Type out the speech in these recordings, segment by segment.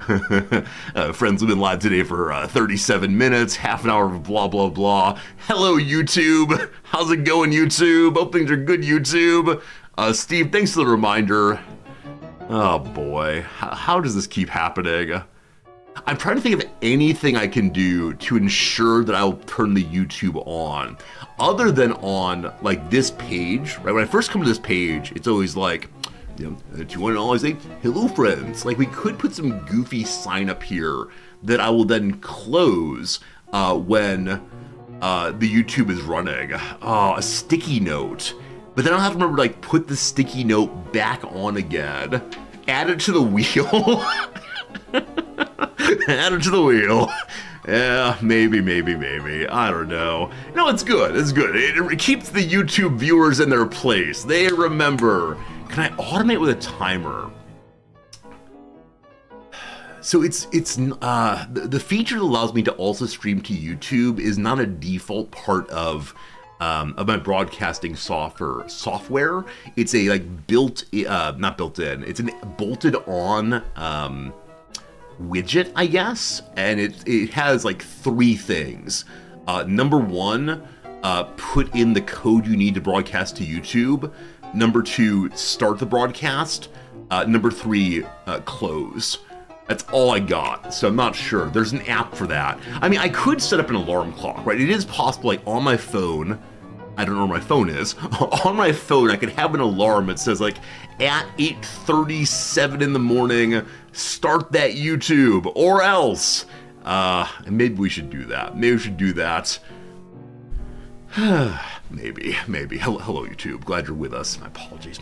Friends, we've been live today for 37 minutes, half an hour of blah, blah, blah. Hello, YouTube. How's it going, YouTube? Hope things are good, YouTube. Steve, thanks for the reminder. Oh, boy. How does this keep happening? I'm trying to think of anything I can do to ensure that I'll turn the YouTube on, other than on like this page, right? When I first come to this page, it's always like, $200 say, hello friends. Like we could put some goofy sign up here that I will then close when the YouTube is running. A sticky note. But then I'll have to remember like put the sticky note back on again. Add it to the wheel. Add it to the wheel. Yeah, maybe. I don't know. No, it's good. It's good. It keeps the YouTube viewers in their place. They remember. Can I automate with a timer? So it's the feature that allows me to also stream to YouTube is not a default part of my broadcasting software. It's a like not built in. It's a bolted on widget, I guess, and it has like three things. Number one, put in the code you need to broadcast to YouTube. Number two, start the broadcast. Number three, close. That's all I got, so I'm not sure. There's an app for that. I mean, I could set up an alarm clock, right? It is possible, like on my phone, I don't know where my phone is. On my phone, I could have an alarm that says like, at 8:37 in the morning, start that YouTube, or else. Maybe we should do that. Maybe we should do that. Maybe. Hello, YouTube. Glad you're with us. My apologies.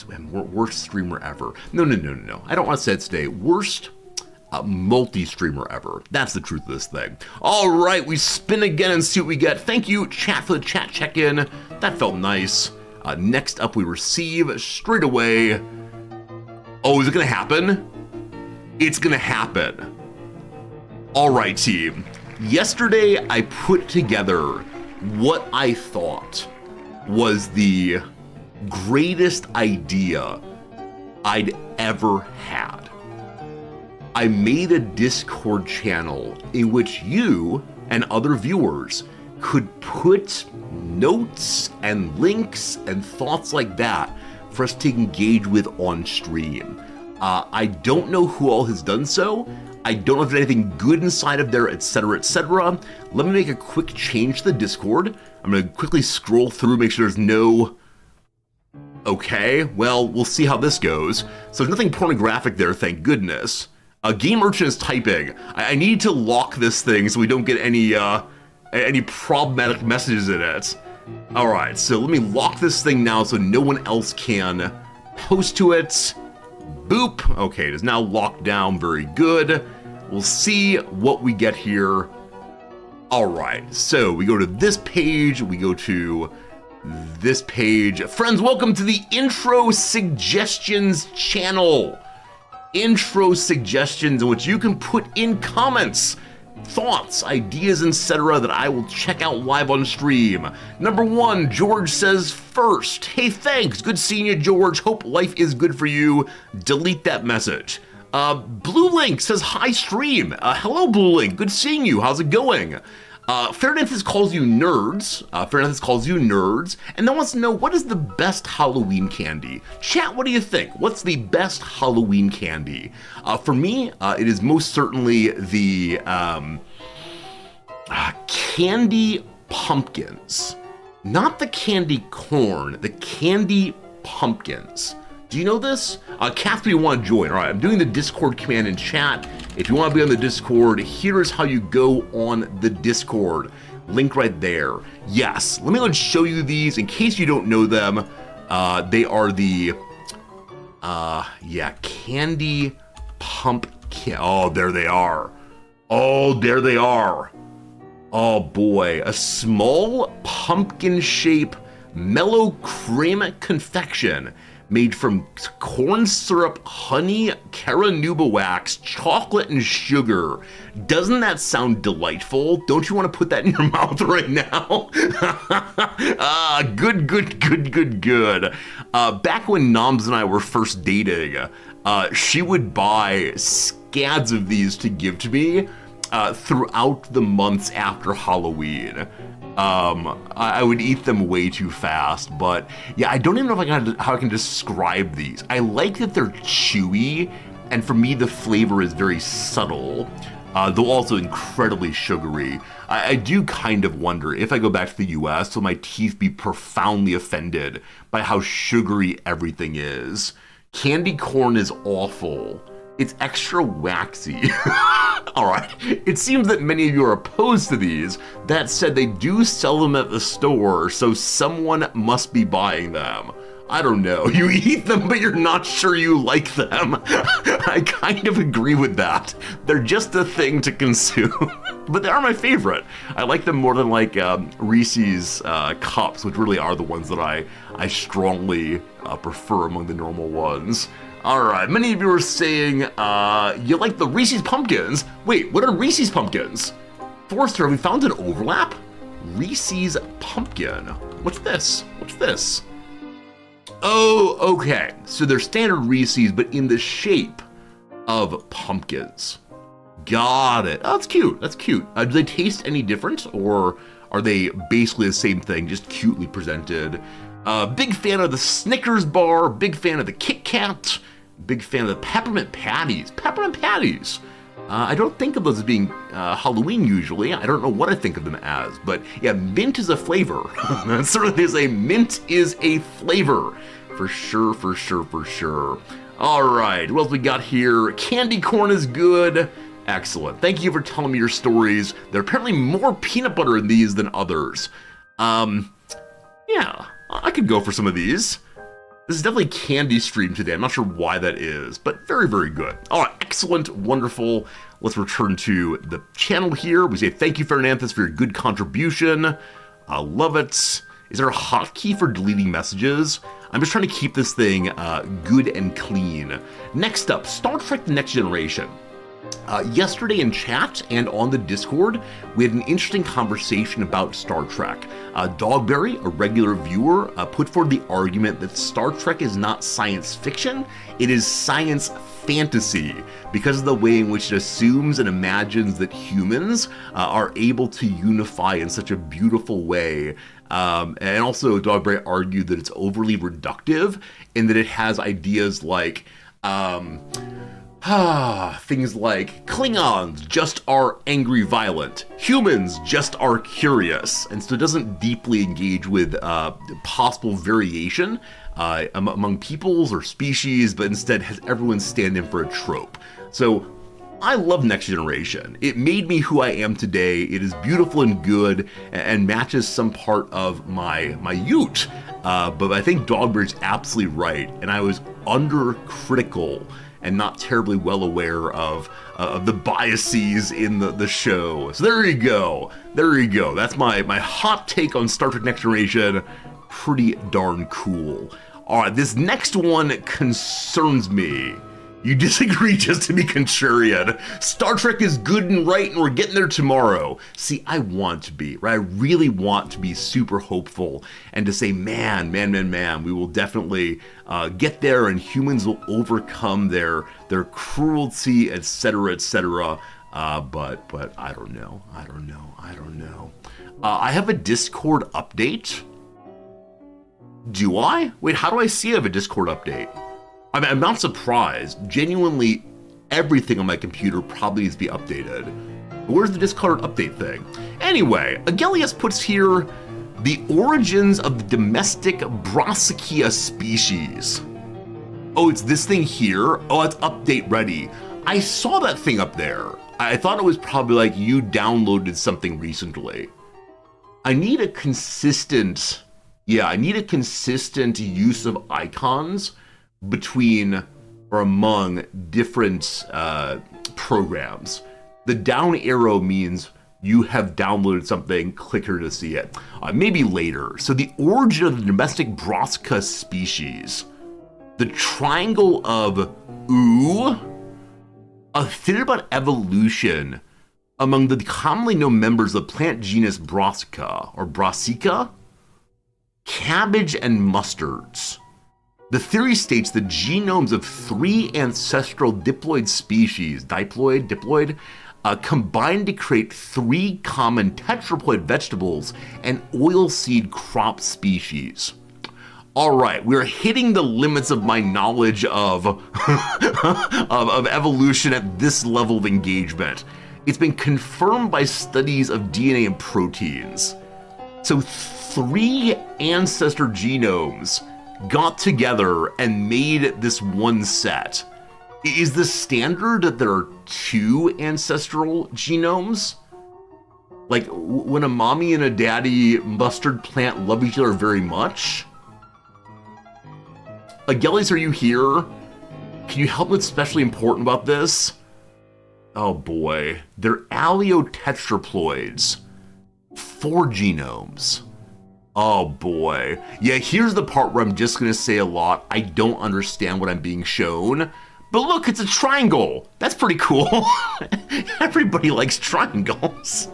Man, worst streamer ever. No. I don't want to say it today. Worst multi-streamer ever. That's the truth of this thing. All right, we spin again and see what we get. Thank you, chat, for the chat check-in. That felt nice. Next up, we receive straight away. Oh, is it going to happen? It's going to happen. All right, team. Yesterday, I put together what I thought was the greatest idea I'd ever had. I made a Discord channel in which you and other viewers could put notes and links and thoughts like that for us to engage with on stream. I don't know who all has done so. I don't know if there's anything good inside of there, etc., etc. Let me make a quick change to the Discord. I'm going to quickly scroll through, make sure there's no... Okay, well, we'll see how this goes. So there's nothing pornographic there, thank goodness. Game Merchant is typing. I need to lock this thing so we don't get any problematic messages in it. All right, so let me lock this thing now so no one else can post to it. Boop. Okay, it is now locked down. Very good. We'll see what we get here. All right, so we go to this page. We go to this page. Friends, welcome to the Intro Suggestions channel. Intro Suggestions, in which you can put in comments, thoughts, ideas, etc. that I will check out live on stream. Number one, George says first, hey, thanks. Good seeing you, George. Hope life is good for you. Delete that message. Blue Link says hi, stream. Hello, Blue Link. Good seeing you. How's it going? Fairness calls you nerds. And then wants to know, what is the best Halloween candy? Chat, what do you think? What's the best Halloween candy? For me, it is most certainly the candy pumpkins. Not the candy corn, the candy pumpkins. Do you know this? Catherine, you want to join? All right, I'm doing the Discord command in chat. If you want to be on the Discord, here's how you go on the Discord. Link right there. Yes, let me show you these in case you don't know them. They are the, candy pumpkin. Oh, there they are. Oh, there they are. Oh boy, a small pumpkin shape mellow cream confection made from corn syrup, honey, caranuba wax, chocolate, and sugar. Doesn't that sound delightful? Don't you want to put that in your mouth right now? Good. Back when Noms and I were first dating, she would buy scads of these to give to me throughout the months after Halloween. I would eat them way too fast, but yeah, I don't even know how I can describe these. I like that they're chewy, and for me the flavor is very subtle, though also incredibly sugary. I do kind of wonder, if I go back to the US, will my teeth be profoundly offended by how sugary everything is. Candy corn is awful. It's extra waxy. All right, it seems that many of you are opposed to these. That said, they do sell them at the store, so someone must be buying them. I don't know, you eat them, but you're not sure you like them. I kind of agree with that. They're just a thing to consume, but they are my favorite. I like them more than like Reese's cups, which really are the ones that I strongly prefer among the normal ones. All right, many of you are saying you like the Reese's Pumpkins. Wait, what are Reese's Pumpkins? Forrester, have we found an overlap? Reese's Pumpkin. What's this? What's this? Oh, okay. So they're standard Reese's, but in the shape of pumpkins. Got it. Oh, that's cute. That's cute. Do they taste any different, or are they basically the same thing, just cutely presented? Big fan of the Snickers bar. Big fan of the Kit Kat. Big fan of the peppermint patties. Peppermint patties. I don't think of those as being Halloween usually. I don't know what I think of them as, but yeah, mint is a flavor. That certainly is a mint is a flavor. For sure, for sure, for sure. All right, what else we got here? Candy corn is good. Excellent. Thank you for telling me your stories. There are apparently more peanut butter in these than others. Yeah, I could go for some of these. This is definitely candy stream today. I'm not sure why that is, but very, very good. All right, excellent, wonderful. Let's return to the channel here. We say thank you, Fernanthus, for your good contribution. I love it. Is there a hotkey for deleting messages? I'm just trying to keep this thing good and clean. Next up, Star Trek: The Next Generation. Yesterday in chat and on the Discord, we had an interesting conversation about Star Trek. Dogberry, a regular viewer, put forward the argument that Star Trek is not science fiction, it is science fantasy, because of the way in which it assumes and imagines that humans are able to unify in such a beautiful way. And also, Dogberry argued that it's overly reductive in that it has ideas like things like Klingons just are angry violent, humans just are curious, and so it doesn't deeply engage with possible variation among peoples or species, but instead has everyone stand in for a trope. So I love Next Generation. It made me who I am today. It is beautiful and good and matches some part of my youth. But I think Dogberry's absolutely right, and I was undercritical and not terribly well aware of the biases in the show. So there you go. There you go. That's my hot take on Star Trek Next Generation. Pretty darn cool. All right, this next one concerns me. You disagree just to be contrarian. Star Trek is good and right, and we're getting there tomorrow. See, I want to be, right? I really want to be super hopeful and to say, man, we will definitely get there, and humans will overcome their cruelty, etc., etc. But I don't know. I have a Discord update. Do I? Wait, how do I see I have a Discord update? I mean, I'm not surprised. Genuinely, everything on my computer probably needs to be updated. But where's the Discord update thing? Anyway, Agelius puts here the origins of the domestic Brassica species. Oh, it's this thing here? Oh, it's update ready. I saw that thing up there. I thought it was probably like you downloaded something recently. I need a consistent use of icons between or among different programs. The down arrow means you have downloaded something, click here to see it. Maybe later. So the origin of the domestic Brassica species. The triangle of Ooh, a theory about evolution among the commonly known members of the plant genus Brassica, or Brassica, cabbage and mustards. The theory states the genomes of 3 ancestral diploid species, diploid, combined to create 3 common tetraploid vegetables and oilseed crop species. All right, we're hitting the limits of my knowledge of, of evolution at this level of engagement. It's been confirmed by studies of DNA and proteins. So 3 ancestor genomes got together and made this one set. Is the standard that there are 2 ancestral genomes? Like when a mommy and a daddy mustard plant love each other very much? Agelis, are you here? Can you help me what's especially important about this? Oh boy, they're allotetraploids. 4 genomes. Oh boy. Yeah, here's the part where I'm just gonna say a lot. I don't understand what I'm being shown. But look, it's a triangle. That's pretty cool. Everybody likes triangles.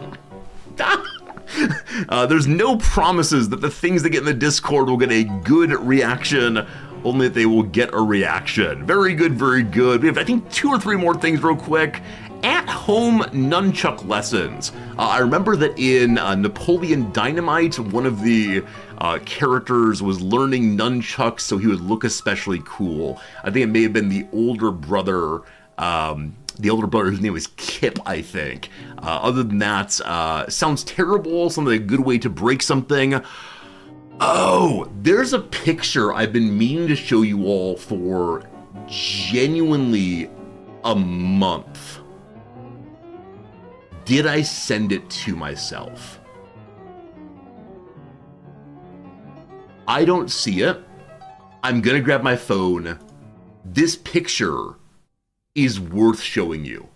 There's no promises that the things that get in the Discord will get a good reaction, only that they will get a reaction. Very good, very good. We have, I think, 2 or 3 more things real quick. At-home nunchuck lessons. I remember that in Napoleon Dynamite, one of the characters was learning nunchucks so he would look especially cool. I think it may have been the older brother whose name was Kip, I think. Other than that, sounds terrible, something a good way to break something. Oh, there's a picture I've been meaning to show you all for genuinely a month. Did I send it to myself? I don't see it. I'm gonna grab my phone. This picture is worth showing you.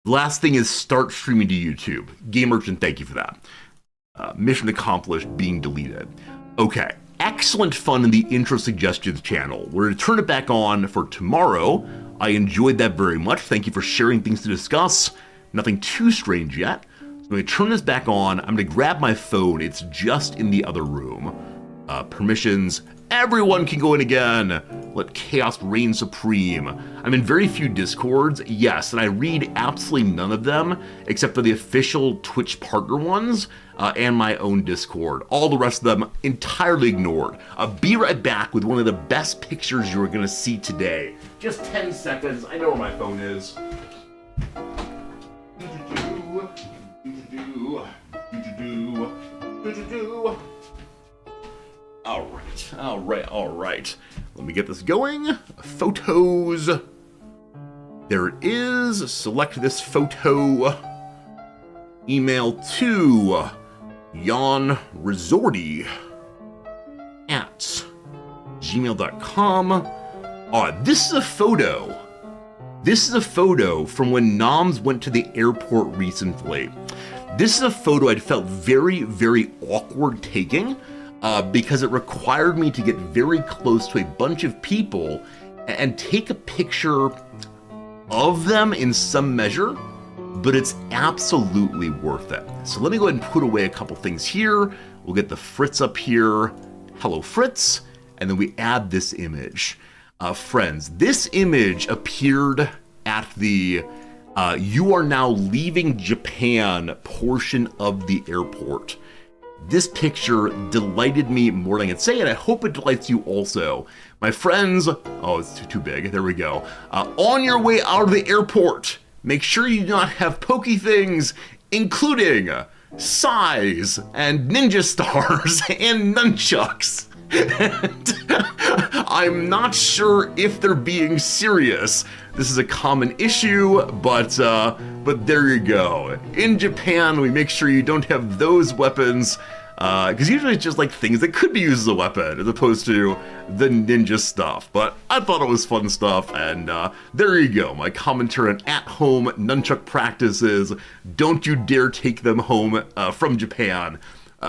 Last thing is start streaming to YouTube. Game Merchant, thank you for that. Mission accomplished, being deleted. Okay, excellent fun in the intro suggestions channel. We're gonna turn it back on for tomorrow. I enjoyed that very much. Thank you for sharing things to discuss. Nothing too strange yet. So I'm gonna turn this back on. I'm gonna grab my phone. It's just in the other room. Permissions. Everyone can go in again. Let chaos reign supreme. I'm in very few Discords, yes, and I read absolutely none of them except for the official Twitch partner ones and my own Discord. All the rest of them entirely ignored. Be right back with one of the best pictures you're gonna see today. Just 10 seconds. I know where my phone is. All right. Let me get this going. Photos. There it is. Select this photo. Email to janresorty@gmail.com. This is a photo. This is a photo from when Noms went to the airport recently. This is a photo I'd felt very, very awkward taking because it required me to get very close to a bunch of people and take a picture of them in some measure, but it's absolutely worth it. So let me go ahead and put away a couple things here. We'll get the Fritz up here. Hello, Fritz. And then we add this image. Friends, this image appeared at the you are now leaving Japan portion of the airport. This picture delighted me more than I can say, and I hope it delights you also. My friends, oh, it's too big. There we go. On your way out of the airport, make sure you do not have pokey things, including sais and ninja stars and nunchucks. And I'm not sure if they're being serious. This is a common issue, but there you go. In Japan, we make sure you don't have those weapons, because usually it's just like things that could be used as a weapon, as opposed to the ninja stuff. But I thought it was fun stuff, and there you go. My commentary on at-home nunchuck practices. Don't you dare take them home from Japan.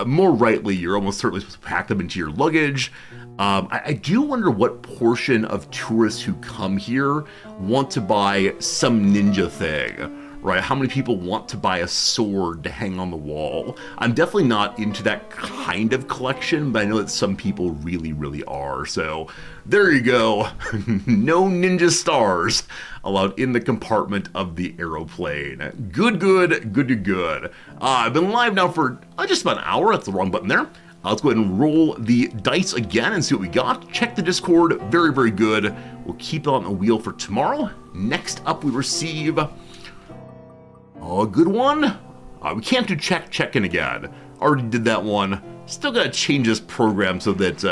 More rightly, you're almost certainly supposed to pack them into your luggage. I do wonder what portion of tourists who come here want to buy some ninja thing, right? How many people want to buy a sword to hang on the wall? I'm definitely not into that kind of collection, but I know that some people really, really are. So there you go. No ninja stars allowed in the compartment of the aeroplane. Good. I've been live now for just about an hour. That's the wrong button there. Let's go ahead and roll the dice again and see what we got. Check the Discord. Very, very good. We'll keep it on the wheel for tomorrow. Next up, we receive a good one. We can't do check-in again. Already did that one. Still got to change this program so that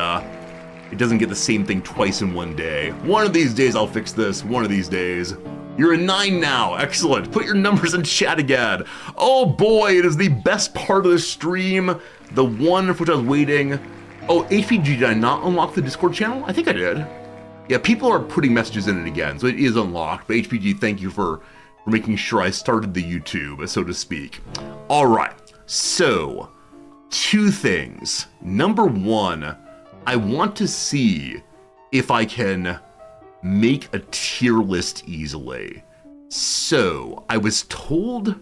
it doesn't get the same thing twice in one day. One of these days, I'll fix this. One of these days. You're a 9 now. Excellent. Put your numbers in chat again. Oh boy, it is the best part of the stream. The one for which I was waiting. Oh, HPG, did I not unlock the Discord channel? I think I did. Yeah, people are putting messages in it again, so it is unlocked. But HPG, thank you for making sure I started the YouTube, so to speak. All right, so 2 things. Number 1, I want to see if I can make a tier list easily. So I was told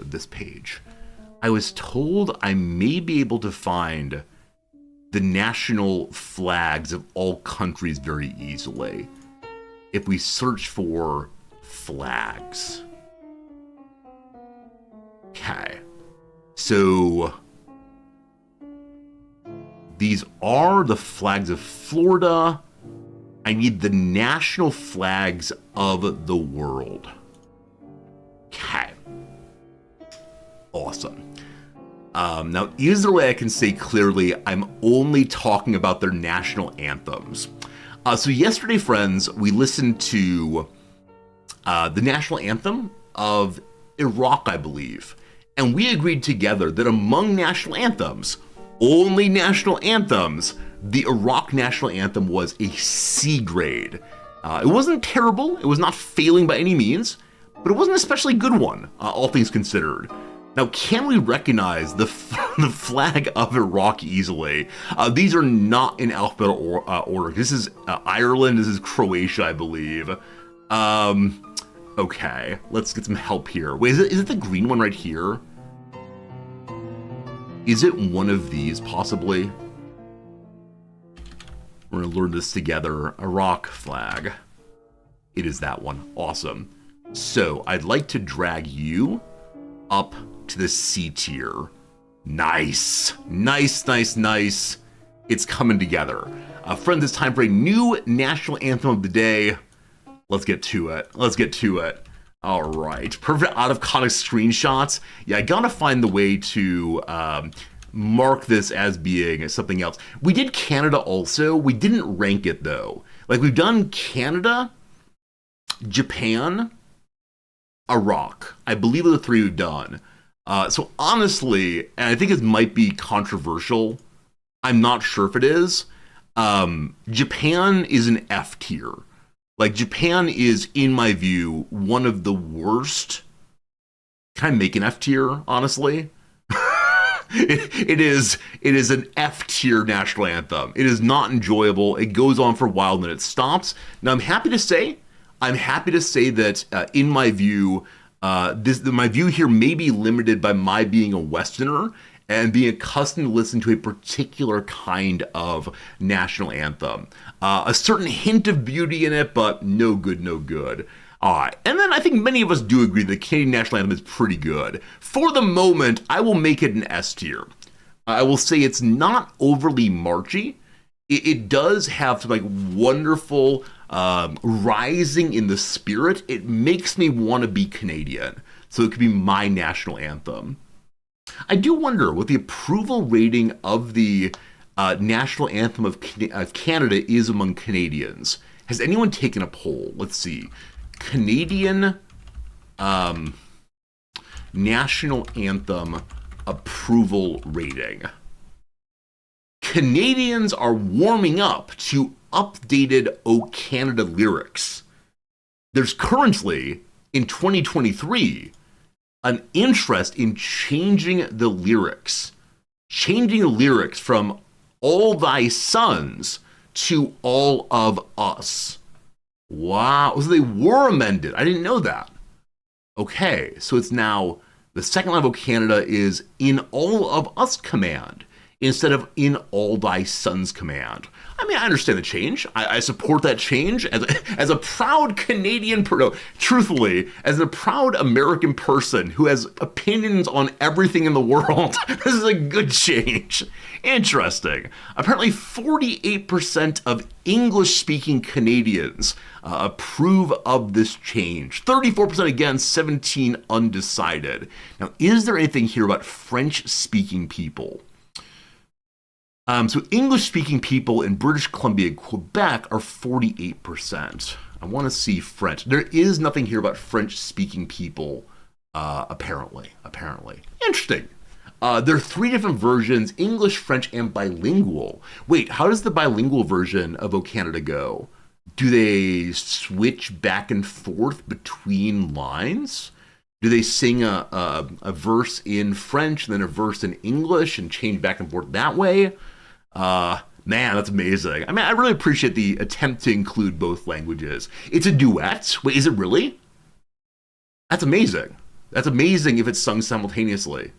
this page. I was told I may be able to find the national flags of all countries very easily if we search for flags. Okay. So these are the flags of Florida. I need the national flags of the world. Okay. Awesome. Now, is there a way I can say clearly I'm only talking about their national anthems? So yesterday, friends, we listened to the national anthem of Iraq, I believe. And we agreed together that among national anthems, only national anthems, the Iraq national anthem was a C grade. It wasn't terrible. It was not failing by any means, but it wasn't an especially good one, all things considered. Now, can we recognize the flag of Iraq easily? These are not in alphabetical order. This is Ireland. This is Croatia, I believe. Okay, let's get some help here. Wait, is it the green one right here? Is it one of these, possibly? We're gonna learn this together. Iraq flag. It is that one. Awesome. So, I'd like to drag you up to the C tier. Nice. It's coming together. Friends, it's time for a new national anthem of the day. Let's get to it. All right. Perfect out of context screenshots. Yeah, I gotta find the way to mark this as being something else. We did Canada also. We didn't rank it though. Like, we've done Canada, Japan, Iraq. I believe are the 3 we've done. So honestly, and I think it might be controversial, I'm not sure if it is, Japan is an F tier. Like, Japan is, in my view, one of the worst. Can I make an F tier, honestly? It is an F tier national anthem. It is not enjoyable. It goes on for a while and then it stops. Now, I'm happy to say that, in my view, my view here may be limited by my being a Westerner and being accustomed to listen to a particular kind of national anthem. A certain hint of beauty in it, but no good. All right, and then I think many of us do agree that the Canadian national anthem is pretty good. For the moment, I will make it an S tier. I will say it's not overly marchy. It does have some like wonderful rising in the spirit. It makes me want to be Canadian, so it could be my national anthem. I do wonder what the approval rating of the national anthem of Canada is among Canadians. Has anyone taken a poll? Let's see. Canadian national anthem approval rating. Canadians are warming up to updated O Canada lyrics. There's currently, in 2023, an interest in changing the lyrics from all thy sons to all of us. Wow. So they were amended. I didn't know that. Okay. So it's now the second line of O Canada is in all of us command instead of in all thy sons command. I mean, I understand the change. I support that change as a proud Canadian, no, truthfully, as a proud American person who has opinions on everything in the world. This is a good change. Interesting. Apparently, 48% of English-speaking Canadians approve of this change. 34% against, 17 undecided. Now, is there anything here about French-speaking people? So English-speaking people in British Columbia and Quebec are 48%. I want to see French. There is nothing here about French-speaking people, apparently. Interesting. There are 3 different versions, English, French, and bilingual. Wait, how does the bilingual version of O Canada go? Do they switch back and forth between lines? Do they sing a verse in French, then a verse in English, and change back and forth that way? Man, that's amazing. I mean, I really appreciate the attempt to include both languages. It's a duet. Wait, is it really? That's amazing. That's amazing if it's sung simultaneously.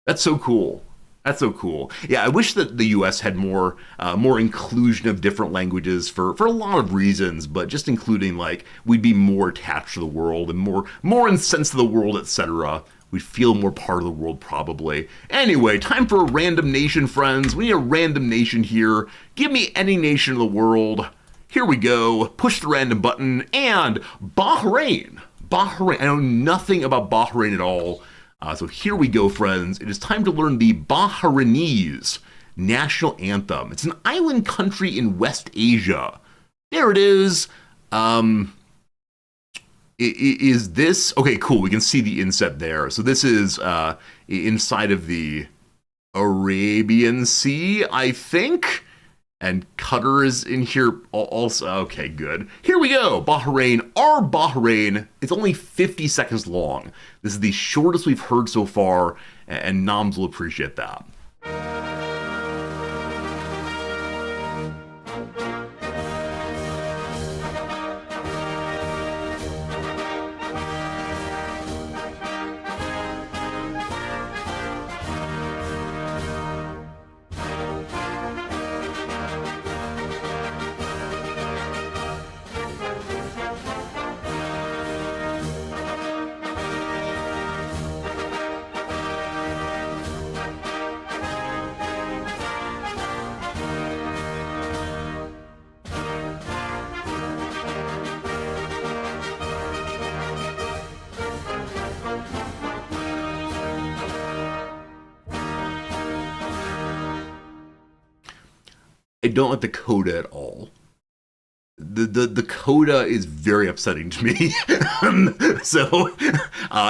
That's so cool. That's so cool. Yeah, I wish that the U.S. had more inclusion of different languages for a lot of reasons, but just including, like, we'd be more attached to the world and more incensed to the world, etc. We'd feel more part of the world, probably. Anyway, time for a random nation, friends. We need a random nation here. Give me any nation in the world. Here we go. Push the random button. And Bahrain. Bahrain. I know nothing about Bahrain at all. So here we go, friends. It is time to learn the Bahrainese national anthem. It's an island country in West Asia. There it is. Is this... Okay, cool. We can see the inset there. So this is inside of the Arabian Sea, I think. And Qatar is in here also. Okay, good. Here we go. Bahrain. Our Bahrain. It's only 50 seconds long. This is the shortest we've heard so far, and noms will appreciate that. I don't like the coda at all. The coda is very upsetting to me. So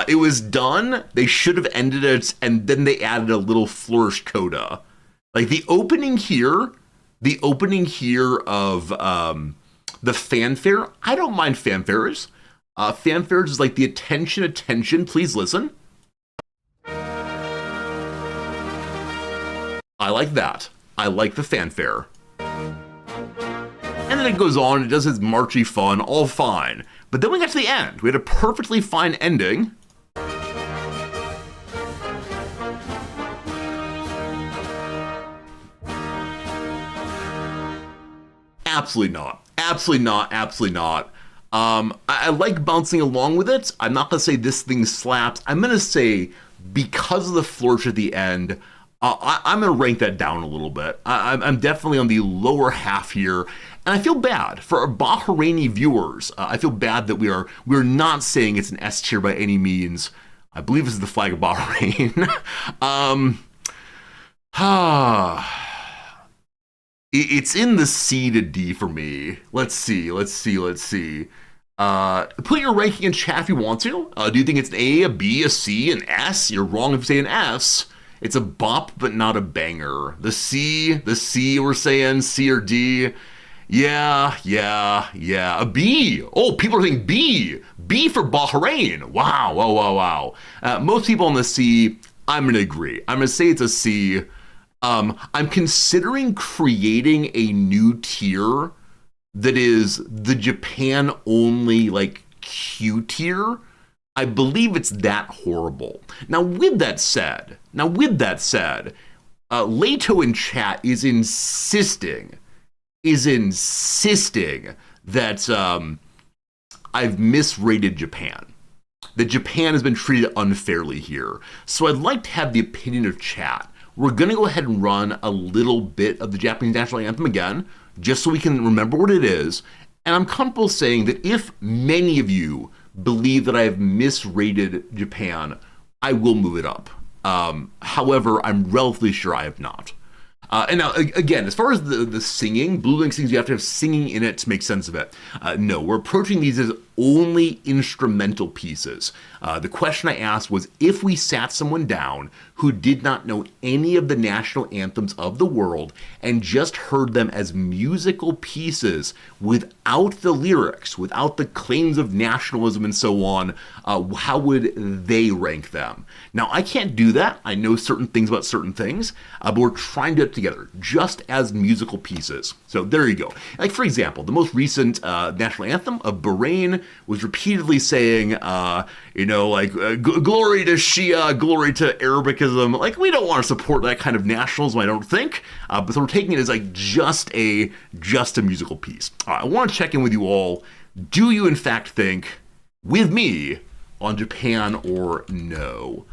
it was done. They should have ended it, and then they added a little flourish coda. Like the opening here of the fanfare. I don't mind fanfares. Fanfares is like the attention, please listen. I like that. I like the fanfare. And then it goes on, it does its marchy fun, all fine. But then we got to the end. We had a perfectly fine ending. Absolutely not. Absolutely not. Absolutely not. I like bouncing along with it. I'm not going to say this thing slaps. I'm going to say, because of the flourish at the end, I'm going to rank that down a little bit. I'm definitely on the lower half here. And I feel bad for our Bahraini viewers. I feel bad that we're not saying it's an S tier by any means. I believe this is the flag of Bahrain. It's in the C to D for me. Let's see. Put your ranking in chat if you want to. Do you think it's an A, a B, a C, an S? You're wrong if you say an S. It's a bop, but not a banger. The C, we're saying C or D. Yeah. A B. Oh, people are saying B. B for Bahrain. Wow. Most people on the C, I'm going to agree. I'm going to say it's a C. I'm considering creating a new tier that is the Japan only like Q tier. I believe it's that horrible. Now with that said, Leto in chat is insisting that I've misrated Japan. That Japan has been treated unfairly here. So I'd like to have the opinion of chat. We're going to go ahead and run a little bit of the Japanese national anthem again, just so we can remember what it is. And I'm comfortable saying that if many of you believe that I have misrated Japan, I will move it up. However, I'm relatively sure I have not. And now, again, as far as the singing, Blue Link sings, you have to have singing in it to make sense of it. No, we're approaching these as only instrumental pieces. The question I asked was if we sat someone down who did not know any of the national anthems of the world and just heard them as musical pieces without the lyrics, without the claims of nationalism and so on, how would they rank them? Now, I can't do that. I know certain things about certain things, but we're trying to do it together, just as musical pieces. So there you go. Like, for example, the most recent national anthem of Bahrain was repeatedly saying, glory to Shia, glory to Arabicism. Like, we don't want to support that kind of nationalism, I don't think. But so we're taking it as like just a musical piece. I want to check in with you all. Do you in fact think with me on Japan or no?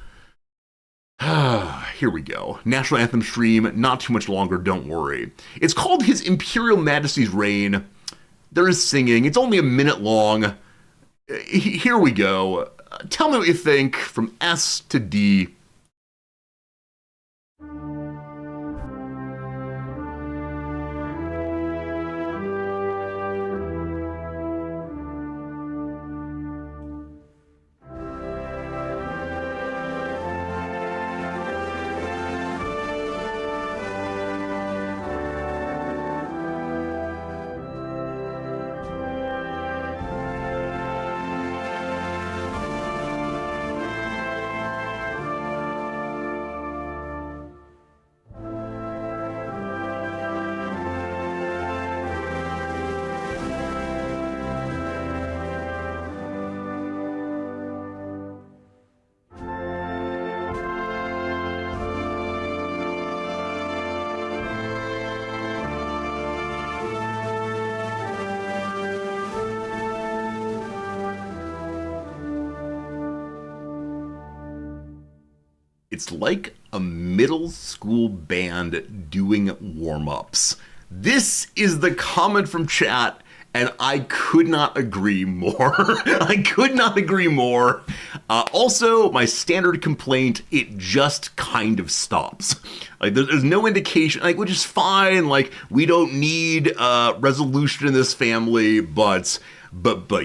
Here we go. National anthem stream, not too much longer, don't worry. It's called His Imperial Majesty's Reign. There is singing. It's only a minute long. Here we go. Tell me what you think from S to D. It's like a middle school band doing warm-ups. This is the comment from chat, and I could not agree more. I could not agree more. Also, my standard complaint, it just kind of stops. Like, there's no indication, like, which is fine. Like, we don't need resolution in this family, but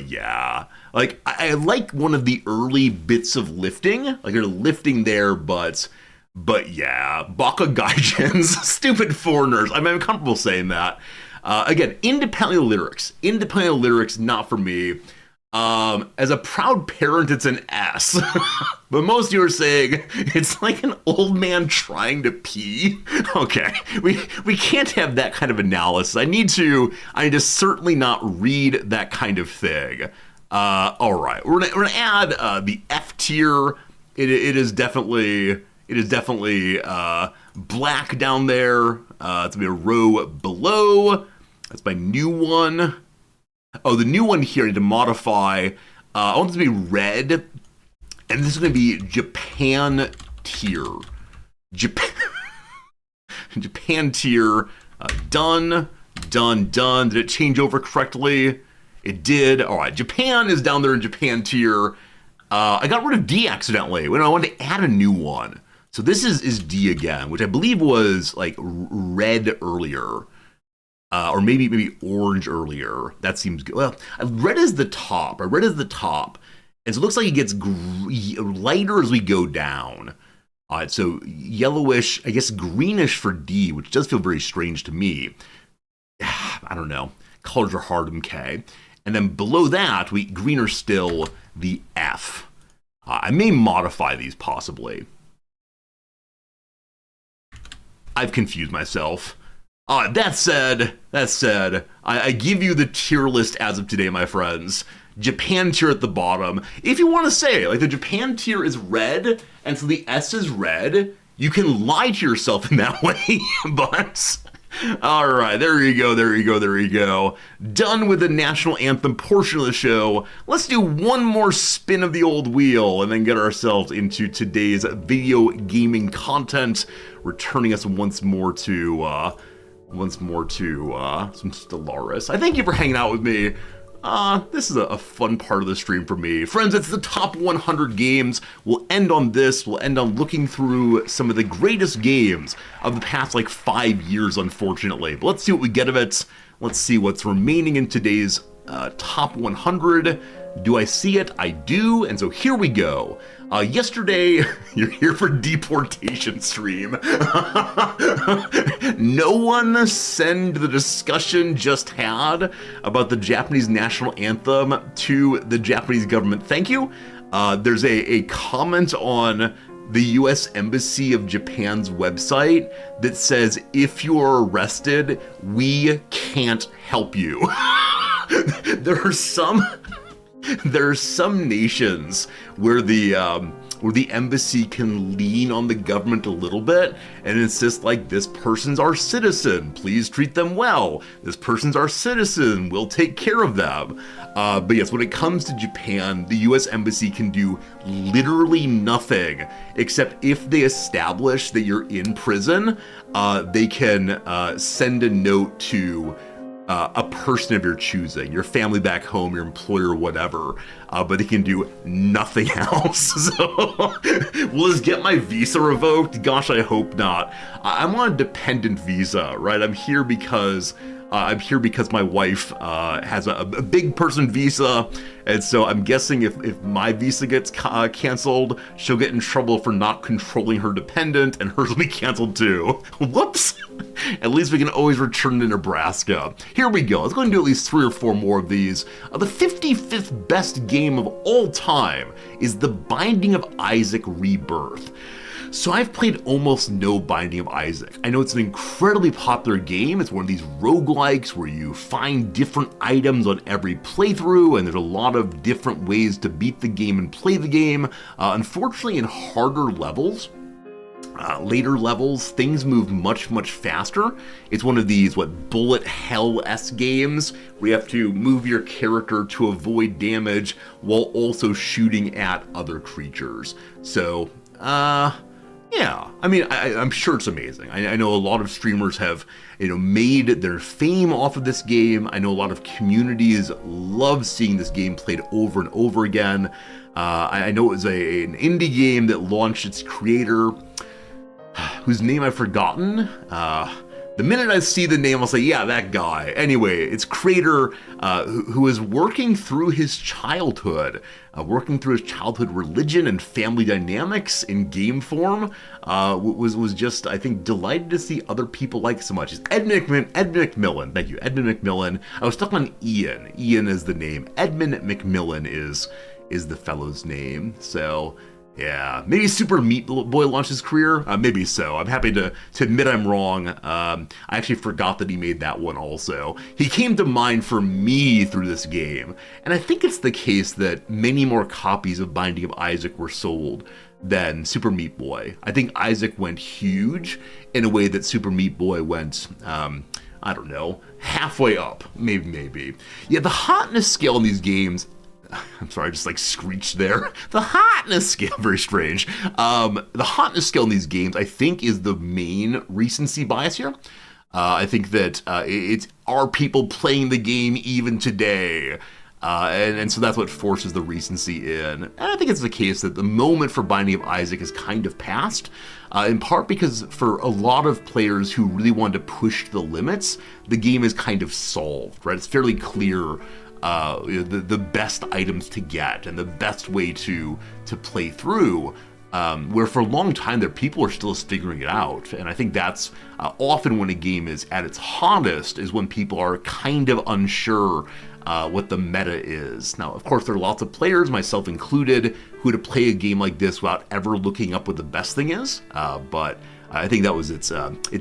yeah. Like, I like one of the early bits of lifting. Like, they're lifting there, but yeah. Baka Gaijins, stupid foreigners. I mean, I'm comfortable saying that. Again, independently of lyrics, not for me. As a proud parent, it's an S. But most of you are saying it's like an old man trying to pee. Okay, we can't have that kind of analysis. I need to certainly not read that kind of thing. All right, we're gonna add the F tier. It is definitely black down there. It's gonna be a row below. That's my new one. Oh, the new one here I need to modify. I want this to be red, and this is gonna be Japan tier. Japan tier. Done. Did it change over correctly? It did. All right, Japan is down there in Japan tier. I got rid of D accidentally when I wanted to add a new one. So this is D again, which I believe was like red earlier. Or maybe orange earlier. That seems good. Well, red is the top. And so it looks like it gets lighter as we go down. So yellowish, I guess greenish for D, which does feel very strange to me. I don't know. Colors are hard, MK. And then below that, greener still, the F. I may modify these possibly. I've confused myself. That said, I give you the tier list as of today, my friends. Japan tier at the bottom. If you want to say, like, the Japan tier is red, and so the S is red, you can lie to yourself in that way, but... Alright, there you go. Done with the national anthem portion of the show. Let's do one more spin of the old wheel and then get ourselves into today's video gaming content, returning us once more to some Stellaris. I thank you for hanging out with me. This is a fun part of the stream for me. Friends, it's the top 100 games. We'll end on this. We'll end on looking through some of the greatest games of the past, 5 years, unfortunately. But let's see what we get of it. Let's see what's remaining in today's top 100. Do I see it? I do. And so here we go. Yesterday, you're here for deportation stream. No one send the discussion just had about the Japanese national anthem to the Japanese government. Thank you. There's a comment on the U.S. Embassy of Japan's website that says, if you are arrested, we can't help you. There are some nations where the embassy can lean on the government a little bit and insist, this person's our citizen, please treat them well. This person's our citizen, we'll take care of them. But yes, when it comes to Japan, the U.S. Embassy can do literally nothing except if they establish that you're in prison, they can send a note to a person of your choosing, your family back home, your employer, whatever, but they can do nothing else. So, will this get my visa revoked? Gosh, I hope not. I'm on a dependent visa, right? I'm here because my wife has a big person visa, and so I'm guessing if my visa gets canceled, she'll get in trouble for not controlling her dependent, and hers will be canceled too. Whoops! At least we can always return to Nebraska. Here we go. Let's go and do at least 3 or 4 more of these. The 55th best game of all time is The Binding of Isaac Rebirth. So I've played almost no Binding of Isaac. I know it's an incredibly popular game. It's one of these roguelikes where you find different items on every playthrough, and there's a lot of different ways to beat the game and play the game. Unfortunately, in harder levels, later levels, things move much faster. It's one of these, bullet hell-esque games where you have to move your character to avoid damage while also shooting at other creatures. So, yeah, I mean, I'm sure it's amazing. I know a lot of streamers have, made their fame off of this game. I know a lot of communities love seeing this game played over and over again. I know it was an indie game that launched its creator, whose name I've forgotten. The minute I see the name, I'll say, yeah, that guy. Anyway, it's creator who is working through his childhood religion and family dynamics in game form. Was just, I think, delighted to see other people like it so much. It's Edmund McMillan. Thank you, Edmund McMillan. I was stuck on Ian. Ian is the name. Edmund McMillan is the fellow's name. So... yeah, maybe Super Meat Boy launched his career? Maybe so. I'm happy to admit I'm wrong. I actually forgot that he made that one also. He came to mind for me through this game, and I think it's the case that many more copies of Binding of Isaac were sold than Super Meat Boy. I think Isaac went huge in a way that Super Meat Boy went, I don't know, halfway up, maybe. Yeah, the hotness scale in these games... I'm sorry, I just screeched there. The hotness scale, very strange. The hotness scale in these games, I think, is the main recency bias here. I think that are people playing the game even today? And so that's what forces the recency in. And I think it's the case that the moment for Binding of Isaac is kind of past, in part because for a lot of players who really wanted to push the limits, the game is kind of solved, right? It's fairly clear the best items to get and the best way to play through, where for a long time there people are still figuring it out. And I think that's often when a game is at its hottest is when people are kind of unsure what the meta is. Now, of course, there are lots of players, myself included, who to play a game like this without ever looking up what the best thing is, but I think that was its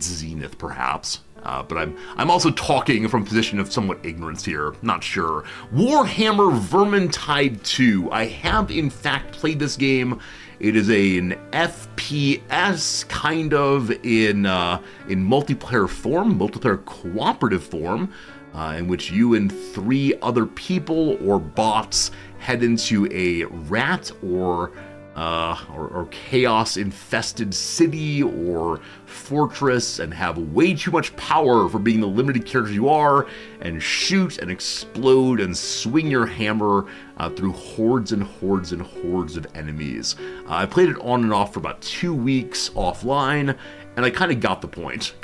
zenith, perhaps. but I'm also talking from a position of somewhat ignorance here. Not sure. Warhammer Vermintide 2. I have in fact played this game. It is an FPS kind of in multiplayer form, multiplayer cooperative form, in which you and 3 other people or bots head into a rat or chaos-infested city or fortress and have way too much power for being the limited characters you are, and shoot and explode and swing your hammer through hordes and hordes and hordes of enemies. I played it on and off for about 2 weeks offline, and I kind of got the point.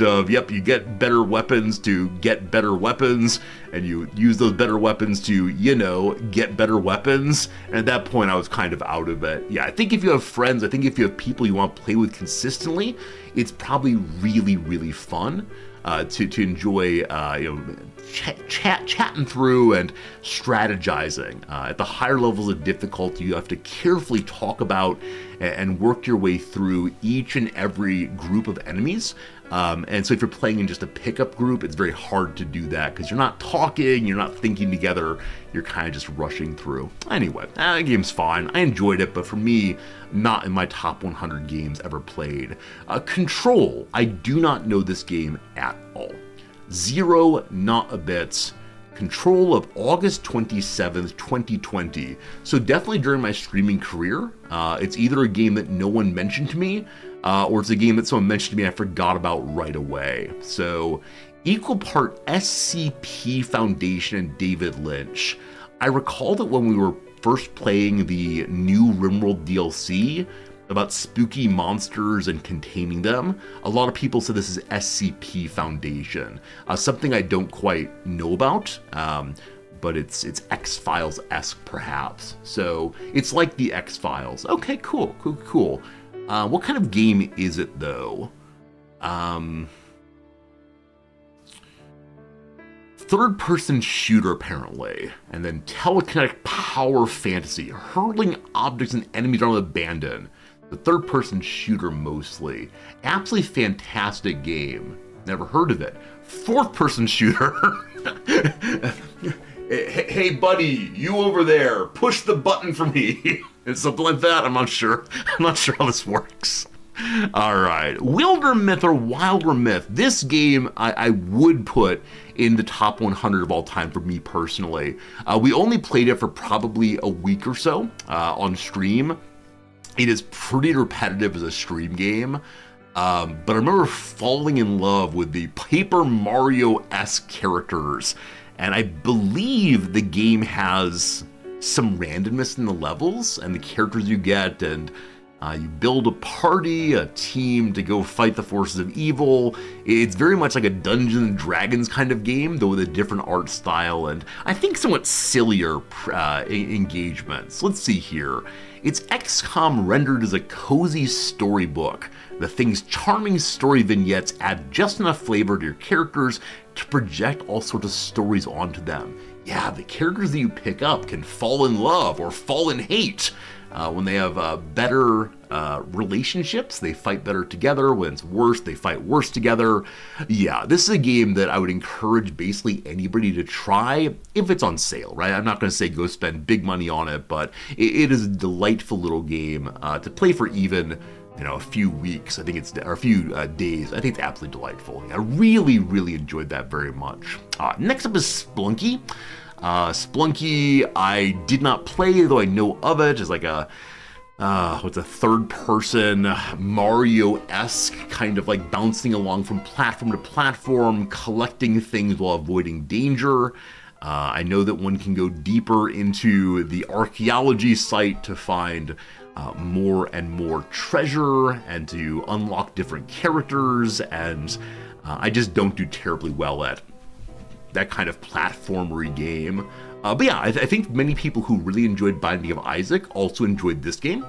Of, yep, you get better weapons to get better weapons, and you use those better weapons to, get better weapons. And at that point, I was kind of out of it. Yeah, I think if you have friends, I think if you have people you want to play with consistently, it's probably really, really fun to enjoy, chatting through and strategizing. At the higher levels of difficulty, you have to carefully talk about and work your way through each and every group of enemies. And so if you're playing in just a pickup group, it's very hard to do that because you're not talking, you're not thinking together, you're kind of just rushing through. Anyway, the game's fine. I enjoyed it, but for me, not in my top 100 games ever played. Control. I do not know this game at all. Zero, not a bit. Control of August 27th, 2020. So definitely during my streaming career, it's either a game that no one mentioned to me, or it's a game that someone mentioned to me and I forgot about right away. So equal part SCP Foundation and David Lynch. I recall that when we were first playing the new RimWorld DLC about spooky monsters and containing them, a lot of people said this is SCP Foundation. Something I don't quite know about, but it's X-Files-esque perhaps. So it's like the X-Files. Okay, cool. What kind of game is it though? Third-person shooter apparently, and then telekinetic power fantasy, hurling objects and enemies around abandoned. The third-person shooter mostly. Absolutely fantastic game. Never heard of it. Fourth-person shooter. Hey buddy, you over there, push the button for me. It's something like that. I'm not sure how this works. All right, Wilder Myth or Wilder Myth. This game I would put in the top 100 of all time for me personally. We only played it for probably a week or so on stream. It is pretty repetitive as a stream game, but I remember falling in love with the Paper Mario-esque characters, and I believe the game has some randomness in the levels and the characters you get, and you build a party, a team to go fight the forces of evil. It's very much like a Dungeons and Dragons kind of game, though with a different art style and I think somewhat sillier engagements. Let's see here. It's XCOM rendered as a cozy storybook. The thing's charming story vignettes add just enough flavor to your characters to project all sorts of stories onto them. Yeah, the characters that you pick up can fall in love or fall in hate. When they have better relationships, they fight better together. When it's worse, they fight worse together. Yeah, this is a game that I would encourage basically anybody to try if it's on sale, right? I'm not going to say go spend big money on it, but it is a delightful little game to play for even a few weeks. I think it's or a few days. I think it's absolutely delightful. I really, really enjoyed that very much. Next up is Splunky. Splunky, I did not play, though I know of it. It's like a third-person Mario-esque kind of like bouncing along from platform to platform, collecting things while avoiding danger. I know that one can go deeper into the archaeology site to find more and more treasure and to unlock different characters, and I just don't do terribly well at that kind of platformery game. But yeah, I think many people who really enjoyed Binding of Isaac also enjoyed this game.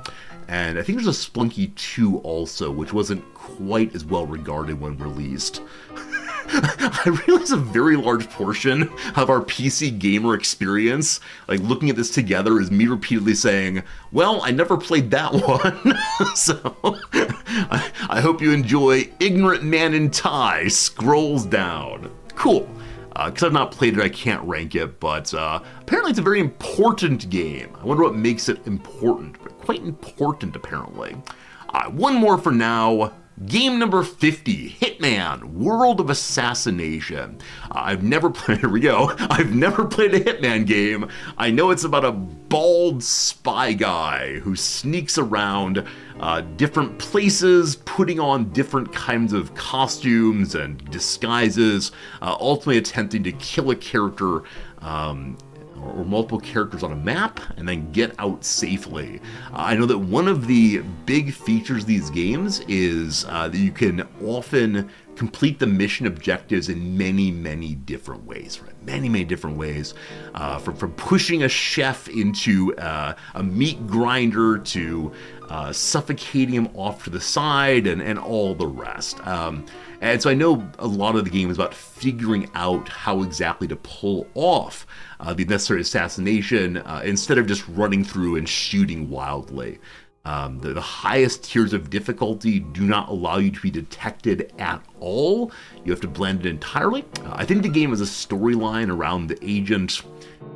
And I think there's a Splunky 2 also, which wasn't quite as well regarded when released. I realize a very large portion of our PC gamer experience, like looking at this together, is me repeatedly saying, well, I never played that one. So I hope you enjoy Ignorant Man in Tie Scrolls Down. Cool. Because I've not played it, I can't rank it, but apparently it's a very important game. I wonder what makes it important, but quite important apparently. One more for now. Game number 50, Hitman, World of Assassination. I've never played, here we go, I've never played a Hitman game. I know it's about a bald spy guy who sneaks around different places, putting on different kinds of costumes and disguises, ultimately attempting to kill a character or multiple characters on a map and then get out safely. I know that one of the big features of these games is that you can often complete the mission objectives in many, many different ways, right? Many different ways, from pushing a chef into a meat grinder to suffocating him off to the side and all the rest. And so I know a lot of the game is about figuring out how exactly to pull off the necessary assassination instead of just running through and shooting wildly. The highest tiers of difficulty do not allow you to be detected at all. You have to blend it entirely. I think the game has a storyline around the agent,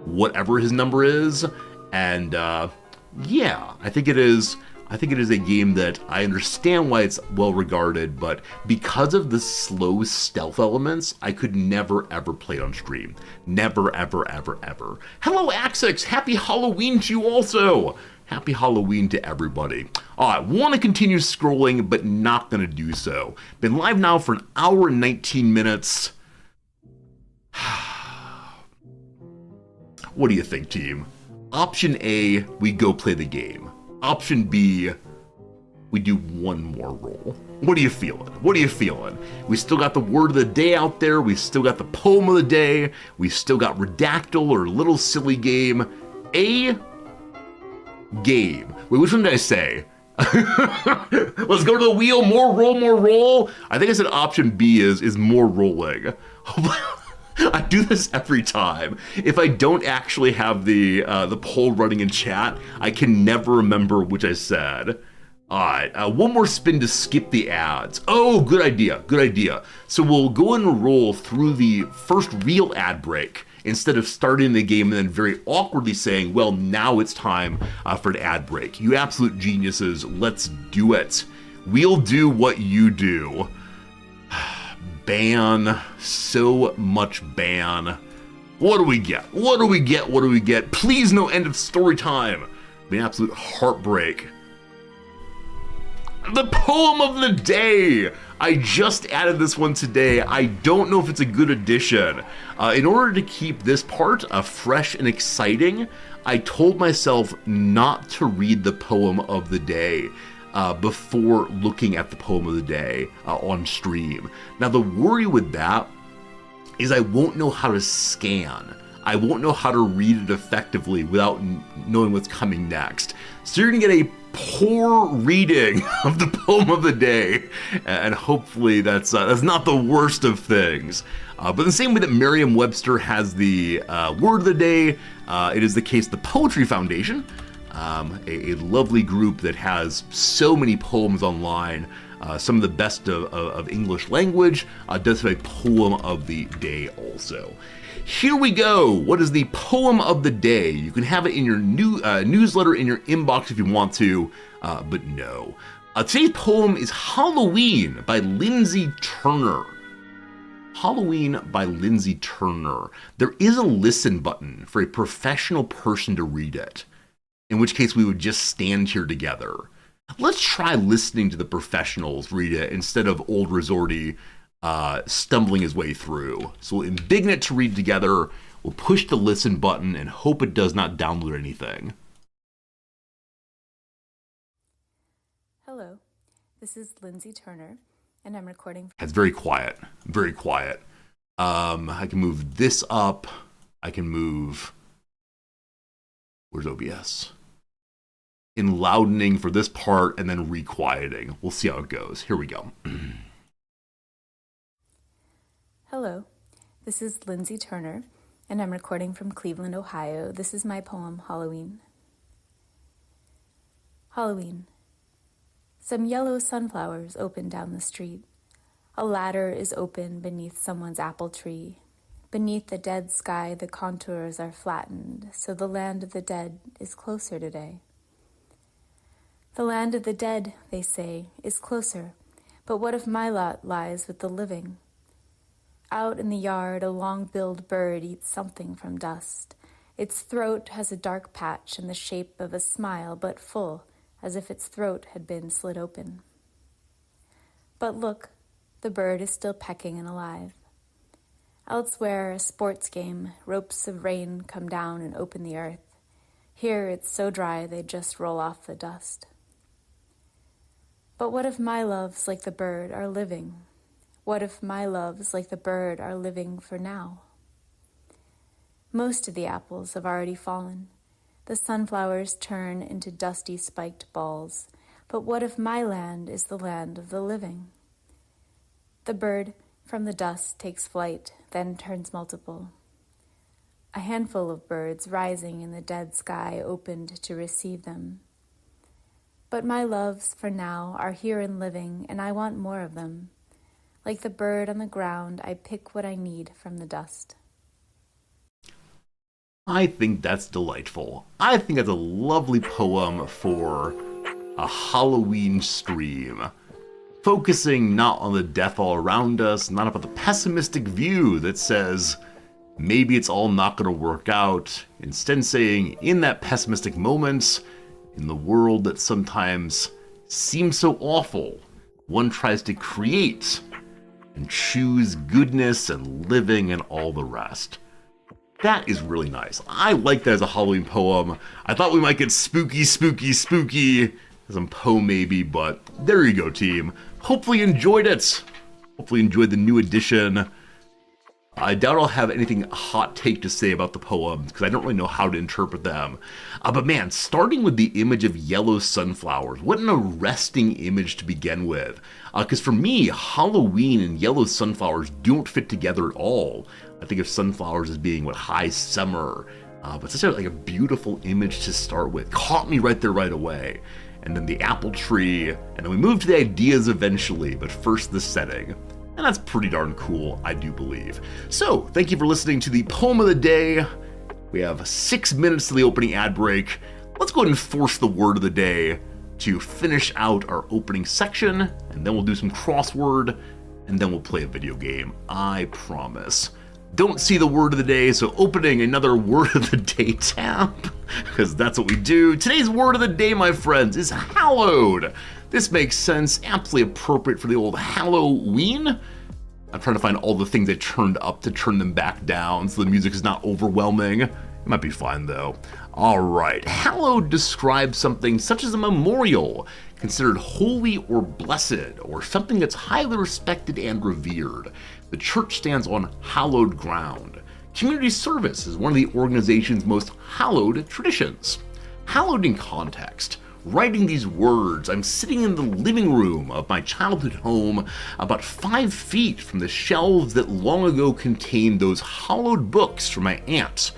whatever his number is, and yeah, I think it is a game that I understand why it's well regarded, but because of the slow stealth elements, I could never ever play it on stream. Never, ever, ever, ever. Hello, Axix! Happy Halloween to you also! Happy Halloween to everybody. I want to continue scrolling, but not going to do so. Been live now for 1 hour and 19 minutes. What do you think, team? Option A, we go play the game. Option B, we do one more roll. What are you feeling? What are you feeling? We still got the word of the day out there. We still got the poem of the day. We still got Redactyl or Little Silly Game. A game. Wait, which one did I say? Let's go to the wheel. More roll, more roll. I think I said option B is more rolling. I do this every time. If I don't actually have the poll running in chat, I can never remember which I said. All right, one more spin to skip the ads. Oh, good idea, good idea. So we'll go and roll through the first real ad break instead of starting the game and then very awkwardly saying, well, now it's time for an ad break. You absolute geniuses, let's do it. We'll do what you do. Ban, so much ban. What do we get? What do we get? What do we get? Please no end of story time. The absolute heartbreak. The poem of the day. I just added this one today. I don't know if it's a good addition. In order to keep this part fresh and exciting, I told myself not to read the poem of the day before looking at the poem of the day on stream. Now the worry with that is I won't know how to scan. I won't know how to read it effectively without knowing what's coming next. So you're gonna get a poor reading of the poem of the day, and hopefully that's not the worst of things. But the same way that Merriam-Webster has the word of the day, it is the case the Poetry Foundation, a lovely group that has so many poems online, some of the best of English language, does have a poem of the day also. Here we go. What is the poem of the day? You can have it in your newsletter in your inbox if you want to, but no. Today's poem is Halloween by Lindsay Turner. Halloween by Lindsay Turner. There is a listen button for a professional person to read it, in which case we would just stand here together. Let's try listening to the professionals read it instead of old resorty stumbling his way through. So we'll embiggen it to read together, we'll push the listen button and hope it does not download anything. Hello, this is Lindsay Turner, and I'm recording. It's very quiet, very quiet. I can move this up, I can move, where's OBS? Enloudening for this part and then requieting. We'll see how it goes. Here we go. Hello. Hello, this is Lindsay Turner, and I'm recording from Cleveland, Ohio. This is my poem, Halloween. Halloween. Some yellow sunflowers open down the street. A ladder is open beneath someone's apple tree. Beneath the dead sky, the contours are flattened, so the land of the dead is closer today. The land of the dead, they say, is closer, but what if my lot lies with the living? Out in the yard, a long-billed bird eats something from dust. Its throat has a dark patch in the shape of a smile, but full, as if its throat had been slit open. But look, the bird is still pecking and alive. Elsewhere, a sports game, ropes of rain come down and open the earth. Here it's so dry they just roll off the dust. But what if my loves, like the bird, are living? What if my loves, like the bird, are living for now? Most of the apples have already fallen. The sunflowers turn into dusty spiked balls. But what if my land is the land of the living? The bird from the dust takes flight, then turns multiple. A handful of birds rising in the dead sky opened to receive them. But my loves for now are here and living, and I want more of them. Like the bird on the ground, I pick what I need from the dust. I think that's delightful. I think that's a lovely poem for a Halloween stream. Focusing not on the death all around us, not about the pessimistic view that says, maybe it's all not going to work out. Instead saying, in that pessimistic moment, in the world that sometimes seems so awful, one tries to create and choose goodness and living and all the rest. That is really nice. I like that as a Halloween poem. I thought we might get spooky as a poem maybe, but there you go, team. Hopefully you enjoyed it. Hopefully you enjoyed the new edition. I doubt I'll have anything hot take to say about the poems because I don't really know how to interpret them. But man, starting with the image of yellow sunflowers, what an arresting image to begin with. Because for me, Halloween and yellow sunflowers don't fit together at all. I think of sunflowers as being high summer, but such a beautiful image to start with. Caught me right there right away. And then the apple tree, and then we moved to the ideas eventually, but first the setting. And that's pretty darn cool, I do believe. So, thank you for listening to the poem of the day. We have 6 minutes to the opening ad break. Let's go ahead and force the word of the day to finish out our opening section, and then we'll do some crossword, and then we'll play a video game. I promise. Don't see the word of the day, so opening another word of the day tab, because that's what we do. Today's word of the day, my friends, is hallowed. This makes sense, absolutely appropriate for the old Halloween. I'm trying to find all the things I turned up to turn them back down so the music is not overwhelming. It might be fine though. All right, hallowed describes something such as a memorial, considered holy or blessed, or something that's highly respected and revered. The church stands on hallowed ground. Community service is one of the organization's most hallowed traditions. Hallowed in context. Writing these words, I'm sitting in the living room of my childhood home about 5 feet from the shelves that long ago contained those hollowed books from my aunt.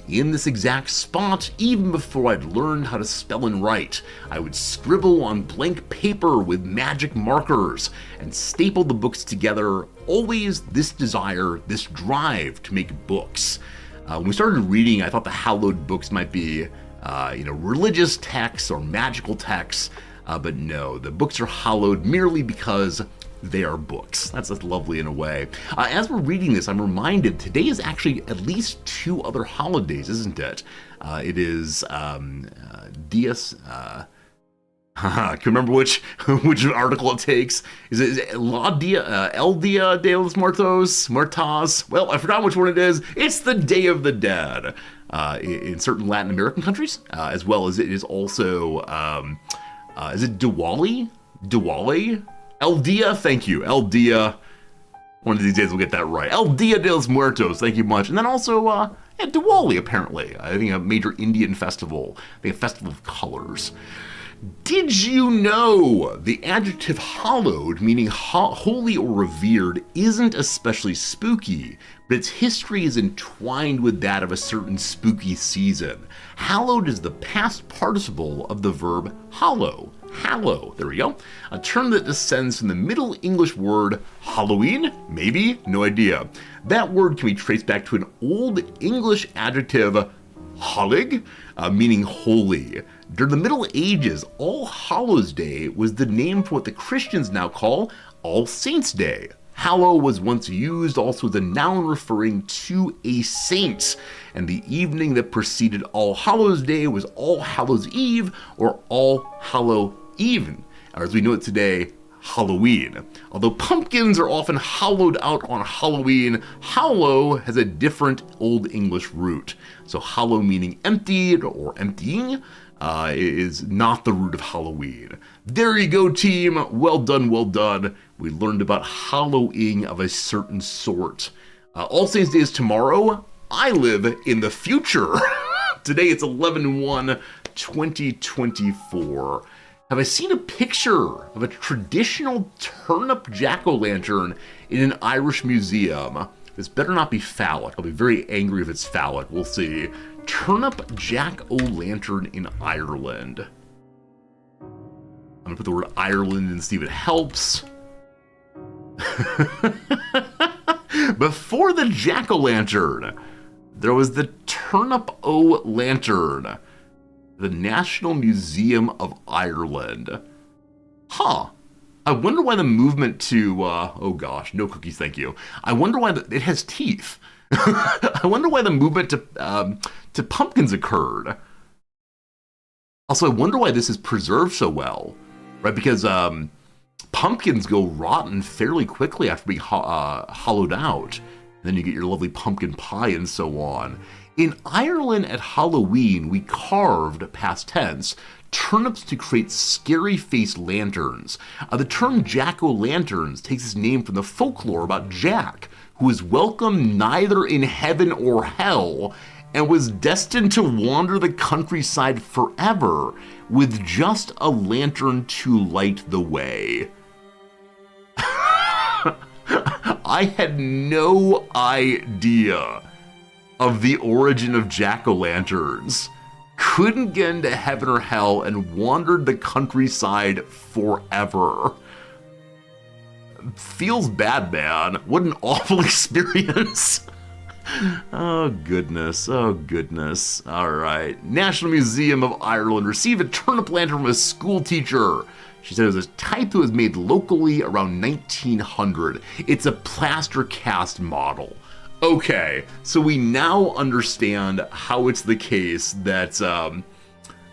In this exact spot, even before I'd learned how to spell and write, I would scribble on blank paper with magic markers and staple the books together, always this desire, this drive to make books. When we started reading, I thought the hallowed books might be religious texts or magical texts, but no, the books are hallowed merely because they are books. That's lovely in a way. As we're reading this, I'm reminded today is actually at least 2 other holidays, isn't it? It is Dias. I can remember which article it takes. Is it El Dia de los Muertos? Well, I forgot which one it is. It's the Day of the Dead. In certain Latin American countries, as well as it is also, is it Diwali? El Dia, thank you, El Dia. One of these days we'll get that right. El Dia de los Muertos, thank you much. And then also, Diwali, apparently. I think a major Indian festival. I think a festival of colors. Did you know the adjective hallowed, meaning holy or revered, isn't especially spooky, but its history is entwined with that of a certain spooky season. Hallowed is the past participle of the verb hallow. Hallow, there we go. A term that descends from the Middle English word Halloween? Maybe? No idea. That word can be traced back to an Old English adjective, hallig, meaning holy. During the Middle Ages, All Hallows Day was the name for what the Christians now call All Saints' Day. Hallow was once used also as a noun referring to a saint, and the evening that preceded All Hallows Day was All Hallows Eve or All Hallow Even, or as we know it today, Halloween. Although pumpkins are often hollowed out on Halloween, hallow has a different Old English root. So hallow meaning emptied or emptying is not the root of Halloween. There you go, team. Well done, well done. We learned about hallowing of a certain sort. All Saints Day is tomorrow. I live in the future. Today it's 11/1/2024. Have I seen a picture of a traditional turnip jack-o'-lantern in an Irish museum? This better not be phallic. I'll be very angry if it's phallic. We'll see. Turnip jack-o'-lantern in Ireland. I'm gonna put the word Ireland and see if it helps. Before the jack-o'-lantern, there was the turnip-o'-lantern. The National Museum of Ireland. Huh. I wonder why the movement to, oh gosh, no cookies, thank you. I wonder why it has teeth. I wonder why the movement to pumpkins occurred. Also, I wonder why this is preserved so well, right? Because pumpkins go rotten fairly quickly after being hollowed out. And then you get your lovely pumpkin pie and so on. In Ireland at Halloween, we carved, past tense, turnips to create scary-faced lanterns. The term jack-o'-lanterns takes its name from the folklore about Jack, who is welcome neither in heaven or hell, and was destined to wander the countryside forever with just a lantern to light the way. I had no idea of the origin of jack-o'-lanterns. Couldn't get into heaven or hell and wandered the countryside forever. Feels bad, man. What an awful experience. Oh goodness, oh goodness. All right. National Museum of Ireland received a turnip lantern from a school teacher. She said it was a type that was made locally around 1900. It's a plaster cast model. Okay, so we now understand how it's the case that that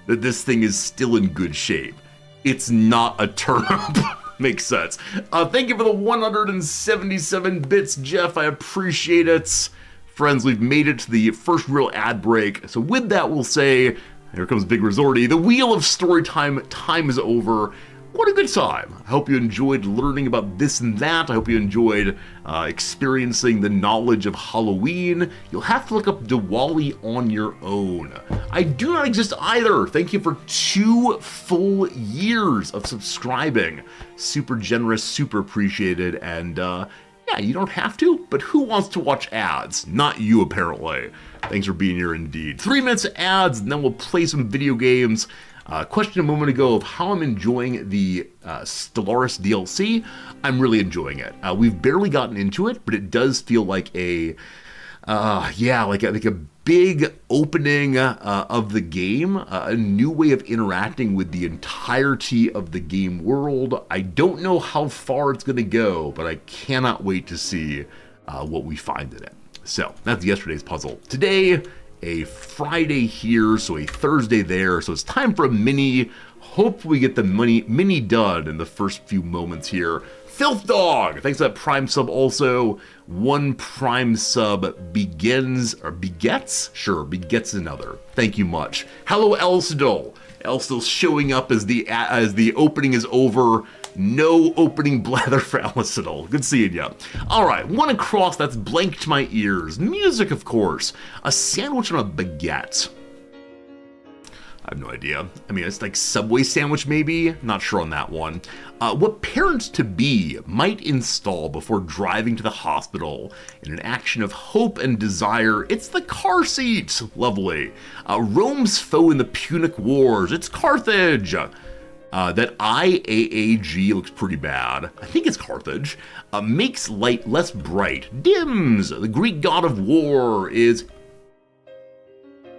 this thing is still in good shape. It's not a turnip. Makes sense. Thank you for the 177 bits, Jeff. I appreciate it. Friends, we've made it to the first real ad break. So with that, we'll say, here comes Big Resorty. The wheel of story time is over. What a good time. I hope you enjoyed learning about this and that. I hope you enjoyed experiencing the knowledge of Halloween. You'll have to look up Diwali on your own. I do not exist either. Thank you for 2 full years of subscribing. Super generous, super appreciated, and yeah, you don't have to, but who wants to watch ads? Not you, apparently. Thanks for being here indeed. 3 minutes of ads, and then we'll play some video games. Question a moment ago of how I'm enjoying the Stellaris DLC. I'm really enjoying it. We've barely gotten into it, but it does feel like a big opening of the game, a new way of interacting with the entirety of the game world. I don't know how far it's going to go, but I cannot wait to see what we find in it. So that's yesterday's puzzle. Today, a Friday here, so a Thursday there. So it's time for a mini. Hope we get the mini done in the first few moments here. Filth Dog, thanks for that Prime sub also. 1 Prime sub begets another. Thank you much. Hello, Elsidol. Elsidol's showing up as the opening is over. No opening blather for Elsidol. Good seeing ya. All right, one across, that's blank to my ears. Music, of course. A sandwich on a baguette. I have no idea. I mean, it's like Subway sandwich maybe? Not sure on that one. What parents-to-be might install before driving to the hospital in an action of hope and desire? It's the car seat. Lovely. Rome's foe in the Punic Wars. It's Carthage. That IAAG looks pretty bad. I think it's Carthage. Makes light less bright. Dims. The Greek god of war is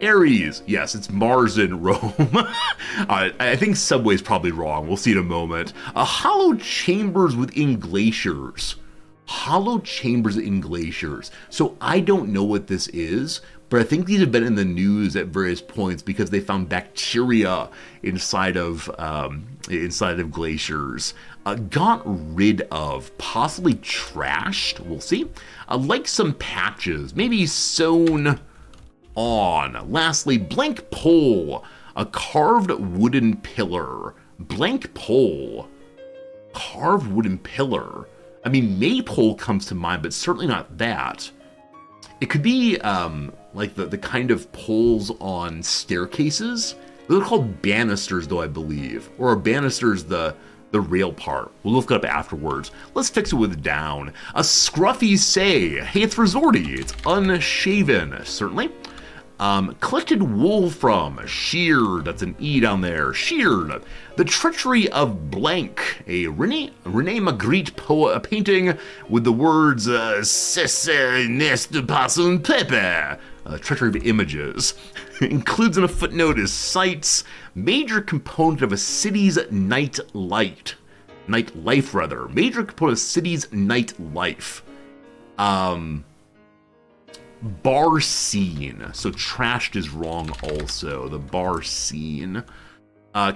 Ares. Yes, it's Mars in Rome. I think Subway's probably wrong. We'll see in a moment. Hollow chambers within glaciers. Hollow chambers in glaciers. So I don't know what this is, but I think these have been in the news at various points because they found bacteria inside of glaciers. Got rid of, possibly trashed. We'll see. Like some patches, maybe sewn on. Lastly, blank pole, a carved wooden pillar. Blank pole, carved wooden pillar. I mean, maypole comes to mind, but certainly not that. It could be like the kind of poles on staircases. They're called banisters, though, I believe. Or are banisters the rail part? We'll look it up afterwards. Let's fix it with down. A scruffy say. Hey, it's resorty. It's unshaven, certainly. Collected wool from, sheared, that's an E down there, sheared. The treachery of blank, a Rene Magritte painting with the words, "Cesse n'est pas un pepe," treachery of images. Includes in a footnote is sites, major component of a city's nightlife, major component of a city's nightlife. Bar scene. So trashed is wrong also. The bar scene.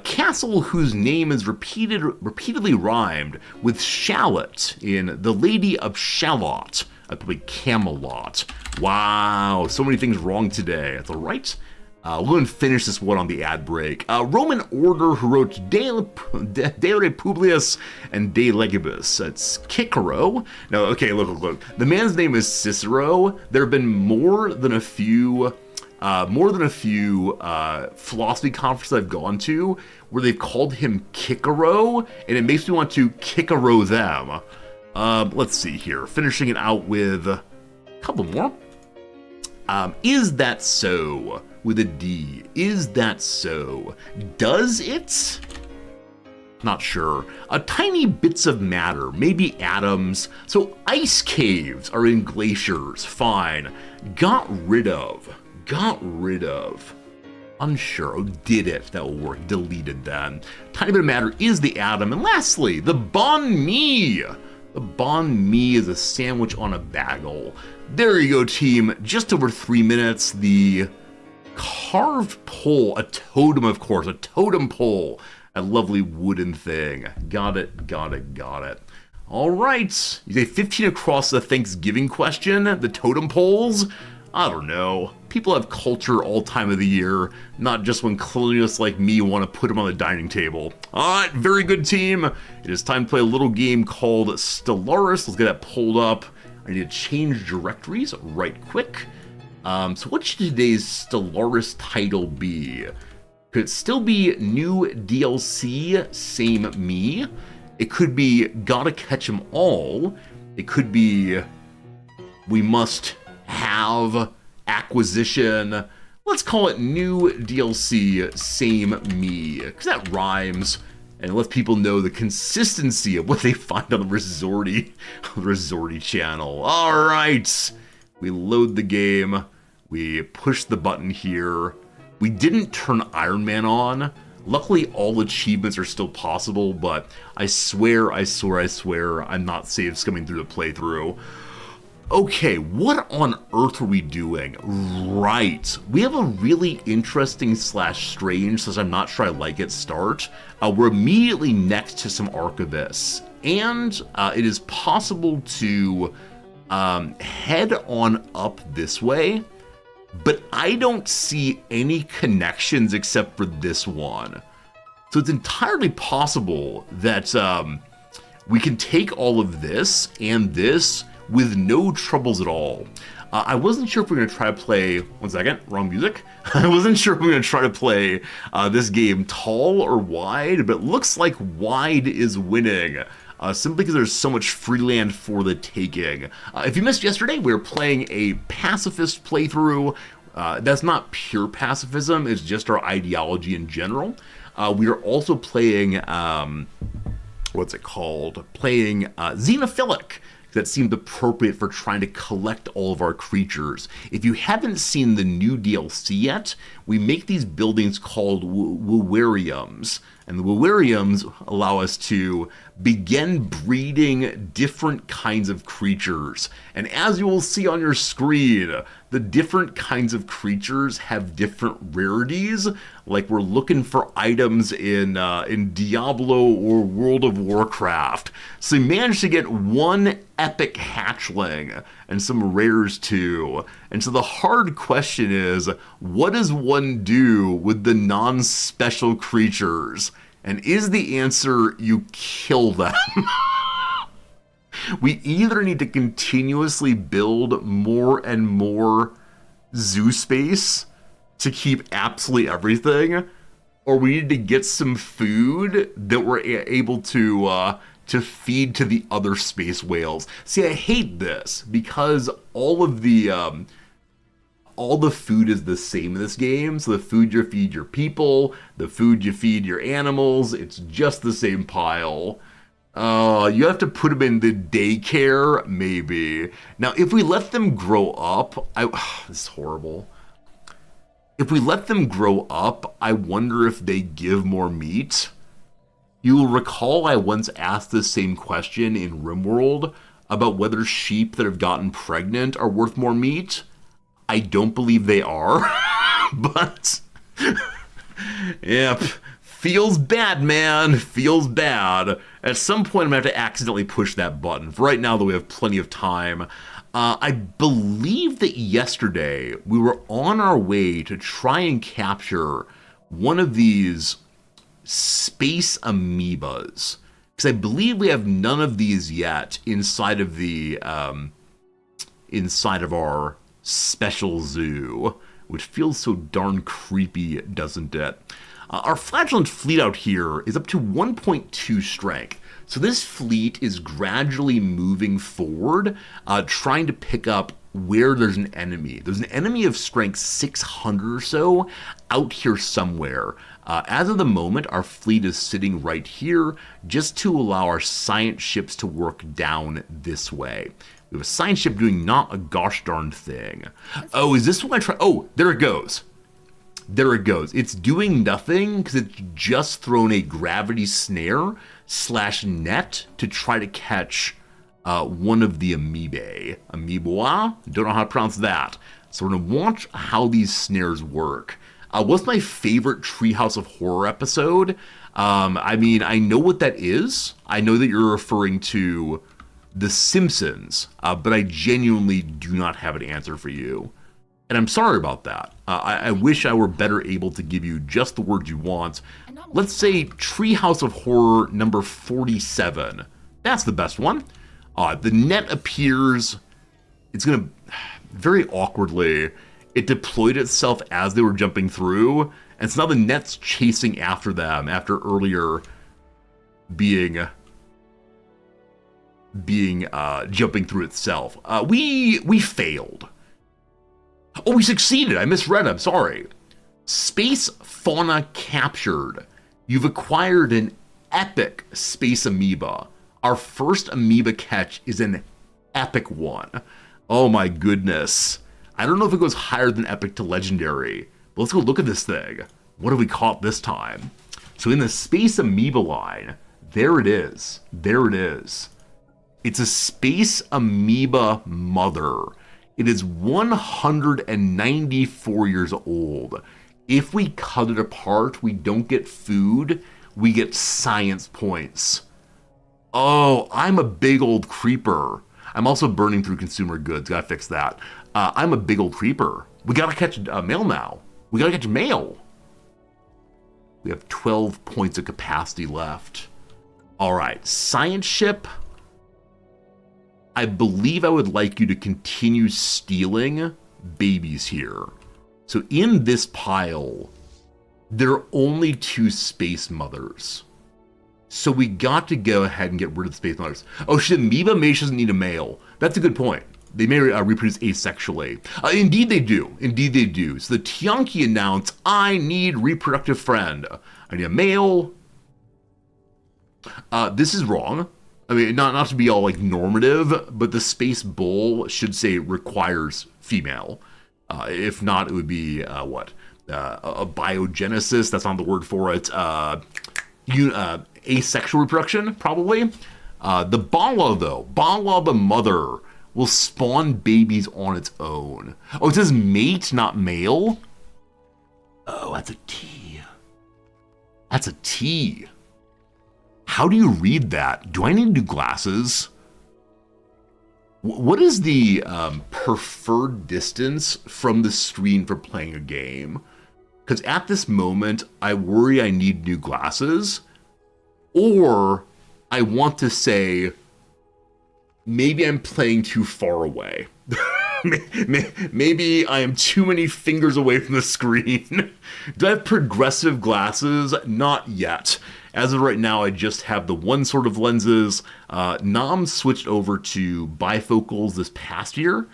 Castle whose name is repeatedly rhymed with shallot in The Lady of Shalott. Probably Camelot. Wow, so many things wrong today. That's all right. We'll go and finish this one on the ad break. Roman order who wrote De Republius and De Legibus. It's Cicero. No, okay, look. The man's name is Cicero. There have been more than a few philosophy conferences I've gone to where they've called him Cicero, and it makes me want to Cicero them. Let's see here. Finishing it out with a couple more. Is that so? With a D. Is that so? Does it? Not sure. Tiny bits of matter, maybe atoms. So ice caves are in glaciers. Fine. Got rid of. Unsure. Oh, did it? That will work. Deleted then. Tiny bit of matter is the atom. And lastly, the banh mi. The banh mi is a sandwich on a bagel. There you go, team. Just over 3 minutes. The carved pole, a totem, of course, a totem pole, a lovely wooden thing. Got it. All right. You say 15 across the Thanksgiving question, the totem poles? I don't know. People have culture all time of the year, not just when colonialists like me want to put them on the dining table. All right, very good, team. It is time to play a little game called Stellaris. Let's get that pulled up. I need to change directories right quick. So what should today's Stellaris title be? Could it still be new DLC, same me? It could be gotta catch 'em all. It could be we must have acquisition. Let's call it new DLC, same me, because that rhymes and lets people know the consistency of what they find on the Resorty channel. All right, we load the game. We push the button here. We didn't turn Iron Man on. Luckily, all achievements are still possible, but I swear, I'm not safe skimming through the playthrough. Okay, what on earth are we doing? Right, we have a really interesting / strange, since I'm not sure I like it, start. We're immediately next to some archivists, and it is possible to head on up this way, but I don't see any connections except for this one. So it's entirely possible that we can take all of this and this with no troubles at all. I wasn't sure if we were going to try to play, one second, wrong music. I wasn't sure if we were going to try to play this game tall or wide, but it looks like wide is winning. Simply because there's so much free land for the taking. If you missed yesterday, we were playing a pacifist playthrough. That's not pure pacifism, it's just our ideology in general. We are also playing, what's it called? Playing Xenophilic. That seemed appropriate for trying to collect all of our creatures. If you haven't seen the new DLC yet, we make these buildings called Wewariums. And the Wewariums allow us to begin breeding different kinds of creatures. And as you will see on your screen, the different kinds of creatures have different rarities. Like we're looking for items in Diablo or World of Warcraft. So we managed to get one epic hatchling and some rares too. And so the hard question is, what does one do with the non-special creatures? And is the answer you kill them? We either need to continuously build more and more zoo space to keep absolutely everything, or we need to get some food that we're able to feed to the other space whales. See, I hate this because all the food is the same in this game. So the food you feed your people, the food you feed your animals, it's just the same pile. You have to put them in the daycare, maybe. Now, if we let them grow up, this is horrible. If we let them grow up, I wonder if they give more meat. You will recall I once asked the same question in RimWorld about whether sheep that have gotten pregnant are worth more meat. I don't believe they are, but yep, feels bad, man, feels bad. At some point, I'm gonna have to accidentally push that button. For right now, though, we have plenty of time. I believe that yesterday we were on our way to try and capture one of these space amoebas, because I believe we have none of these yet inside of the inside of our special zoo, which feels so darn creepy, doesn't it? Our flatulent fleet out here is up to 1.2 strength. So this fleet is gradually moving forward, trying to pick up where there's an enemy. There's an enemy of strength 600 or so out here somewhere. As of the moment, our fleet is sitting right here just to allow our science ships to work down this way. We have a science ship doing not a gosh darn thing. Oh, is this what I try? Oh, there it goes. There it goes. It's doing nothing because it's just thrown a gravity snare / net to try to catch one of the amoebae. Amoeba? Don't know how to pronounce that. So we're going to watch how these snares work. What's my favorite Treehouse of Horror episode? I mean, I know what that is. I know that you're referring to The Simpsons, but I genuinely do not have an answer for you. And I'm sorry about that. I wish I were better able to give you just the words you want. Let's say Treehouse of Horror number 47. That's the best one. The net appears. It's going to, very awkwardly, it deployed itself as they were jumping through. And so now the net's chasing after them after earlier being jumping through itself. We failed. Oh, we succeeded. I misread. I'm sorry. Space fauna captured. You've acquired an epic space amoeba. Our first amoeba catch is an epic one. Oh my goodness. I don't know if it goes higher than epic to legendary, but let's go look at this thing. What have we caught this time? So in the space amoeba line, there it is. There it is. It's a space amoeba mother. It is 194 years old. If we cut it apart, we don't get food, we get science points. Oh, I'm a big old creeper. I'm also burning through consumer goods, gotta fix that. I'm a big old creeper. We gotta catch mail now. We gotta catch mail. We have 12 points of capacity left. All right, science ship. I believe I would like you to continue stealing babies here. So in this pile, there are only 2 space mothers. So we got to go ahead and get rid of the space mothers. Oh shit, amoeba mage doesn't need a male. That's a good point. They may reproduce asexually. Indeed they do. Indeed they do. So the Tianki announce, I need reproductive friend. I need a male. This is wrong. I mean, not to be all like normative, but the space bull should say requires female. If not, it would be what? A biogenesis. That's not the word for it. Asexual reproduction, probably. The Bala, though. Bala, the mother, will spawn babies on its own. Oh, it says mate, not male? Oh, that's a T. That's a T. How do you read that? Do I need new glasses? What is the preferred distance from the screen for playing a game? Because at this moment, I worry I need new glasses. Or I want to say, maybe I'm playing too far away. Maybe I am too many fingers away from the screen. Do I have progressive glasses? Not yet. As of right now, I just have the one sort of lenses. Nam switched over to bifocals this past year.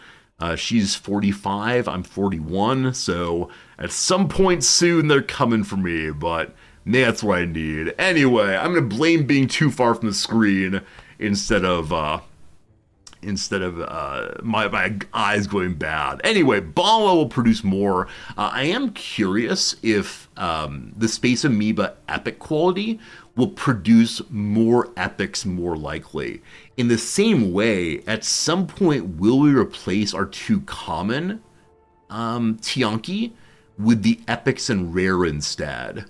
She's 45, I'm 41, so at some point soon they're coming for me, but that's what I need. Anyway, I'm going to blame being too far from the screen instead of my eyes going bad. Anyway, Bala will produce more. I am curious if the Space Amoeba epic quality will produce more epics more likely. In the same way, at some point, will we replace our 2 common Tianki with the epics and rare instead?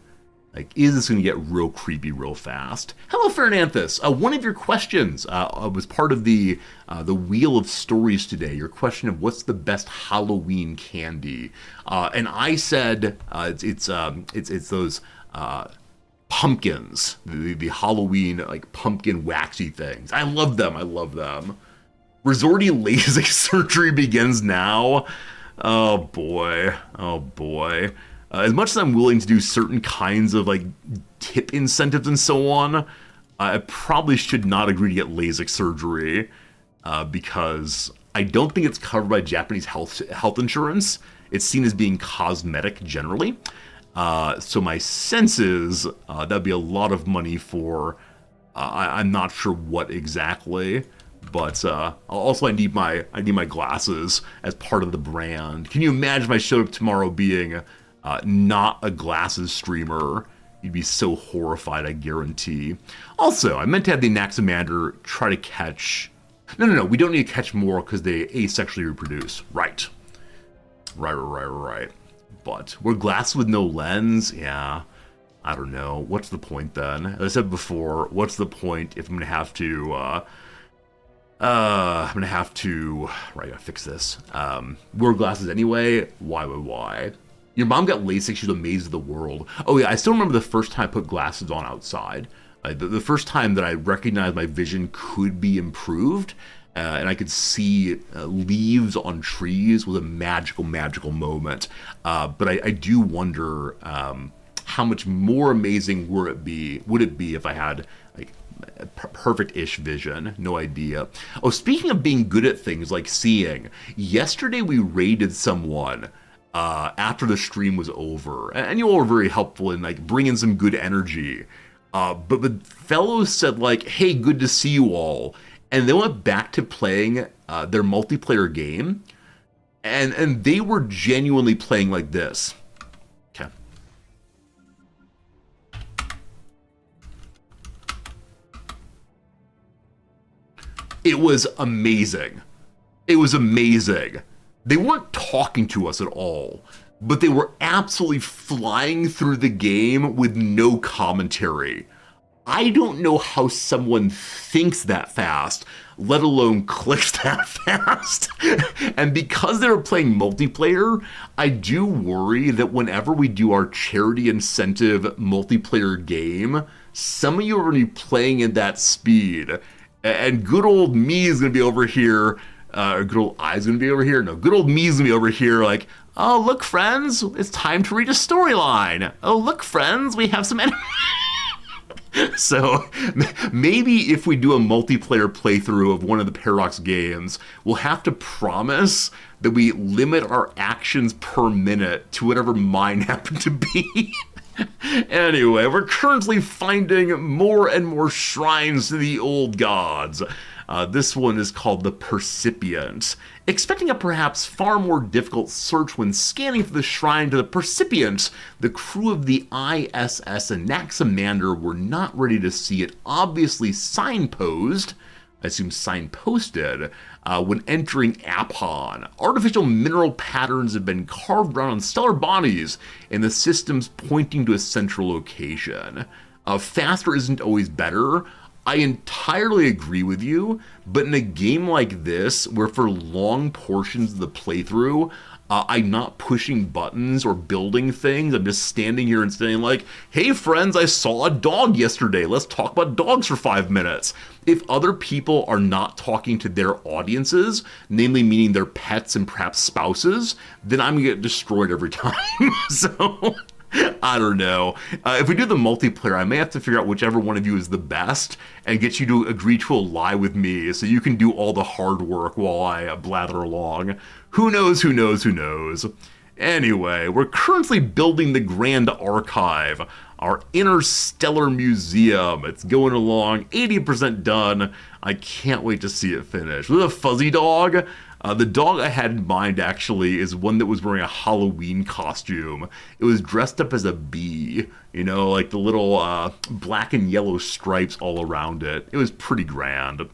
Like, is this going to get real creepy real fast? Hello, Fernanthus. One of your questions was part of the Wheel of Stories today. Your question of what's the best Halloween candy, and I said it's those pumpkins, the Halloween like pumpkin waxy things. I love them. I love them. Resorty LASIK surgery begins now. Oh boy. Oh boy. As much as I'm willing to do certain kinds of like tip incentives and so on, I probably should not agree to get LASIK surgery because I don't think it's covered by Japanese health insurance. It's seen as being cosmetic generally. So my sense is that'd be a lot of money for I'm not sure what exactly. But also I need my glasses as part of the brand. Can you imagine if I showed up tomorrow being not a glasses streamer? You'd be so horrified, I guarantee. Also, I meant to have the Anaximander try to catch... No, we don't need to catch more because they asexually reproduce. Right. But we're glasses with no lens? Yeah, I don't know. What's the point then? As I said before, what's the point if I'm going to have to... right, I gotta fix this. Wear glasses anyway? Why? Your mom got LASIK, she was amazed at the world. Oh yeah, I still remember the first time I put glasses on outside. The first time that I recognized my vision could be improved, and I could see leaves on trees was a magical moment. But I do wonder how much more amazing would it be if I had like perfect-ish vision. No idea. Oh, speaking of being good at things like seeing, yesterday we raided someone after the stream was over, and you all were very helpful in like bringing some good energy. But the fellows said like, "Hey, good to see you all," and they went back to playing their multiplayer game, and they were genuinely playing like this. Okay. It was amazing. They weren't talking to us at all, but they were absolutely flying through the game with no commentary. I don't know how someone thinks that fast, let alone clicks that fast. And because they were playing multiplayer, I do worry that whenever we do our charity incentive multiplayer game, some of you are going to be playing at that speed. And good old me is going to be over here, good old I is going to be over here. No, good old me is going to be over here like, oh, look, friends, it's time to read a storyline. Oh, look, friends, we have some So maybe if we do a multiplayer playthrough of one of the Paradox games, we'll have to promise that we limit our actions per minute to whatever mine happen to be. Anyway, we're currently finding more and more shrines to the old gods. This one is called the Percipient. Expecting a perhaps far more difficult search when scanning for the shrine to the Percipient, the crew of the ISS Anaximander were not ready to see it obviously signposted, I assume signposted, when entering Apon. Artificial mineral patterns have been carved around on stellar bodies, and the systems pointing to a central location. Faster isn't always better. I entirely agree with you, but in a game like this, where for long portions of the playthrough, I'm not pushing buttons or building things, I'm just standing here and saying like, hey friends, I saw a dog yesterday, let's talk about dogs for 5 minutes. If other people are not talking to their audiences, namely meaning their pets and perhaps spouses, then I'm gonna get destroyed every time. So I don't know. If we do the multiplayer, I may have to figure out whichever one of you is the best and get you to agree to a lie with me so you can do all the hard work while I blather along. Who knows, who knows, who knows. Anyway, we're currently building the Grand Archive, our interstellar museum. It's going along, 80% done. I can't wait to see it finish. With a fuzzy dog. The dog I had in mind, actually, is one that was wearing a Halloween costume. It was dressed up as a bee, you know, like the little black and yellow stripes all around it. It was pretty grand.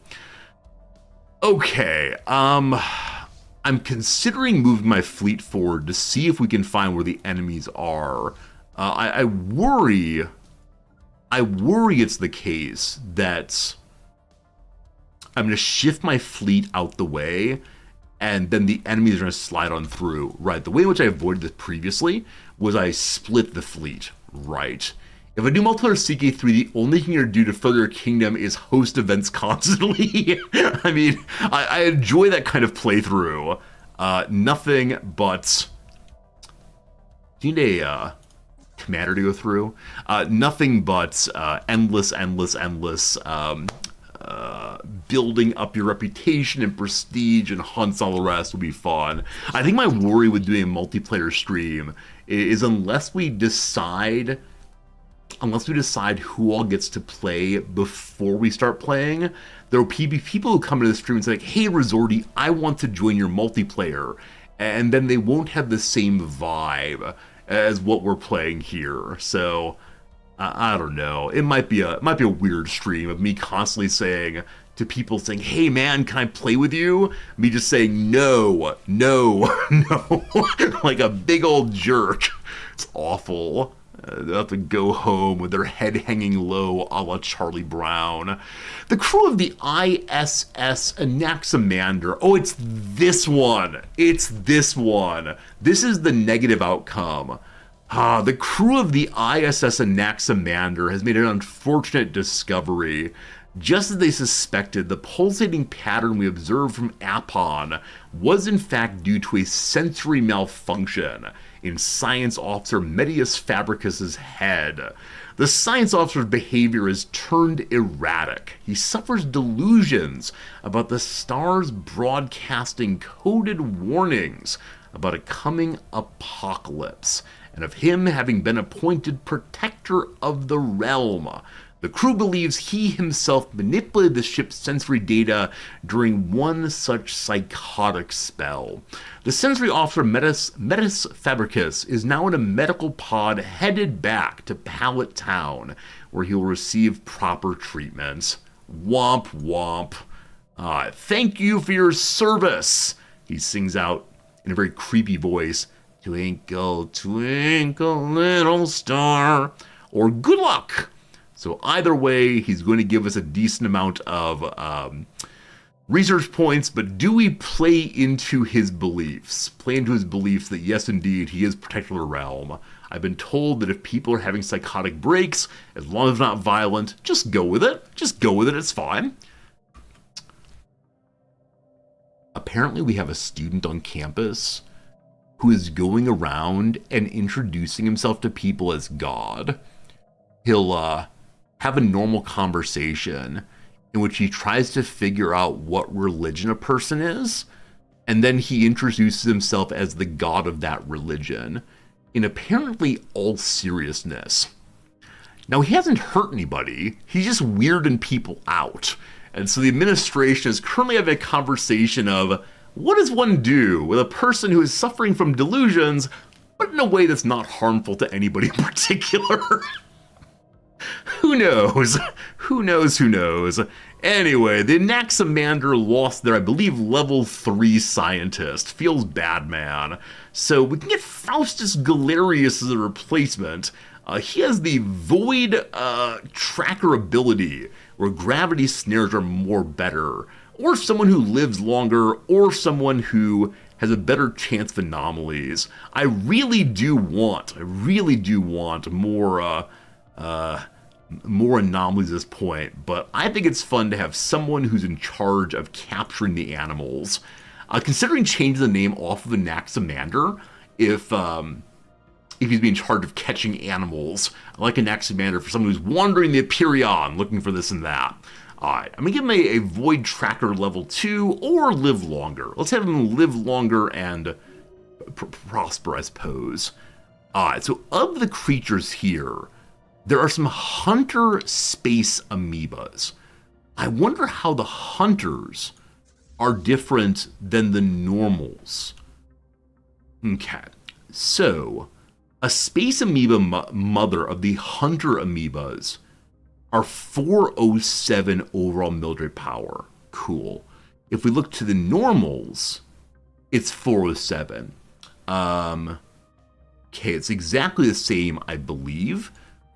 Okay, I'm considering moving my fleet forward to see if we can find where the enemies are. I worry it's the case that I'm going to shift my fleet out the way, and then the enemies are going to slide on through. Right, the way in which I avoided this previously was I split the fleet. Right. If I do multiplayer CK3, the only thing you're going to do to further your kingdom is host events constantly. I mean, I enjoy that kind of playthrough. Nothing but... Do you need a commander to go through? Nothing but endless building up your reputation and prestige and hunts and all the rest will be fun. I think my worry with doing a multiplayer stream is unless we decide who all gets to play before we start playing, there will be people who come to the stream and say like, hey Resorty, I want to join your multiplayer, and then they won't have the same vibe as what we're playing here. So I don't know. It might be a weird stream of me constantly saying to people saying, hey man, can I play with you? Me just saying no, like a big old jerk. It's awful. They'll have to go home with their head hanging low a la Charlie Brown. The crew of the ISS Anaximander. Oh, it's this one. This is the negative outcome. The crew of the ISS Anaximander has made an unfortunate discovery. Just as they suspected, the pulsating pattern we observed from Apon was in fact due to a sensory malfunction in Science Officer Medius Fabricus's head. The science officer's behavior is turned erratic. He suffers delusions about the stars broadcasting coded warnings about a coming apocalypse, and of him having been appointed protector of the realm. The crew believes he himself manipulated the ship's sensory data during one such psychotic spell. The sensory officer Medius Fabricus is now in a medical pod headed back to Pallet Town, where he will receive proper treatment. Womp womp. Thank you for your service, he sings out in a very creepy voice. Twinkle, twinkle, little star. Or good luck. So either way, he's going to give us a decent amount of research points, but do we play into his beliefs? Play into his beliefs that yes, indeed, he is protector of the realm. I've been told that if people are having psychotic breaks, as long as it's not violent, just go with it. Just go with it, it's fine. Apparently we have a student on campus who is going around and introducing himself to people as God. He'll have a normal conversation in which he tries to figure out what religion a person is, and then he introduces himself as the god of that religion, in apparently all seriousness. Now, he hasn't hurt anybody, he's just weirding people out. And so the administration is currently having a conversation of, what does one do with a person who is suffering from delusions, but in a way that's not harmful to anybody in particular? Who knows? Who knows? Who knows? Anyway, the Anaximander lost their, I believe, level 3 scientist. Feels bad, man. So we can get Faustus Galerius as a replacement. He has the Void Tracker ability, where gravity snares are more better. Or someone who lives longer, or someone who has a better chance of anomalies. I really do want more anomalies at this point, but I think it's fun to have someone who's in charge of capturing the animals. Considering changing the name off of Anaximander, if he's being in charge of catching animals, I like Anaximander for someone who's wandering the Empyrean looking for this and that. Alright, I'm gonna give him a Void Tracker level 2 or live longer. Let's have him live longer and prosper, I suppose. Alright, so of the creatures here, there are some hunter space amoebas. I wonder how the hunters are different than the normals. Okay, so a space amoeba mother of the hunter amoebas are 407 overall military power. Cool. If we look to the normals, it's 407. Okay, it's exactly the same, I believe,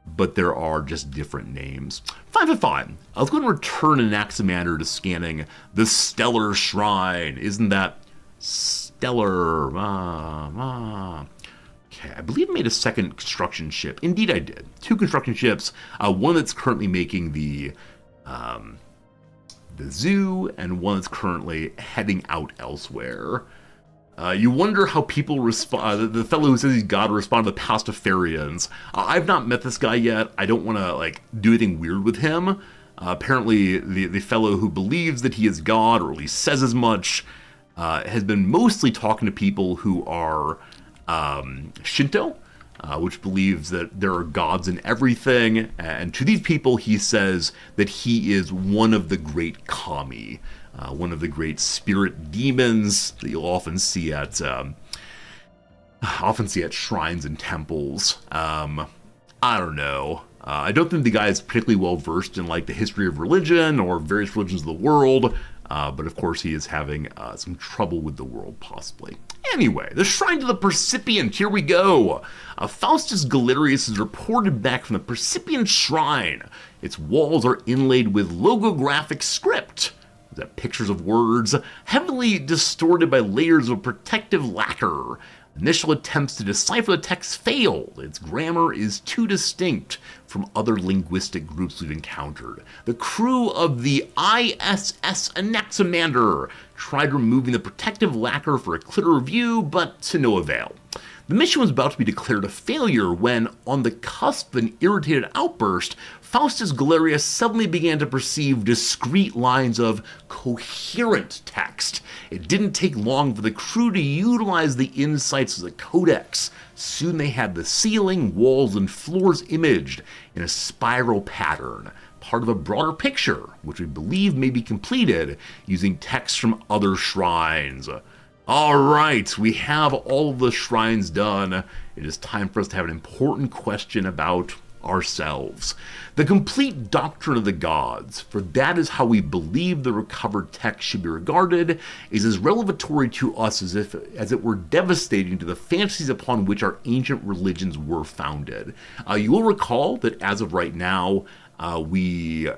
but there are just different names. Fine. I was going to return Anaximander to scanning the Stellar Shrine. Isn't that stellar? Okay, I believe I made a second construction ship. Indeed I did. 2 construction ships. One that's currently making the zoo, and one that's currently heading out elsewhere. You wonder how people respond. The fellow who says he's God respond to the Pastafarians. I've not met this guy yet. I don't want to do anything weird with him. Apparently, the fellow who believes that he is God, or at least says as much, has been mostly talking to people who are Shinto, which believes that there are gods in everything. And to these people, he says that he is one of the great kami. One of the great spirit demons that you'll often see at shrines and temples. I don't know. I don't think the guy is particularly well versed in the history of religion or various religions of the world, but of course he is having some trouble with the world, possibly. Anyway, the Shrine to the Percipient, here we go. Faustus Galerius is reported back from the Percipient Shrine. Its walls are inlaid with logographic script. That pictures of words, heavily distorted by layers of protective lacquer. Initial attempts to decipher the text failed. Its grammar is too distinct from other linguistic groups we've encountered. The crew of the ISS Anaximander tried removing the protective lacquer for a clearer view, but to no avail. The mission was about to be declared a failure when, on the cusp of an irritated outburst, Faustus Galerius suddenly began to perceive discrete lines of coherent text. It didn't take long for the crew to utilize the insights of the codex. Soon they had the ceiling, walls, and floors imaged in a spiral pattern, part of a broader picture, which we believe may be completed using text from other shrines. Alright, we have all of the shrines done. It is time for us to have an important question about ourselves. The complete doctrine of the gods, for that is how we believe the recovered text should be regarded, is as revelatory to us as it were devastating to the fantasies upon which our ancient religions were founded. You will recall that as of right now, We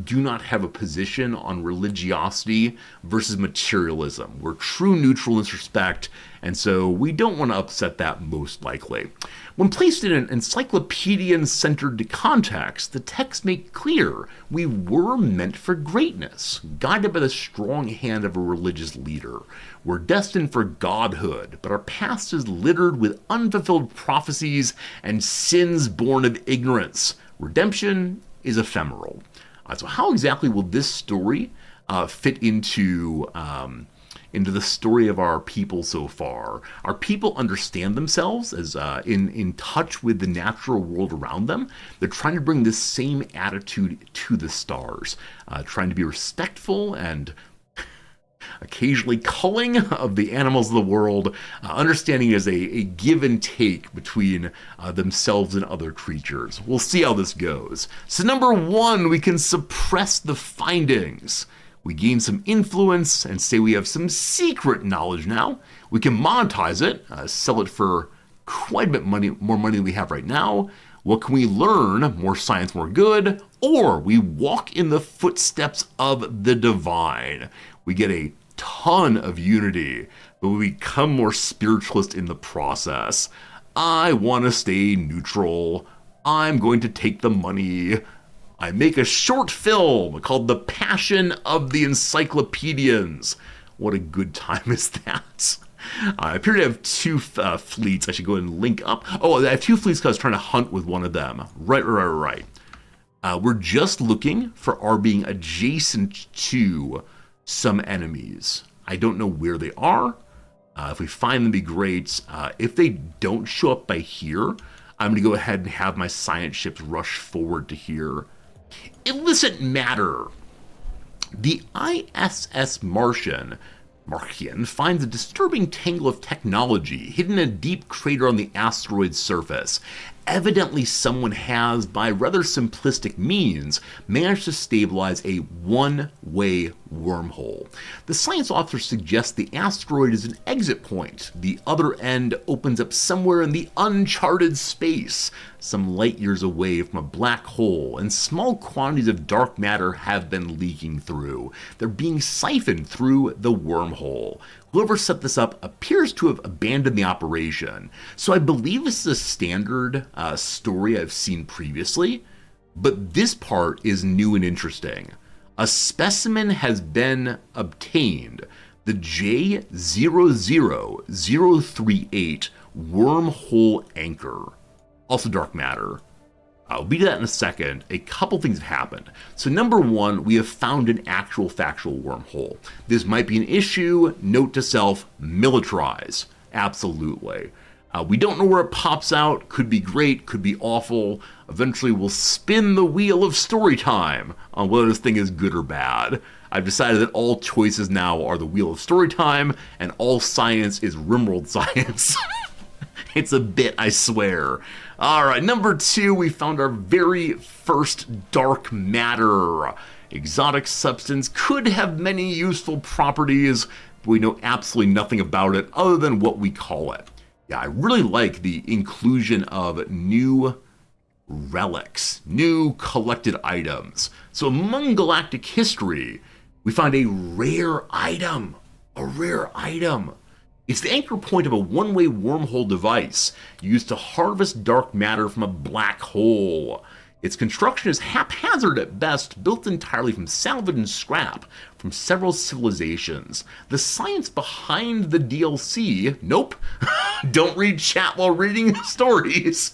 do not have a position on religiosity versus materialism. We're true neutral in this respect, and so we don't want to upset that most likely. When placed in an encyclopedian-centered context, the texts make clear we were meant for greatness, guided by the strong hand of a religious leader. We're destined for godhood, but our past is littered with unfulfilled prophecies and sins born of ignorance. Redemption is ephemeral. So how exactly will this story fit into the story of our people so far? Our people understand themselves as in touch with the natural world around them. They're trying to bring this same attitude to the stars, trying to be respectful and occasionally culling of the animals of the world, understanding it as a give and take between themselves and other creatures. We'll see how this goes. So number 1, we can suppress the findings. We gain some influence and say we have some secret knowledge now. We can monetize it, sell it for quite a bit more money than we have right now. What can we learn? More science, more good. Or we walk in the footsteps of the divine. We get a ton of unity, but we become more spiritualist in the process. I want to stay neutral. I'm going to take the money. I make a short film called The Passion of the Encyclopedians. What a good time is that? I appear to have 2 fleets. I should go ahead and link up. Oh, I have 2 fleets because I was trying to hunt with one of them. Right. We're just looking for our being adjacent to some enemies. I don't know where they are. If we find them, be great. If they don't show up by here, I'm going to go ahead and have my science ships rush forward to here. Illicit matter. The ISS Martian finds a disturbing tangle of technology hidden in a deep crater on the asteroid's surface. Evidently, someone has, by rather simplistic means, managed to stabilize a one-way wormhole. The science author suggests the asteroid is an exit point. The other end opens up somewhere in the uncharted space, some light years away from a black hole, and small quantities of dark matter have been leaking through. They're being siphoned through the wormhole. Whoever set this up appears to have abandoned the operation. So I believe this is a standard story I've seen previously, but this part is new and interesting. A specimen has been obtained, the J00038 wormhole anchor, also dark matter. I'll be to that in a second. A couple things have happened. So number 1, we have found an actual factual wormhole. This might be an issue. Note to self, militarize. Absolutely. We don't know where it pops out. Could be great, could be awful. Eventually we'll spin the wheel of story time on whether this thing is good or bad. I've decided that all choices now are the wheel of story time, and all science is RimWorld science. It's a bit, I swear. All right, number 2, we found our very first dark matter. Exotic substance could have many useful properties, but we know absolutely nothing about it other than what we call it. Yeah, I really like the inclusion of new relics, new collected items. So among galactic history, we find a rare item. A rare item. It's the anchor point of a one-way wormhole device used to harvest dark matter from a black hole. Its construction is haphazard at best, built entirely from salvage and scrap from several civilizations. The science behind the DLC, nope, don't read chat while reading stories.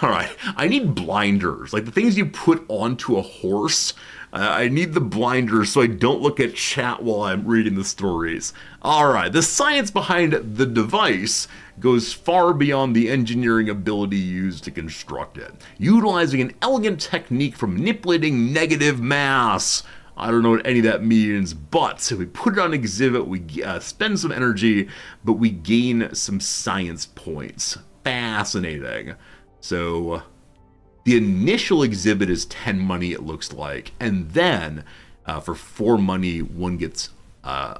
All right, I need blinders, like the things you put onto a horse. I need the blinders so I don't look at chat while I'm reading the stories. Alright, the science behind the device goes far beyond the engineering ability used to construct it, utilizing an elegant technique for manipulating negative mass. I don't know what any of that means, but if we put it on exhibit, we spend some energy, but we gain some science points. Fascinating. So the initial exhibit is 10 money, it looks like, and then for 4 money, one gets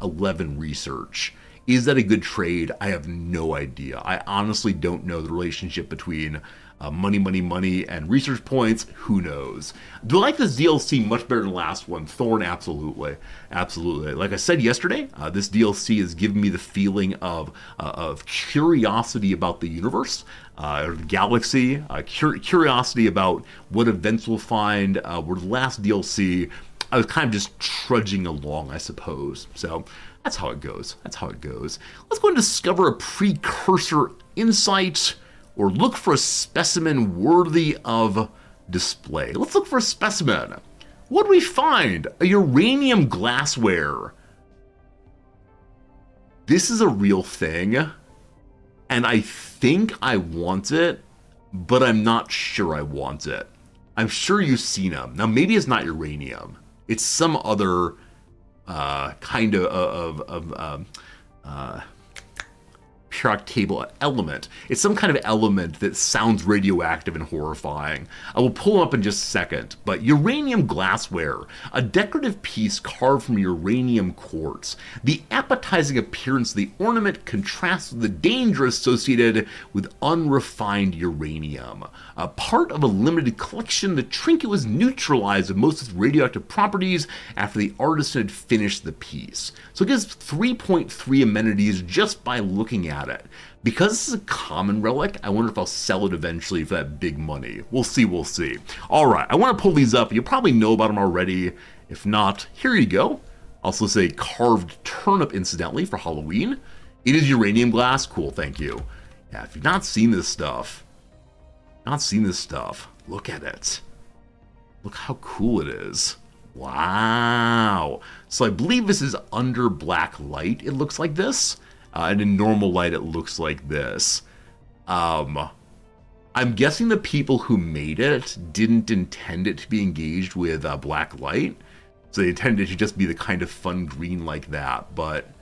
11 research. Is that a good trade? I have no idea. I honestly don't know the relationship between money, money, money, and research points, who knows? Do I like this DLC much better than the last one? Thorn, absolutely. Absolutely. Like I said yesterday, this DLC has given me the feeling of curiosity about the universe, or the galaxy, curiosity about what events we'll find. Where the last DLC, I was kind of just trudging along, I suppose. So that's how it goes. That's how it goes. Let's go and discover a precursor insight, or look for a specimen worthy of display. Let's look for a specimen. What do we find? A uranium glassware. This is a real thing, and I think I want it, but I'm not sure I want it. I'm sure you've seen them. Now, maybe it's not uranium. It's some other kind of periodic table element. It's some kind of element that sounds radioactive and horrifying. I will pull them up in just a second, but uranium glassware, a decorative piece carved from uranium quartz. The appetizing appearance of the ornament contrasts with the danger associated with unrefined uranium. A part of a limited collection, the trinket was neutralized of most of its radioactive properties after the artisan had finished the piece. So it gives 3.3 amenities just by looking at it. Because this is a common relic, I wonder if I'll sell it eventually for that big money. We'll see, we'll see. Alright, I want to pull these up. You probably know about them already. If not, here you go. Also say carved turnip, incidentally, for Halloween. It is uranium glass. Cool, thank you. Yeah, if you've not seen this stuff, look at it. Look how cool it is. Wow. So I believe this is under black light. It looks like this. And in normal light, it looks like this. I'm guessing the people who made it didn't intend it to be engaged with black light. So they intended it to just be the kind of fun green like that. But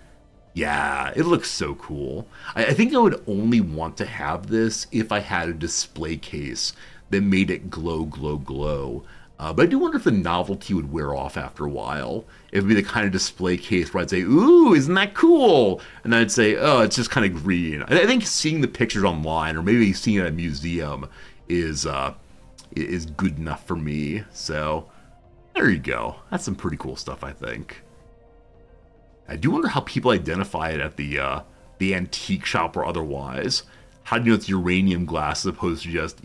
yeah, it looks so cool. I think I would only want to have this if I had a display case that made it glow, glow, glow. But I do wonder if the novelty would wear off after a while. It would be the kind of display case where I'd say, ooh, isn't that cool? And I'd say, oh, it's just kind of green. I think seeing the pictures online, or maybe seeing it at a museum, is good enough for me. So there you go. That's some pretty cool stuff, I think. I do wonder how people identify it at the antique shop or otherwise. How do you know it's uranium glass as opposed to just,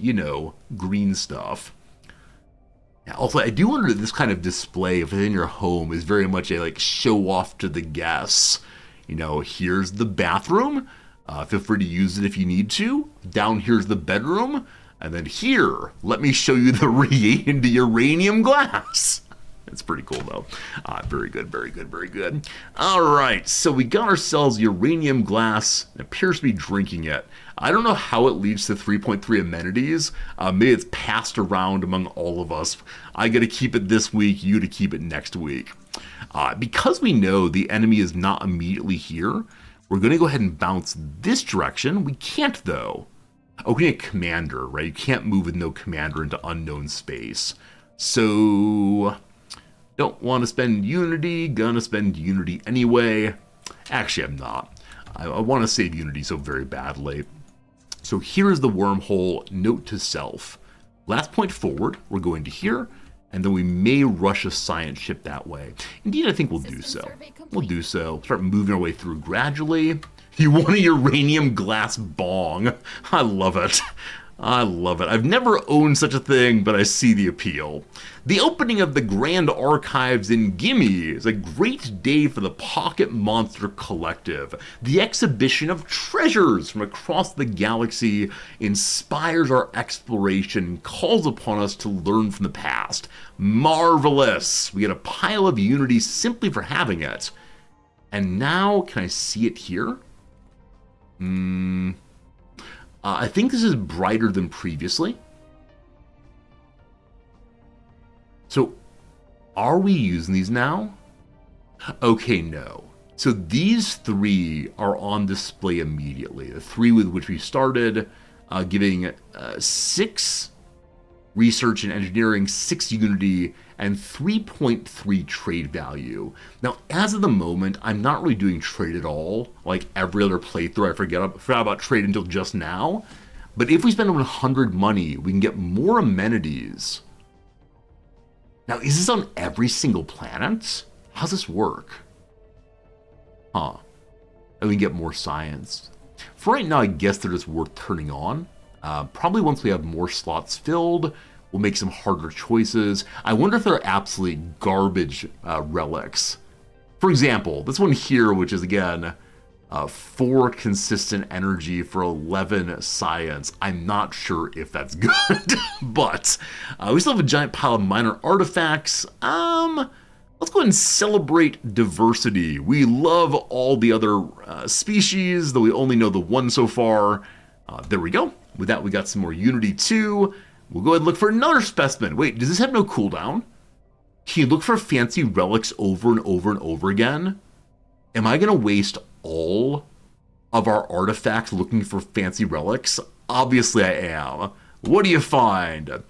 green stuff? Yeah, also, I do wonder if this kind of display, if it's in your home, is very much a show off to the guests. Here's the bathroom. Feel free to use it if you need to. Down here's the bedroom. And then here, let me show you the reagent uranium glass. It's pretty cool, though. Very good, very good, very good. All right, so we got ourselves uranium glass. It appears to be drinking it. I don't know how it leads to 3.3 amenities. Maybe it's passed around among all of us. I got to keep it this week, you to keep it next week. Because we know the enemy is not immediately here, we're going to go ahead and bounce this direction. We can't, though. Oh, we need a commander, right? You can't move with no commander into unknown space. So don't want to spend Unity, gonna spend Unity anyway. Actually, I'm not. I want to save Unity so very badly. So here's the wormhole. Note to self. Last point forward, we're going to here, and then we may rush a science ship that way. Indeed, I think we'll do so. We'll do so. Start moving our way through gradually. You want a uranium glass bong. I love it. I love it. I've never owned such a thing, but I see the appeal. The opening of the Grand Archives in Gimme is a great day for the Pocket Monster Collective. The exhibition of treasures from across the galaxy inspires our exploration, calls upon us to learn from the past. Marvelous! We get a pile of Unity simply for having it. And now, can I see it here? I think this is brighter than previously. So, are we using these now? Okay, no. So these three are on display immediately. The three with which we started, giving 6 research and engineering, 6 Unity, and 3.3 trade value. Now, as of the moment, I'm not really doing trade at all. Like every other playthrough, I forgot about trade until just now. But if we spend 100 money, we can get more amenities. Now, is this on every single planet? How's this work? Huh. And we can get more science. For right now, I guess they're just worth turning on. Probably once we have more slots filled, we'll make some harder choices. I wonder if they're absolute garbage relics. For example, this one here, which is again, 4 consistent energy for 11 science. I'm not sure if that's good, but we still have a giant pile of minor artifacts. Let's go ahead and celebrate diversity. We love all the other species, though we only know the one so far. There we go. With that, we got some more Unity 2. We'll go ahead and look for another specimen. Wait, does this have no cooldown? Can you look for fancy relics over and over and over again? Am I going to waste all of our artifacts looking for fancy relics? Obviously I am. What do you find?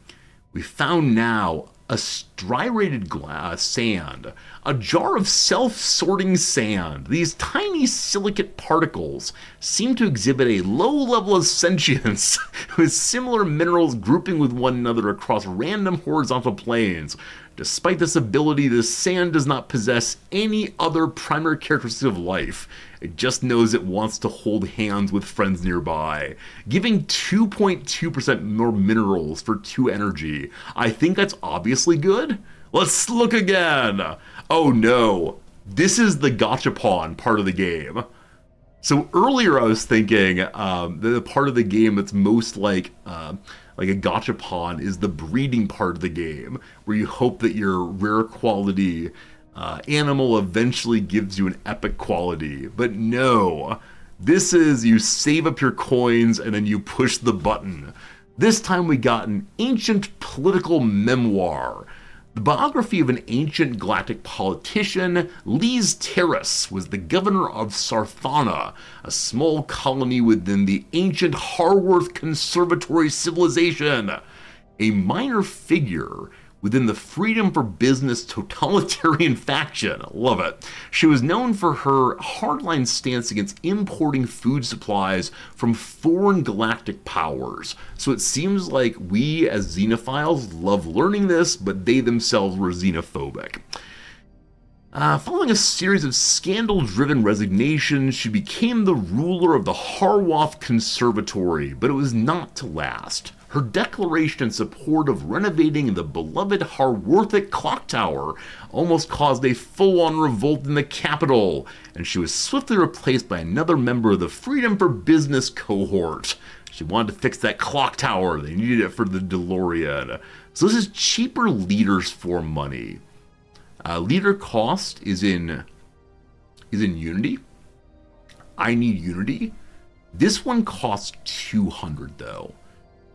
We found now a striated sand, a jar of self-sorting sand. These tiny silicate particles seem to exhibit a low level of sentience, with similar minerals grouping with one another across random horizontal planes. Despite this ability, the sand does not possess any other primary characteristics of life. It just knows it wants to hold hands with friends nearby, giving 2.2% more minerals for 2 energy. I think that's obviously good. Let's look again. Oh no, this is the gachapon part of the game. So earlier I was thinking the part of the game that's most like a gachapon is the breeding part of the game, where you hope that your rare quality animal eventually gives you an epic quality. But no, this is you save up your coins and then you push the button. This time we got an ancient political memoir. The biography of an ancient galactic politician, Lys Terris, was the governor of Sarthana, a small colony within the ancient Harworth Conservatory civilization. A minor figure within the Freedom for Business totalitarian faction. Love it. She was known for her hardline stance against importing food supplies from foreign galactic powers. So it seems like we as xenophiles love learning this, but they themselves were xenophobic. Following a series of scandal-driven resignations, she became the ruler of the Harworth Conservatory, but it was not to last. Her declaration in support of renovating the beloved Harworthic clock tower almost caused a full-on revolt in the capital, and she was swiftly replaced by another member of the Freedom for Business cohort. She wanted to fix that clock tower. They needed it for the DeLorean. So this is cheaper leaders for money. Leader cost is in Unity. I need Unity. This one costs 200 though.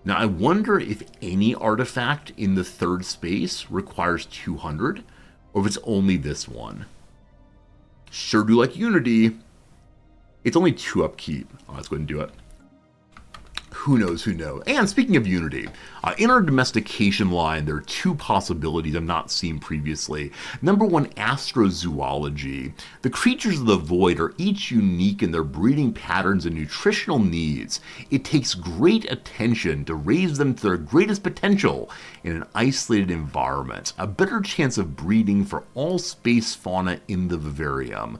Now I wonder if any artifact in the third space requires 200, or if it's only this one. Sure do like Unity. It's only 2 upkeep. Let's go ahead and do it. Who knows, who knows. And speaking of Unity, in our domestication line, there are 2 possibilities I've not seen previously. Number 1, astrozoology. The creatures of the void are each unique in their breeding patterns and nutritional needs. It takes great attention to raise them to their greatest potential in an isolated environment. A better chance of breeding for all space fauna in the vivarium.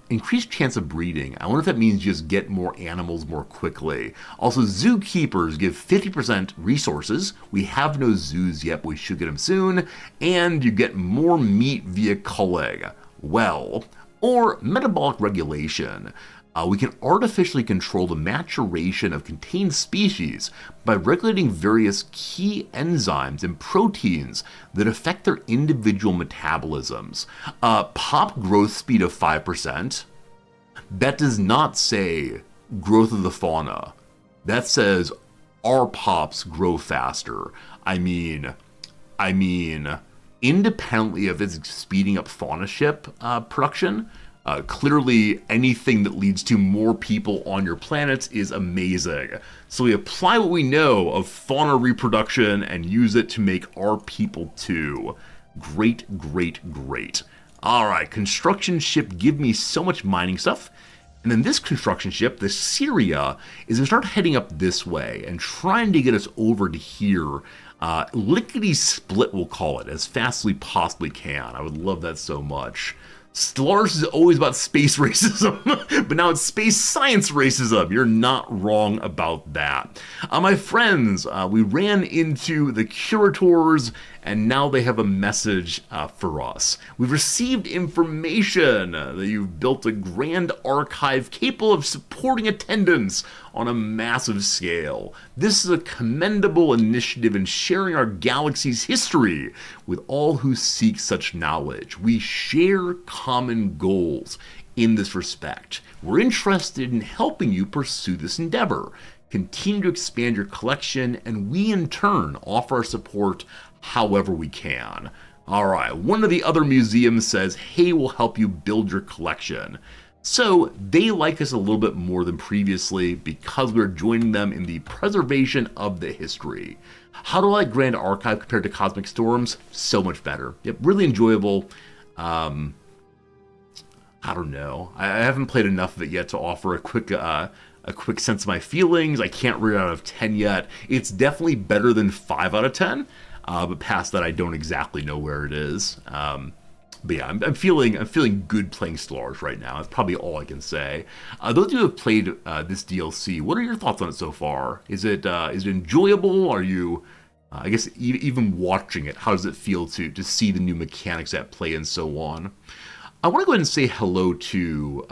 Increased chance of breeding. I wonder if that means you just get more animals more quickly. Also, zookeepers give 50% resources. We have no zoos yet, but we should get them soon. And you get more meat via culling. Well, or metabolic regulation. We can artificially control the maturation of contained species by regulating various key enzymes and proteins that affect their individual metabolisms. Pop growth speed of 5%. That does not say growth of the fauna. That says our pops grow faster. I mean, independently of its speeding up faunaship production, clearly anything that leads to more people on your planets is amazing. So we apply what we know of fauna reproduction and use it to make our people too. Great, great, great. All right, construction ship, give me so much mining stuff. And then this construction ship, the Syria, is going to start heading up this way and trying to get us over to here. Lickety split, we'll call it, as fast as we possibly can. I would love that so much. Stellaris is always about space racism, but now it's space science racism. You're not wrong about that. My friends, we ran into the curators, and now they have a message for us. We've received information that you've built a grand archive capable of supporting attendance on a massive scale. This is a commendable initiative in sharing our galaxy's history with all who seek such knowledge. We share common goals in this respect. We're interested in helping you pursue this endeavor. Continue to expand your collection, and we in turn offer our support however we can. Alright, one of the other museums says, hey, we'll help you build your collection. So they like us a little bit more than previously because we're joining them in the preservation of the history. How do I like Grand Archive compared to Cosmic Storms? So much better. Yep, really enjoyable. I don't know. I haven't played enough of it yet to offer a quick sense of my feelings. I can't rate it out of 10 yet. It's definitely better than 5 out of 10. But past that, I don't exactly know where it is. But yeah, I'm feeling good playing Stellaris right now. That's probably all I can say. Those of you who have played this DLC, what are your thoughts on it so far? Is it enjoyable? Are you, I guess, even watching it? How does it feel to see the new mechanics at play and so on? I want to go ahead and say hello to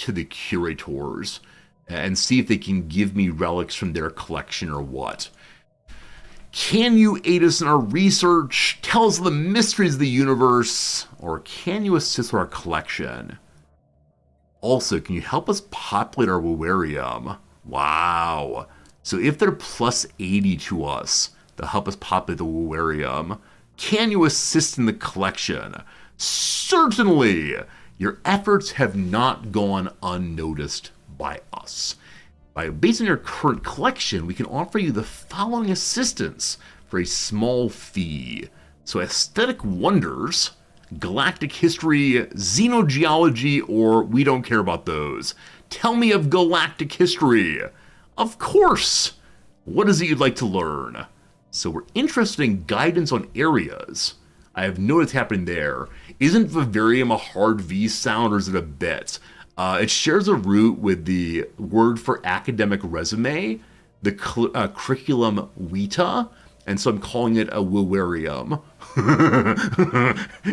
the curators and see if they can give me relics from their collection or what. Can you aid us in our research, tell us the mysteries of the universe, or can you assist with our collection? Also, can you help us populate our Wewarium? Wow. So if they're plus 80 to us, they'll help us populate the Wewarium. Can you assist in the collection? Certainly! Your efforts have not gone unnoticed by us. Based on your current collection, we can offer you the following assistance for a small fee. So aesthetic wonders, galactic history, xenogeology, or we don't care about those. Tell me of galactic history. Of course. What is it you'd like to learn? So we're interested in guidance on areas. I have noticed happening there. Isn't Vivarium a hard V sound or is it a bit? It shares a root with the word for academic resume, the curriculum vitae, and so I'm calling it a Wewarium.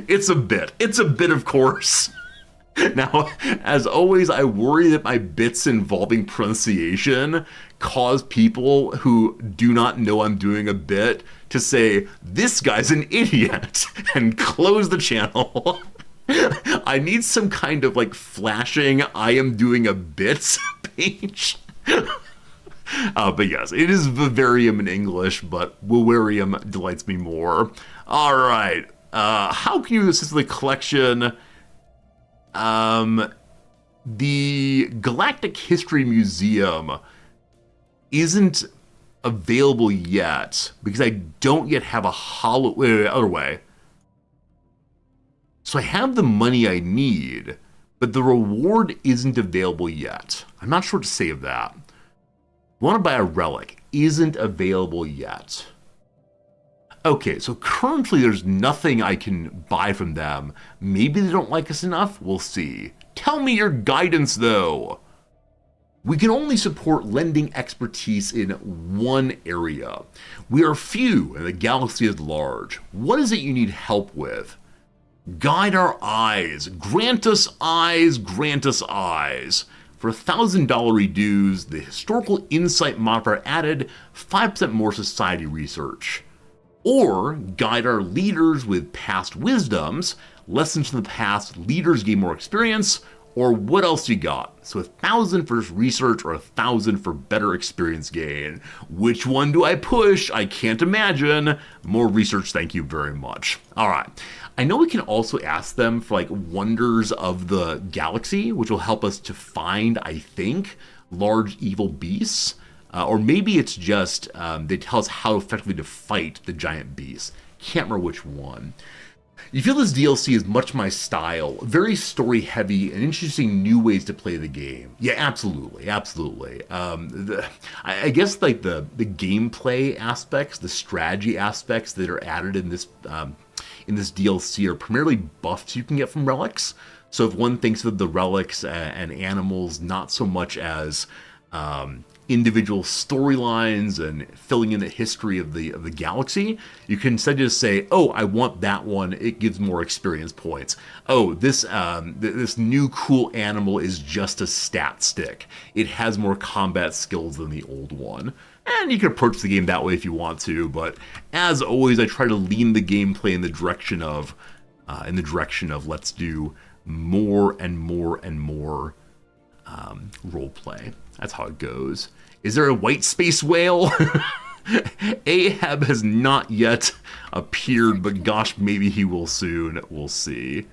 It's a bit. It's a bit, of course. Now, as always, I worry that my bits involving pronunciation cause people who do not know I'm doing a bit to say, this guy's an idiot, and close the channel. I need some kind of like flashing I am doing a bits page. But yes, it is Vivarium in English, but Wewarium delights me more. Alright, how can you assist the collection? The Galactic History Museum isn't available yet because I don't yet have a other way. So I have the money I need, but the reward isn't available yet. I'm not sure what to say of that. Want to buy a relic, isn't available yet. Okay, so currently there's nothing I can buy from them. Maybe they don't like us enough, we'll see. Tell me your guidance though. We can only support lending expertise in one area. We are few and the galaxy is large. What is it you need help with? Guide our eyes. Grant us eyes. Grant us eyes. For $1,000 dues, the historical insight modifier added 5% more society research. Or guide our leaders with past wisdoms, lessons from the past, leaders gain more experience, or what else you got? So 1,000 for research or 1,000 for better experience gain. Which one do I push? I can't imagine. More research, thank you very much. All right. I know we can also ask them for like wonders of the galaxy, which will help us to find, I think, large evil beasts. Or maybe it's just they tell us how effectively to fight the giant beasts. Can't remember which one. You feel this DLC is much my style, very story heavy and interesting new ways to play the game. Yeah, absolutely, absolutely. I guess like the gameplay aspects, the strategy aspects that are added in this DLC are primarily buffs you can get from relics. So if one thinks of the relics and animals not so much as individual storylines and filling in the history of the galaxy, you can instead just say, "Oh, I want that one. It gives more experience points. Oh, this new cool animal is just a stat stick. It has more combat skills than the old one." And you can approach the game that way if you want to, but as always, I try to lean the gameplay in the direction of let's do more and more and more role play. That's how it goes. Is there a white space whale? Ahab has not yet appeared, but gosh, maybe he will soon. We'll see.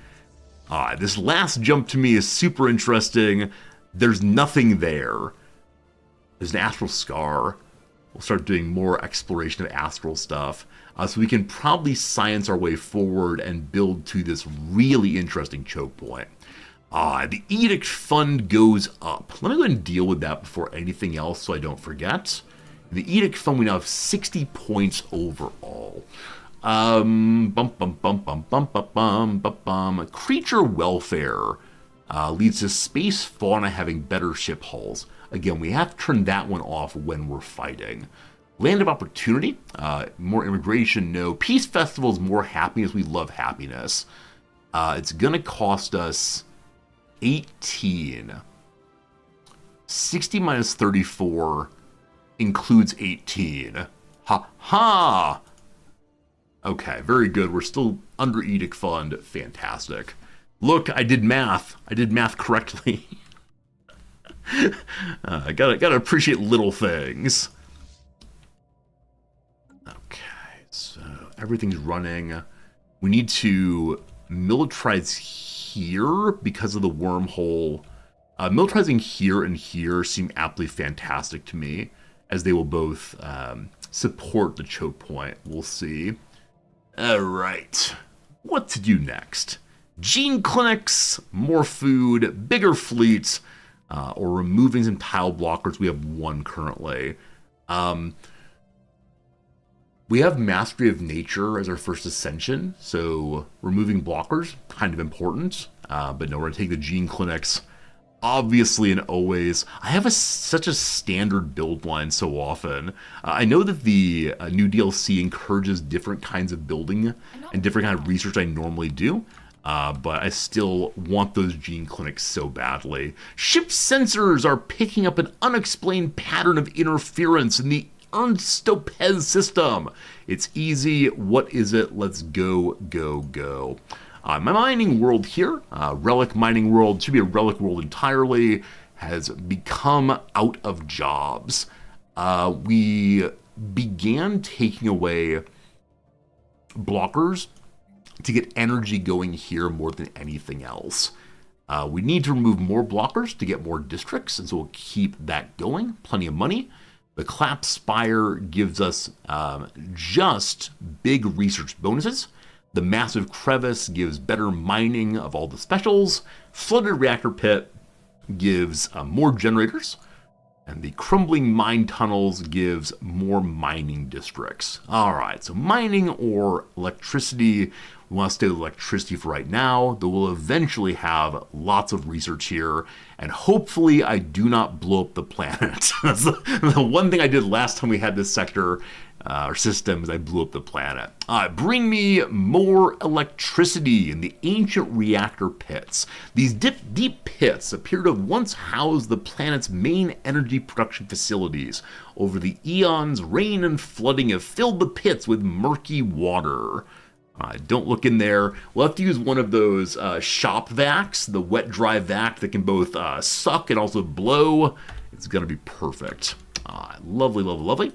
This last jump to me is super interesting. There's nothing there. There's an astral scar. We'll start doing more exploration of astral stuff. So we can probably science our way forward and build to this really interesting choke point. The Edict Fund goes up. Let me go ahead and deal with that before anything else so I don't forget. The Edict Fund, we now have 60 points overall. Creature welfare leads to space fauna having better ship hulls. Again, we have to turn that one off when we're fighting. Land of Opportunity, more immigration, no. Peace Festivals, more happiness. We love happiness. It's going to cost us 18. 60 minus 34 includes 18. Ha ha! Okay, very good. We're still under Edict Fund. Fantastic. Look, I did math. I did math correctly. Gotta appreciate little things. Okay, so everything's running. We need to militarize here because of the wormhole. Militarizing here and here seem absolutely fantastic to me, as they will both support the choke point. We'll see. Alright, what to do next? Gene clinics, more food, bigger fleets, or removing some tile blockers. We have one currently. We have Mastery of Nature as our first ascension, so removing blockers, kind of important. But no, we're going to take the gene clinics, obviously and always. I have such a standard build line so often. I know that the new DLC encourages different kinds of building and different kind of research I normally do. But I still want those gene clinics so badly. Ship sensors are picking up an unexplained pattern of interference in the Ernst-Stopez system. It's easy. What is it? Let's go, go, go. My mining world here, relic mining world, should be a relic world entirely, has become out of jobs. We began taking away blockers to get energy going here more than anything else. We need to remove more blockers to get more districts, and so we'll keep that going. Plenty of money. The Clap Spire gives us just big research bonuses. The Massive Crevice gives better mining of all the specials. Flooded Reactor Pit gives more generators. And the Crumbling Mine Tunnels gives more mining districts. Alright, so mining or electricity. We want to stay with electricity for right now, though we'll eventually have lots of research here, and hopefully I do not blow up the planet. That's the one thing I did last time we had this sector or system is I blew up the planet. Bring me more electricity in the ancient reactor pits. These deep pits appear to have once housed the planet's main energy production facilities. Over the eons, rain and flooding have filled the pits with murky water. Don't look in there. We'll have to use one of those shop vacs, the wet dry vac that can both suck and also blow. It's going to be perfect. Lovely, lovely, lovely.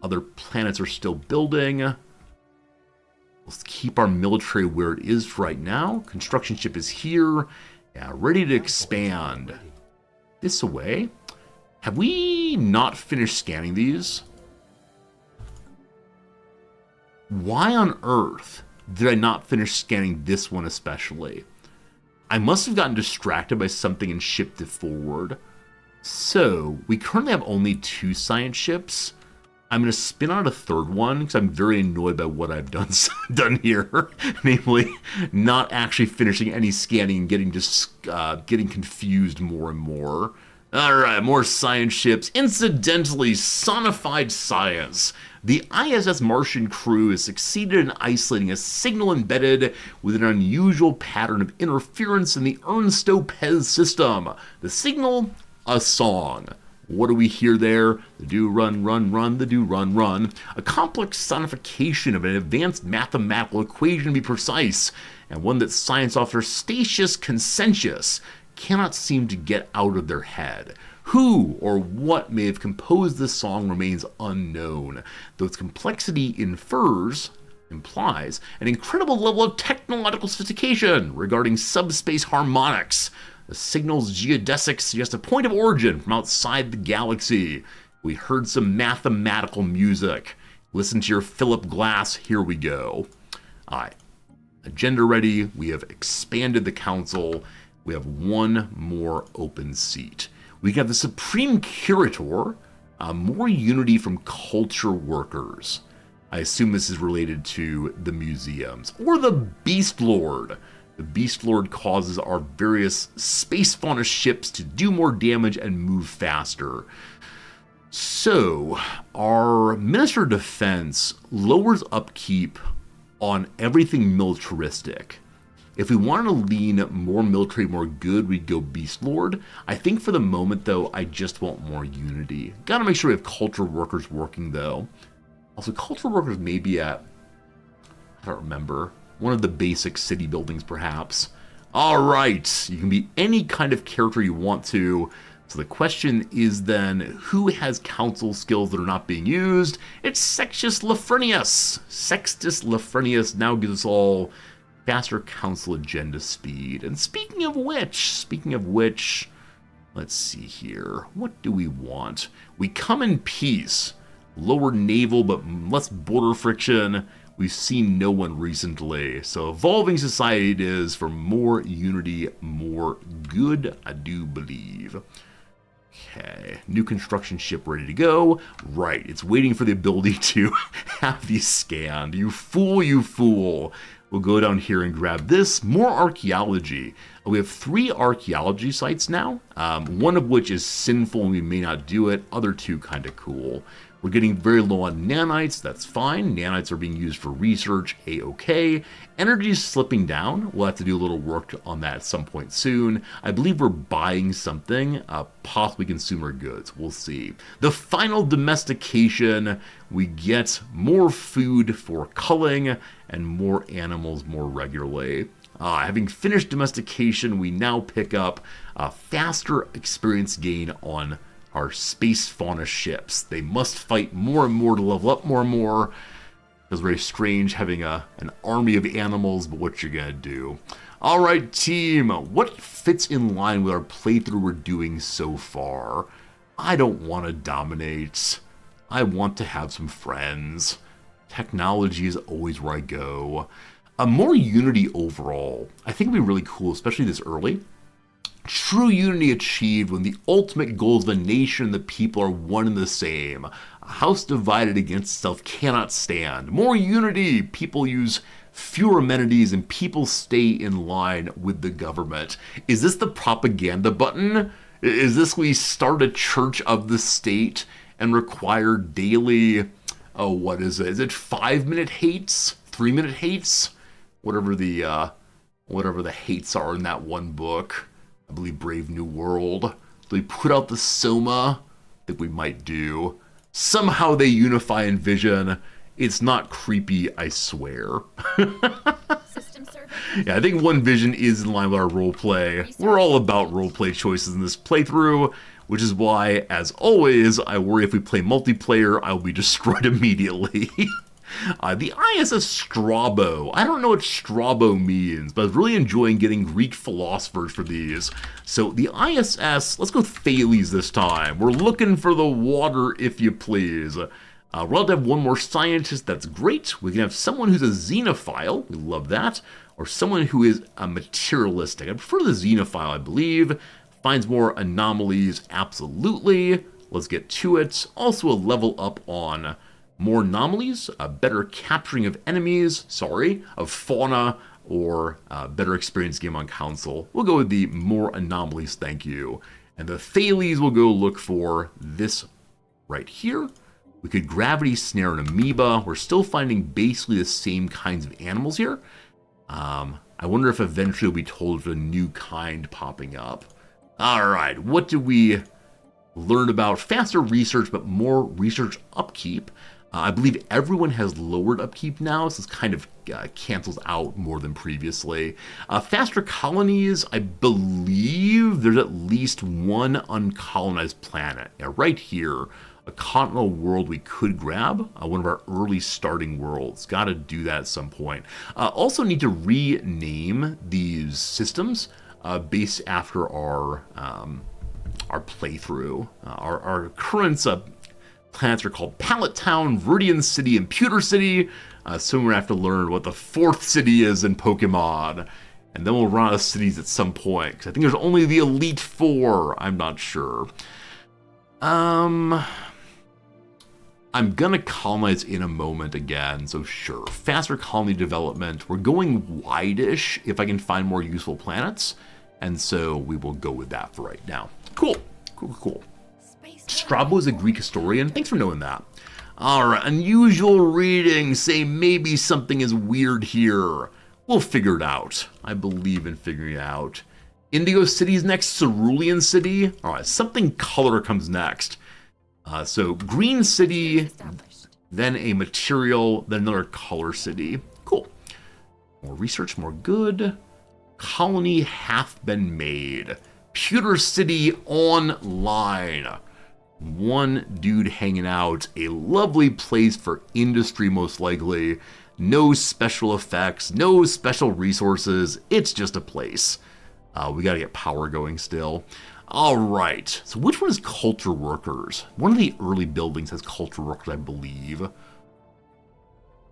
Other planets are still building. Let's keep our military where it is for right now. Construction ship is here. Yeah, ready to expand. This away. Have we not finished scanning these? Why on earth did I not finish scanning this one especially? I must have gotten distracted by something and shipped it forward. So, we currently have only 2 science ships. I'm going to spin out a third one because I'm very annoyed by what I've done here. Namely, not actually finishing any scanning and getting confused more and more. Alright, more science ships. Incidentally, sonified science. The ISS Martian crew has succeeded in isolating a signal embedded with an unusual pattern of interference in the Ernst-Lopez system. The signal, a song. What do we hear there? The do run, run, run, the do run, run. A complex sonification of an advanced mathematical equation to be precise, and one that science officer Statius Consentius cannot seem to get out of their head. Who or what may have composed this song remains unknown, though its complexity implies an incredible level of technological sophistication regarding subspace harmonics. The signal's geodesics suggest a point of origin from outside the galaxy. We heard some mathematical music. Listen to your Philip Glass, here we go. Alright, agenda ready, we have expanded the council, we have one more open seat. We have the Supreme Curator, more unity from culture workers. I assume this is related to the museums. Or the Beast Lord. The Beast Lord causes our various space fauna ships to do more damage and move faster. So, our Minister of Defense lowers upkeep on everything militaristic. If we wanted to lean more military, more good, we'd go Beast Lord. I think for the moment, though, I just want more unity. Gotta make sure we have culture workers working, though. Also, culture workers may be at, I don't remember, one of the basic city buildings, perhaps. Alright, you can be any kind of character you want to. So the question is then, who has council skills that are not being used? It's Sextus Lafrenius. Sextus Lafrenius now gives us all faster council agenda speed. And speaking of which, let's see here. What do we want? We come in peace. Lower naval, but less border friction. We've seen no one recently. So evolving society it is for more unity, more good, I do believe. Okay, new construction ship ready to go. Right, it's waiting for the ability to have these scanned. You fool, you fool. We'll go down here and grab this. More archaeology. We have 3 archaeology sites now, one of which is sinful and we may not do it. Other 2 kind of cool. We're getting very low on nanites, that's fine. Nanites are being used for research, a-okay. Energy is slipping down. We'll have to do a little work on that at some point soon. I believe we're buying something, possibly consumer goods. We'll see. The final domestication, we get more food for culling and more animals more regularly. Having finished domestication, we now pick up a faster experience gain on our space fauna ships. They must fight more and more to level up more and more. It's very strange having an army of animals, but what you gonna do? Alright team, what fits in line with our playthrough we're doing so far? I don't want to dominate. I want to have some friends. Technology is always where I go. More unity overall. I think would be really cool, especially this early. True unity achieved when the ultimate goals of a nation and the people are one and the same. A house divided against itself cannot stand. More unity. People use fewer amenities and people stay in line with the government. Is this the propaganda button? Is this we start a church of the state and require daily, oh, what is it? Is it 5-minute hates? 3-minute hates? Whatever the hates are in that one book. I believe Brave New World. So we put out the Soma that we might do. Somehow they unify in vision. It's not creepy, I swear. System service. Yeah, I think One Vision is in line with our roleplay. We're all about roleplay choices in this playthrough, which is why, as always, I worry if we play multiplayer, I will be destroyed immediately. The ISS Strabo. I don't know what Strabo means, but I was really enjoying getting Greek philosophers for these. So the ISS, let's go Thales this time. We're looking for the water, if you please. We're allowed to have one more scientist. That's great. We can have someone who's a xenophile. We love that. Or someone who is a materialistic. I prefer the xenophile, I believe. Finds more anomalies. Absolutely. Let's get to it. Also a level up on more anomalies. Better capturing of enemies. Of fauna. Or better experience game on console. We'll go with the more anomalies, thank you. And the Thales will go look for this right here. We could gravity snare an amoeba. We're still finding basically the same kinds of animals here. I wonder if eventually we'll be told of a new kind popping up. All right, what do we learn about? Faster research, but more research upkeep. I believe everyone has lowered upkeep now, so this kind of cancels out more than previously. Faster colonies, I believe there's at least one uncolonized planet. Yeah, right here, a continental world we could grab, one of our early starting worlds. Got to do that at some point. Also need to rename these systems based after our playthrough. Our current planets are called Pallet Town, Viridian City, and Pewter City. Soon we're going to have to learn what the fourth city is in Pokemon. And then we'll run out of cities at some point, because I think there's only the Elite Four. I'm not sure. I'm gonna colonize in a moment again, so sure. Faster colony development. We're going wide-ish if I can find more useful planets. And so we will go with that for right now. Cool. Strabo is a Greek historian. Thanks for knowing that. Alright, unusual reading. Say maybe something is weird here. We'll figure it out. I believe in figuring it out. Indigo City's next, Cerulean City. Alright, something color comes next. So Green City, then a material, then another color city. Cool. More research, more good. Colony hath been made. Pewter City online. One dude hanging out. A lovely place for industry, most likely. No special effects, no special resources. It's just a place. We gotta get power going still. All right, so which one is Culture Workers? One of the early buildings has Culture Workers, I believe.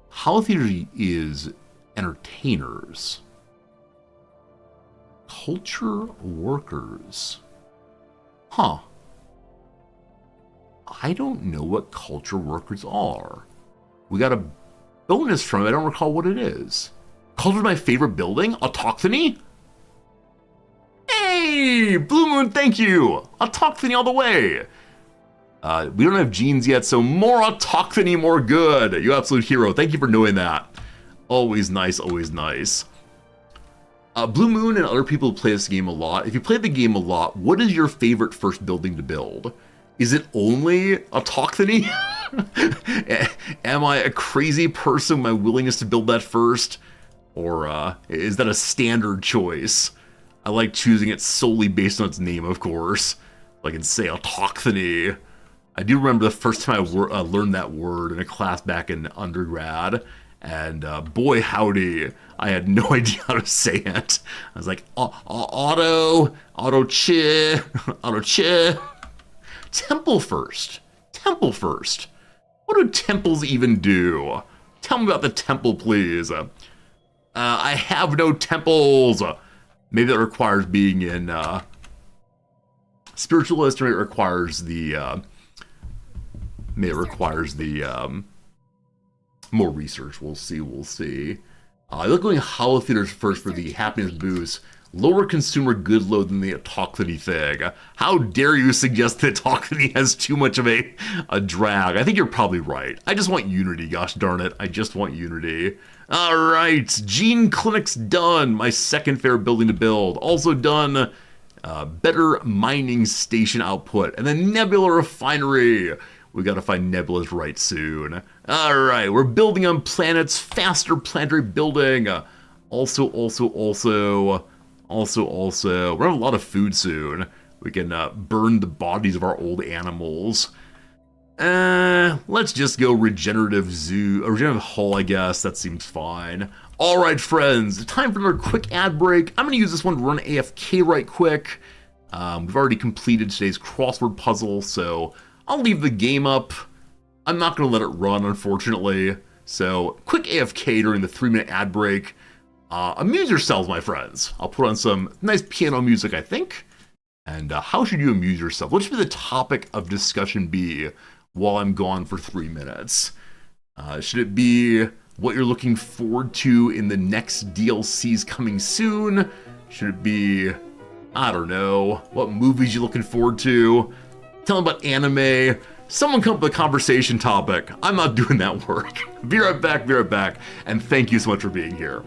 Holo Theater is Entertainers. Culture Workers. Huh. I don't know what Culture Workers are. We got a bonus from it, I don't recall what it is. Culture's my favorite building? Autochthony? Hey, Blue Moon, thank you. Autochthony all the way. We don't have genes yet, so more autochthony, more good. You absolute hero. Thank you for knowing that. Always nice, always nice. Blue Moon and other people play this game a lot. If you play the game a lot, what is your favorite first building to build? Is it only autochthony? Am I a crazy person with my willingness to build that first? Or is that a standard choice? I like choosing it solely based on its name, of course. Like I can say autochthony. I do remember the first time I learned that word in a class back in undergrad. And boy howdy, I had no idea how to say it. I was like, auto chi. Temple first. What do temples even do? Tell me about the temple, please. I have no temples. Maybe that requires being in spiritualist, or it requires the more research. We'll see. I look going Holo Theaters first for the happiness boost. Lower consumer good load than the autochthony thing. How dare you suggest that autochthony has too much of a drag? I think you're probably right. I just want unity, gosh darn it. I just want unity. Alright, Gene Clinic's done. My second favorite building to build. Also done. Better mining station output. And then Nebula Refinery. We gotta find Nebula's right soon. Alright, we're building on planets. Faster planetary building. Also, we're gonna have a lot of food soon. We can burn the bodies of our old animals. Let's just go regenerative hull, I guess. That seems fine. Alright, friends, time for another quick ad break. I'm gonna use this one to run AFK right quick. We've already completed today's crossword puzzle, so I'll leave the game up. I'm not going to let it run, unfortunately. So, quick AFK during the 3-minute ad break. Amuse yourselves, my friends. I'll put on some nice piano music, I think. And how should you amuse yourself? What should be the topic of discussion be while I'm gone for 3 minutes? Should it be what you're looking forward to in the next DLCs coming soon? Should it be, I don't know, what movies you looking forward to? Tell them about anime. Someone come up with a conversation topic. I'm not doing that work. Be right back, and thank you so much for being here.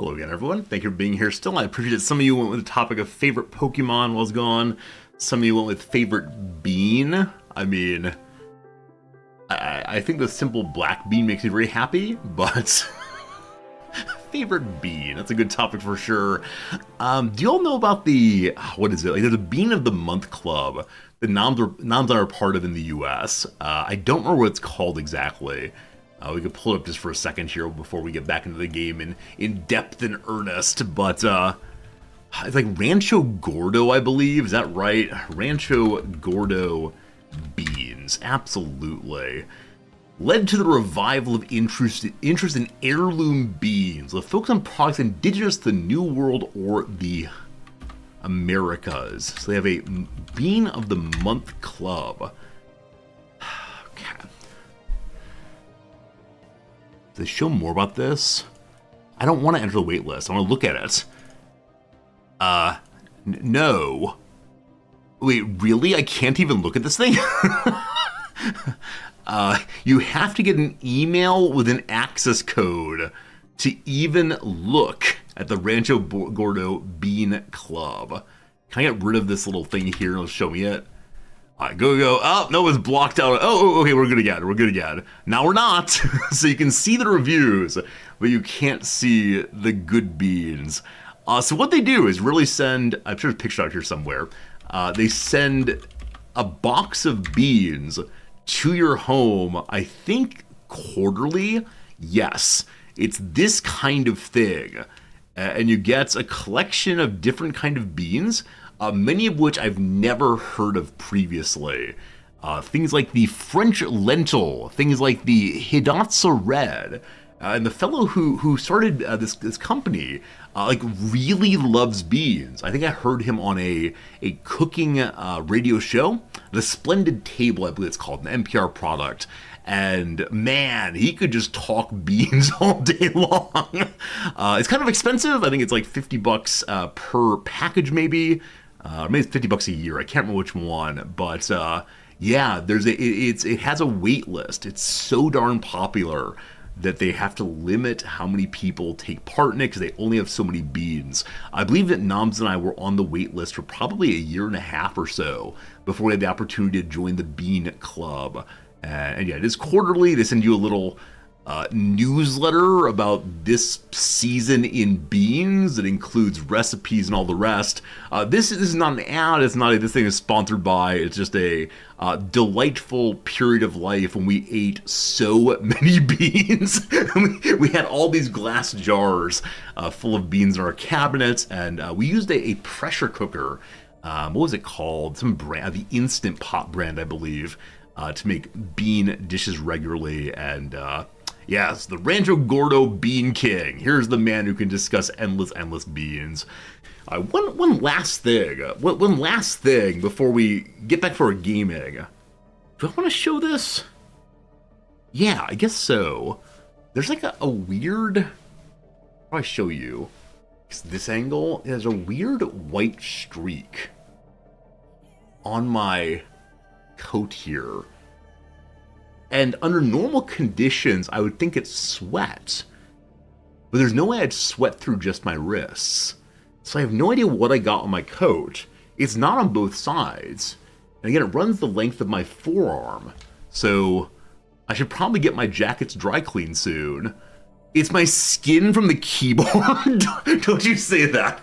Hello again, everyone. Thank you for being here still. I appreciate that some of you went with the topic of favorite Pokemon while it's gone. Some of you went with favorite bean. I mean, I think the simple black bean makes me very happy, but favorite bean, that's a good topic for sure. Do you all know about the, what is it? Like, there's a Bean of the Month Club that noms are part of in the US. I don't remember what it's called exactly. We could pull it up just for a second here before we get back into the game in depth and earnest, but it's like Rancho Gordo, I believe. Is that right? Rancho Gordo beans, absolutely. Led to the revival of interest in heirloom beans, with focus on products indigenous to the New World or the Americas. So they have a Bean of the Month Club. Okay. Do they show more about this? I don't want to enter the wait list. I want to look at it. No. Wait, really? I can't even look at this thing? You have to get an email with an access code to even look at the Rancho Gordo Bean Club. Can I get rid of this little thing here and it'll show me it? All right, go. Oh, no, it's blocked out. Oh, okay, we're good again. Now we're not. So you can see the reviews, but you can't see the good beans. So what they do is really send, I'm sure it's pictured out here somewhere, they send a box of beans to your home, I think quarterly. Yes, it's this kind of thing. And you get a collection of different kind of beans, many of which I've never heard of previously. Things like the French lentil, things like the Hidatsa red. And the fellow who started this company like really loves beans. I think I heard him on a cooking radio show, The Splendid Table, I believe it's called, an NPR product. And man, he could just talk beans all day long. It's kind of expensive. I think it's like $50 per package, maybe. Maybe it's $50 a year. I can't remember which one, but yeah, it has a wait list. It's so darn popular that they have to limit how many people take part in it because they only have so many beans. I believe that Noms and I were on the wait list for probably a year and a half or so before we had the opportunity to join the Bean Club. And yeah, it is quarterly. They send you a little newsletter about this season in beans that includes recipes and all the rest. This is not an ad. It's not this thing is sponsored by. It's just a delightful period of life when we ate so many beans. We had all these glass jars full of beans in our cabinets, and we used a pressure cooker. What was it called? Some brand, the Instant Pot brand, I believe, to make bean dishes regularly. And yes, the Rancho Gordo Bean King. Here's the man who can discuss endless beans. One last thing before we get back to our gaming. Do I want to show this? Yeah, I guess so. There's like a weird, how do I show you? This angle, there's a weird white streak on my coat here. And under normal conditions, I would think it's sweat. But there's no way I'd sweat through just my wrists. So I have no idea what I got on my coat. It's not on both sides. And again, it runs the length of my forearm. So I should probably get my jackets dry cleaned soon. It's my skin from the keyboard. Don't you say that.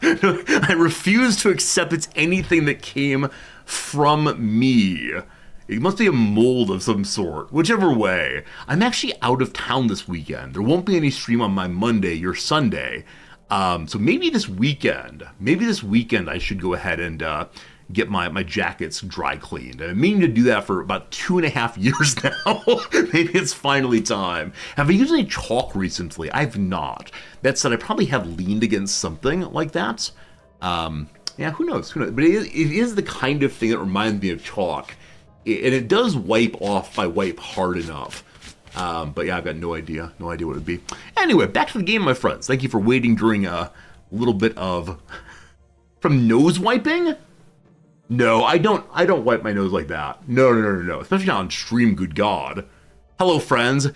I refuse to accept it's anything that came from me. It must be a mold of some sort. Whichever way. I'm actually out of town this weekend. There won't be any stream on my Monday or Sunday. So maybe this weekend I should go ahead and get my jackets dry cleaned. I've been meaning to do that for about 2.5 years now. Maybe it's finally time. Have I used any chalk recently? I've not. That said, I probably have leaned against something like that. Yeah, who knows? But it is the kind of thing that reminds me of chalk. And it does wipe off if I wipe hard enough. But yeah, I've got no idea what it would be. Anyway, back to the game, my friends. Thank you for waiting during a little bit of... From nose wiping? No, I don't wipe my nose like that. No. Especially not on stream, good God. Hello, friends.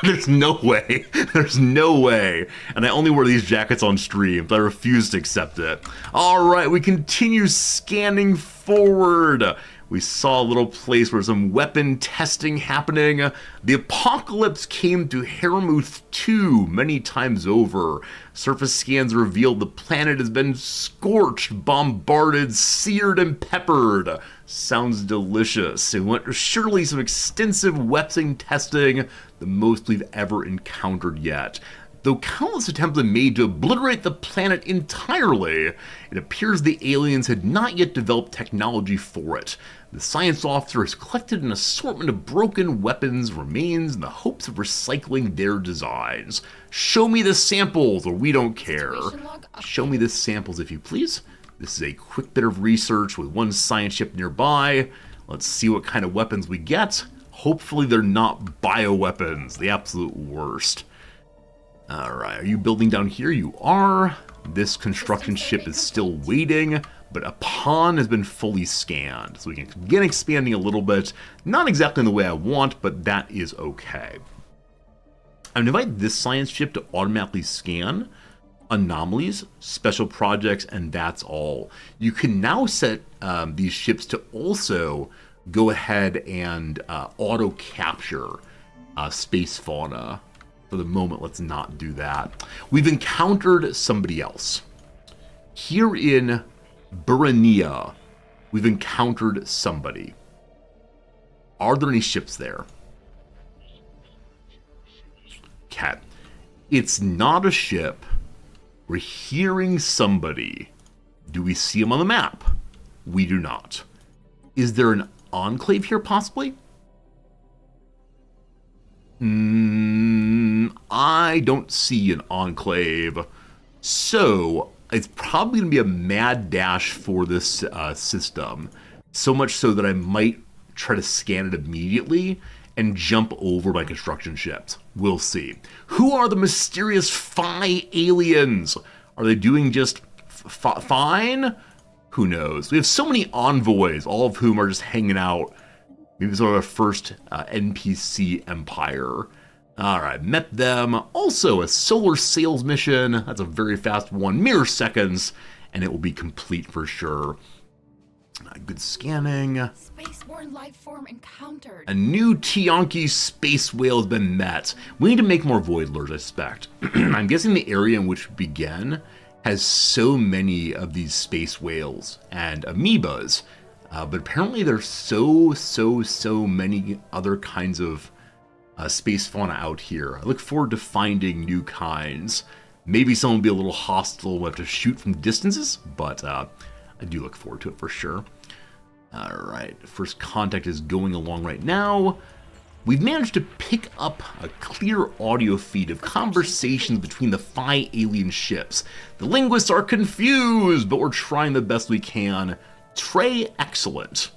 There's no way. There's no way. And I only wear these jackets on stream, but I refuse to accept it. All right, we continue scanning forward. We saw a little place where some weapon testing happening. The apocalypse came to Haramuth 2 many times over. Surface scans revealed the planet has been scorched, bombarded, seared, and peppered. Sounds delicious. It went surely some extensive weapon testing, the most we've ever encountered yet. Though countless attempts have been made to obliterate the planet entirely, it appears the aliens had not yet developed technology for it. The science officer has collected an assortment of broken weapons remains in the hopes of recycling their designs. Show me the samples, or we don't care. Show me the samples, if you please. This is a quick bit of research with one science ship nearby. Let's see what kind of weapons we get. Hopefully they're not bioweapons, the absolute worst. Alright, are you building down here? You are. This construction ship is still waiting, but a pawn has been fully scanned. So we can begin expanding a little bit. Not exactly in the way I want, but that is okay. I'm going to invite this science ship to automatically scan anomalies, special projects, and that's all. You can now set these ships to also go ahead and auto-capture space fauna. For the moment, let's not do that. We've encountered somebody else. Here in Burania, we've encountered somebody. Are there any ships there? Okay. It's not a ship. We're hearing somebody. Do we see him on the map? We do not. Is there an enclave here, possibly? I don't see an enclave. So, it's probably going to be a mad dash for this system. So much so that I might try to scan it immediately and jump over my construction ships. We'll see. Who are the mysterious Phi aliens? Are they doing just fine? Who knows? We have so many envoys, all of whom are just hanging out. Maybe it's our first NPC empire. Alright, met them. Also, a solar sales mission. That's a very fast one, mere seconds, and it will be complete for sure. Good scanning. Spaceborne life form encountered. A new Tianki space whale has been met. We need to make more voidlers, I suspect. I'm guessing the area in which we began has so many of these space whales and amoebas. But apparently there's so many other kinds of space fauna out here. I look forward to finding new kinds. Maybe some will be a little hostile, we'll have to shoot from distances, but I do look forward to it for sure. Alright, first contact is going along right now. We've managed to pick up a clear audio feed of conversations between the Phi alien ships. The linguists are confused, but we're trying the best we can. Trey, excellent.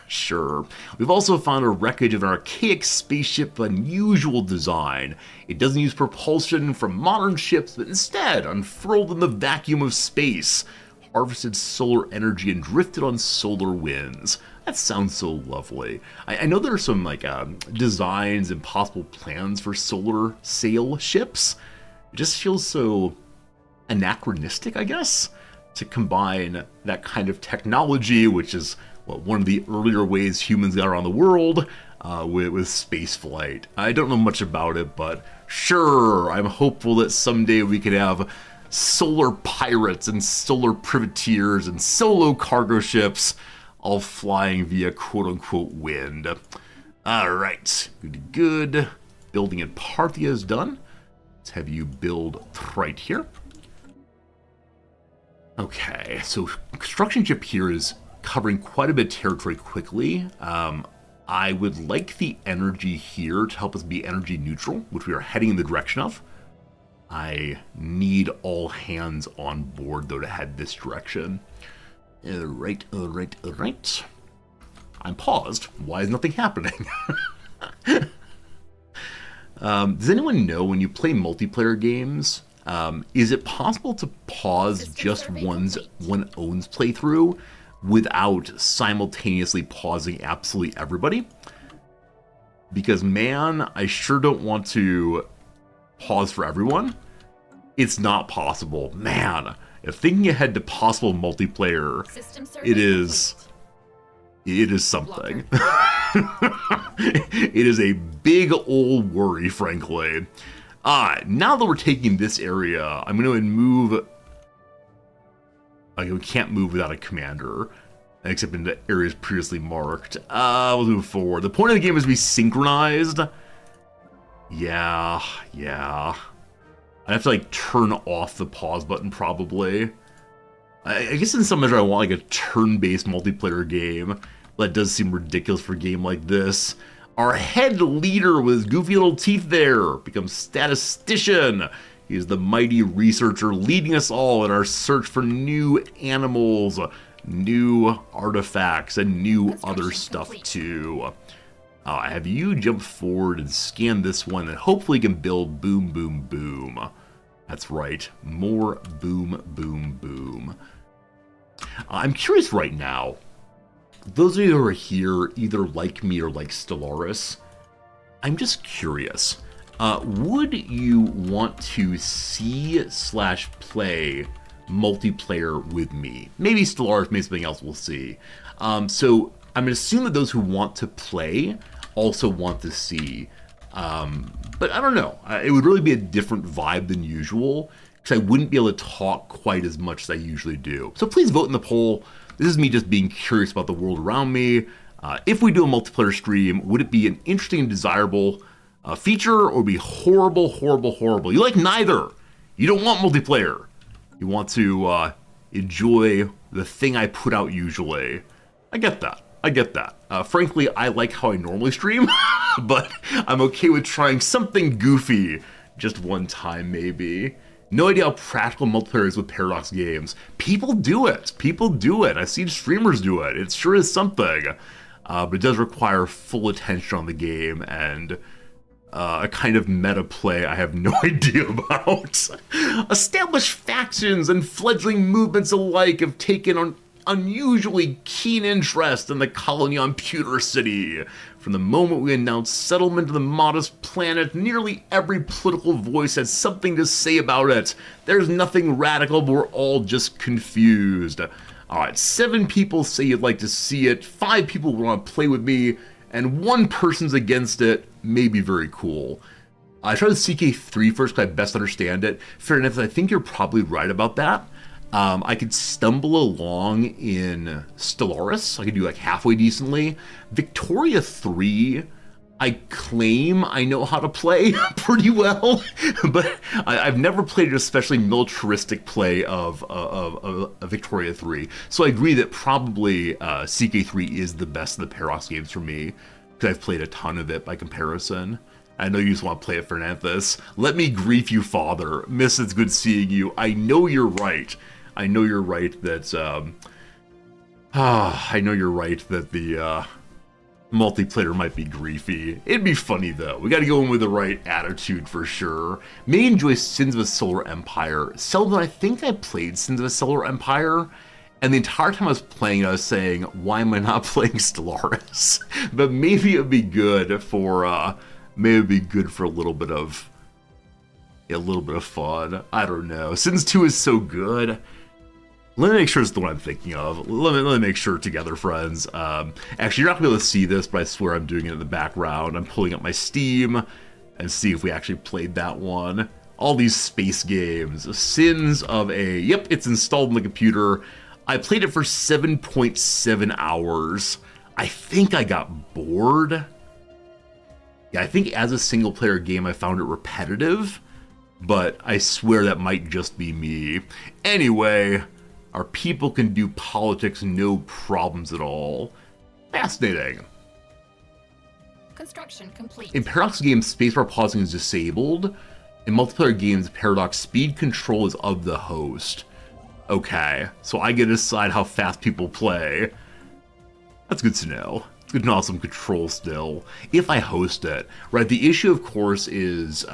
Sure. We've also found a wreckage of an archaic spaceship of unusual design. It doesn't use propulsion from modern ships, but instead unfurled in the vacuum of space, harvested solar energy and drifted on solar winds. That sounds so lovely. I know there are some designs and possible plans for solar sail ships. It just feels so anachronistic, I guess, to combine that kind of technology, which is one of the earlier ways humans got around the world, with space flight. I don't know much about it, but sure, I'm hopeful that someday we could have solar pirates and solar privateers and solo cargo ships all flying via quote-unquote wind. Alright, good. Building in Parthia is done. Let's have you build right here. Okay, so construction ship here is covering quite a bit of territory quickly. I would like the energy here to help us be energy neutral, which we are heading in the direction of. I need all hands on board, though, to head this direction. Alright. I'm paused. Why is nothing happening? Does anyone know when you play multiplayer games, is it possible to pause just one own's because, man, I sure don't want to pause for everyone. It's not possible. Man, if thinking ahead to possible multiplayer, it is something. It is a big old worry, frankly. Now that we're taking this area, I'm going to move. We can't move without a commander, except in the areas previously marked. We'll move forward. The point of the game is to be synchronized. Yeah. I'd have to, like, turn off the pause button, probably. I guess in some measure I want, like, a turn-based multiplayer game. That does seem ridiculous for a game like this. Our head leader with his goofy little teeth there becomes statistician. He is the mighty researcher leading us all in our search for new animals, new artifacts, and new other stuff too. I have you jump forward and scan this one, and hopefully can build boom, boom, boom. That's right, more boom, boom, boom. I'm curious right now, those of you who are here either like me or like Stellaris, I'm just curious. Would you want to see/play multiplayer with me? Maybe Stellaris, maybe something else, we'll see. So I'm going to assume that those who want to play also want to see. But I don't know. It would really be a different vibe than usual, because I wouldn't be able to talk quite as much as I usually do. So please vote in the poll. This is me just being curious about the world around me. If we do a multiplayer stream, would it be an interesting and desirable feature, or be horrible, horrible, horrible? You like neither. You don't want multiplayer. You want to enjoy the thing I put out usually. I get that. Frankly, I like how I normally stream, but I'm okay with trying something goofy just one time, maybe. No idea how practical multiplayer is with Paradox games. People do it. I've seen streamers do it. It sure is something. But it does require full attention on the game and a kind of meta play I have no idea about. Established factions and fledgling movements alike have taken on unusually keen interest in the colony on Pewter City. From the moment we announced settlement of the modest planet, nearly every political voice has something to say about it. There's nothing radical, but we're all just confused. Alright, 7 people say you'd like to see it, 5 people want to play with me, and 1 person's against it. May be very cool. I tried the CK3 first because I best understand it. Fair enough, I think you're probably right about that. I could stumble along in Stellaris. I could do like halfway decently. Victoria 3, I claim I know how to play pretty well, but I've never played an especially militaristic play of Victoria 3. So I agree that probably CK3 is the best of the Paradox games for me, because I've played a ton of it by comparison. I know you just want to play it for Nanthus. Let me grief you, father. Miss, it's good seeing you. I know you're right. I know you're right that the multiplayer might be griefy. It'd be funny though. We got to go in with the right attitude for sure. May enjoy Sins of a Solar Empire. Seldom, I think I played Sins of a Solar Empire, and the entire time I was playing, I was saying, "Why am I not playing Stellaris?" But maybe it'd be good for a little bit of fun. I don't know. Sins 2 is so good. Let me make sure it's the one I'm thinking of. Let me make sure together, friends. Actually, you're not going to be able to see this, but I swear I'm doing it in the background. I'm pulling up my Steam and see if we actually played that one. All these space games. Sins of a... Yep, it's installed in the computer. I played it for 7.7 hours. I think I got bored. Yeah, I think as a single-player game, I found it repetitive. But I swear that might just be me. Anyway... Our people can do politics, no problems at all. Fascinating. Construction complete. In Paradox games, spacebar pausing is disabled. In multiplayer games, Paradox speed control is of the host. Okay, so I get to decide how fast people play. That's good to know. It's good to know some control still. If I host it, right? The issue, of course, is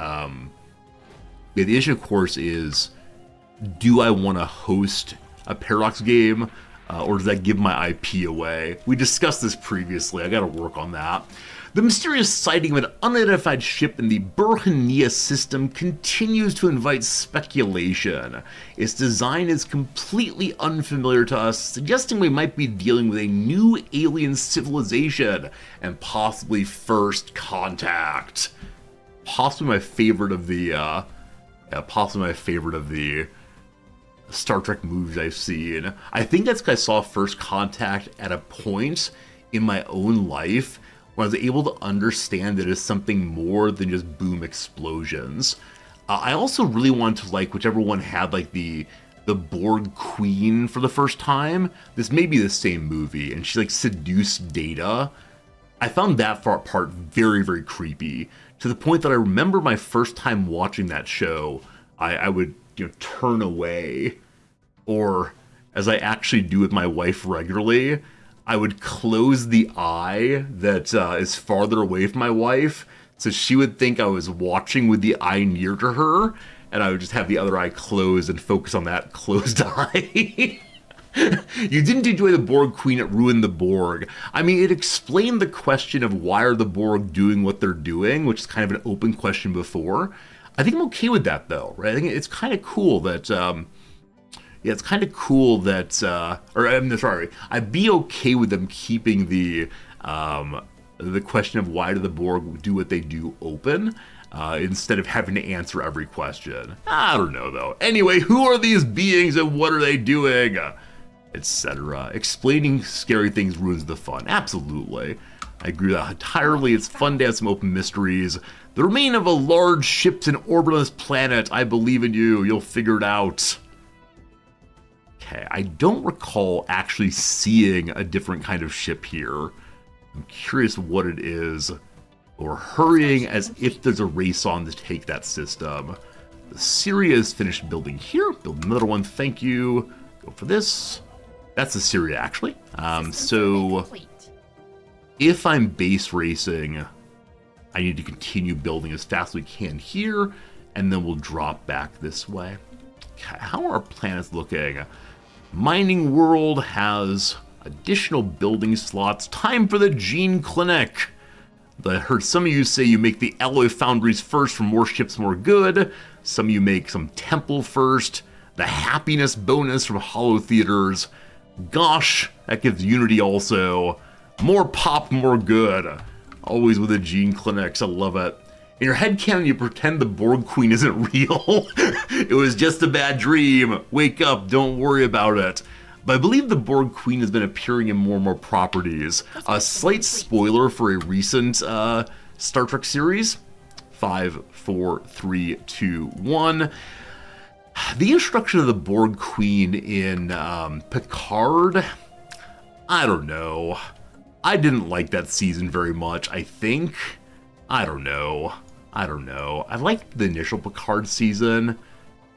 do I want to host a Paradox game Or does that give my IP away? We discussed this previously. I gotta work on that. The mysterious sighting of an unidentified ship in the Burhania system continues to invite speculation. Its design is completely unfamiliar to us, suggesting we might be dealing with a new alien civilization and possibly first contact. Possibly my favorite of the Star Trek movies I've seen. I think that's because I saw First Contact at a point in my own life when I was able to understand that it's something more than just boom explosions. I also really wanted to like whichever one had like the Borg Queen for the first time. This may be the same movie, and she like seduced Data. I found that part very, very creepy, to the point that I remember my first time watching that show, I would turn away, or as I actually do with my wife regularly, I would close the eye that is farther away from my wife, so she would think I was watching with the eye near to her, and I would just have the other eye closed and focus on that closed eye. You didn't enjoy the Borg Queen, it ruined the Borg. I mean, it explained the question of why are the Borg doing what they're doing, which is kind of an open question before. I think I'm okay with that, though, right? I think it's kind of cool that... it's kind of cool that, I'd be okay with them keeping the question of why do the Borg do what they do open, instead of having to answer every question. I don't know, though. Anyway, who are these beings and what are they doing? Etc. Explaining scary things ruins the fun. Absolutely. I agree with that entirely. It's fun to have some open mysteries. The remain of a large ship's in orbit on this planet. I believe in you. You'll figure it out. Okay, I don't recall actually seeing a different kind of ship here. I'm curious what it is. We're hurrying as if there's a race on to take that system. The Syria is finished building here. Build another one, thank you. Go for this. That's the Syria, actually. So if I'm base racing, I need to continue building as fast as we can here, and then we'll drop back this way. Okay, how are our planets looking? Mining World has additional building slots. Time for the Gene Clinic. I heard some of you say you make the alloy foundries first for more ships, more good. Some of you make some temple first. The happiness bonus from Hollow Theaters. Gosh, that gives Unity also. More pop, more good. Always with the Gene Clinics, I love it. In your headcanon, you pretend the Borg Queen isn't real. It was just a bad dream. Wake up, don't worry about it. But I believe the Borg Queen has been appearing in more and more properties. A slight spoiler for a recent Star Trek series. 5, 4, 3, 2, 1. The introduction of the Borg Queen in Picard, I don't know. I didn't like that season very much, I think. I don't know. I liked the initial Picard season,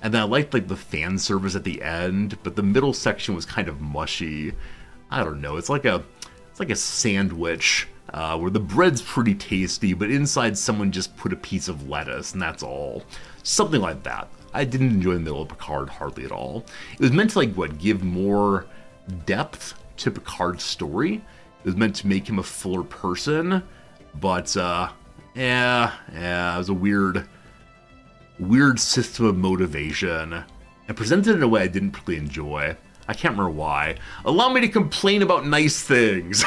and then I liked like the fan service at the end, but the middle section was kind of mushy. I don't know. It's like a sandwich where the bread's pretty tasty, but inside someone just put a piece of lettuce, and that's all. Something like that. I didn't enjoy the middle of Picard hardly at all. It was meant to give more depth to Picard's story. It was meant to make him a fuller person, but it was a weird system of motivation, and presented in a way I didn't particularly enjoy. I can't remember why. Allow me to complain about nice things.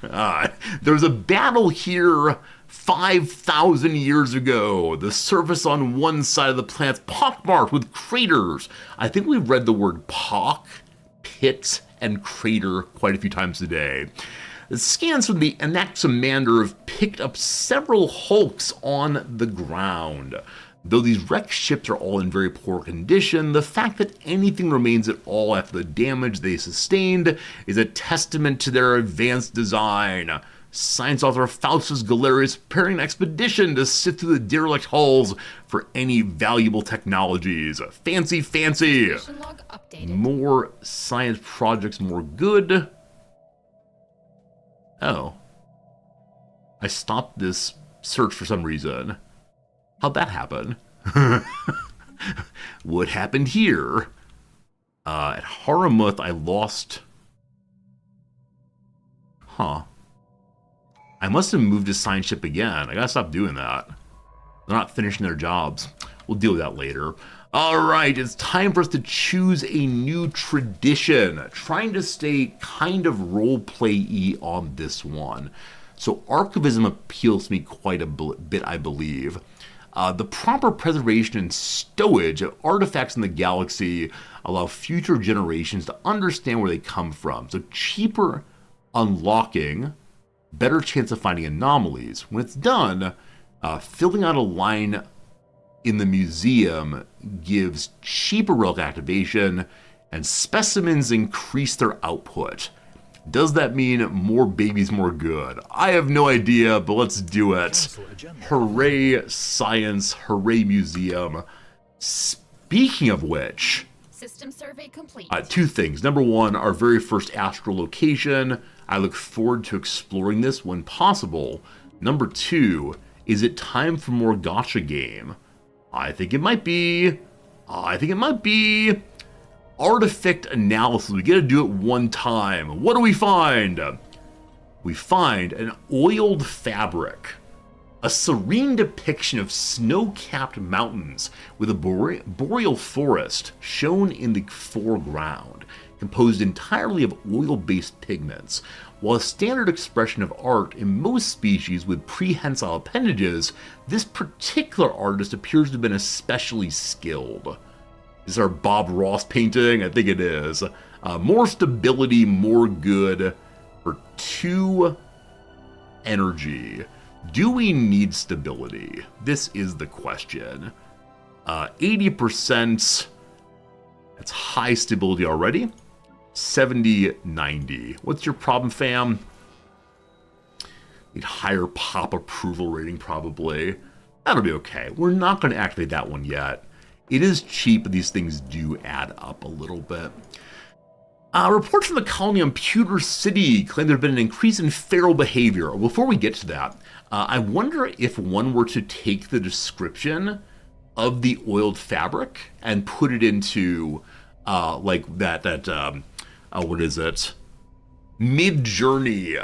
There was a battle here 5,000 years ago. The surface on one side of the planet's pockmarked with craters. I think we've read the word pock, pit, and crater quite a few times today. The scans from the Anaximander have picked up several hulks on the ground. Though these wrecked ships are all in very poor condition, the fact that anything remains at all after the damage they sustained is a testament to their advanced design. Science author Faustus Galerius is preparing an expedition to sift through the derelict hulls for any valuable technologies. Fancy, fancy! Mission log updated. More science projects, more good. Oh. I stopped this search for some reason. How'd that happen? What happened here? At Haramuth, I lost Huh. I must have moved to science ship again. I gotta stop doing that. They're not finishing their jobs. We'll deal with that later. Alright, it's time for us to choose a new tradition. Trying to stay kind of roleplay-y on this one. So archivism appeals to me quite a bit, I believe. The proper preservation and stowage of artifacts in the galaxy allow future generations to understand where they come from. So cheaper unlocking, better chance of finding anomalies. When it's done, filling out a line in the museum gives cheaper relic activation, and specimens increase their output. Does that mean more babies, more good? I have no idea, but let's do it. Hooray science, hooray museum. Speaking of which, System survey complete. two things. Number one, our very first astral location. I look forward to exploring this when possible. Number two, is it time for more gacha game? I think it might be. Artifact analysis. We gotta do it one time. What do we find? We find an oiled fabric. A serene depiction of snow-capped mountains with a boreal forest shown in the foreground, composed entirely of oil-based pigments. While a standard expression of art in most species with prehensile appendages, this particular artist appears to have been especially skilled. Is our Bob Ross painting? I think it is. More stability, more good for 2 energy. Do we need stability? This is the question. 80%. That's high stability already. 70, 90. What's your problem, fam? Need higher pop approval rating, probably. That'll be okay. We're not going to activate that one yet. It is cheap, but these things do add up a little bit. Reports from the colony on Pewter City claim there have been an increase in feral behavior. Before we get to that, I wonder if one were to take the description of the oiled fabric and put it into like what is it? Mid-Journey,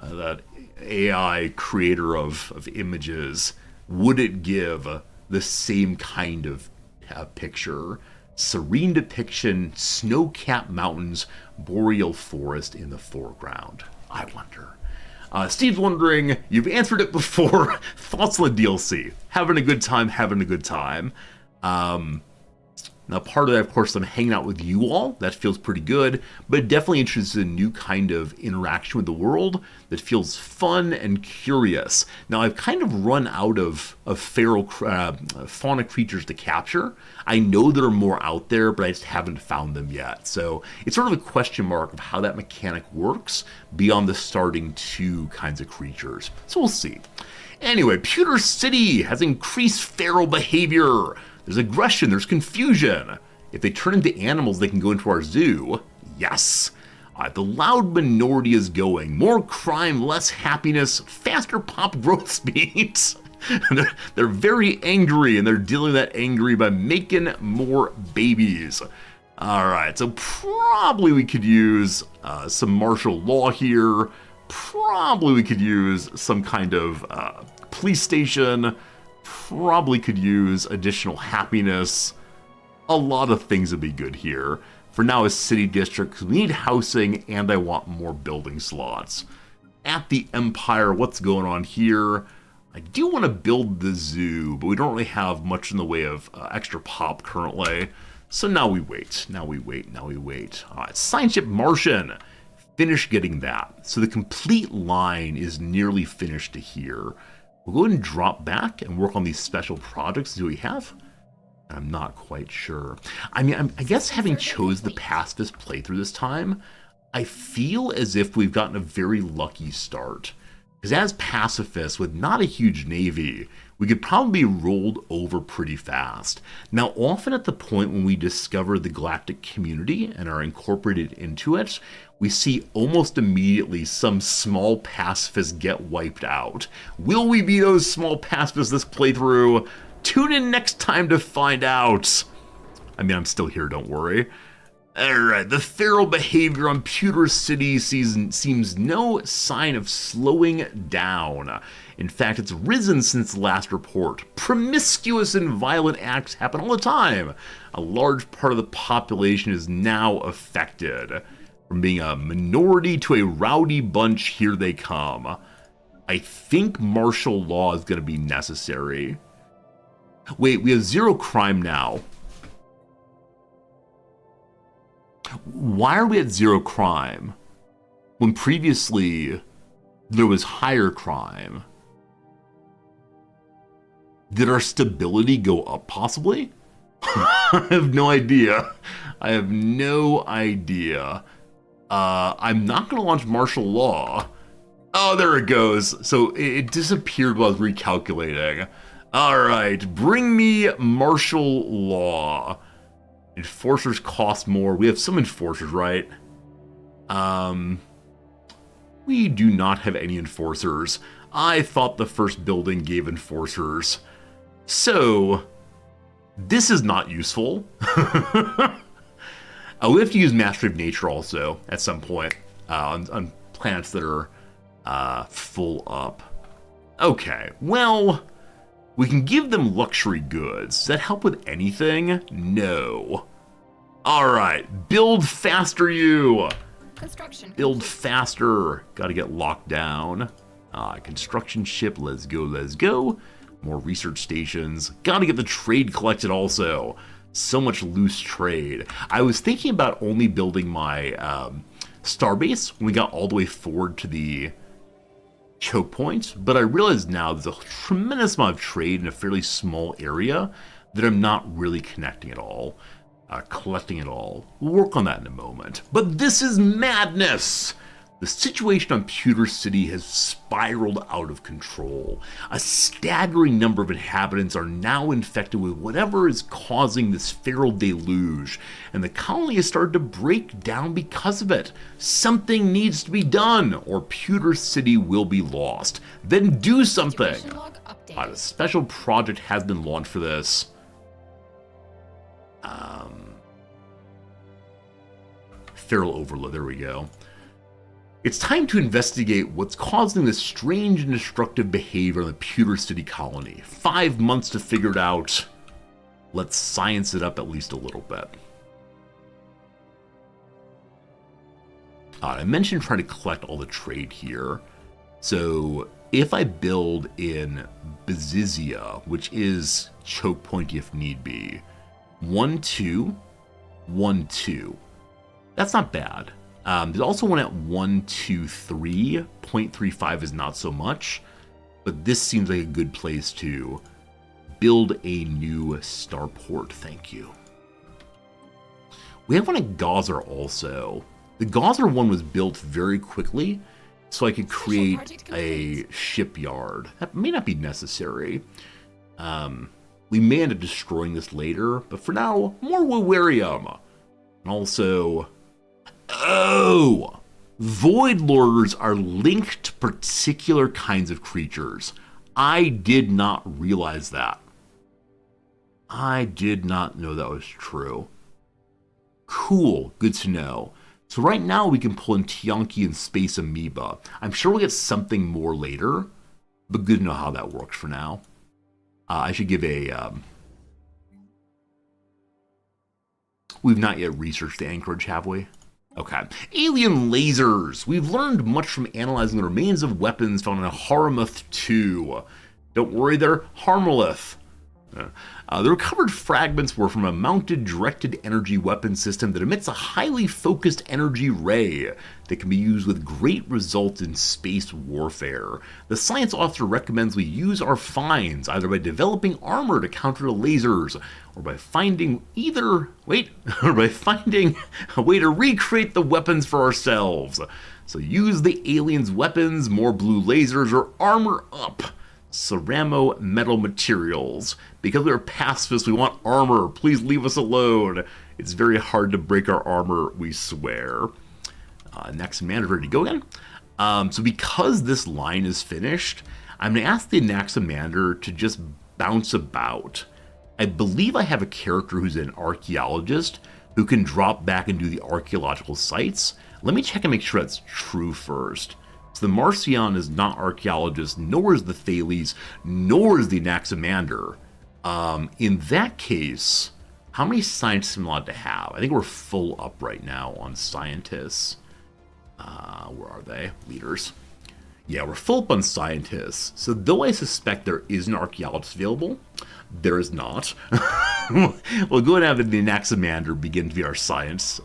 that AI creator of images, would it give the same kind of picture? Serene depiction, snow-capped mountains, boreal forest in the foreground. I wonder. Steve's wondering, you've answered it before. Thoughts on the DLC? Having a good time, having a good time. Now, part of that, of course, I'm hanging out with you all. That feels pretty good, but definitely interested in a new kind of interaction with the world that feels fun and curious. Now, I've kind of run out of feral fauna creatures to capture. I know there are more out there, but I just haven't found them yet. So it's sort of a question mark of how that mechanic works beyond the starting 2 kinds of creatures. So we'll see. Anyway, Pewter City has increased feral behavior. There's aggression, there's confusion. If they turn into animals, they can go into our zoo. Yes. The loud minority is going. More crime, less happiness, faster pop growth speeds. They're very angry, and they're dealing with that angry by making more babies. Alright, so probably we could use some martial law here. Probably we could use some kind of police station. Probably could use additional happiness. A lot of things would be good here. For now, a city district, because we need housing and I want more building slots. At the Empire, what's going on here? I do want to build the zoo, but we don't really have much in the way of extra pop currently. So now we wait. Now we wait. Science ship Martian. Finish getting that. So the complete line is nearly finished to here. We'll go ahead and drop back and work on these special projects. Do we have? I'm not quite sure. I mean, I guess having chose the pacifist playthrough this time, I feel as if we've gotten a very lucky start. Because as pacifists with not a huge navy, we could probably be rolled over pretty fast. Now, often at the point when we discover the galactic community and are incorporated into it, we see almost immediately some small pacifists get wiped out. Will we be those small pacifists this playthrough? Tune in next time to find out. I mean, I'm still here, don't worry. Alright, the feral behavior on Pewter City seems no sign of slowing down. In fact, it's risen since the last report. Promiscuous and violent acts happen all the time. A large part of the population is now affected. From being a minority to a rowdy bunch, here they come. I think martial law is going to be necessary. Wait, we have 0 crime now. Why are we at 0 crime when previously there was higher crime? Did our stability go up possibly? I have no idea. I have no idea. I'm not going to launch martial law. Oh, there it goes. So it disappeared while I was recalculating. All right, bring me martial law. Enforcers cost more. We have some enforcers, right? We do not have any enforcers. I thought the first building gave enforcers. So, this is not useful. We have to use Mastery of Nature also at some point on planets that are full up. Okay, well, we can give them luxury goods. Does that help with anything? No. Alright, build faster, you! Construction. Build faster. Gotta get locked down. Construction ship, let's go, let's go. More research stations. Gotta get the trade collected also. So much loose trade. I was thinking about only building my starbase when we got all the way forward to the choke point, but I realize now there's a tremendous amount of trade in a fairly small area that I'm not really connecting at all, collecting at all. We'll work on that in a moment. But this is madness! The situation on Pewter City has spiraled out of control. A staggering number of inhabitants are now infected with whatever is causing this feral deluge, and the colony has started to break down because of it. Something needs to be done, or Pewter City will be lost. Then do something! A special project has been launched for this. Feral overload, there we go. It's time to investigate what's causing this strange and destructive behavior in the Pewter City colony. 5 months to figure it out. Let's science it up at least a little bit. I mentioned trying to collect all the trade here. So if I build in Bazizia, which is choke point if need be, 1, 2, 1, 2. That's not bad. There's also one at 1, 2, 3. 0.35 is not so much, but this seems like a good place to build a new starport. Thank you. We have one at Gaza also. The Gaza one was built very quickly, so I could create a shipyard. That may not be necessary. We may end up destroying this later, but for now, more Wawarium. And also... Oh! Void Lorders are linked to particular kinds of creatures. I did not realize that. I did not know that was true. Cool, good to know. So right now we can pull in Tianki and Space Amoeba. I'm sure we'll get something more later, but good to know how that works for now. I should give a... We've not yet researched the anchorage, have we? Okay. Alien lasers! We've learned much from analyzing the remains of weapons found in Haramuth 2. Don't worry, they're harmless. The recovered fragments were from a mounted directed energy weapon system that emits a highly focused energy ray that can be used with great results in space warfare. The science author recommends we use our finds either by developing armor to counter the lasers, or by finding or by finding a way to recreate the weapons for ourselves. So use the aliens' weapons, more blue lasers, or armor up. Ceramo metal materials. Because we're pacifists, we want armor. Please leave us alone. It's very hard to break our armor, we swear. Next commander ready to go again. So because this line is finished, I'm going to ask the Anaximander to just bounce about. I believe I have a character who's an archaeologist who can drop back and do the archaeological sites. Let me check and make sure that's true first. So the Marcion is not archaeologist, nor is the Thales, nor is the Anaximander. In that case, how many scientists am I allowed to have? I think we're full up right now on scientists. Where are they? Leaders. Yeah, we're full up on scientists. So though I suspect there is an archaeologist available, there is not. We'll go and have the Anaximander begin to be our science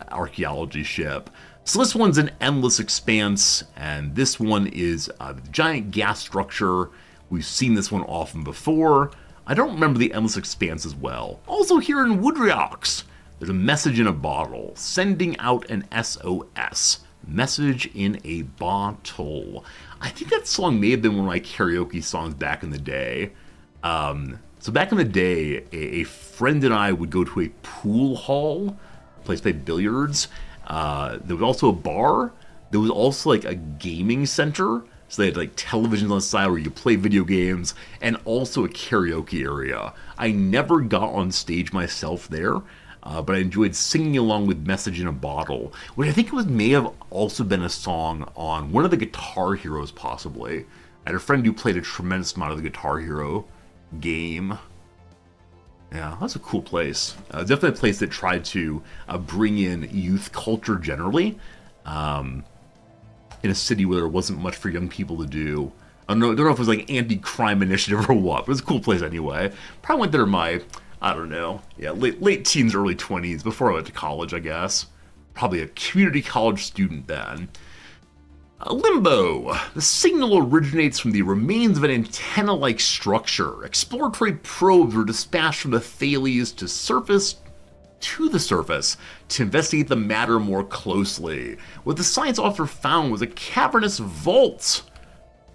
archaeology ship. So this one's an endless expanse, and this one is the giant gas structure. We've seen this one often before. I don't remember the endless expanse as well. Also here in Woodriox, there's a message in a bottle, sending out an SOS. Message in a bottle. I think that song may have been one of my karaoke songs back in the day. So back in the day, a friend and I would go to a pool hall, a place to play billiards. There was also a bar. There was also like a gaming center. So they had like televisions on the side where you could play video games, and also a karaoke area. I never got on stage myself there, but I enjoyed singing along with Message in a Bottle, which I think it may have also been a song on one of the Guitar Heroes, possibly. I had a friend who played a tremendous amount of the Guitar Hero game. Yeah, that's a cool place. Definitely a place that tried to bring in youth culture generally, in a city where there wasn't much for young people to do. I don't know if it was like anti-crime initiative or what, but it was a cool place anyway. Probably went there in my, I don't know, yeah, late teens, early 20s, before I went to college, I guess. Probably a community college student then. Limbo. The signal originates from the remains of an antenna-like structure. Exploratory probes were dispatched from the Thales to the surface to investigate the matter more closely. What the science author found was a cavernous vault.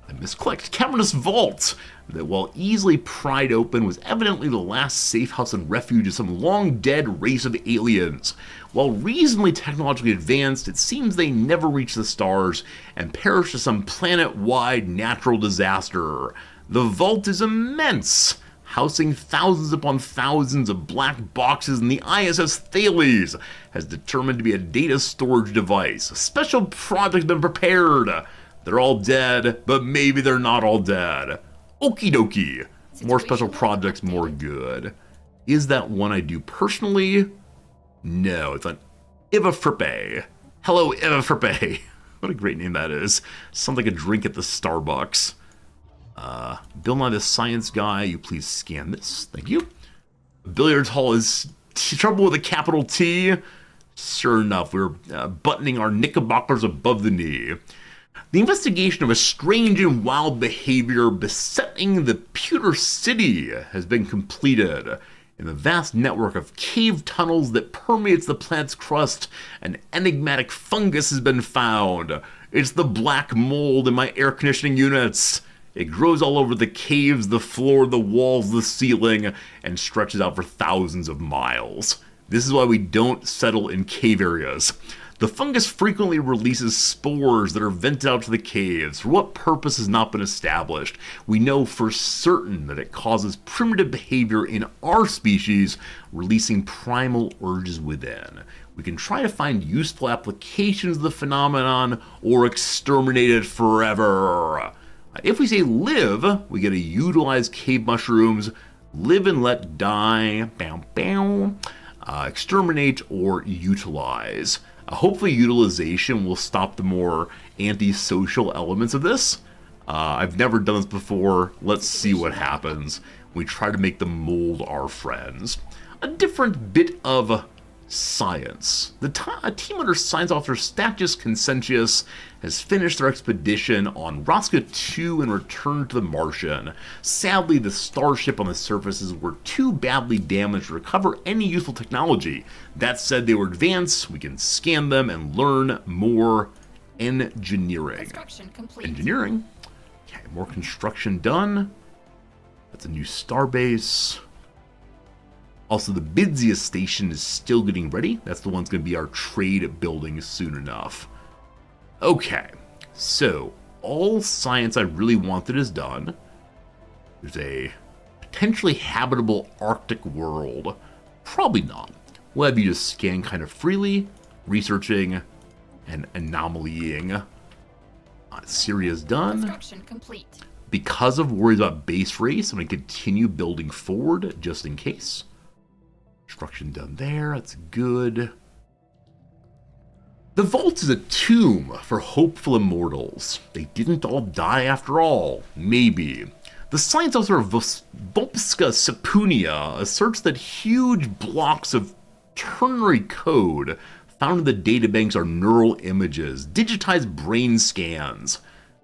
I misclicked. Cavernous vault that, while easily pried open, was evidently the last safe house and refuge of some long-dead race of aliens. While reasonably technologically advanced, it seems they never reached the stars and perished to some planet-wide natural disaster. The vault is immense, housing thousands upon thousands of black boxes, and the ISS Thales has determined to be a data storage device. A special project has been prepared. They're all dead, but maybe they're not all dead. Okie dokie. More special projects, more good. Is that one I do personally? No, it's on Eva Frippe. Hello, Eva Frippe. What a great name that is. Sounds like a drink at the Starbucks. Bill Nye the Science Guy, you please scan this. Thank you. Billiards hall is trouble with a capital T. Sure enough, we're buttoning our knickerbockers above the knee. The investigation of a strange and wild behavior besetting the Pewter City has been completed. In the vast network of cave tunnels that permeates the planet's crust, an enigmatic fungus has been found. It's the black mold in my air conditioning units. It grows all over the caves, the floor, the walls, the ceiling, and stretches out for thousands of miles. This is why we don't settle in cave areas. The fungus frequently releases spores that are vented out to the caves. For what purpose has not been established. We know for certain that it causes primitive behavior in our species, releasing primal urges within. We can try to find useful applications of the phenomenon or exterminate it forever. If we say live, we get to utilize cave mushrooms, live and let die, bow, bow, exterminate or utilize. Hopefully utilization will stop the more antisocial elements of this. I've never done this before. Let's see what happens. We try to make the mold our friends. A different bit of science. A team under science author Statius Consentius has finished their expedition on Rosca 2 and returned to the Martian. Sadly, the starship on the surfaces were too badly damaged to recover any useful technology. That said, they were advanced. We can scan them and learn more engineering. Construction complete. Engineering. Okay, more construction done. That's a new starbase. Also, the Bidzia station is still getting ready. That's the one's going to be our trade building soon enough. Okay, so all science I really wanted is done. There's a potentially habitable Arctic world. Probably not. we'll have you just scan kind of freely, researching and anomalying. Syria's done. Construction complete. Because of worries about base race, I'm going to continue building forward just in case. Construction done there. That's good. The vault is a tomb for hopeful immortals. They didn't all die after all. Maybe. The science author of Volpska Sapunia asserts that huge blocks of ternary code found in the databanks are neural images, digitized brain scans.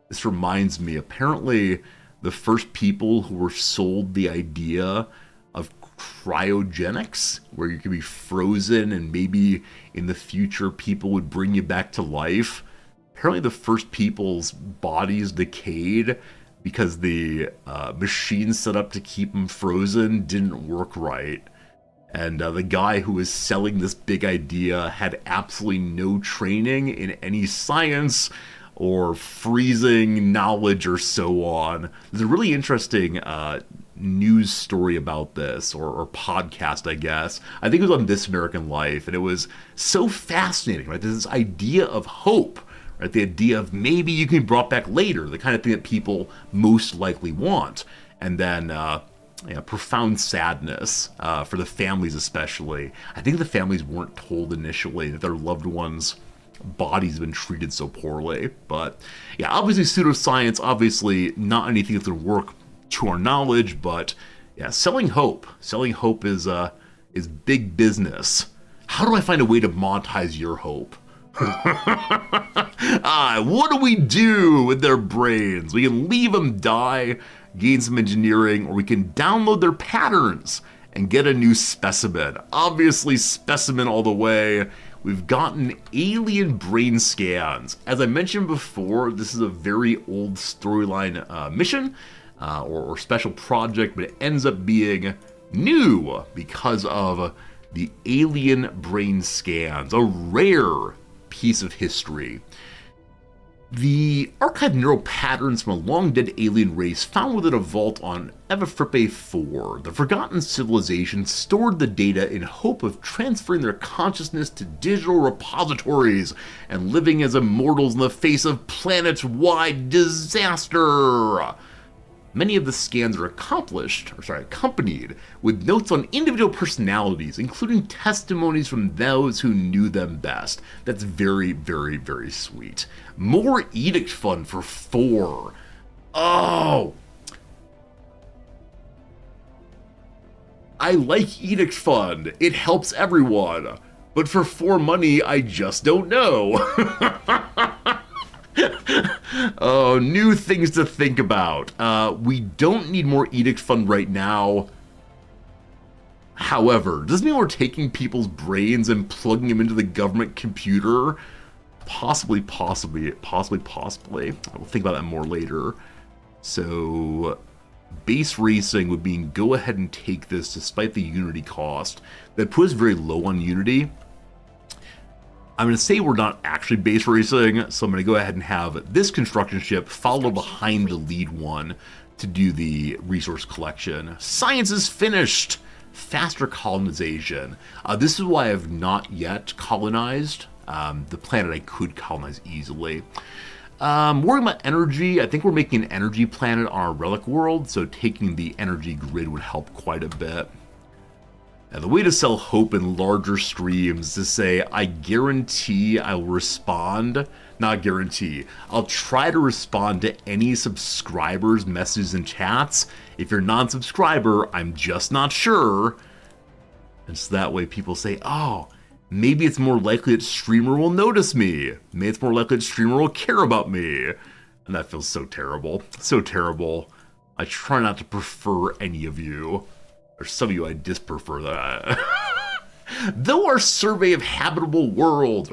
This reminds me, apparently the first people who were sold the idea of cryogenics, where you could be frozen and maybe in the future people would bring you back to life. Apparently the first people's bodies decayed because the machine set up to keep them frozen didn't work right. And the guy who was selling this big idea had absolutely no training in any science or freezing knowledge or so on. There's a really interesting news story about this, or podcast, I guess. I think it was on This American Life, and it was so fascinating, right? There's this idea of hope, right? The idea of maybe you can be brought back later, the kind of thing that people most likely want. And then profound sadness for the families especially. I think the families weren't told initially that their loved ones' bodies have been treated so poorly. But yeah, obviously pseudoscience, obviously not anything that's going to work to our knowledge, but yeah, selling hope. Selling hope is big business. How do I find a way to monetize your hope? What do we do with their brains? We can leave them die, gain some engineering, or we can download their patterns and get a new specimen. Obviously, specimen all the way. We've gotten alien brain scans. As I mentioned before, this is a very old storyline mission or special project, but it ends up being new because of the alien brain scans, a rare piece of history. The archived neural patterns from a long-dead alien race found within a vault on Evafripe 4. The forgotten civilization stored the data in hope of transferring their consciousness to digital repositories and living as immortals in the face of planet-wide disaster. Many of the scans are accompanied with notes on individual personalities, including testimonies from those who knew them best. That's very, very, very sweet. More Edict Fund for 4. Oh! I like Edict Fund. It helps everyone. But for 4 money, I just don't know. Oh, new things to think about. We don't need more Edict Fund right now. However, does this mean we're taking people's brains and plugging them into the government computer? Possibly. We'll think about that more later. So, base racing would mean go ahead and take this despite the Unity cost. That puts us very low on Unity. I'm going to say we're not actually base racing, so I'm going to go ahead and have this construction ship follow behind the lead one to do the resource collection. Science is finished! Faster colonization. This is why I've not yet colonized the planet I could colonize easily. Worrying about energy, I think we're making an energy planet on our relic world, so taking the energy grid would help quite a bit. And the way to sell hope in larger streams is to say, I guarantee I will respond. Not guarantee. I'll try to respond to any subscribers' messages and chats. If you're a non-subscriber, I'm just not sure. And so that way people say, oh, maybe it's more likely that streamer will notice me. Maybe it's more likely that streamer will care about me. And that feels so terrible. So terrible. I try not to prefer any of you. Or some of you, I disprefer that. Through our survey of habitable worlds,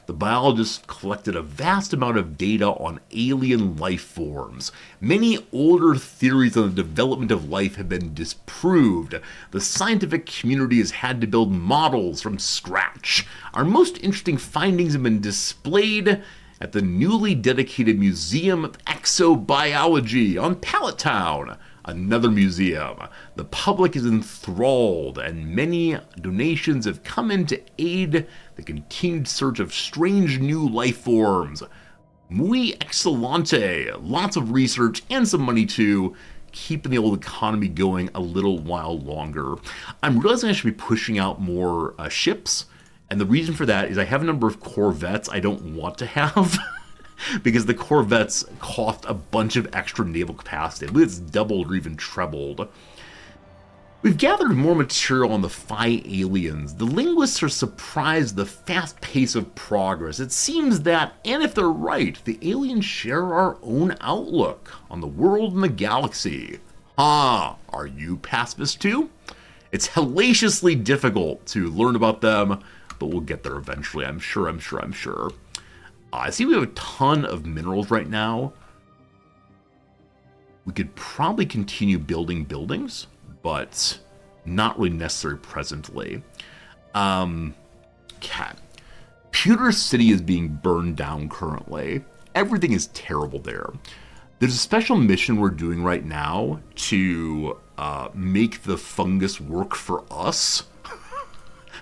the biologists collected a vast amount of data on alien life forms. Many older theories on the development of life have been disproved. The scientific community has had to build models from scratch. Our most interesting findings have been displayed at the newly dedicated Museum of Exobiology on Pallet Town. Another museum. The public is enthralled, and many donations have come in to aid the continued search of strange new life forms. Muy excelente. Lots of research and some money too, keeping the old economy going a little while longer. I'm realizing I should be pushing out more ships, and the reason for that is I have a number of corvettes I don't want to have. Because the corvettes cost a bunch of extra naval capacity. I believe it's doubled or even trebled. We've gathered more material on the Phi aliens. The linguists are surprised at the fast pace of progress. It seems that, and if they're right, the aliens share our own outlook on the world and the galaxy. Are you pacifists too? It's hellaciously difficult to learn about them, but we'll get there eventually, I'm sure. I see we have a ton of minerals right now. We could probably continue building buildings, but not really necessary presently. Pewter City is being burned down currently. Everything is terrible there. There's a special mission we're doing right now to make the fungus work for us.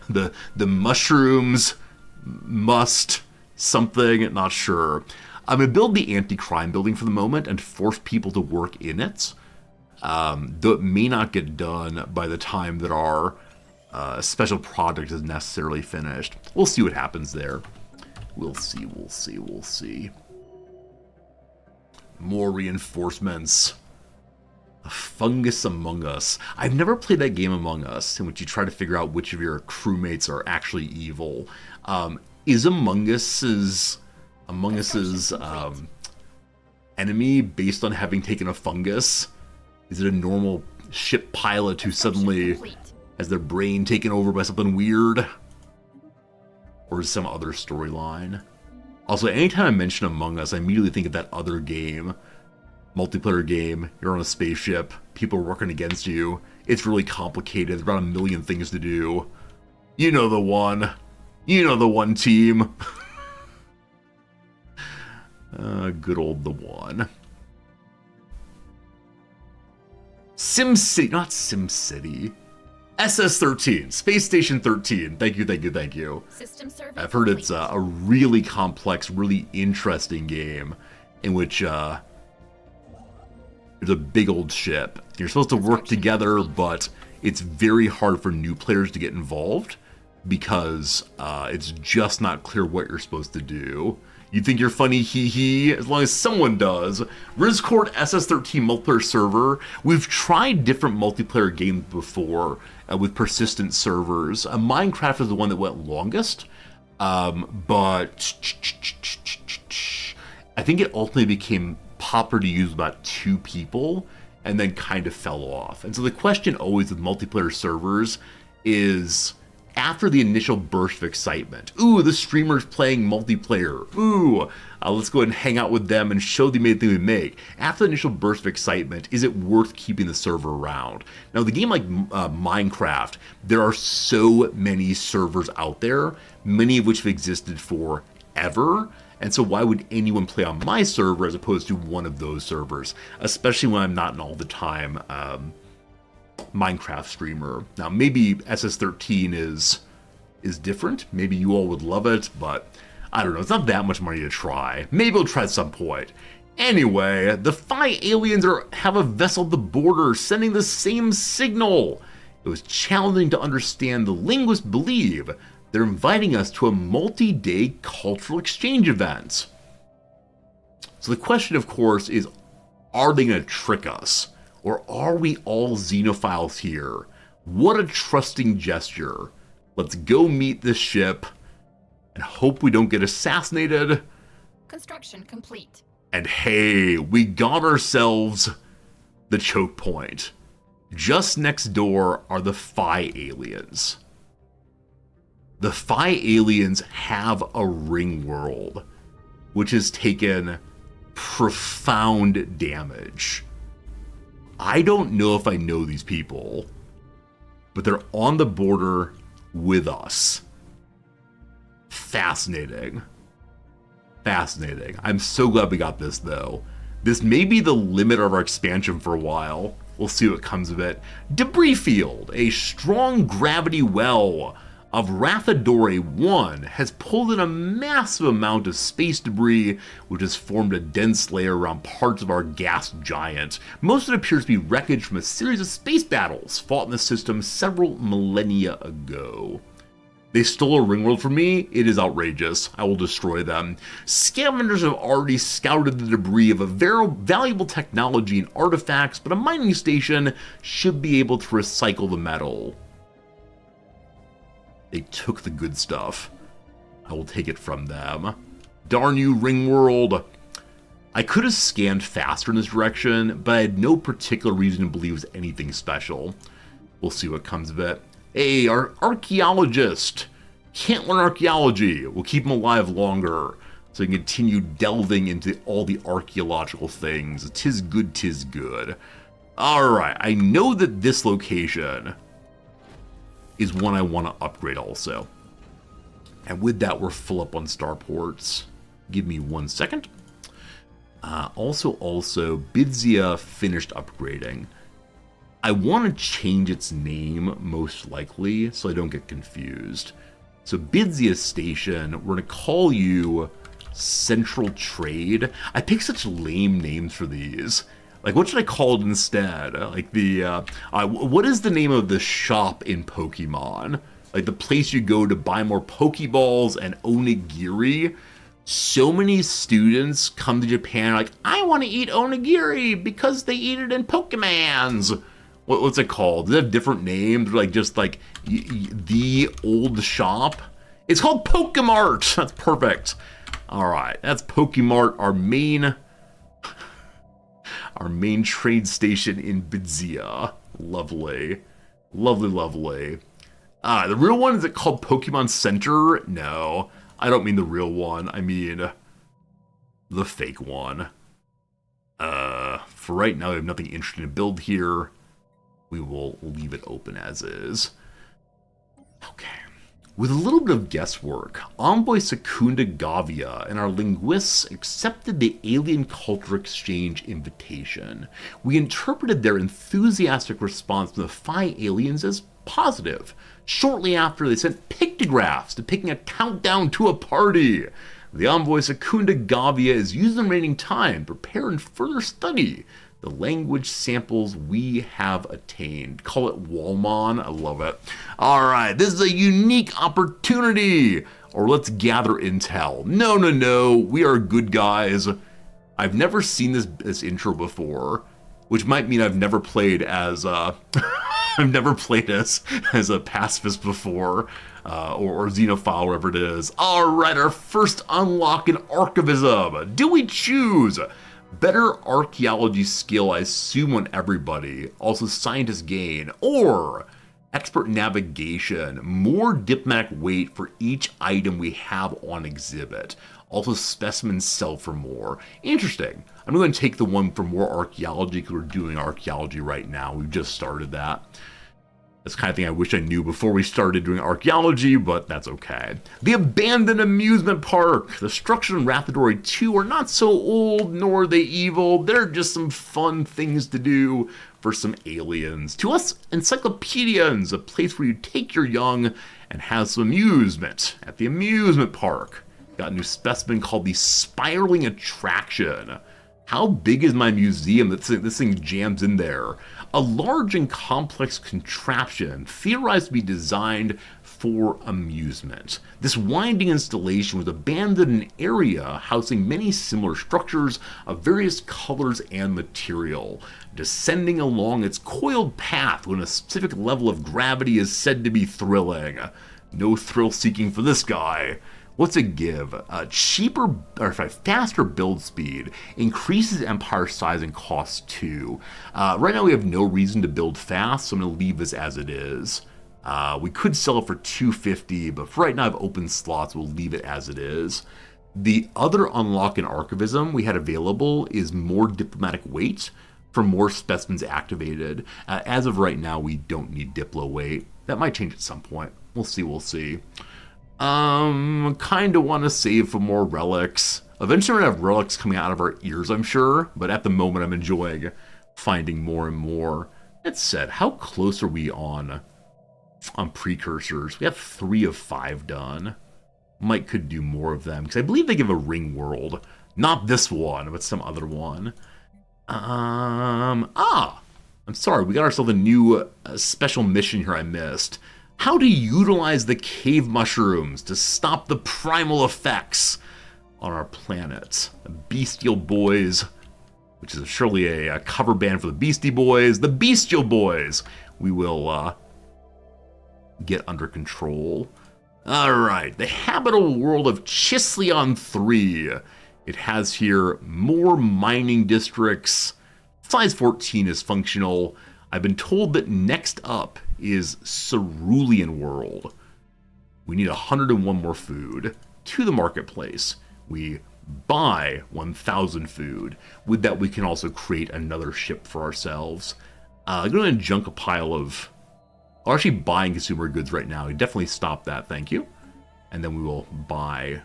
the mushrooms must... something, not sure. I'm going to build the anti-crime building for the moment and force people to work in it. Though it may not get done by the time that our special project is necessarily finished. We'll see what happens there. We'll see. More reinforcements. A fungus Among Us. I've never played that game Among Us, in which you try to figure out which of your crewmates are actually evil. Is Among Us's enemy based on having taken a fungus? Is it a normal ship pilot who suddenly has their brain taken over by something weird? Or is some other storyline? Also, anytime I mention Among Us, I immediately think of that other game. Multiplayer game, you're on a spaceship, people are working against you. It's really complicated, there's about a million things to do. You know the one. You know the one team. Good old the one. SimCity, not SimCity. SS-13, Space Station 13. Thank you. System service I've heard it's a really complex, really interesting game in which there's a big old ship. You're supposed to work together, but it's very hard for new players to get involved because it's just not clear what you're supposed to do. You think you're funny, hee, as long as someone does. Rizcord SS-13 multiplayer server. We've tried different multiplayer games before with persistent servers. Minecraft is the one that went longest, but I think it ultimately became popular to use about 2 people and then kind of fell off. And so the question always with multiplayer servers is, after the initial burst of excitement, ooh, the streamer's playing multiplayer, ooh, let's go ahead and hang out with them and show the amazing thing we make. After the initial burst of excitement, is it worth keeping the server around? Now, the game like Minecraft, there are so many servers out there, many of which have existed forever, and so why would anyone play on my server as opposed to one of those servers, especially when I'm not an all-the-time Minecraft streamer. Now, maybe SS-13 is different. Maybe you all would love it, but I don't know. It's not that much money to try. Maybe we'll try at some point. Anyway, the Phi aliens have a vessel at the border sending the same signal. It was challenging to understand. The linguists believe they're inviting us to a multi-day cultural exchange event. So the question, of course, is, are they going to trick us? Or are we all xenophiles here? What a trusting gesture. Let's go meet this ship and hope we don't get assassinated. Construction complete. And hey, we got ourselves the choke point. Just next door are the Phi aliens. The Phi aliens have a ring world, which has taken profound damage. I don't know if I know these people, but they're on the border with us. Fascinating. I'm so glad we got this, though. This may be the limit of our expansion for a while. We'll see what comes of it. Debris field, a strong gravity well of Rathadore 1 has pulled in a massive amount of space debris, which has formed a dense layer around parts of our gas giant. Most of it appears to be wreckage from a series of space battles fought in the system several millennia ago. They stole a ring world from me? It is outrageous. I will destroy them. Scavengers have already scouted the debris of a very valuable technology and artifacts, but a mining station should be able to recycle the metal. They took the good stuff. I will take it from them. Darn you, Ringworld. I could have scanned faster in this direction, but I had no particular reason to believe it was anything special. We'll see what comes of it. Hey, our archaeologist. Can't learn archaeology. We'll keep him alive longer, so he can continue delving into all the archaeological things. Tis good, tis good. Alright, I know that this location is one I want to upgrade also. And with that, we're full up on starports. Give me 1 second. Also, Bidzia finished upgrading. I want to change its name, most likely, so I don't get confused. So Bidzia Station, we're going to call you Central Trade. I picked such lame names for these. Like, what should I call it instead? Like what is the name of the shop in Pokemon? Like the place you go to buy more Pokeballs and onigiri? So many students come to Japan like, I want to eat onigiri because they eat it in Pokemons. What's it called? Does it have different names? Like just like the old shop? It's called Pokemart. That's perfect. All right, that's Pokemart, our main trade station in Bidzia. Lovely. Lovely, lovely. The real one, is it called Pokemon Center? No, I don't mean the real one. I mean the fake one. For right now, we have nothing interesting to build here. We will leave it open as is. Okay. With a little bit of guesswork, Envoy Secunda Gavia and our linguists accepted the alien culture exchange invitation. We interpreted their enthusiastic response to the Phi aliens as positive. Shortly after, they sent pictographs depicting a countdown to a party. The Envoy Secunda Gavia is using the remaining time to prepare and further study the language samples we have attained. Call it Walmon. I love it. All right, this is a unique opportunity. Or let's gather intel. No. We are good guys. I've never seen this intro before, which might mean I've never played as I've never played as a pacifist before, or xenophile, whatever it is. All right, our first unlock in archivism. Do we choose better archaeology skill, I assume, on everybody, also scientist gain, or expert navigation, more diplomatic weight for each item we have on exhibit, also specimens sell for more. Interesting. I'm going to take the one for more archaeology because we're doing archaeology right now. We've just started that. That's the kind of thing I wish I knew before we started doing archaeology, but that's okay. The abandoned amusement park. The structures in Rathadore 2 are not so old, nor are they evil. They're just some fun things to do for some aliens. To us encyclopedians, a place where you take your young and have some amusement at the amusement park. Got a new specimen called the Spiraling Attraction. How big is my museum that this thing jams in there? A large and complex contraption theorized to be designed for amusement. This winding installation was abandoned in an area housing many similar structures of various colors and material. Descending along its coiled path when a specific level of gravity is said to be thrilling. No thrill seeking for this guy. What's it give? Faster build speed, increases empire size and cost too. Right now we have no reason to build fast, so I'm going to leave this as it is. We could sell it for $250, but for right now I have open slots, we'll leave it as it is. The other unlock in archivism we had available is more diplomatic weight for more specimens activated. As of right now, we don't need diplo weight. That might change at some point. We'll see. Kind of want to save for more relics. Eventually we're going to have relics coming out of our ears, I'm sure, but at the moment I'm enjoying finding more and more. That said, how close are we on precursors? We have 3 of 5 done. Mike could do more of them, because I believe they give a ring world. Not this one, but some other one. I'm sorry, we got ourselves a new special mission here I missed. How to utilize the cave mushrooms to stop the primal effects on our planet. The Bestial Boys, which is surely a cover band for the Beastie Boys. The Bestial Boys! We will get under control. Alright, the habitable world of Chisleon 3. It has here more mining districts. Size 14 is functional. I've been told that next up is Cerulean World. We need 101 more food to the marketplace. We buy 1,000 food. With that, we can also create another ship for ourselves. I'm going to junk a pile of... I'm actually buying consumer goods right now. Definitely stop that, thank you. And then we will buy,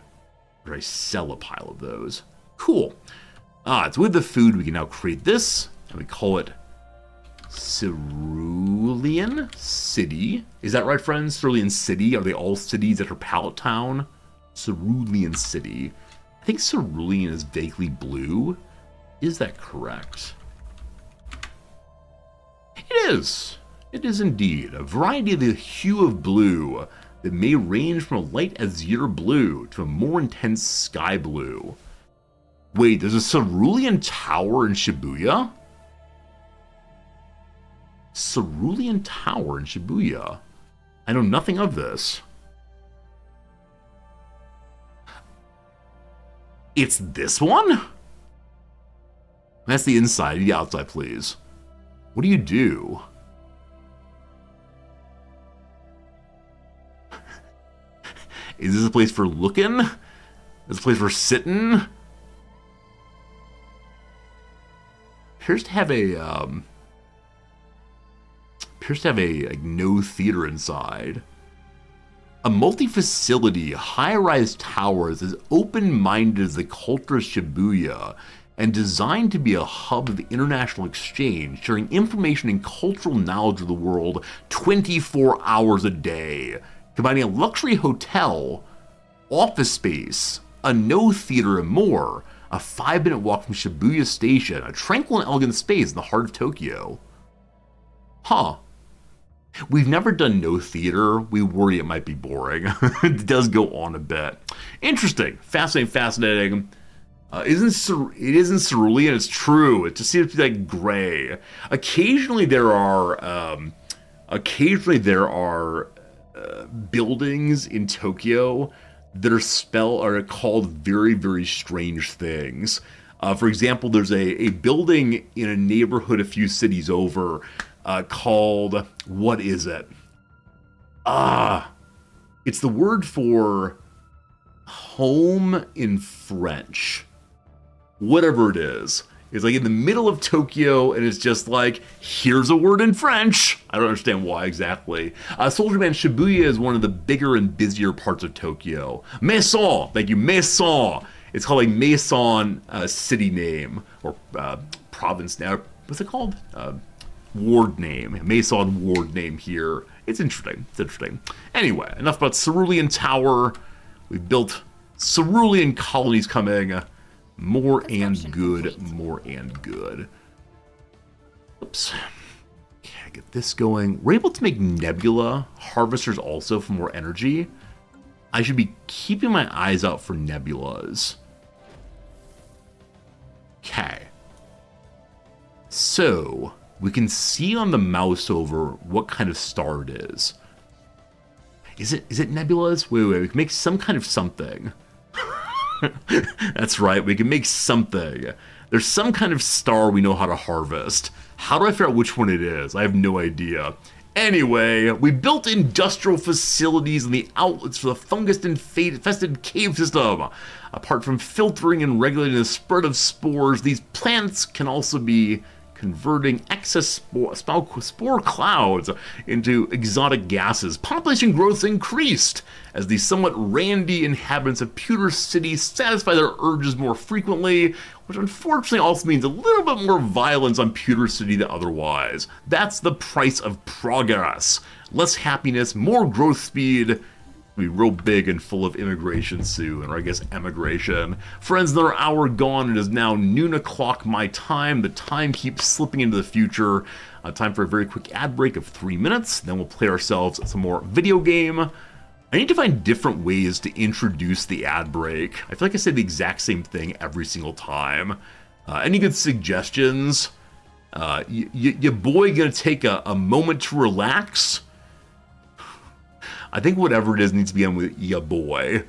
or I sell a pile of those. Cool. It's with the food, we can now create this, and we call it Cerulean City. Is that right, friends? Cerulean City? Are they all cities that are pallet town? Cerulean City. I think cerulean is vaguely blue. Is that correct? It is. It is indeed. A variety of the hue of blue that may range from a light azure blue to a more intense sky blue. Wait, there's a Cerulean Tower in Shibuya? Cerulean Tower in Shibuya? I know nothing of this. It's this one? That's the inside. The outside, please. What do you do? Is this a place for looking? Is this a place for sitting? Appears to have a like, no theater inside. A multi-facility, high-rise tower is as open-minded as the culture of Shibuya and designed to be a hub of international exchange, sharing information and cultural knowledge of the world 24 hours a day, combining a luxury hotel, office space, a no theater, and more. A 5-minute walk from Shibuya Station, a tranquil and elegant space in the heart of Tokyo. Huh. We've never done no theater. We worry it might be boring. It does go on a bit. Interesting. Fascinating. It isn't cerulean, it's true. It just seems to be like gray. Occasionally there are buildings in Tokyo that are called very, very strange things. For example, there's a building in a neighborhood a few cities over called, what is it? It's the word for home in French. Whatever it is. It's like in the middle of Tokyo, and it's just like, here's a word in French. I don't understand why exactly. Soldier Man, Shibuya is one of the bigger and busier parts of Tokyo. Maison, thank you, Maison. It's called a Maison city name, or province now. What's it called? Ward name. Maison ward name here. It's interesting. Anyway, enough about Cerulean Tower. We've built Cerulean colonies coming. More and good. Oops. Okay, get this going. We're able to make nebula harvesters also for more energy. I should be keeping my eyes out for nebulas. Okay. So, we can see on the mouse over what kind of star it is. Is it nebulas? Wait, we can make some kind of something. That's right, we can make something. There's some kind of star we know how to harvest. How do I figure out which one it is? I have no idea. Anyway, we built industrial facilities and the outlets for the fungus-infested cave system. Apart from filtering and regulating the spread of spores, these plants can also be converting excess spore clouds into exotic gases. Population growth increased as the somewhat randy inhabitants of Pewter City satisfy their urges more frequently, which unfortunately also means a little bit more violence on Pewter City than otherwise. That's the price of progress. Less happiness, more growth speed. Be real big and full of immigration soon, or I guess emigration. Friends, another hour gone. It is now noon o'clock my time. The time keeps slipping into the future. Time for a very quick ad break of 3 minutes. Then we'll play ourselves some more video game. I need to find different ways to introduce the ad break. I feel like I say the exact same thing every single time. Any good suggestions? Your boy gonna take a moment to relax? I think whatever it is needs to be on with ya boy.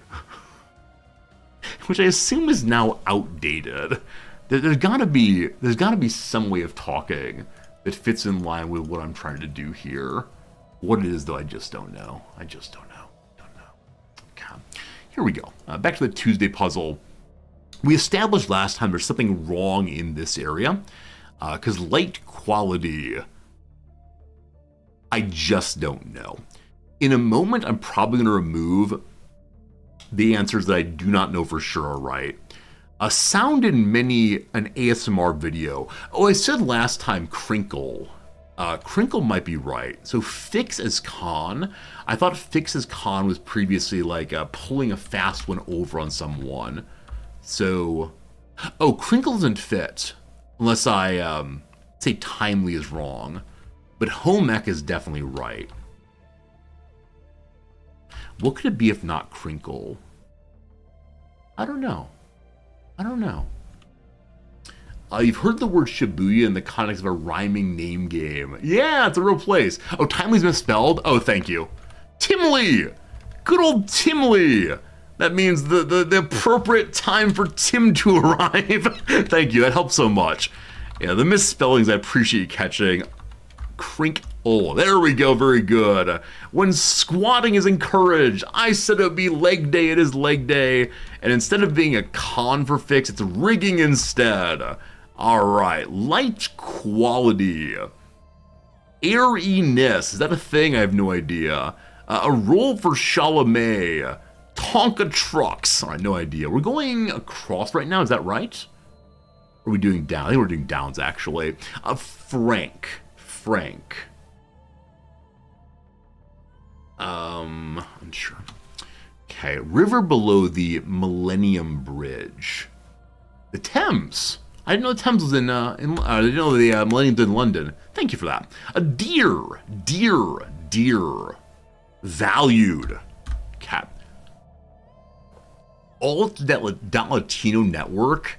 Which I assume is now outdated. There's gotta be some way of talking that fits in line with what I'm trying to do here. What it is, though, I just don't know. I just don't know. Okay. Here we go. Back to the Tuesday puzzle. We established last time there's something wrong in this area. Because light quality, I just don't know. In a moment, I'm probably going to remove the answers that I do not know for sure are right. A sound in an ASMR video. Oh, I said last time crinkle. Crinkle might be right. So fix as con. I thought fix as con was previously like pulling a fast one over on someone. So, oh, crinkle doesn't fit. Unless I say timely is wrong. But home ec is definitely right. What could it be if not crinkle? I don't know. You've heard the word Shibuya in the context of a rhyming name game. Yeah, it's a real place. Oh, timely's misspelled? Oh, thank you. Timly! Good old Timly! That means the appropriate time for Tim to arrive. Thank you, that helps so much. Yeah, the misspellings I appreciate catching. Crink. Oh, there we go, very good. When squatting is encouraged, I said it would be leg day, it is leg day. And instead of being a con for fix, it's rigging instead. All right, light quality. Airiness, is that a thing? I have no idea. A role for Chalamet. Tonka trucks, all right, no idea. We're going across right now, is that right? Or are we doing down? I think we're doing downs, actually. Frank. Unsure. Okay, river below the Millennium Bridge. The Thames. I didn't know the Thames was I didn't know the Millennium's in London. Thank you for that. A deer. Valued. Cat. Alt.Latino network.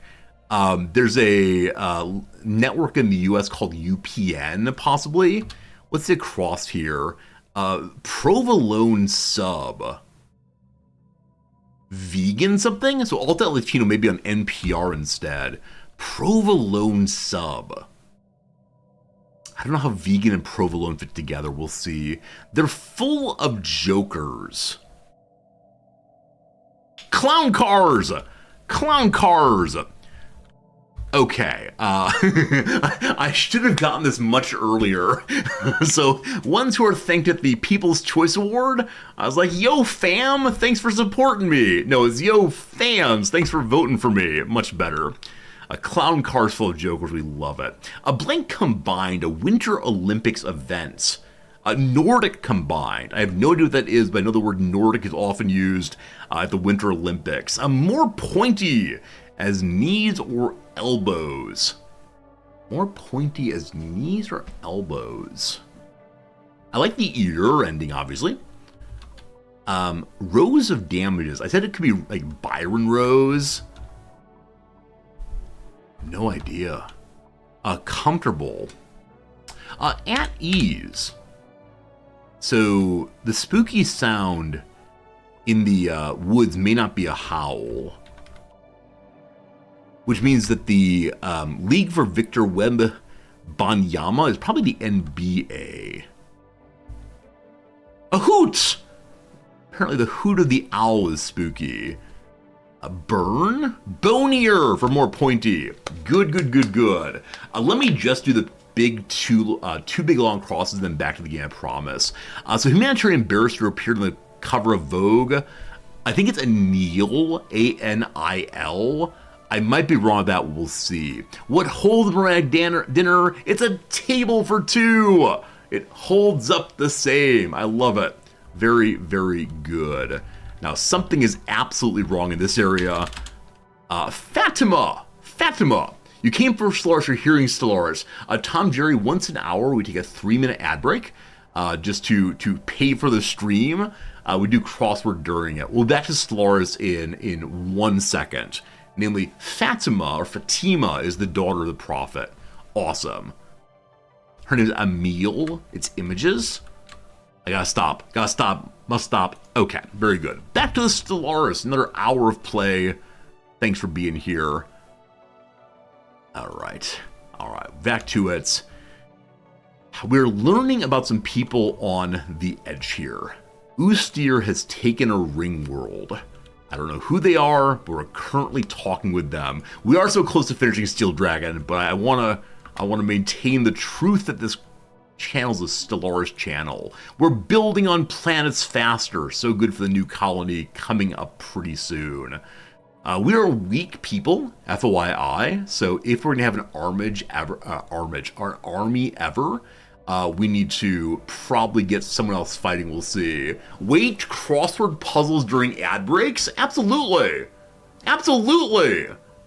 There's a network in the US called UPN, possibly. What's the across here? Provolone sub. Vegan something? So Alt.Latino may be on NPR instead. Provolone sub. I don't know how vegan and provolone fit together. We'll see. They're full of jokers. Clown cars! Okay, I should have gotten this much earlier. So, ones who are thanked at the People's Choice Award, I was like, yo fam, thanks for supporting me. No, it's yo fams, thanks for voting for me. Much better. A clown cars full of jokers, we love it. A blank combined, a Winter Olympics events. A Nordic combined. I have no idea what that is, but I know the word Nordic is often used at the Winter Olympics. A more pointy as knees or elbows. More pointy as knees or elbows. I like the ear ending, obviously. Rows of damages. I said it could be like Byron Rose. No idea. Comfortable. At ease. So the spooky sound in the woods may not be a howl. Which means that the League for Victor Webb Banyama is probably the NBA. A hoot! Apparently the hoot of the owl is spooky. A burn? Bonier for more pointy. Good. Let me just do the big two big long crosses and then back to the game, I promise. So Humanitarian Barrister appeared on the cover of Vogue. I think it's Anil, A-N-I-L. I might be wrong with that, we'll see. What holds Morag dinner? It's a table for two! It holds up the same. I love it. Very, very good. Now, something is absolutely wrong in this area. Fatima! You came for Stellaris, you're hearing Stellaris. Tom Jerry, once an hour, we take a 3-minute ad break just to pay for the stream. We do crossword during it. We'll be back to Stellaris in 1 second. Namely, Fatima is the daughter of the Prophet. Awesome. Her name is Emil. It's images. I gotta stop. Must stop. Okay, very good. Back to the Stellaris. Another hour of play. Thanks for being here. All right. Back to it. We're learning about some people on the edge here. Ustir has taken a ring world. I don't know who they are, but we're currently talking with them. We are so close to finishing Steel Dragon, but I want to maintain the truth that this channel's a Stellaris channel. We're building on planets faster. So good for the new colony coming up pretty soon. We are weak people, FYI. So if we're gonna have an army ever, we need to probably get someone else fighting. We'll see. Wait, crossword puzzles during ad breaks? Absolutely.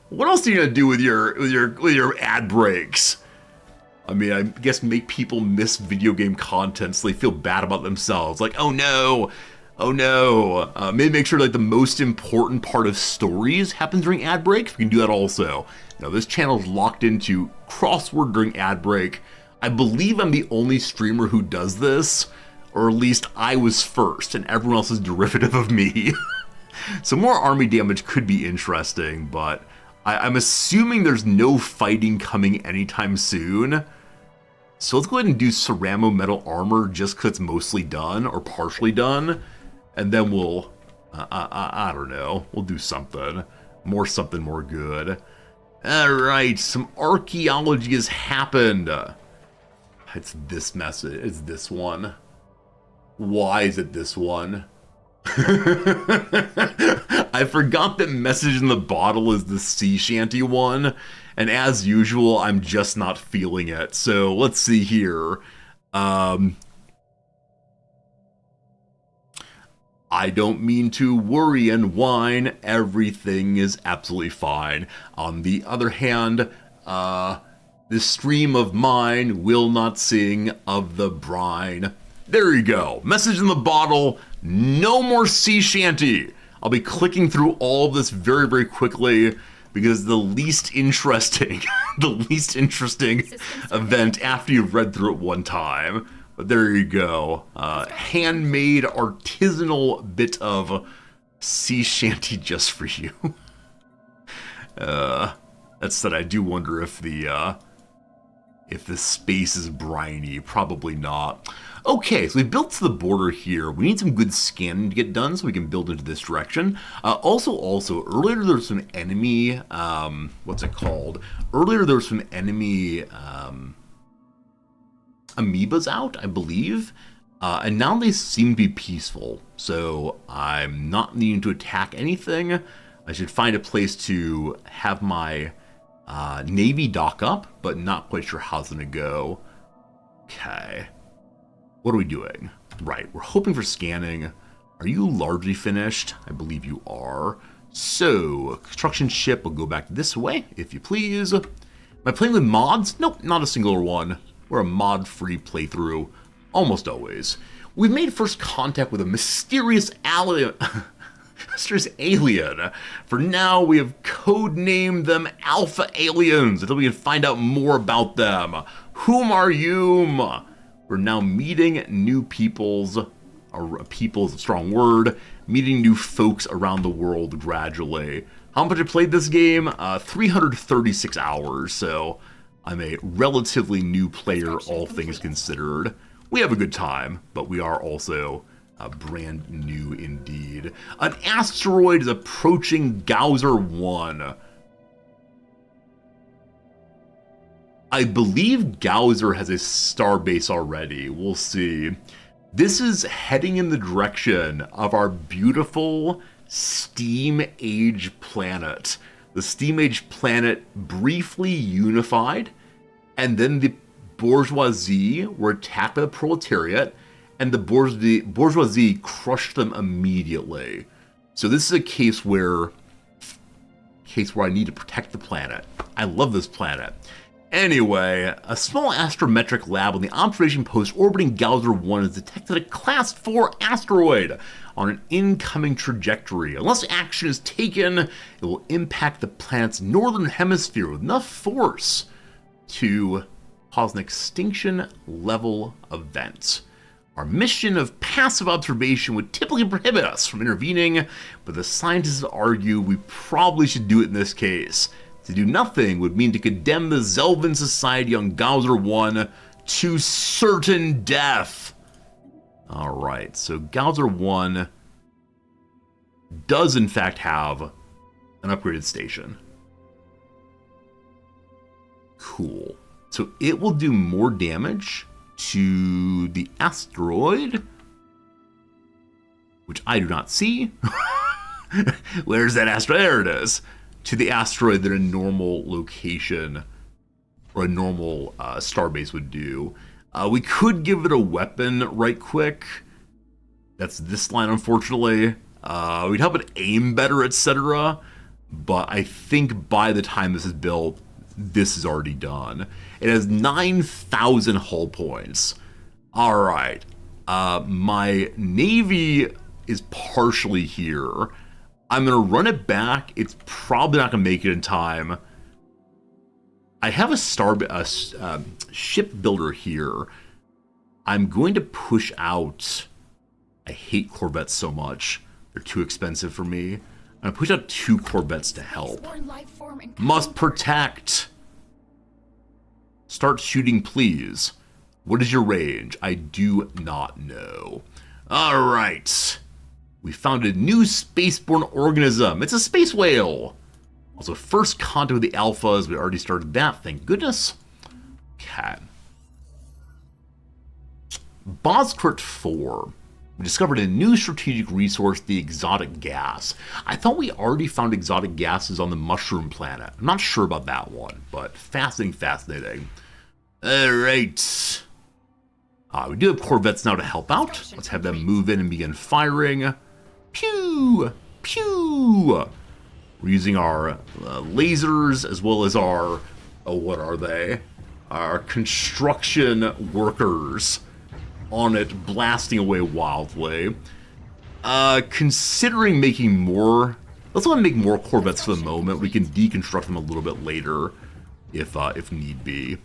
What else are you gonna do with your ad breaks? I mean, I guess make people miss video game content so they feel bad about themselves. Like, oh no. Maybe make sure like the most important part of stories happens during ad breaks. We can do that also. Now, this channel is locked into crossword during ad break. I believe I'm the only streamer who does this, or at least I was first, and everyone else is derivative of me. So more army damage could be interesting, but I'm assuming there's no fighting coming anytime soon. So let's go ahead and do Ceramo Metal Armor just because it's mostly done, or partially done. And then we'll, I don't know, we'll do something more good. All right, some archaeology has happened. It's this message, it's this one. Why is it this one? I forgot that message in the bottle is the sea shanty one, and as usual, I'm just not feeling it. So let's see here. I don't mean to worry and whine. Everything is absolutely fine. On the other hand, this stream of mine will not sing of the brine. There you go. Message in the bottle. No more sea shanty. I'll be clicking through all of this very, very quickly because the least interesting, event after you've read through it one time. But there you go. Handmade artisanal bit of sea shanty just for you. That said, I do wonder if the space is briny. Probably not. Okay, so we built to the border here. We need some good scanning to get done so we can build into this direction. Also, earlier there was some enemy, what's it called? Earlier there was some enemy amoebas out, I believe. And now they seem to be peaceful. So I'm not needing to attack anything. I should find a place to have my Navy dock up, but not quite sure how it's going to go. Okay. What are we doing? Right, we're hoping for scanning. Are you largely finished? I believe you are. So, construction ship will go back this way, if you please. Am I playing with mods? Nope, not a singular one. We're a mod-free playthrough, almost always. We've made first contact with a mysterious alien. For now, we have codenamed them Alpha Aliens until we can find out more about them. Whom are you? We're now meeting new peoples, or people's a strong word, meeting new folks around the world gradually. How much I played this game? 336 hours, so I'm a relatively new player, all things considered. We have a good time, but we are also brand new indeed. An asteroid is approaching Gauser 1. I believe Gauser has a starbase already. We'll see. This is heading in the direction of our beautiful Steam Age planet. The Steam Age planet briefly unified, and then the bourgeoisie were attacked by the proletariat, and the bourgeoisie crushed them immediately. So this is a case where I need to protect the planet. I love this planet. Anyway, a small astrometric lab on the observation post orbiting Gauser 1 has detected a Class 4 asteroid on an incoming trajectory. Unless action is taken, it will impact the planet's northern hemisphere with enough force to cause an extinction-level event. Our mission of passive observation would typically prohibit us from intervening, but the scientists argue we probably should do it in this case. To do nothing would mean to condemn the Zelvin society on Gauser 1 to certain death. Alright, so Gauser 1 does in fact have an upgraded station. Cool. So it will do more damage to the asteroid, which I do not see. Where's that asteroid? There it is. To the asteroid that a normal location or a normal starbase would do. We could give it a weapon right quick. That's this line, unfortunately. We'd help it aim better, etc. But I think by the time this is built, this is already done. It has 9,000 hull points. Alright. My Navy is partially here. I'm going to run it back. It's probably not going to make it in time. I have a ship builder here. I'm going to push out... I hate Corvettes so much. They're too expensive for me. I'm going to push out 2 Corvettes to help. Must protect. Start shooting, please. What is your range? I do not know. Alright. We found a new spaceborne organism. It's a space whale. Also, first contact with the alphas. We already started that, thank goodness. Okay. Boskert 4. We discovered a new strategic resource, the exotic gas. I thought we already found exotic gases on the mushroom planet. I'm not sure about that one, but fascinating. Alright. We do have Corvettes now to help out. Let's have them move in and begin firing. Pew! Pew! We're using our lasers as well as our, what are they? Our construction workers on it, blasting away wildly. Considering making more... Let's want to make more Corvettes for the moment. We can deconstruct them a little bit later if need be.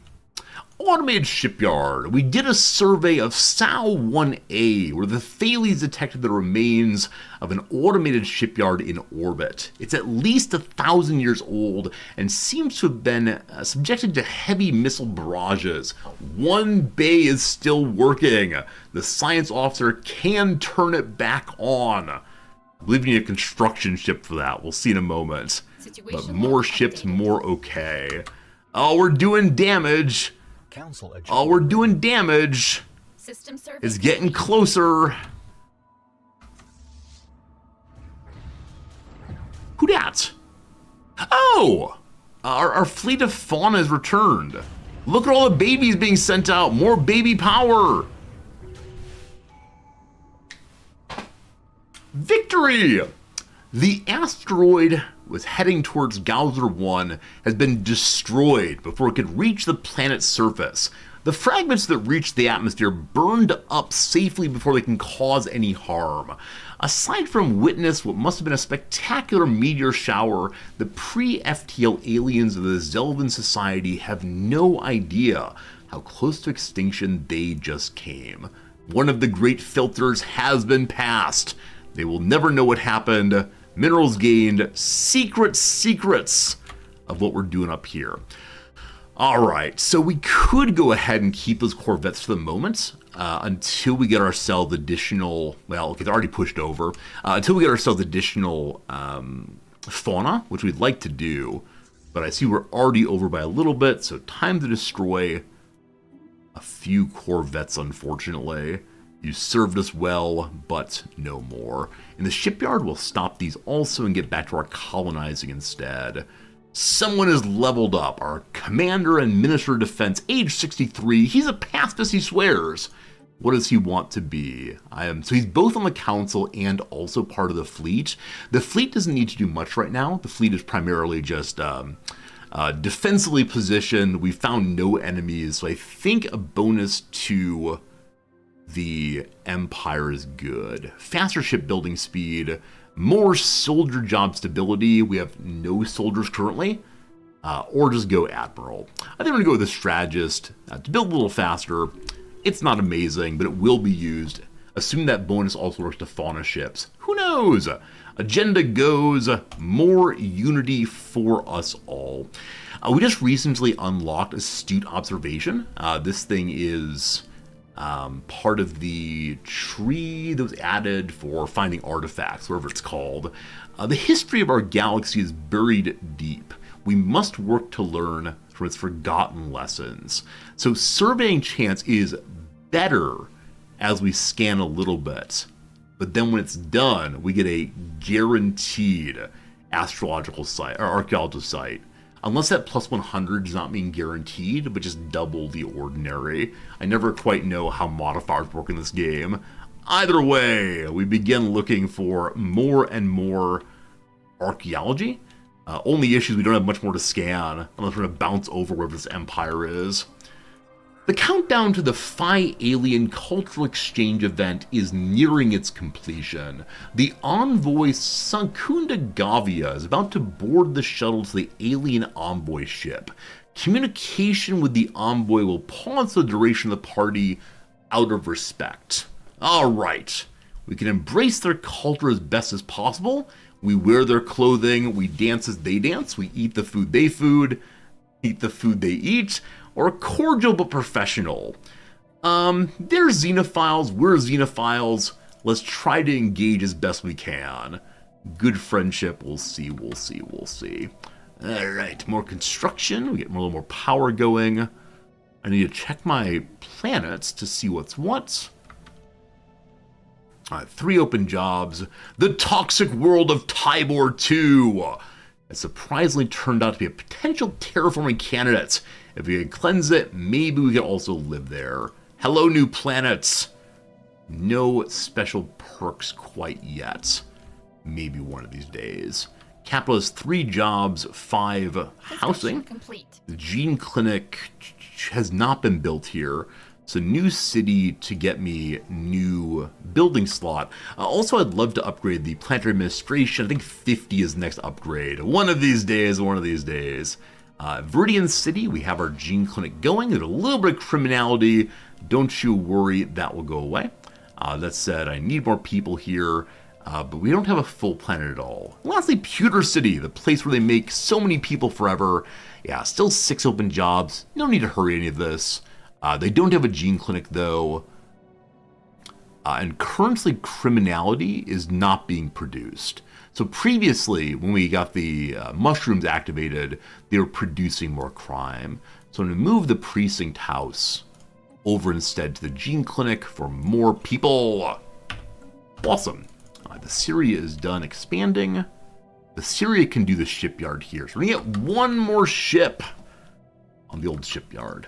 Automated shipyard. We did a survey of SAO 1A, where the Thales detected the remains of an automated shipyard in orbit. It's at least 1,000 years old and seems to have been subjected to heavy missile barrages. One bay is still working. The science officer can turn it back on. I believe we need a construction ship for that. We'll see in a moment. But more ships, more okay. Oh, we're doing damage. Oh, we're doing damage. It's getting closer. Who dat? Oh! Our fleet of fauna has returned. Look at all the babies being sent out. More baby power. Victory! The asteroid was heading towards Gauser 1 has been destroyed before it could reach the planet's surface. The fragments that reached the atmosphere burned up safely before they can cause any harm. Aside from witness what must have been a spectacular meteor shower, the pre-FTL aliens of the Zelvin Society have no idea how close to extinction they just came. One of the great filters has been passed. They will never know what happened. Minerals gained, secrets of what we're doing up here. Alright, so we could go ahead and keep those Corvettes for the moment until we get ourselves additional, well, okay, they're already pushed over, until we get ourselves additional fauna, which we'd like to do, but I see we're already over by a little bit, so time to destroy a few Corvettes, unfortunately. You served us well, but no more. In the shipyard, we'll stop these also and get back to our colonizing instead. Someone is leveled up. Our commander and minister of defense, age 63. He's a pacifist, he swears. What does he want to be? So he's both on the council and also part of the fleet. The fleet doesn't need to do much right now. The fleet is primarily just defensively positioned. We found no enemies, so I think a bonus to the Empire is good. Faster shipbuilding speed, more soldier job stability. We have no soldiers currently, or just go Admiral. I think I'm going to go with the Strategist to build a little faster. It's not amazing, but it will be used. Assuming that bonus also works to Fauna ships. Who knows? Agenda goes, more unity for us all. We just recently unlocked Astute Observation. This thing is part of the tree that was added for finding artifacts, whatever it's called. The history of our galaxy is buried deep. We must work to learn from its forgotten lessons. So surveying chance is better as we scan a little bit. But then when it's done, we get a guaranteed astrological site, or archaeological site. Unless that plus 100 does not mean guaranteed, but just double the ordinary. I never quite know how modifiers work in this game. Either way, we begin looking for more and more archaeology. Only issue is we don't have much more to scan, unless we're going to bounce over wherever this empire is. The countdown to the Phi Alien Cultural Exchange event is nearing its completion. The envoy Sakunda Gavia is about to board the shuttle to the alien envoy ship. Communication with the envoy will pause the duration of the party out of respect. Alright, we can embrace their culture as best as possible. We wear their clothing, we dance as they dance, we eat the food they eat the food they eat, or cordial but professional. They're xenophiles, we're xenophiles. Let's try to engage as best we can. Good friendship, we'll see. Alright, more construction, we get a little more power going. I need to check my planets to see what's what. 3 open jobs. The Toxic World of Tybor 2. It surprisingly turned out to be a potential terraforming candidate. If we could cleanse it, maybe we could also live there. Hello, new planets. No special perks quite yet. Maybe one of these days. Capital has 3 jobs, 5 housing. Complete. The gene clinic has not been built here. It's a new city to get me new building slot. Also, I'd love to upgrade the planetary administration. I think 50 is the next upgrade. One of these days. Viridian City, we have our gene clinic going. There's a little bit of criminality. Don't you worry, that will go away. That said, I need more people here, but we don't have a full planet at all. Lastly, Pewter City, the place where they make so many people forever. Yeah, still 6 open jobs. No need to hurry any of this. They don't have a gene clinic, though. And currently, criminality is not being produced. So previously, when we got the mushrooms activated, they were producing more crime. So I'm going to move the precinct house over instead to the gene clinic for more people. Awesome. The Syria is done expanding. The Syria can do the shipyard here. So we're going to get one more ship on the old shipyard.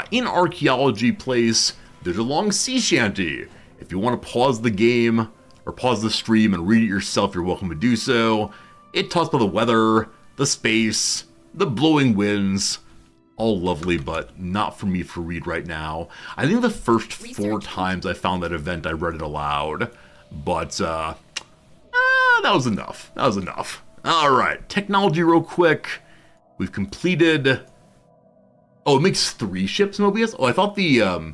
In Archaeology Place, there's a long sea shanty. If you want to pause the game or pause the stream and read it yourself, you're welcome to do so. It talks about the weather, the space, the blowing winds. All lovely, but not for me to read right now. I think the first 4 times I found that event, I read it aloud. But, that was enough. Alright, technology real quick. We've completed... Oh, it makes 3 ships, Mobius? Oh, I thought the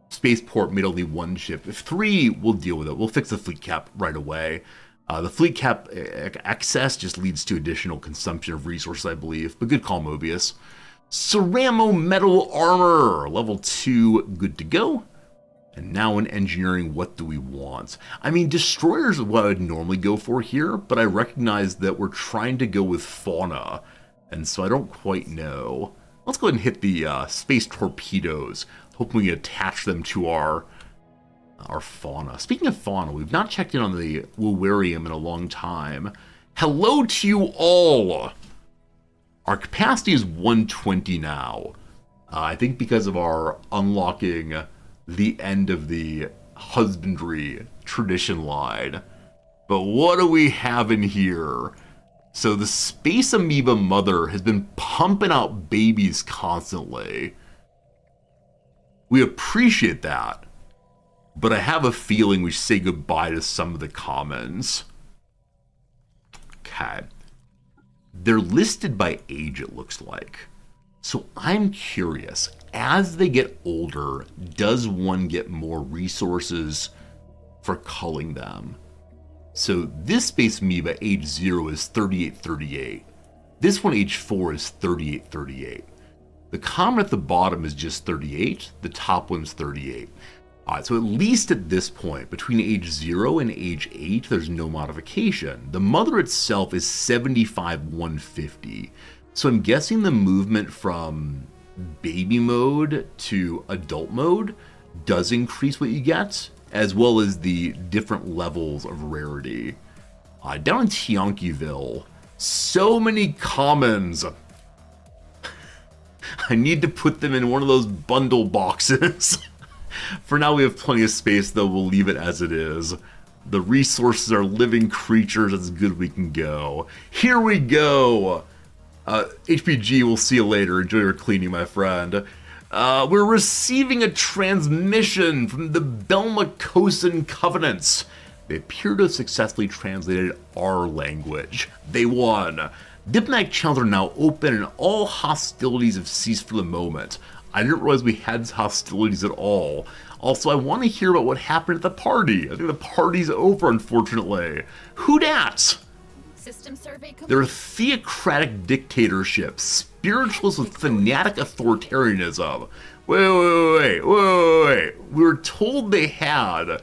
spaceport made only 1 ship. If 3, we'll deal with it. We'll fix the fleet cap right away. The fleet cap excess just leads to additional consumption of resources, I believe. But good call, Mobius. Ceramo metal armor, level 2, good to go. And now in engineering, what do we want? I mean, destroyers is what I would normally go for here, but I recognize that we're trying to go with fauna, and so I don't quite know. Let's go ahead and hit the space torpedoes, hoping we can attach them to our fauna. Speaking of fauna, we've not checked in on the Wowarium in a long time. Hello to you all! Our capacity is 120 now. I think because of our unlocking the end of the husbandry tradition line. But what do we have in here? So the space amoeba mother has been pumping out babies constantly. We appreciate that. But I have a feeling we should say goodbye to some of the commons. Okay. They're listed by age, it looks like. So I'm curious, as they get older, does one get more resources for culling them? So this space amoeba, age 0, is 3838. This one, age 4, is 3838. The common at the bottom is just 38. The top one's 38. Alright, so at least at this point, between age 0 and age 8, there's no modification. The mother itself is 75-150. So I'm guessing the movement from baby mode to adult mode does increase what you get, as well as the different levels of rarity. Down in Tianquiville, so many commons. I need to put them in one of those bundle boxes. For now, we have plenty of space, though. We'll leave it as it is. The resources are living creatures. As good we can go. Here we go. HPG, we'll see you later. Enjoy your cleaning, my friend. We're receiving a transmission from the Belmacosan Covenants. They appear to have successfully translated our language. They won. Diplomatic channels are now open and all hostilities have ceased for the moment. I didn't realize we had hostilities at all. Also, I want to hear about what happened at the party. I think the party's over, unfortunately. Who dat? System survey complete. They're theocratic dictatorships, spiritualists with fanatic authoritarianism. Wait. We were told they had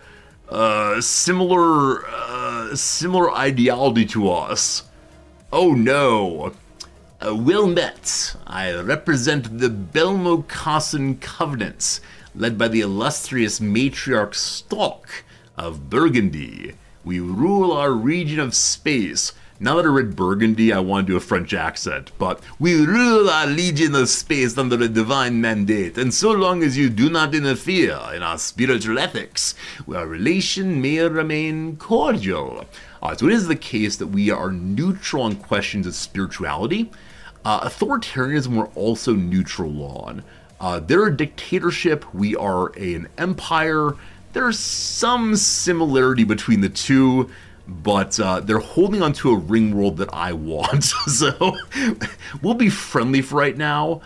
similar ideology to us. Oh no. Well met. I represent the Belmocasan Covenants, led by the illustrious matriarch Stock of Burgundy. We rule our region of space. Now that I read Burgundy, I want to do a French accent, but we rule our legion of space under a divine mandate, and so long as you do not interfere in our spiritual ethics, our relation may remain cordial. So it is the case that we are neutral on questions of spirituality. Authoritarianism we're also neutral on. They're a dictatorship, we are an empire. There's some similarity between the two, but they're holding onto a ring world that I want, so we'll be friendly for right now.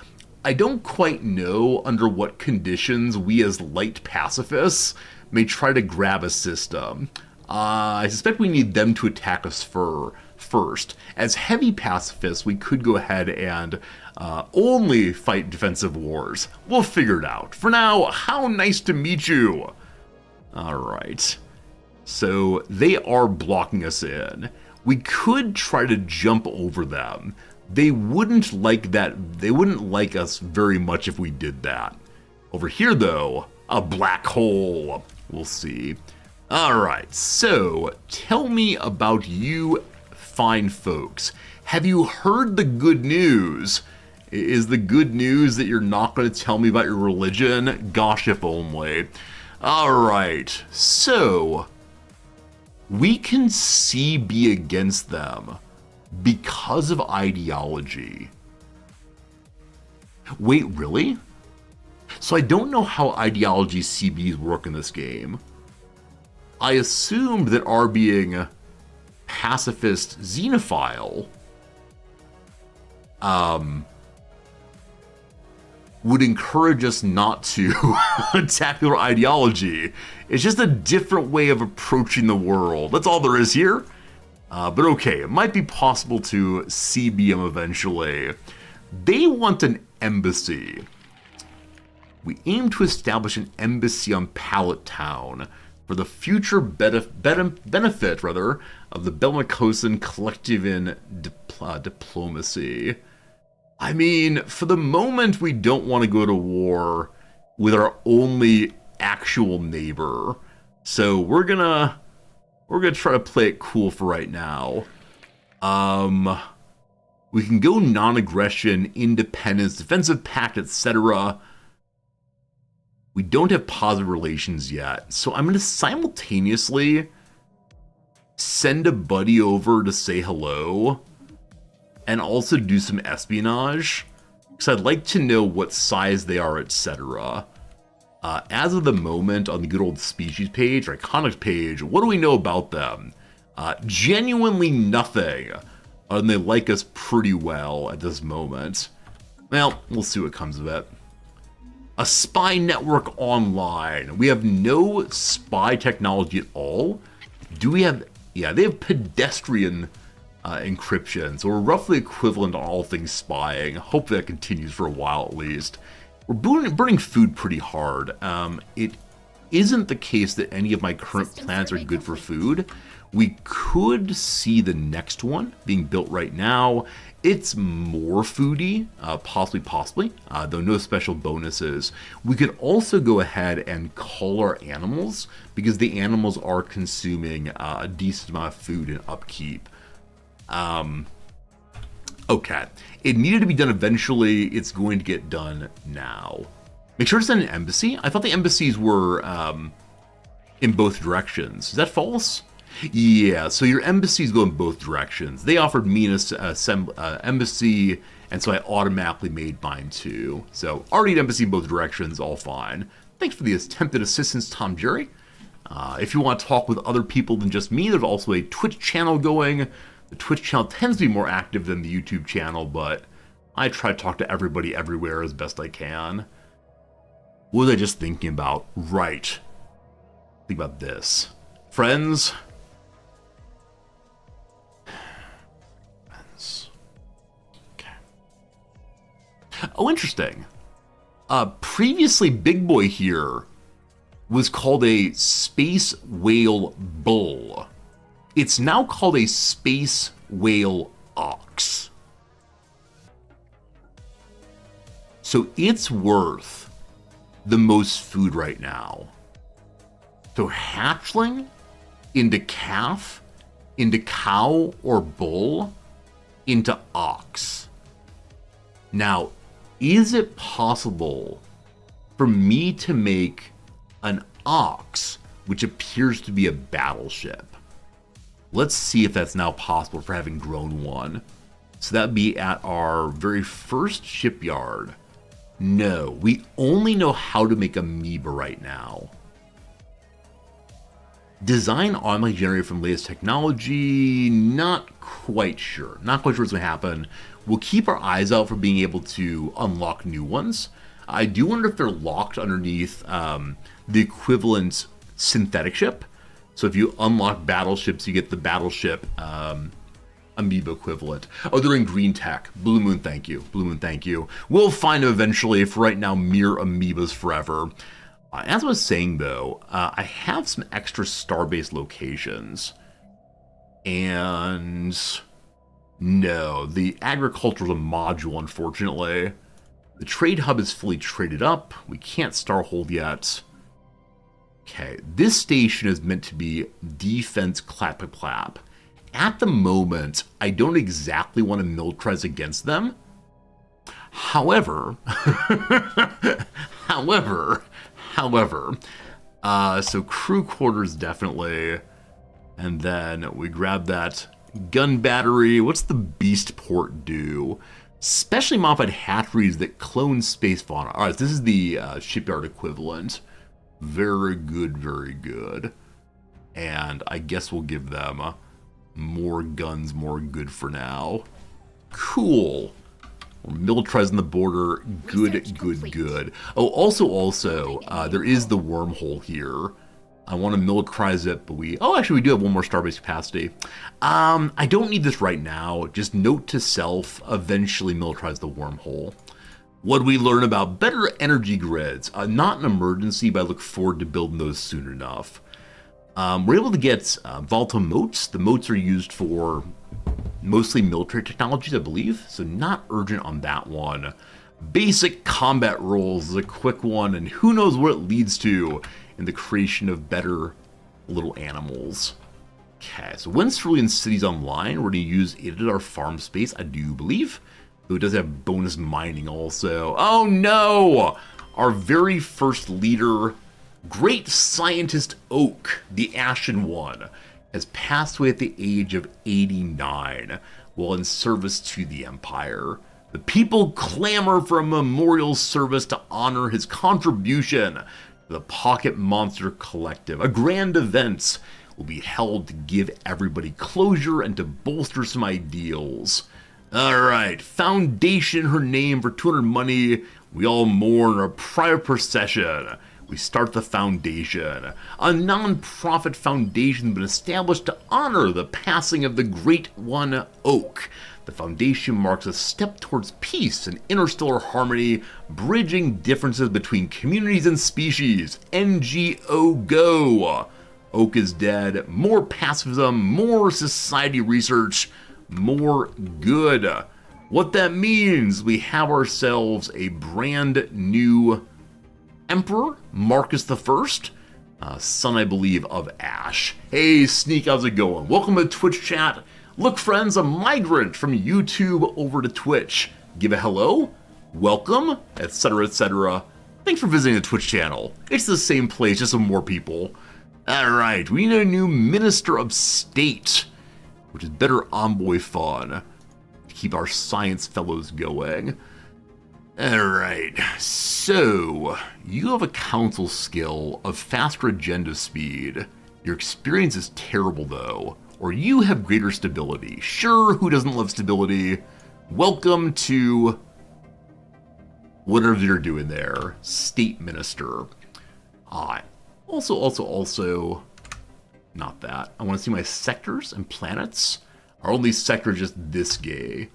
I don't quite know under what conditions we as light pacifists may try to grab a system. I suspect we need them to attack us first. As heavy pacifists, we could go ahead and only fight defensive wars. We'll figure it out. For now, how nice to meet you! Alright. So they are blocking us in. We could try to jump over them. They wouldn't like that. They wouldn't like us very much if we did that. Over here, though, a black hole. We'll see. Alright, so tell me about you fine folks. Have you heard the good news? Is the good news that you're not going to tell me about your religion? Gosh, if only. Alright, so we can be against them because of ideology. Wait, really? So I don't know how ideology CBs work in this game. I assumed that our being pacifist xenophile would encourage us not to attack their ideology. It's just a different way of approaching the world. That's all there is here. But okay, it might be possible to CB them eventually. They want an embassy. We aim to establish an embassy on Pallet Town for the future benefit of the Belmacosan collective in diplomacy. I mean, for the moment, we don't want to go to war with our only actual neighbor. So we're gonna try to play it cool for right now. We can go non-aggression, independence, defensive pact, etc. We don't have positive relations yet, so I'm going to simultaneously send a buddy over to say hello and also do some espionage, because I'd like to know what size they are, etc. As of the moment, on the good old species page, or iconics page, what do we know about them? Genuinely nothing. And they like us pretty well at this moment. Well, we'll see what comes of it. A spy network online. We have no spy technology at all. Do we have... Yeah, they have pedestrian encryption, so we're roughly equivalent to all things spying. Hope that continues for a while at least. We're burning food pretty hard. It isn't the case that any of my current plans are good for food. We could see the next one being built right now. It's more foodie, possibly, though no special bonuses. We could also go ahead and cull our animals, because the animals are consuming a decent amount of food and upkeep. Okay, it needed to be done eventually. It's going to get done now. Make sure to send an embassy. I thought the embassies were in both directions. Is that false? Yeah, so your embassies go in both directions. They offered me an embassy, and so I automatically made mine too. So already an embassy in both directions, all fine. Thanks for the attempted assistance, Tom Jerry. If you want to talk with other people than just me, there's also a Twitch channel going. The Twitch channel tends to be more active than the YouTube channel, but I try to talk to everybody everywhere as best I can. What was I just thinking about? Right. Think about this. Friends. Oh, interesting. Previously, Big Boy here was called a space whale bull. It's now called a space whale ox. So it's worth the most food right now. So hatchling into calf, into cow or bull, into ox. Now, is it possible for me to make an ox, which appears to be a battleship? Let's see if that's now possible for having grown one. So that'd be at our very first shipyard. No, we only know how to make amoeba right now. Design automatically generated from latest technology, not quite sure. Not quite sure what's going to happen. We'll keep our eyes out for being able to unlock new ones. I do wonder if they're locked underneath the equivalent synthetic ship. So if you unlock battleships, you get the battleship amoeba equivalent. Oh, they're in green tech. Blue Moon, thank you. Blue Moon, thank you. We'll find them eventually. For right now, mere amoebas forever. As I was saying, though, I have some extra starbase locations. And no, the agriculture is a module, unfortunately. The trade hub is fully traded up. We can't starhold yet. Okay, this station is meant to be defense clap-a-clap. At the moment, I don't exactly want to militarize against them. However, so crew quarters definitely, and then we grab that gun battery. What's the beast port do? Specially modified hatcheries that clone space fauna. All right, this is the shipyard equivalent. Very good, very good. And I guess we'll give them more guns, more good for now. Cool. We're militarizing the border. Good, good, good. Oh, also, there is the wormhole here. I want to militarize it, but actually we do have one more starbase capacity. I don't need this right now. Just note to self, eventually militarize the wormhole. What do we learn about better energy grids? Not an emergency, but I look forward to building those soon enough. We're able to get volatile moats. The moats are used for Mostly military technologies, I believe, so not urgent on that one. Basic combat roles is a quick one, and who knows what it leads to in the creation of better little animals. Okay, so when Cerulean City's online, we're going to use it as our farm space, I do believe. Though it does have bonus mining also. Oh no! Our very first leader, Great Scientist Oak, the Ashen One, has passed away at the age of 89 while in service to the Empire. The people clamor for a memorial service to honor his contribution to the Pocket Monster Collective. A grand event will be held to give everybody closure and to bolster some ideals. Alright, Foundation, her name for 200 money. We all mourn our private procession. We start the Foundation. A non-profit foundation has been established to honor the passing of the Great One Oak. The Foundation marks a step towards peace and interstellar harmony, bridging differences between communities and species. NGO Go! Oak is dead. More pacifism, more society research, more good. What that means, we have ourselves a brand new Emperor, Marcus I, son, I believe, of Ash. Hey, Sneak, how's it going? Welcome to Twitch chat. Look, friends, a migrant from YouTube over to Twitch. Give a hello, welcome, etc., etc. Thanks for visiting the Twitch channel. It's the same place, just with more people. Alright, we need a new Minister of State, which is better envoy fun to keep our science fellows going. Alright, so you have a council skill of faster agenda speed. Your experience is terrible though, or you have greater stability. Sure, who doesn't love stability? Welcome to whatever you're doing there, State Minister. Also, not that. I want to see my sectors and planets. Our only sector is just this guy.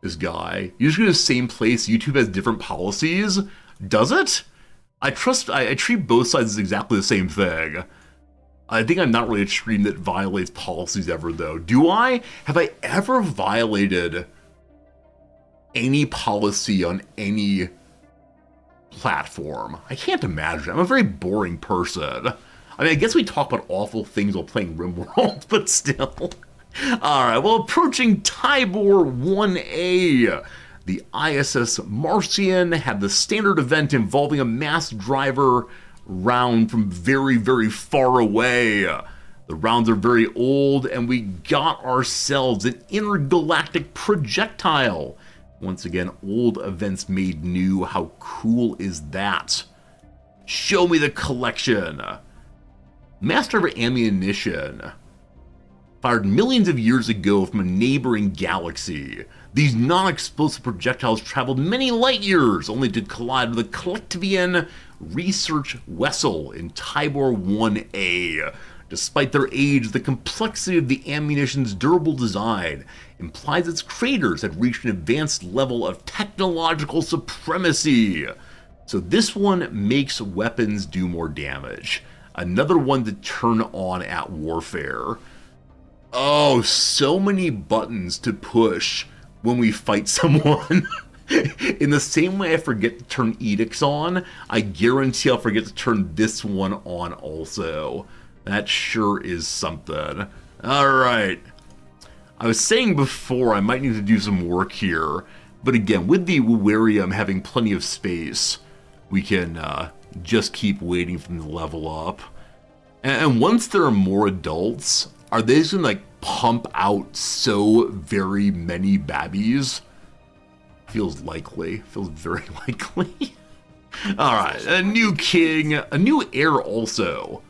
You just go to the same place. YouTube has different policies. Does it? I treat both sides as exactly the same thing. I think I'm not really a stream that violates policies ever, though. Do I? Have I ever violated any policy on any platform? I can't imagine. I'm a very boring person. I mean, I guess we talk about awful things while playing RimWorld, but still. Alright, well, approaching Tibor 1A. The ISS Marcian had the standard event involving a mass driver round from very, very far away. The rounds are very old, and we got ourselves an intergalactic projectile. Once again, old events made new. How cool is that? Show me the collection. Master of Ammunition. Fired millions of years ago from a neighboring galaxy. These non-explosive projectiles traveled many light years, only to collide with a Collectivian research vessel in Tibor 1A. Despite their age, the complexity of the ammunition's durable design implies its creators had reached an advanced level of technological supremacy. So this one makes weapons do more damage. Another one to turn on at warfare. Oh, so many buttons to push when we fight someone. In the same way I forget to turn edicts on, I guarantee I'll forget to turn this one on also. That sure is something. Alright. I was saying before I might need to do some work here, but again, with the Wawarium having plenty of space, we can just keep waiting for them to level up. And once there are more adults, are they just gonna like pump out so very many babbies? Feels likely. Feels very likely. Alright, a new king, a new heir also.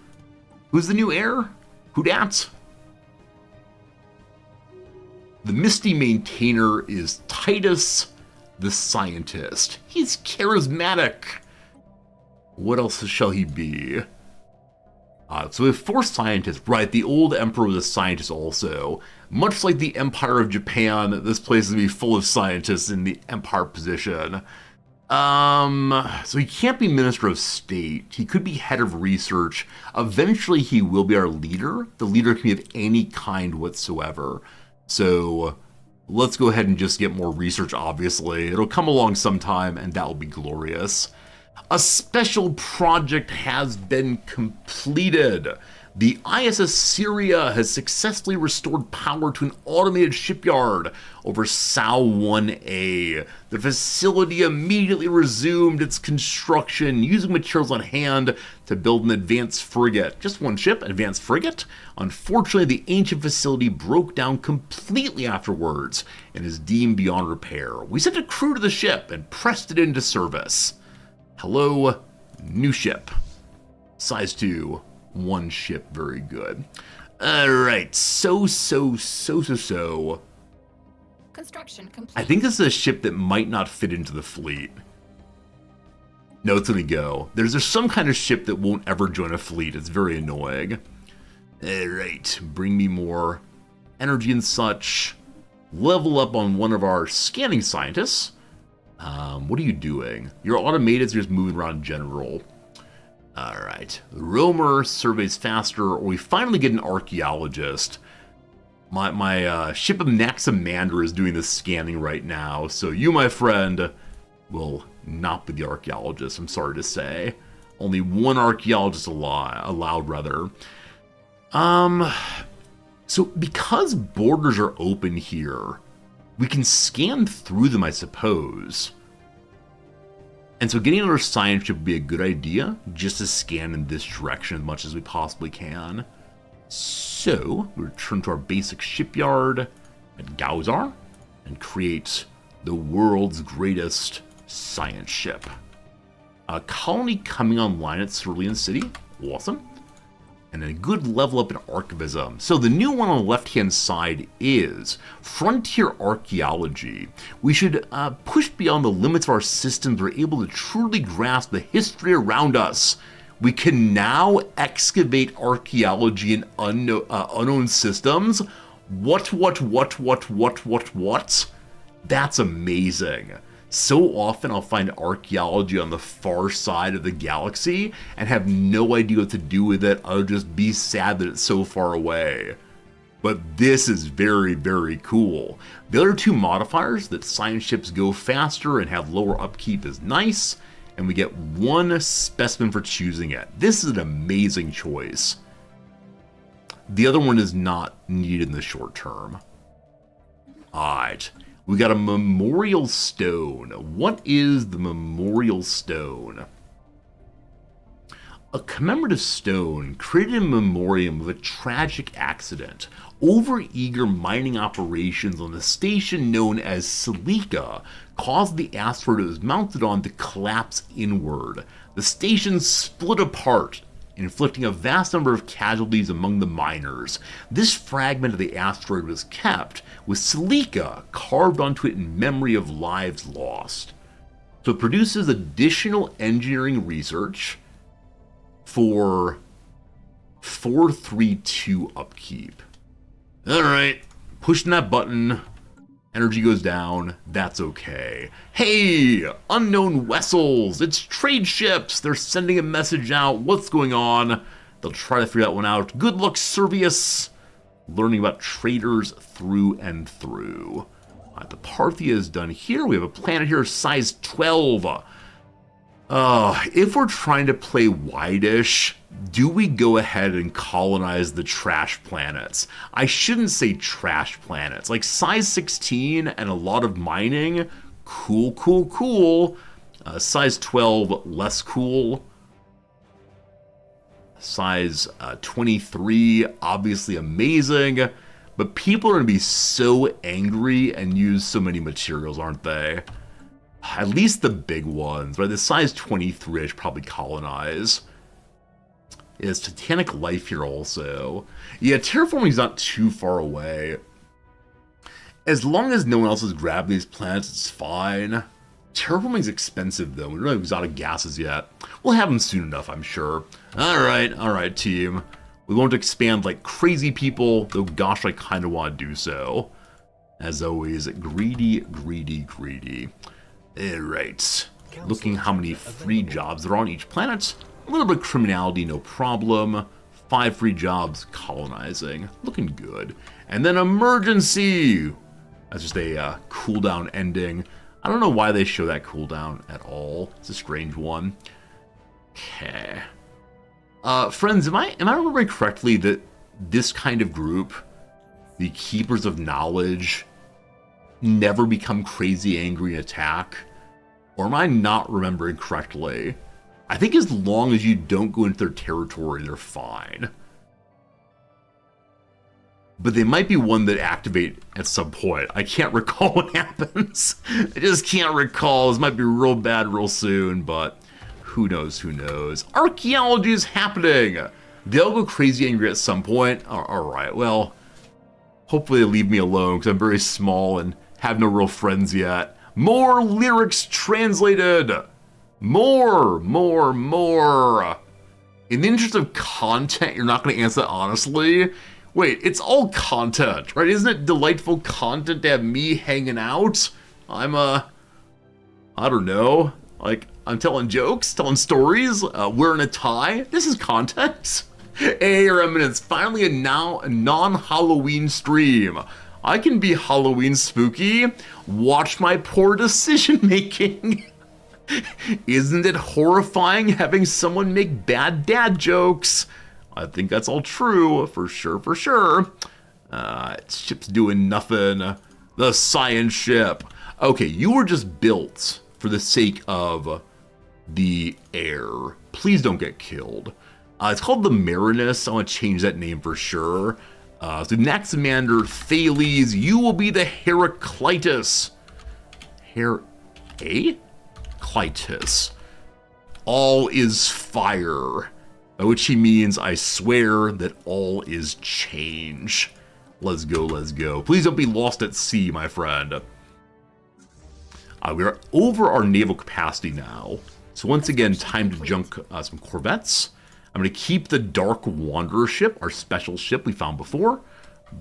Who's the new heir? Who dat? The Misty Maintainer is Titus the Scientist. He's charismatic. What else shall he be? So we have 4 scientists. Right, the old emperor was a scientist also. Much like the Empire of Japan, this place is going to be full of scientists in the empire position. So he can't be Minister of State. He could be head of research. Eventually he will be our leader. The leader can be of any kind whatsoever. So Let's go ahead and just get more research, obviously. It'll come along sometime, and that will be glorious. A special project has been completed. The ISS Syria has successfully restored power to an automated shipyard over SAO 1A. The facility immediately resumed its construction, using materials on hand to build an advanced frigate. Just one ship, advanced frigate? Unfortunately, the ancient facility broke down completely afterwards and is deemed beyond repair. We sent a crew to the ship and pressed it into service. Hello, new ship. Size 2. One ship, very good. Alright, so. Construction complete. I think this is a ship that might not fit into the fleet. No, it's gonna go. There's some kind of ship that won't ever join a fleet. It's very annoying. Alright, bring me more energy and such. Level up on one of our scanning scientists. What are you doing? Your automateds are just moving around in general. Alright, roamer surveys faster, or we finally get an archaeologist. My ship of Naxamander is doing the scanning right now, so you, my friend, will not be the archaeologist, I'm sorry to say. Only one archaeologist allowed, rather. So because borders are open here, we can scan through them, I suppose. And so getting another science ship would be a good idea, just to scan in this direction as much as we possibly can. So, we return to our basic shipyard at Gauzar and create the world's greatest science ship. A colony coming online at Cerulean City, awesome. And a good level up in archivism. So the new one on the left-hand side is Frontier Archaeology. We should push beyond the limits of our systems. We're able to truly grasp the history around us. We can now excavate archaeology in unknown systems. What? That's amazing. So often I'll find archaeology on the far side of the galaxy and have no idea what to do with it. I'll just be sad that it's so far away. But this is very, very cool. The other two modifiers, that science ships go faster and have lower upkeep, is nice, and we get one specimen for choosing it. This is an amazing choice. The other one is not needed in the short term. Alright. We got a memorial stone. What is the memorial stone? A commemorative stone created in memoriam of a tragic accident. Overeager mining operations on the station known as Celica caused the asteroid it was mounted on to collapse inward. The station split apart, inflicting a vast number of casualties among the miners. This fragment of the asteroid was kept, with Celica carved onto it in memory of lives lost. So it produces additional engineering research for 432 upkeep. Alright, pushing that button. Energy goes down, that's okay. Hey, unknown vessels, it's trade ships. They're sending a message out, what's going on? They'll try to figure that one out. Good luck, Servius. Learning about traders through and through. The Parthia is done here. We have a planet here size 12. If we're trying to play wide-ish, do we go ahead and colonize the trash planets? I shouldn't say trash planets. Like size 16 and a lot of mining, cool. Size 12, less cool. Size 23, obviously amazing. But people are going to be so angry and use so many materials, aren't they? At least the big ones, right? The size 23 I should probably colonize. Is Titanic life here also? Yeah, terraforming's not too far away. As long as no one else is grabbing these planets, it's fine. Terraforming's expensive though. We don't have exotic gases yet. We'll have them soon enough, I'm sure. Alright, team. We won't expand like crazy people, though gosh, I kind of want to do so. As always, greedy. Alright. Looking how many free jobs there are on each planet. A little bit of criminality, no problem. 5 free jobs colonizing. Looking good. And then emergency! That's just a cooldown ending. I don't know why they show that cooldown at all. It's a strange one. Okay. Friends, am I remembering correctly that this kind of group, the Keepers of Knowledge, never become crazy angry and attack? Or am I not remembering correctly? I think as long as you don't go into their territory, they're fine. But they might be one that activate at some point. I can't recall what happens. I just can't recall. This might be real bad real soon, but who knows, who knows. Archaeology is happening. They'll go crazy angry at some point. All right, well, hopefully they leave me alone because I'm very small and have no real friends yet. More lyrics translated. More. In the interest of content, you're not going to answer that honestly. Wait, it's all content, right? Isn't it delightful content to have me hanging out? I don't know, like, I'm telling jokes, telling stories, wearing a tie. This is content. Hey, Your Eminence, finally a non-Halloween stream. I can be Halloween spooky. Watch my poor decision making. Isn't it horrifying having someone make bad dad jokes? I think that's all true, for sure. Ship's doing nothing. The science ship. Okay, you were just built for the sake of the air. Please don't get killed. It's called the Marinus. I want to change that name for sure. So next commander, Thales, you will be the Heraclitus. Heraclitus. All is fire. By which he means, I swear that all is change. Let's go. Please don't be lost at sea, my friend. We are over our naval capacity now. So once again, time to junk some corvettes. I'm going to keep the Dark Wanderer ship, our special ship we found before.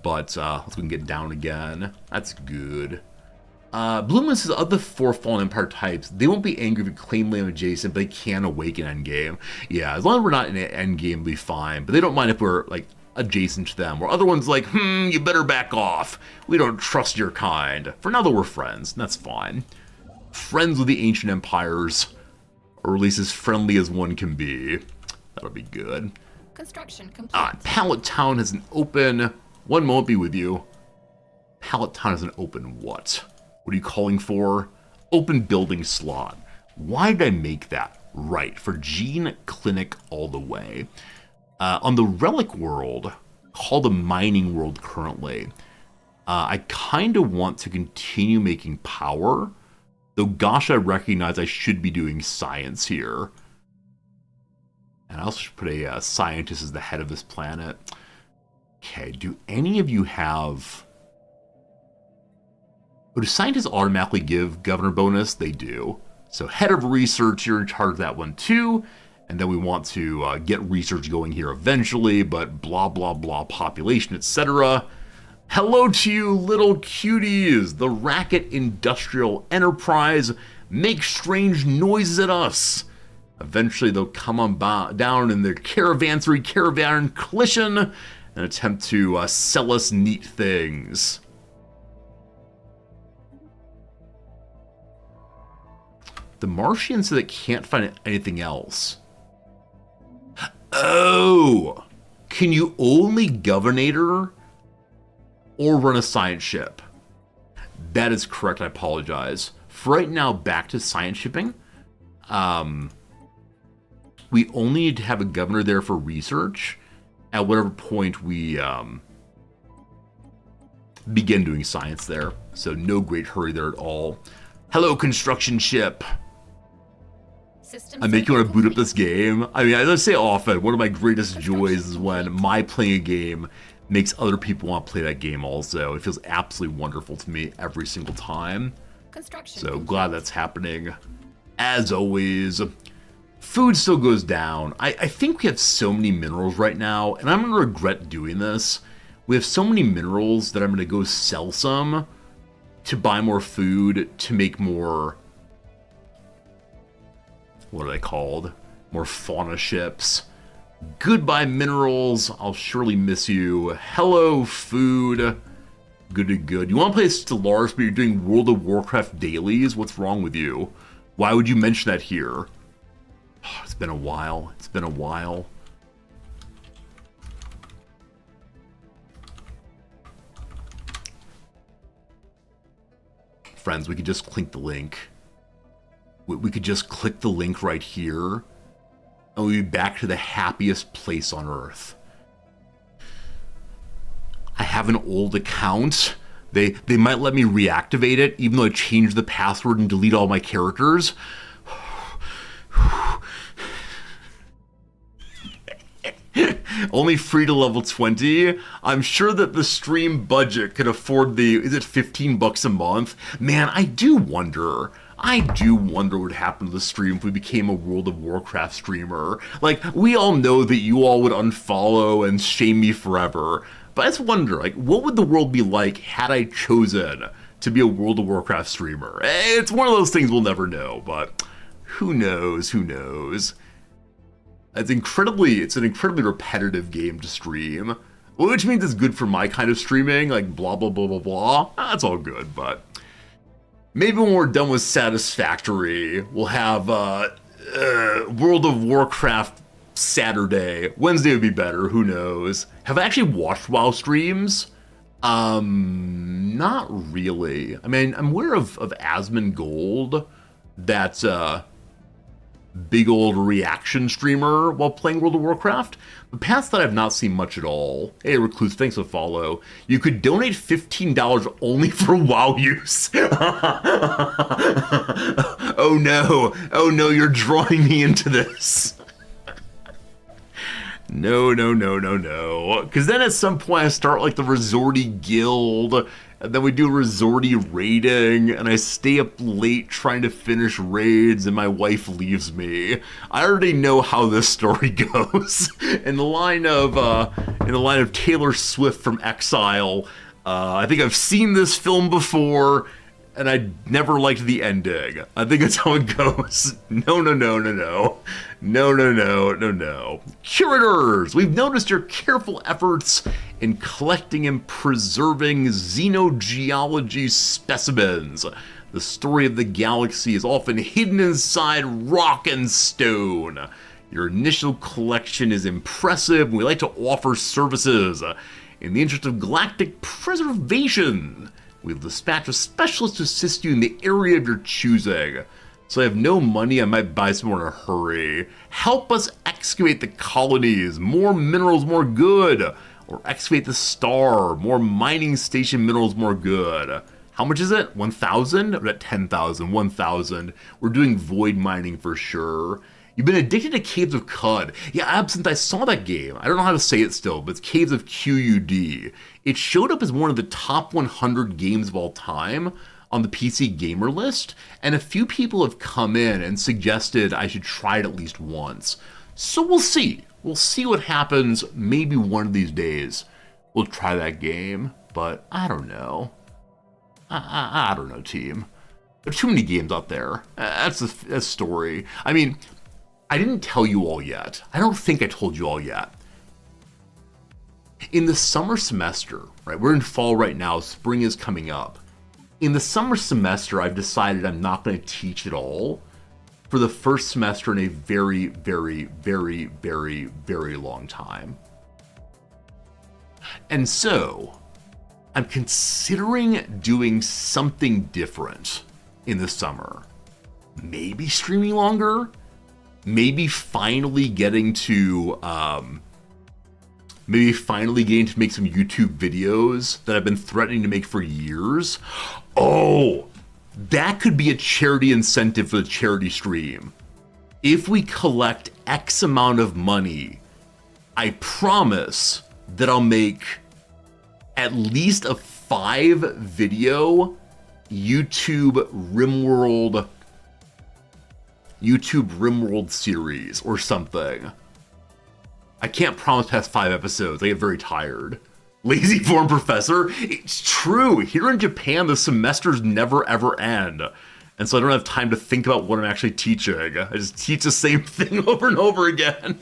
But let's go and get down again. That's good. Bloomless says other 4 Fallen Empire types, they won't be angry if you claim land adjacent, but they can awaken endgame. Yeah, as long as we're not in endgame, we'll be fine. But they don't mind if we're, like, adjacent to them. Or other ones like, you better back off. We don't trust your kind. For now, though, we're friends. And that's fine. Friends with the ancient empires. Or at least as friendly as one can be. That'll be good. Construction complete. Pallet Town has an open... One moment, be with you. Pallet Town has an open what? What are you calling for? Open building slot. Why did I make that? Right, for Gene Clinic all the way. On the Relic World, called the Mining World currently, I kind of want to continue making power, though gosh, I recognize I should be doing science here. And I also should put a scientist as the head of this planet. Okay, do any of you have... Oh, do scientists automatically give governor bonus? They do. So head of research, you're in charge of that one too. And then we want to get research going here eventually, but blah, blah, blah, population, etc. Hello to you, little cuties. The Racket Industrial Enterprise makes strange noises at us. Eventually, they'll come on down in their caravanserai caravan collision and attempt to sell us neat things. The Martians said they can't find anything else. Oh! Can you only governator or run a science ship? That is correct, I apologize. For right now, back to science shipping. We only need to have a governor there for research at whatever point we begin doing science there. So no great hurry there at all. Hello, construction ship. I make you want to boot up this game. I mean, as I say often, one of my greatest joys is when my playing a game makes other people want to play that game also. It feels absolutely wonderful to me every single time. So glad that's happening. As always, food still goes down. I think we have so many minerals right now, and I'm going to regret doing this. We have so many minerals that I'm going to go sell some to buy more food, to make more... What are they called? More fauna ships. Goodbye, minerals. I'll surely miss you. Hello, food. Good to good. You want to play Stellaris, but you're doing World of Warcraft dailies? What's wrong with you? Why would you mention that here? Oh, it's been a while. It's been a while. Friends, we could just click the link. We could just click the link right here, and we'd be back to the happiest place on Earth. I have an old account. They might let me reactivate it, even though I changed the password and delete all my characters. Only free to level 20. I'm sure that the stream budget could afford is it $15 a month? Man, I do wonder what would happen to the stream if we became a World of Warcraft streamer. Like, we all know that you all would unfollow and shame me forever. But I just wonder, like, what would the world be like had I chosen to be a World of Warcraft streamer? It's one of those things we'll never know, but who knows, who knows? It's an incredibly repetitive game to stream, which means it's good for my kind of streaming, like blah, blah, blah, blah, blah. That's all good, but maybe when we're done with Satisfactory, we'll have World of Warcraft Saturday. Wednesday would be better, who knows? Have I actually watched WoW streams? Not really. I mean, I'm aware of Asmongold, that's big old reaction streamer while playing World of Warcraft. But past that, I've not seen much at all. Hey, Recluse, thanks for the follow. You could donate $15 only for WoW use. Oh no, you're drawing me into this. No. Because then at some point I start like the Resorty Guild, and then we do Resorty raiding, and I stay up late trying to finish raids, and my wife leaves me. I already know how this story goes. In the line of Taylor Swift from Exile, I think I've seen this film before, and I never liked the ending. I think that's how it goes. No. Curators, we've noticed your careful efforts in collecting and preserving xenogeology specimens. The story of the galaxy is often hidden inside rock and stone. Your initial collection is impressive, and we like to offer services. In the interest of galactic preservation, we'll dispatch a specialist to assist you in the area of your choosing. So I have no money, I might buy some more in a hurry. Help us excavate the colonies, more minerals, more good. Or excavate the star, more mining station minerals, more good. How much is it? 1,000? Or at 10,000, 1,000. We're doing void mining for sure. You've been addicted to Caves of Qud. Yeah, Absinthe, I saw that game. I don't know how to say it still, but it's Caves of QUD. It showed up as one of the top 100 games of all time on the PC Gamer list, and a few people have come in and suggested I should try it at least once. So we'll see. We'll see what happens. Maybe one of these days we'll try that game, but I don't know. I don't know, team. There's too many games out there. That's the story. I mean, I didn't tell you all yet. I don't think I told you all yet. In the summer semester, right? We're in fall right now. Spring is coming up. In the summer semester, I've decided I'm not going to teach at all for the first semester in a very, very, very, very, very long time. And so, I'm considering doing something different in the summer. Maybe streaming longer? Maybe finally getting to make some YouTube videos that I've been threatening to make for years. Oh, that could be a charity incentive for the charity stream. If we collect X amount of money, I promise that I'll make at least a 5-video YouTube RimWorld series or something. I can't promise past 5 episodes. I get very tired. Lazy form professor? It's true. Here in Japan, the semesters never ever end. And so I don't have time to think about what I'm actually teaching. I just teach the same thing over and over again.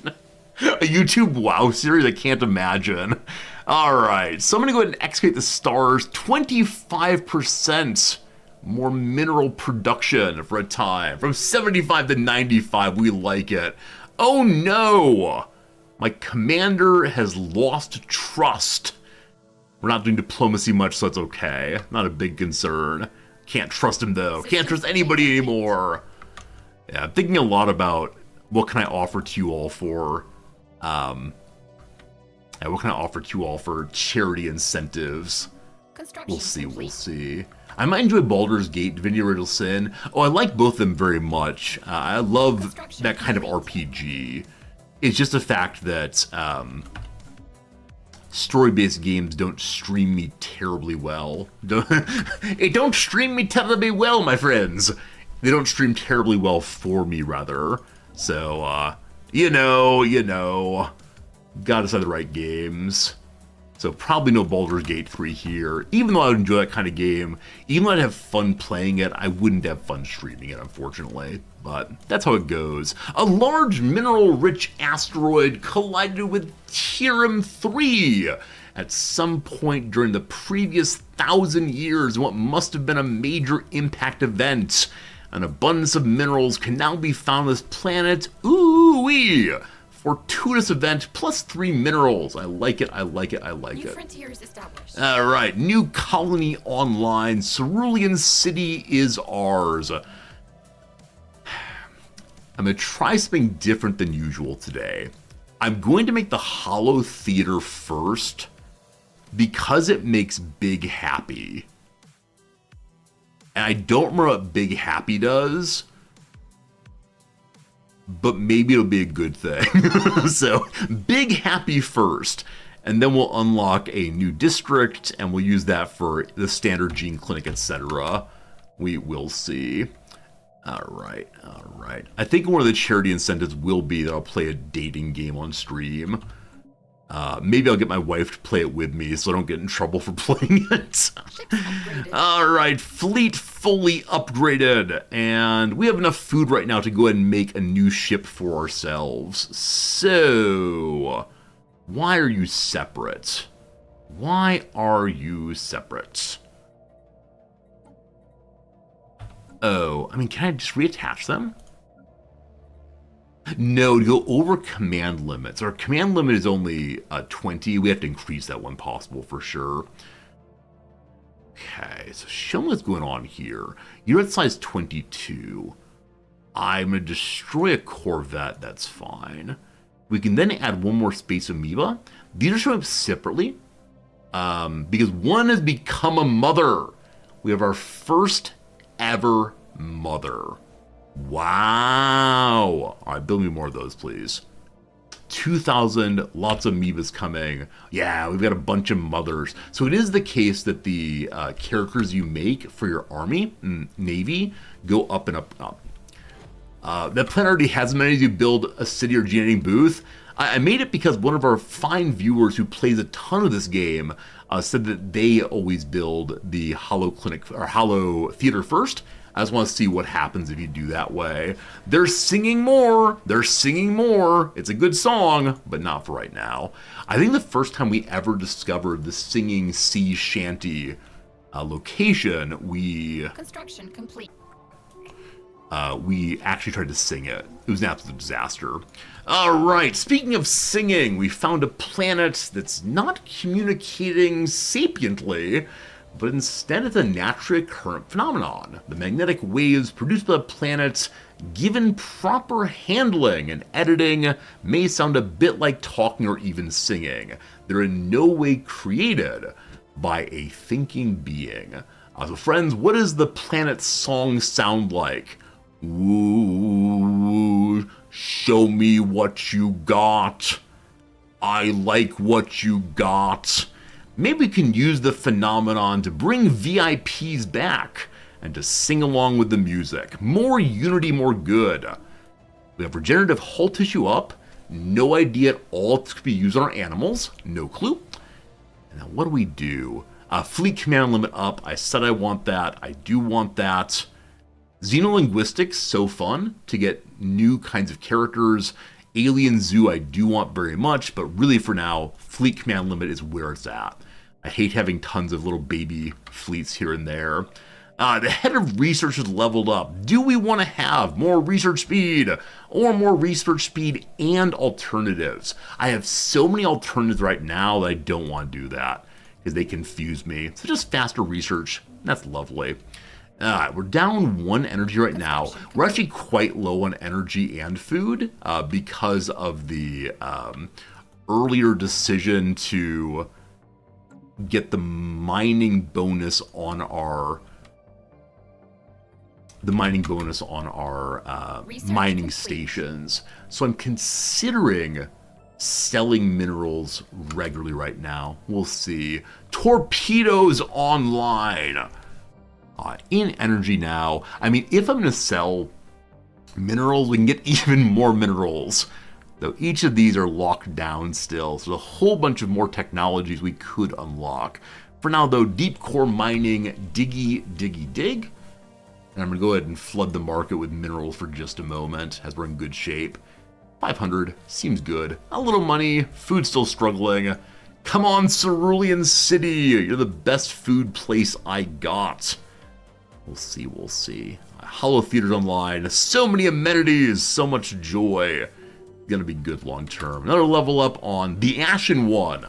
A YouTube WoW series? I can't imagine. All right, so I'm going to go ahead and excavate the stars. 25% more mineral production for a time. From 75 to 95, we like it. Oh no! My commander has lost trust. We're not doing diplomacy much, so that's okay. Not a big concern. Can't trust him though. Can't trust anybody anymore. Yeah, I'm thinking a lot about what can I offer to you all for, what can I offer to you all for charity incentives? We'll see. I might enjoy Baldur's Gate, Divinity Original Sin. Oh, I like both of them very much. I love that kind of RPG. It's just the fact that story-based games don't stream me terribly well. It don't stream me terribly well, my friends. They don't stream terribly well for me, rather. So, you know, gotta decide the right games. So probably no Baldur's Gate 3 here. Even though I would enjoy that kind of game, even though I'd have fun playing it, I wouldn't have fun streaming it, unfortunately. But that's how it goes. A large mineral-rich asteroid collided with Tiram 3 at some point during the previous 1,000 years in what must have been a major impact event. An abundance of minerals can now be found on this planet. Ooh-wee! Fortuitous event, plus 3 minerals. I like it. New frontiers established. All right, new colony online. Cerulean City is ours. I'm going to try something different than usual today. I'm going to make the Hollow Theater first because it makes Big happy. And I don't remember what Big Happy does, but maybe it'll be a good thing. So, Big Happy first, and then we'll unlock a new district, and we'll use that for the standard gene clinic, etc. We will see. All right. I think one of the charity incentives will be that I'll play a dating game on stream. Maybe I'll get my wife to play it with me so I don't get in trouble for playing it. All right, fleet fully upgraded. And we have enough food right now to go ahead and make a new ship for ourselves. So, why are you separate? Oh, I mean, can I just reattach them? No, to go over command limits. Our command limit is only 20. We have to increase that when possible for sure. Okay, so show me what's going on here. You're at size 22. I'm going to destroy a Corvette. That's fine. We can then add one more Space Amoeba. These are showing up separately because one has become a mother. We have our first ever mother. Wow. All right, build me more of those, please. 2,000, lots of amoebas coming. Yeah, we've got a bunch of mothers. So it is the case that the characters you make for your army, navy, go up and up and up. That plan already has many as you build a city or gene-editing booth. I made it because one of our fine viewers who plays a ton of this game said that they always build the Hollow Clinic or Hollow Theater first. I just want to see what happens if you do that way. They're singing more. It's a good song, but not for right now. I think the first time we ever discovered the singing sea shanty location, Construction complete. We actually tried to sing it. It was an absolute disaster. All right, speaking of singing, we found a planet that's not communicating sapiently, but instead it's a naturally occurrent phenomenon. The magnetic waves produced by the planet, given proper handling and editing, may sound a bit like talking or even singing. They're in no way created by a thinking being. So friends, what does the planet's song sound like? Ooh, show me what you got. I like what you got. Maybe we can use the phenomenon to bring VIPs back and to sing along with the music. More unity, more good. We have regenerative hull tissue up. No idea at all if this could be used on our animals. No clue. And now what do we do? Fleet command limit up. I said I want that. I do want that. Xenolinguistics, so fun to get new kinds of characters Alien Zoo I do want very much, but really for now, Fleet Command Limit is where it's at. I hate having tons of little baby fleets here and there. The head of research is leveled up. Do we want to have more research speed or more research speed and alternatives? I have so many alternatives right now that I don't want to do that because they confuse me. So just faster research. That's lovely. We're down 1 energy right now. We're actually quite low on energy and food because of the earlier decision to get the mining bonus on our mining stations. So I'm considering selling minerals regularly right now. We'll see. Torpedoes online. In energy now. I mean, if I'm going to sell minerals, we can get even more minerals. Though each of these are locked down still. So there's a whole bunch of more technologies we could unlock. For now, though, deep core mining, dig. And I'm going to go ahead and flood the market with minerals for just a moment, as we're in good shape. 500, seems good. A little money, food still struggling. Come on, Cerulean City, you're the best food place I got. We'll see. Hollow Theater's online, so many amenities, so much joy. Gonna be good long term. Another level up on the Ashen One,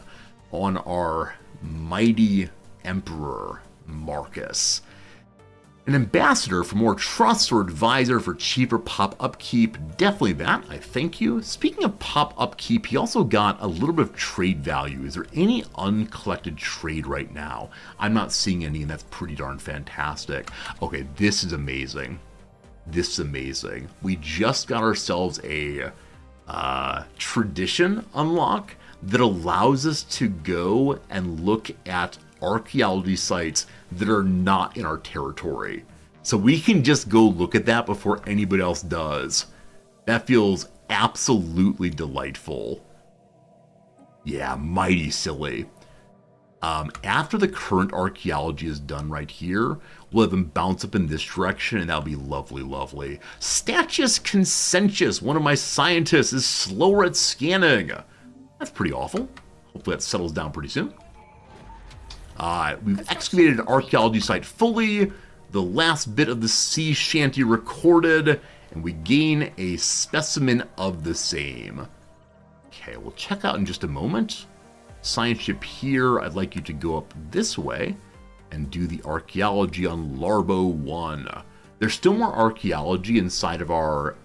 on our mighty Emperor, Marcus. An ambassador for more trust or advisor for cheaper pop upkeep. Definitely that, I thank you. Speaking of pop upkeep, he also got a little bit of trade value. Is there any uncollected trade right now? I'm not seeing any, and that's pretty darn fantastic. Okay, this is amazing. We just got ourselves a tradition unlock that allows us to go and look at archaeology sites that are not in our territory. So we can just go look at that before anybody else does. That feels absolutely delightful. Yeah, mighty silly. After the current archaeology is done right here, we'll have them bounce up in this direction, and that'll be lovely. Statius Consentius, one of my scientists, is slower at scanning. That's pretty awful. Hopefully that settles down pretty soon. We've excavated an archaeology site fully, the last bit of the sea shanty recorded, and we gain a specimen of the same. Okay, we'll check out in just a moment. Science ship here, I'd like you to go up this way and do the archaeology on Larbo 1. There's still more archaeology inside of our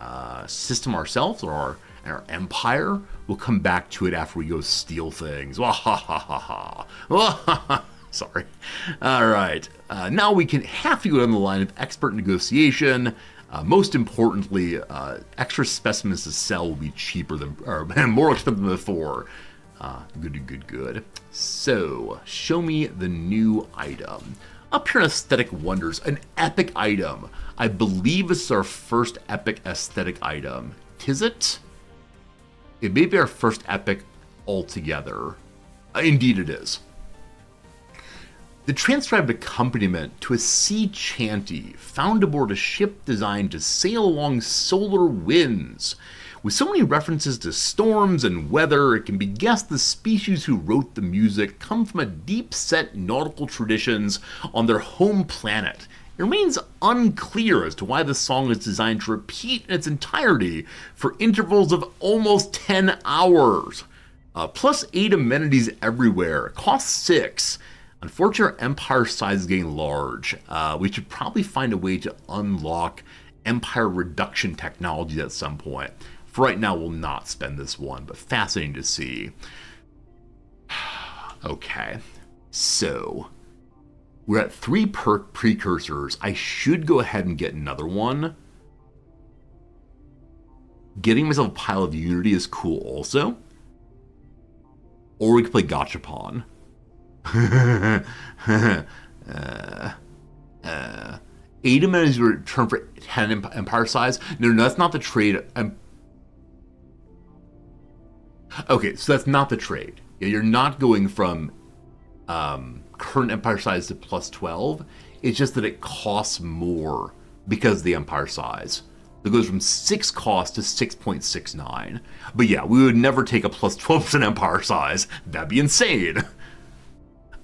system ourselves, or our empire. We'll come back to it after we go steal things. Sorry. All right. Now we have to go down the line of expert negotiation. Most importantly, extra specimens to sell will be cheaper than, or more expensive than before. Good. So, show me the new item. Up here in Aesthetic Wonders, an epic item. I believe this is our first epic aesthetic item. Is it? It may be our first epic altogether. Indeed it is. The transcribed accompaniment to a sea chanty found aboard a ship designed to sail along solar winds. With so many references to storms and weather, it can be guessed the species who wrote the music come from a deep-set nautical traditions on their home planet. It remains unclear as to why the song is designed to repeat in its entirety for intervals of almost 10 hours. Plus 8 amenities everywhere. It costs 6. Unfortunately, our empire size is getting large. We should probably find a way to unlock empire reduction technologies at some point. For right now, we'll not spend this one, but fascinating to see. Okay, so we're at 3 precursors. I should go ahead and get another one. Getting myself a pile of Unity is cool also. Or we could play Gachapon. 8 amenities return for 10 empire size. No, that's not the trade. Okay, so that's not the trade. Yeah, you're not going from current empire size to plus 12. It's just that it costs more because of the empire size. That goes from 6 cost to 6.69. But yeah, we would never take a plus 12% empire size. That'd be insane.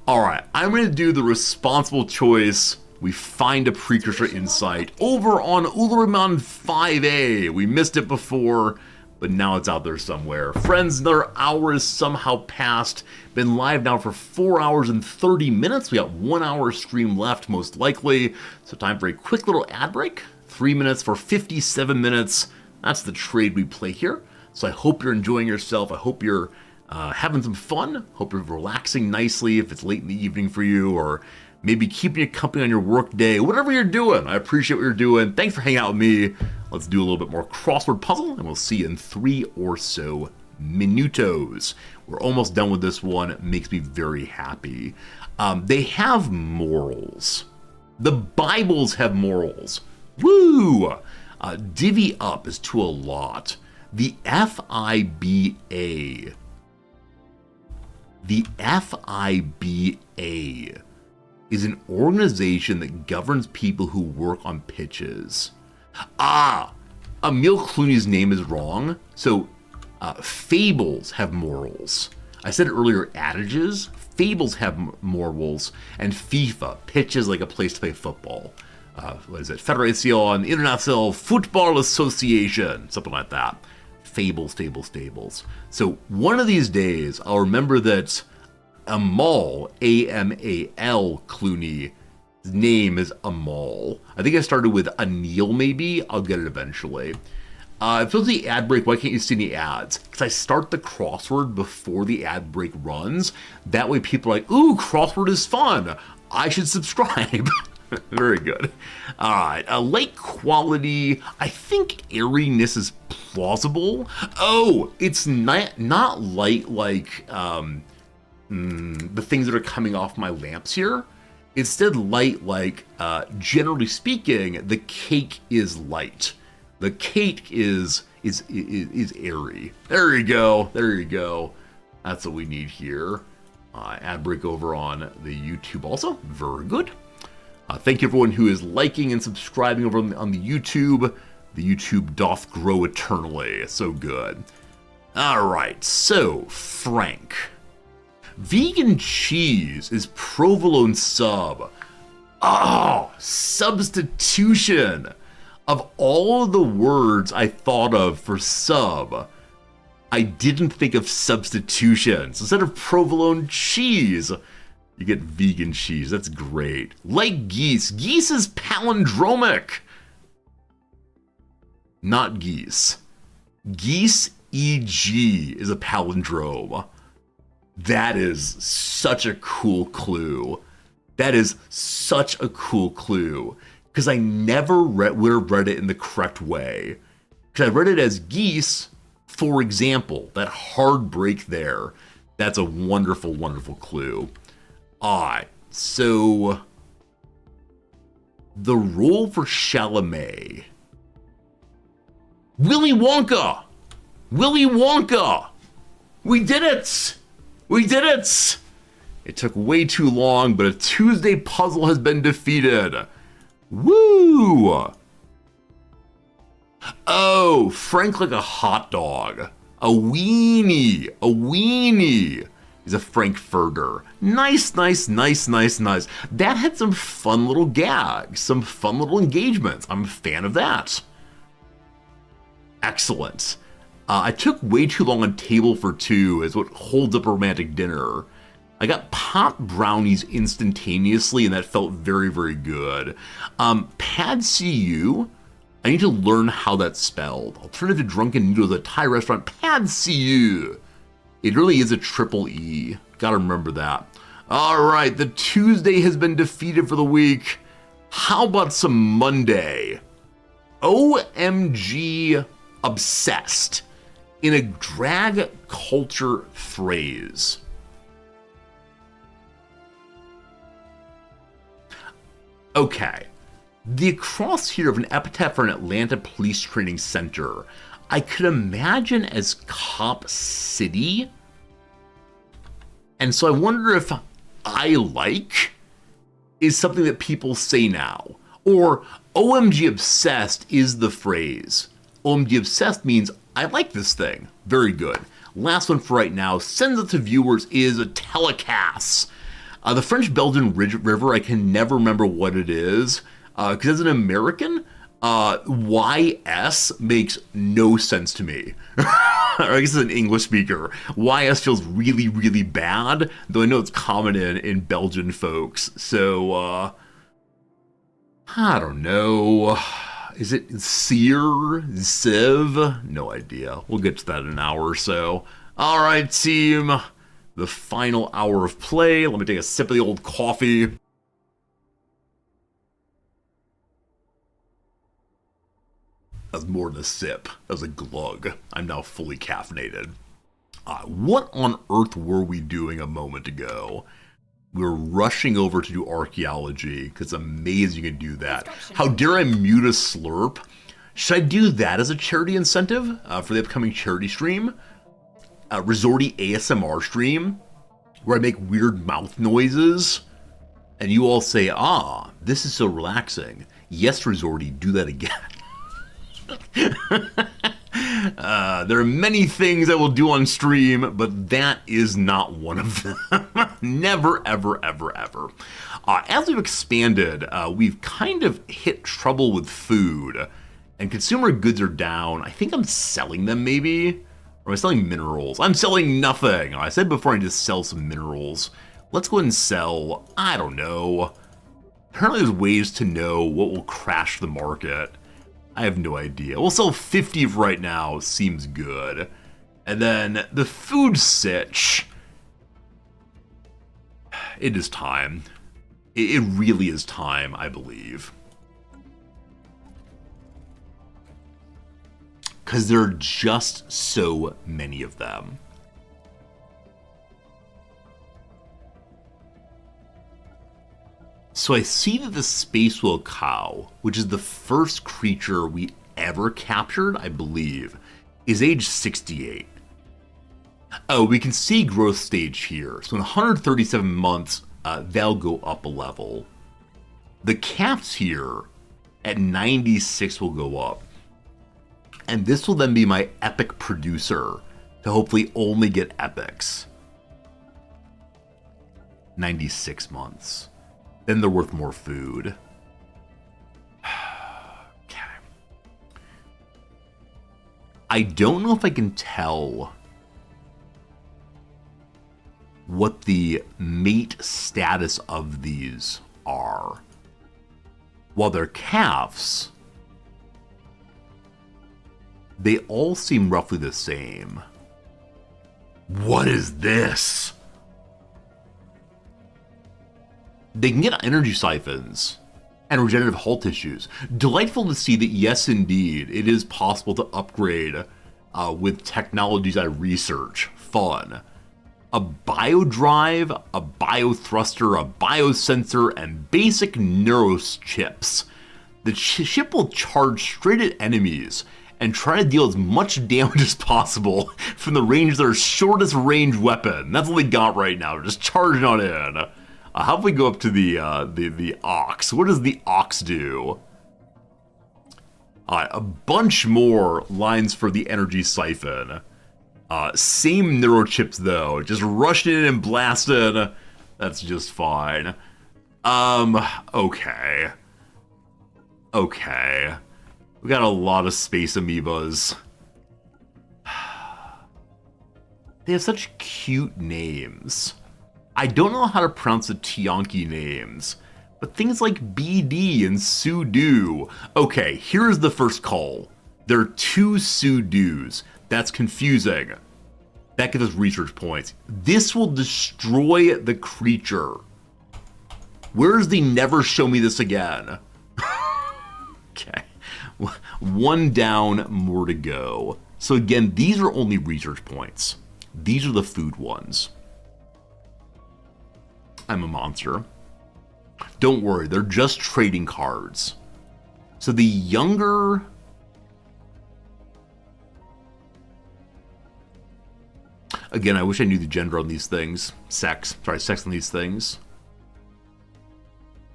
Alright, I'm going to do the responsible choice. We find a precursor insight over on Ulriman 5A. We missed it before, but now it's out there somewhere. Friends, another hour has somehow passed. Been live now for 4 hours and 30 minutes. We got 1 hour stream left, most likely. So time for a quick little ad break. 3 minutes for 57 minutes. That's the trade we play here. So I hope you're enjoying yourself. I hope you're having some fun. Hope you're relaxing nicely if it's late in the evening for you, or maybe keeping you company on your work day. Whatever you're doing, I appreciate what you're doing. Thanks for hanging out with me. Let's do a little bit more crossword puzzle, and we'll see you in 3 or so minutos. We're almost done with this one. It makes me very happy. They have morals. The Bibles have morals. Woo! Divvy up is to a lot. The FIBA. The FIBA is an organization that governs people who work on pitches. Emil Clooney's name is wrong. So, fables have morals. I said earlier, adages. Fables have morals. And FIFA, pitches like a place to play football. What is it? Federación Internacional Football Association. Something like that. Fables. So, one of these days, I'll remember that Amal, A-M-A-L, Clooney, his name is Amal. I think I started with Anil, maybe. I'll get it eventually. If there's the ad break, why can't you see any ads? Because I start the crossword before the ad break runs. That way people are like, ooh, crossword is fun. I should subscribe. Very good. All right. Light quality. I think airiness is plausible. Oh, it's not light like the things that are coming off my lamps here. Instead, light like, generally speaking, the cake is light. The cake is airy. There you go. That's what we need here. Ad break over on the YouTube also. Very good. Thank you everyone who is liking and subscribing over on the YouTube. The YouTube doth grow eternally. So good. All right, so Frank. Vegan cheese is provolone sub. Oh, substitution. Of all of the words I thought of for sub, I didn't think of substitution. So instead of provolone cheese, you get vegan cheese. That's great. Like geese. Geese is palindromic. Not geese. Geese EG is a palindrome. That is such a cool clue. Because I never would have read it in the correct way. Because I read it as geese, for example. That hard break there. That's a wonderful, wonderful clue. Alright, so the role for Chalamet. Willy Wonka! We did it! It took way too long, but a Tuesday puzzle has been defeated. Woo! Oh, Frank like a hot dog. A weenie. He's a Frankfurter. Nice. That had some fun little gags, some fun little engagements. I'm a fan of that. Excellent. I took way too long on table for two as what holds up a romantic dinner. I got pop brownies instantaneously, and that felt very, very good. Pad CU, I need to learn how that's spelled. Alternative to drunken noodles at Thai restaurant, Pad CU. It really is a triple E. Gotta remember that. All right, the Tuesday has been defeated for the week. How about some Monday? OMG obsessed in a drag culture phrase. Okay, the crosshair of an epitaph for an Atlanta police training center, I could imagine as Cop City. And so I wonder if I like is something that people say now, Or OMG obsessed is the phrase. OMG obsessed means I like this thing. Very good. Last one for right now, sends it to viewers is a telecast. The French-Belgian river, I can never remember what it is. Because as an American, YS makes no sense to me. I guess as an English speaker, YS feels really, really bad, though I know it's common in Belgian folks. So, I don't know. Is it Seer? Civ? No idea. We'll get to that in an hour or so. All right, team. The final hour of play. Let me take a sip of the old coffee. That was more than a sip. That was a glug. I'm now fully caffeinated. What on earth were we doing a moment ago? We were rushing over to do archaeology, because it's amazing you can do that. How dare I mute a slurp? Should I do that as a charity incentive for the upcoming charity stream? Resorty ASMR stream, where I make weird mouth noises, and you all say, ah, this is so relaxing. Yes, Resorty, do that again. There are many things I will do on stream, but that is not one of them. Never, ever, ever, ever. As we've expanded, we've kind of hit trouble with food, and consumer goods are down. I think I'm selling them, maybe? Or am I selling minerals? I'm selling nothing. I said before I just sell some minerals. Let's go ahead and sell, I don't know. Apparently there's ways to know what will crash the market. I have no idea. We'll sell 50 right now. Seems good. And then the food sitch. It is time. It really is time, I believe. Because there are just so many of them. So I see that the Space Whale cow, which is the first creature we ever captured, I believe, is age 68. Oh, we can see growth stage here. So in 137 months, they'll go up a level. The calves here at 96 will go up. And this will then be my epic producer to hopefully only get epics. 96 months. Then they're worth more food. Okay. I don't know if I can tell what the mate status of these are. While they're calves, they all seem roughly the same. What is this? They can get energy siphons and regenerative hull tissues. Delightful to see that, yes, indeed, it is possible to upgrade with technologies I research. Fun. A biodrive, a biothruster, a biosensor, and basic neurochips. The ship will charge straight at enemies and try to deal as much damage as possible from the range of their shortest range weapon. That's what they got right now, just charging on in. How about we go up to the ox? What does the ox do? A bunch more lines for the energy siphon. Same neurochips though, just rushing in and blasting. That's just fine. Okay. Okay. We got a lot of space amoebas. They have such cute names. I don't know how to pronounce the Tianki names, but things like BD and Sudo. Okay, here's the first call. There are 2 Sudos. That's confusing. That gives us research points. This will destroy the creature. Where's the never show me this again? Okay. 1 down, more to go. So again, these are only research points. These are the food ones. I'm a monster. Don't worry, they're just trading cards. So the younger... Again, I wish I knew the gender on these things. Sex on these things.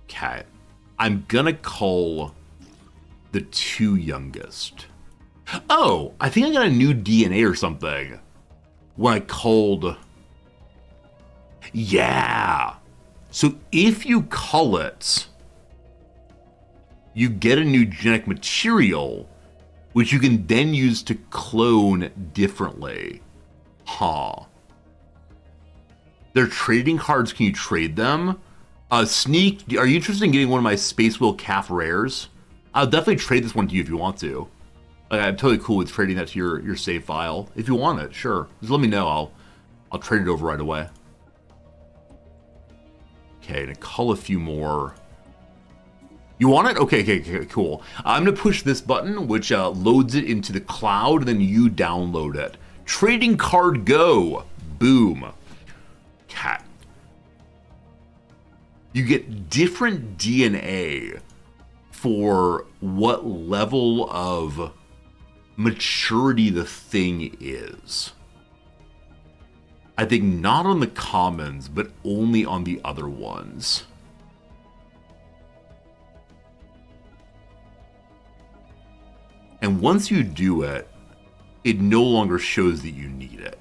Okay. I'm gonna cull the 2 youngest. Oh, I think I got a new DNA or something when I culled. Yeah. So if you cull it, you get a new genetic material, which you can then use to clone differently. Huh. They're trading cards. Can you trade them? Sneak, are you interested in getting one of my Space Wheel Calf rares? I'll definitely trade this one to you if you want to. I'm totally cool with trading that to your save file. If you want it, sure. Just let me know. I'll trade it over right away. Okay, and cull a few more. You want it? Okay, cool. I'm gonna push this button, which loads it into the cloud, and then you download it. Trading card go. Boom. Cat. You get different DNA for what level of maturity the thing is. I think not on the commons, but only on the other ones. And once you do it, it no longer shows that you need it.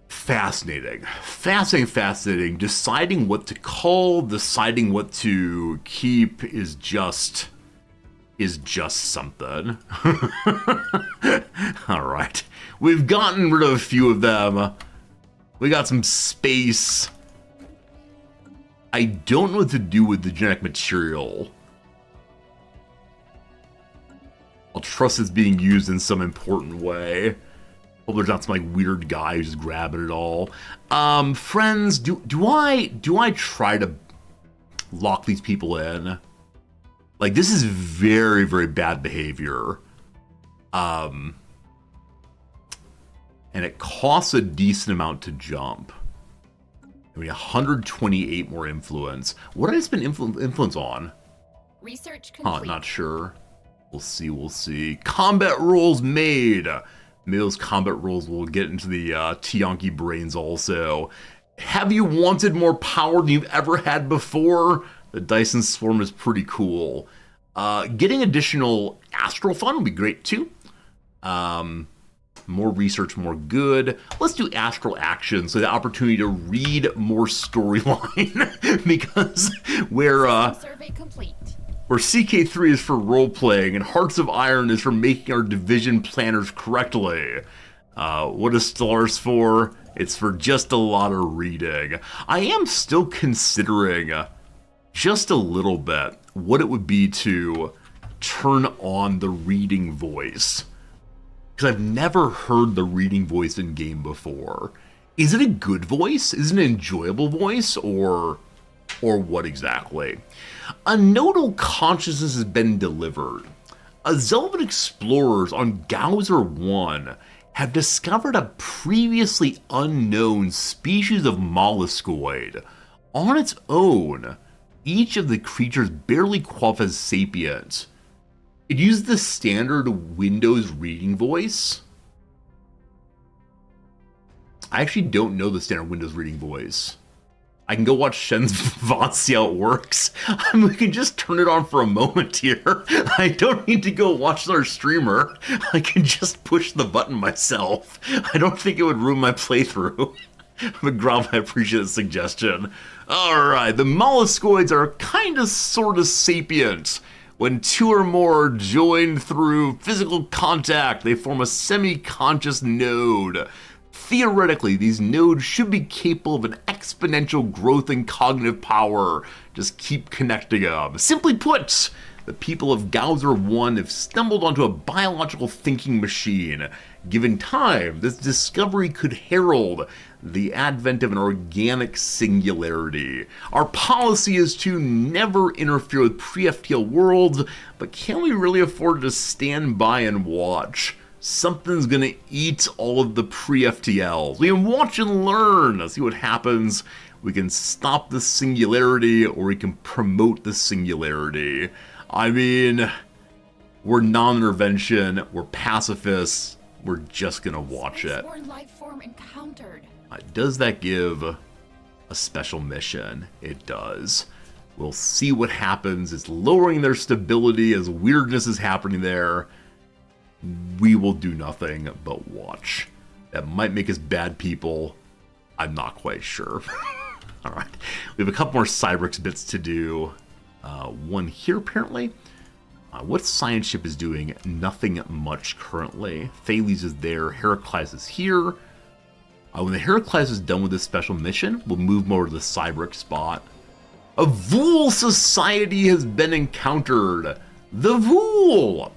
Fascinating. Fascinating. Deciding what to cull, deciding what to keep is just something. All right. We've gotten rid of a few of them. We got some space. I don't know what to do with the genetic material. I'll trust it's being used in some important way. Hope there's not some like weird guy who's just grabbing it all. Friends, do I try to lock these people in? Like, this is very, very bad behavior. And it costs a decent amount to jump. I mean, 128 more influence. What did I spend influence on? Research complete. Huh, not sure. We'll see. Combat rolls made. Maybe those combat rolls will get into the Tianki brains also. Have you wanted more power than you've ever had before? The Dyson Swarm is pretty cool. Getting additional Astral Fun would be great too. More research, more good. Let's do Astral Action, so the opportunity to read more storyline. Because Survey complete. Where CK3 is for role-playing and Hearts of Iron is for making our division planners correctly. What is Stellaris for? It's for just a lot of reading. I am still considering just a little bit what it would be to turn on the reading voice. Because I've never heard the reading voice in game before. Is it a good voice? Is it an enjoyable voice? Or what exactly? A nodal consciousness has been delivered. Zelvan explorers on Gauser 1 have discovered a previously unknown species of molluscoid. On its own, each of the creatures barely qualifies as sapient. It uses the standard Windows reading voice. I actually don't know the standard Windows reading voice. I can go watch Shen's VOD, see how it works. I mean, we can just turn it on for a moment here. I don't need to go watch our streamer. I can just push the button myself. I don't think it would ruin my playthrough. But Grob, I appreciate the suggestion. Alright, the molluscoids are kinda sorta sapient. When two or more are joined through physical contact, they form a semi-conscious node. Theoretically, these nodes should be capable of an exponential growth in cognitive power. Just keep connecting them. Simply put, the people of Gauser 1 have stumbled onto a biological thinking machine. Given time, this discovery could herald the advent of an organic singularity. Our policy is to never interfere with pre-FTL worlds, but can we really afford to stand by and watch? Something's gonna eat all of the pre-FTLs. We can watch and learn. Let's see what happens. We can stop the singularity, or we can promote the singularity. I mean, we're non-intervention, we're pacifists, we're just gonna watch it. Life form encountered. Does that give a special mission? It does. We'll see what happens. It's lowering their stability as weirdness is happening there. We will do nothing but watch. That might make us bad people. I'm not quite sure. All right. We have a couple more Cybrix bits to do. One here, apparently. What science ship is doing? Nothing much currently. Thales is there. Heracles is here. When the Heracles is done with this special mission, we'll move more to the Cybrix spot. A Vool society has been encountered. The Vool!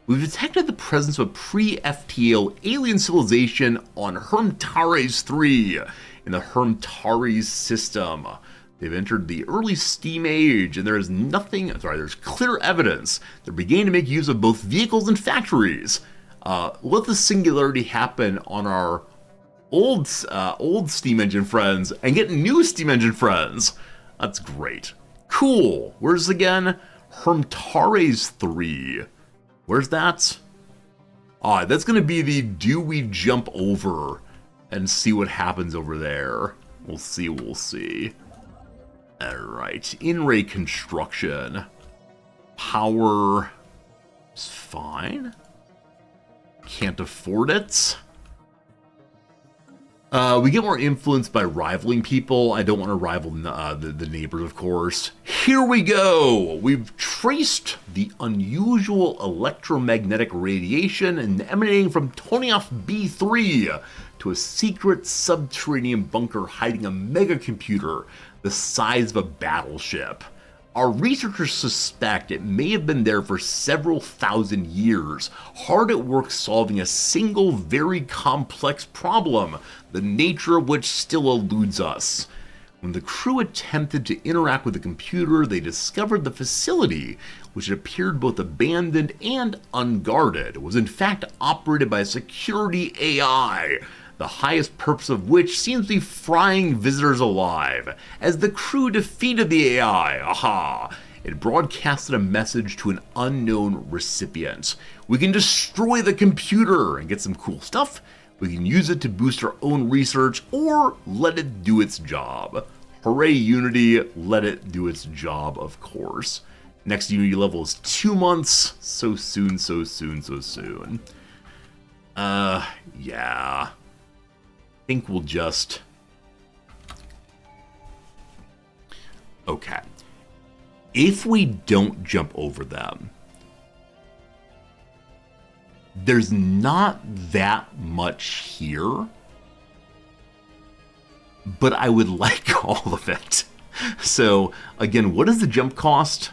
We've detected the presence of a pre-FTL alien civilization on Hermtares 3 in the Hermtares system. They've entered the early Steam Age, and there's clear evidence they're beginning to make use of both vehicles and factories. Let the singularity happen on our old steam engine friends and get new steam engine friends. That's great. Cool. Where's again? Hermtares 3. Where's that? That's going to be the do we jump over and see what happens over there. We'll see. Alright, in-ray construction. Power is fine. Can't afford it. We get more influenced by rivaling people. I don't want to rival the neighbors, of course. Here we go! We've traced the unusual electromagnetic radiation emanating from Tonioff B3 to a secret subterranean bunker hiding a megacomputer the size of a battleship. Our researchers suspect it may have been there for several thousand years, hard at work solving a single very complex problem, the nature of which still eludes us. When the crew attempted to interact with the computer, they discovered the facility, which appeared both abandoned and unguarded, was in fact operated by a security AI, the highest purpose of which seems to be frying visitors alive. As the crew defeated the AI, it broadcasted a message to an unknown recipient. We can destroy the computer and get some cool stuff. We can use it to boost our own research or let it do its job. Hooray Unity, let it do its job, of course. Next Unity level is 2 months. So soon. Yeah. I think we'll just... Okay. If we don't jump over them, there's not that much here, but I would like all of it. So, again, what is the jump cost?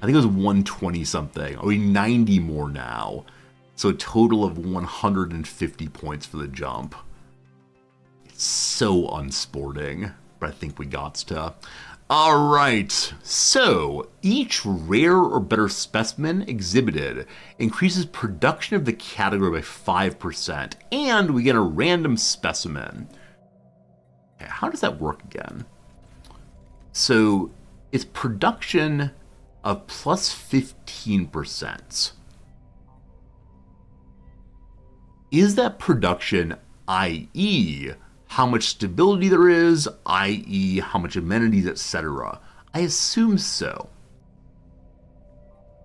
I think it was 120 something. Are we 90 more now? So a total of 150 points for the jump. So unsporting, but I think we got to. Alright, so each rare or better specimen exhibited increases production of the category by 5%, and we get a random specimen. Okay, how does that work again? So it's production of plus 15%. Is that production, i.e., how much stability there is, i.e. how much amenities, etc.? I assume so.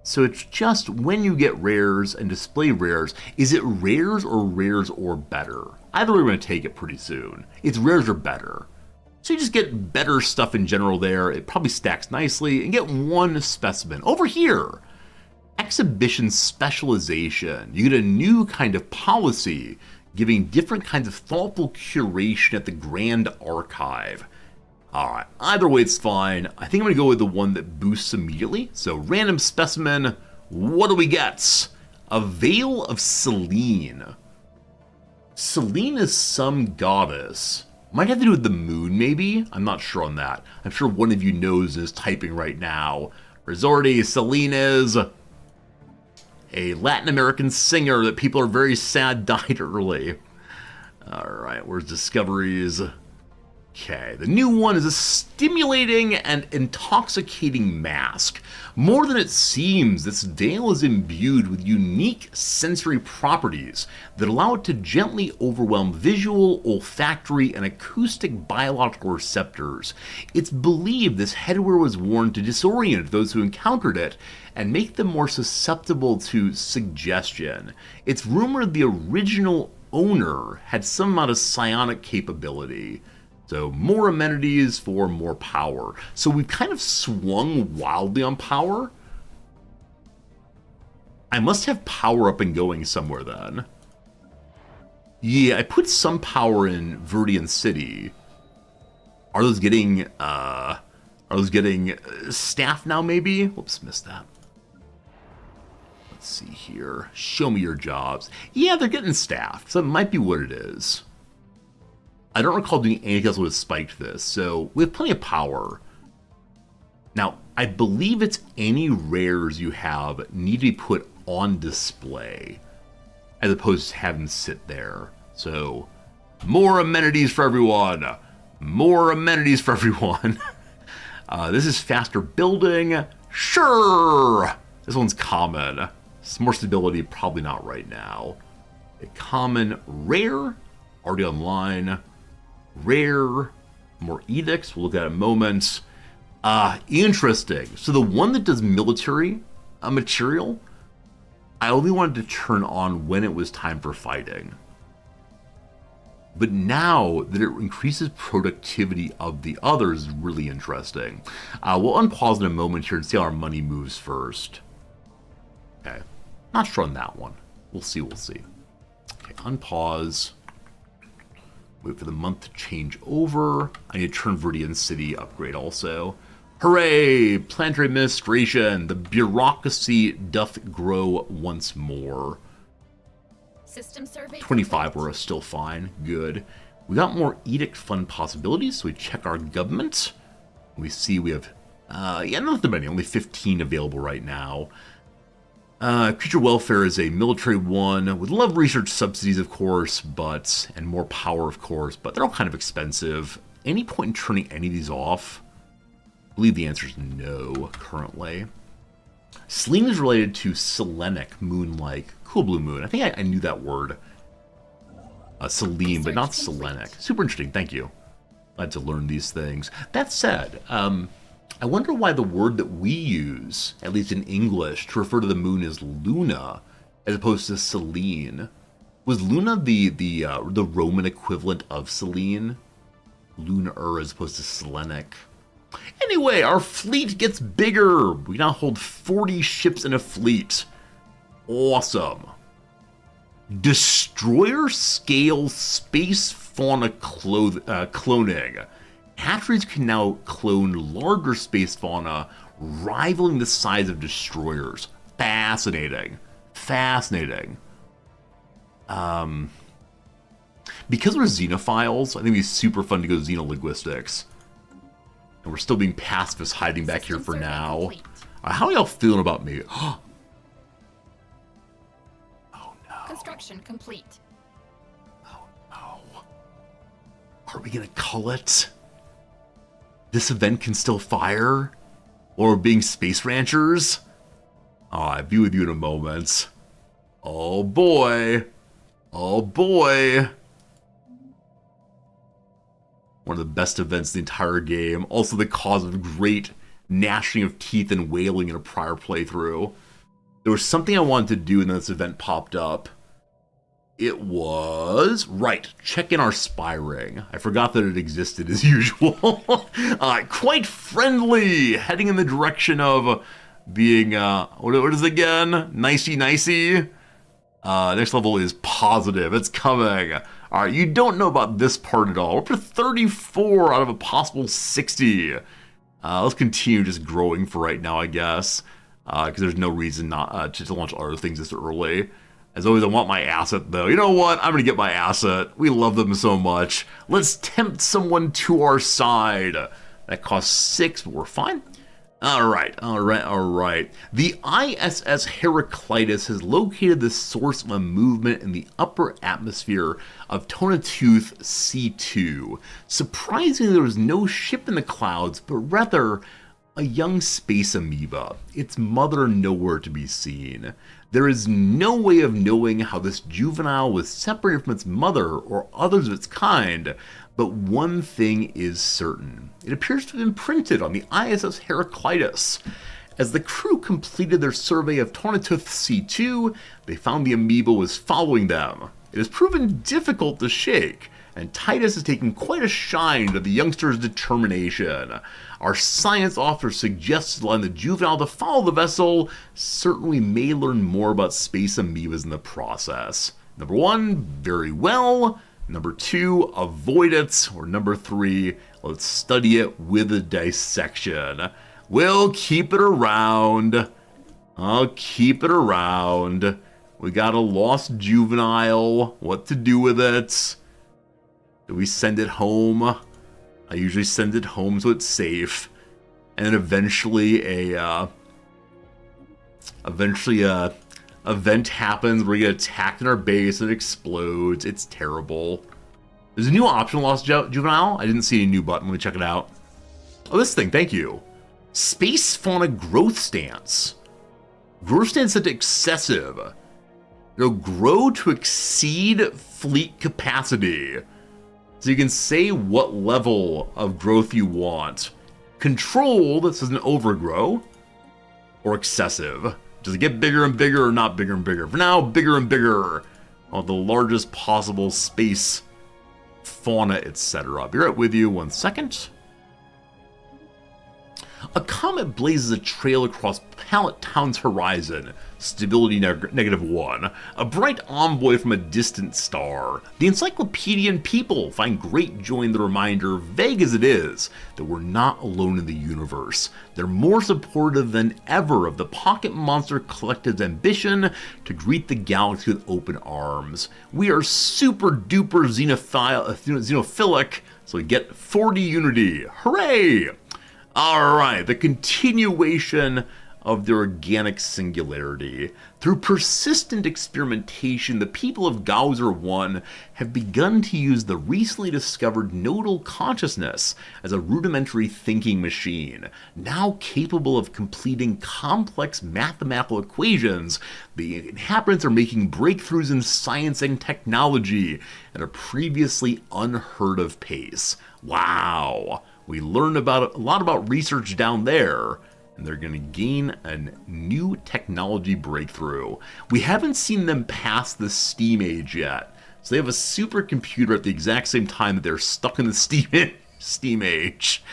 So it's just when you get rares and display rares, is it rares or better? Either way, we're going to take it pretty soon. It's rares or better. So you just get better stuff in general there. It probably stacks nicely and get one specimen. Over here, exhibition specialization. You get a new kind of policy giving different kinds of thoughtful curation at the Grand Archive. Alright, either way it's fine. I think I'm going to go with the one that boosts immediately. So random specimen, what do we get? A Veil of Selene. Selene is some goddess. Might have to do with the moon, maybe? I'm not sure on that. I'm sure one of you knows and is typing right now. Resorti, Selene is a Latin American singer that people are very sad died early. Alright, where's discoveries? Okay, the new one is a stimulating and intoxicating mask. More than it seems, this veil is imbued with unique sensory properties that allow it to gently overwhelm visual, olfactory, and acoustic biological receptors. It's believed this headwear was worn to disorient those who encountered it and make them more susceptible to suggestion. It's rumored the original owner had some amount of psionic capability. So more amenities for more power. So we've kind of swung wildly on power. I must have power up and going somewhere then. Yeah, I put some power in Viridian City. Are those getting staff now maybe? Whoops, missed that. Let's see here. Show me your jobs. Yeah, they're getting staffed, so it might be what it is. I don't recall doing anything else that would have spiked this, so we have plenty of power. Now, I believe it's any rares you have need to be put on display, as opposed to having them sit there. So, more amenities for everyone! More amenities for everyone! This is faster building. Sure! This one's common. Some more stability, probably not right now. A common, rare, already online. Rare, more edicts, we'll look at in a moment. Interesting. So the one that does military material, I only wanted to turn on when it was time for fighting. But now that it increases productivity of the others is really interesting. We'll unpause in a moment here and see how our money moves first. Okay, not sure on that one. We'll see. Okay, unpause. Wait for the month to change over. I need to turn Viridian City upgrade also. Hooray! Planetary administration. The bureaucracy doth grow once more. System survey 25 complete. were still fine. Good. We got more edict fund possibilities, so we check our government. We see we have, not that many, only 15 available right now. Creature welfare is a military one with love research subsidies, of course, and more power, of course, but they're all kind of expensive. Any point in turning any of these off? I believe the answer is no, currently. Selene is related to Selenic, moon-like, cool blue moon. I think I knew that word. Selene, but not Selenic. Super interesting, thank you. Glad to learn these things. That said, I wonder why the word that we use, at least in English, to refer to the moon is Luna, as opposed to Selene. Was Luna the Roman equivalent of Selene? Lunar as opposed to Selenic. Anyway, our fleet gets bigger. We now hold 40 ships in a fleet. Awesome. Destroyer scale space fauna cloning. Hatcheries can now clone larger space fauna, rivaling the size of destroyers. Fascinating. Fascinating. Because we're xenophiles, I think it'd be super fun to go xenolinguistics. And we're still being pacifists hiding back here for now. Complete. How are y'all feeling about me? Oh no. Construction complete. Oh no. Are we gonna cull it? This event can still fire? Or being space ranchers? Oh, I'll be with you in a moment. Oh boy. Oh boy. One of the best events in the entire game. Also the cause of great gnashing of teeth and wailing in a prior playthrough. There was something I wanted to do and then this event popped up. It was... Right, check in our spy ring. I forgot that it existed as usual. Quite friendly! Heading in the direction of being, what is it again? Nicey. Next level is positive. It's coming. Alright, you don't know about this part at all. We're up to 34 out of a possible 60. Let's continue just growing for right now, I guess. Because there's no reason not to launch other things this early. As always, I want my asset, though. You know what? I'm going to get my asset. We love them so much. Let's tempt someone to our side. That costs 6, but we're fine. Alright. The ISS Heraclitus has located the source of a movement in the upper atmosphere of Tonatooth C2. Surprisingly, there was no ship in the clouds, but rather a young space amoeba, its mother nowhere to be seen. There is no way of knowing how this juvenile was separated from its mother or others of its kind, but one thing is certain. It appears to have been imprinted on the ISS Heraclitus. As the crew completed their survey of Tonatooth C2, they found the amoeba was following them. It has proven difficult to shake, and Titus has taken quite a shine to the youngster's determination. Our science officer suggests allowing the juvenile to follow the vessel. Certainly may learn more about space amoebas in the process. Number 1, very well. Number 2, avoid it. Or number 3, let's study it with a dissection. We'll keep it around. I'll keep it around. We got a lost juvenile. What to do with it? Do we send it home? I usually send it home so it's safe. And then eventually a event happens where we get attacked in our base and it explodes. It's terrible. There's a new option, Lost Juvenile. I didn't see a new button. Let me check it out. Oh, this thing. Thank you. Space Fauna Growth Stance. Growth stance set to excessive. It'll grow to exceed fleet capacity. So you can say what level of growth you want. Controlled, this is an overgrow. Or excessive. Does it get bigger and bigger or not bigger and bigger? For now, bigger and bigger. The largest possible space fauna, etc. I'll be right with you 1 second. A comet blazes a trail across Pallet Town's horizon. Stability -1. A bright envoy from a distant star. The encyclopedian people find great joy in the reminder, vague as it is, that we're not alone in the universe. They're more supportive than ever of the Pocket Monster Collective's ambition to greet the galaxy with open arms. We are super duper xenophilic, so we get 40 unity. Hooray! Alright, the continuation of the organic singularity. Through persistent experimentation, the people of Gauser 1 have begun to use the recently discovered nodal consciousness as a rudimentary thinking machine. Now capable of completing complex mathematical equations, the inhabitants are making breakthroughs in science and technology at a previously unheard of pace. Wow! We learned about a lot about research down there, and they're going to gain a new technology breakthrough. We haven't seen them pass the Steam Age yet, so they have a supercomputer at the exact same time that they're stuck in the Steam Age.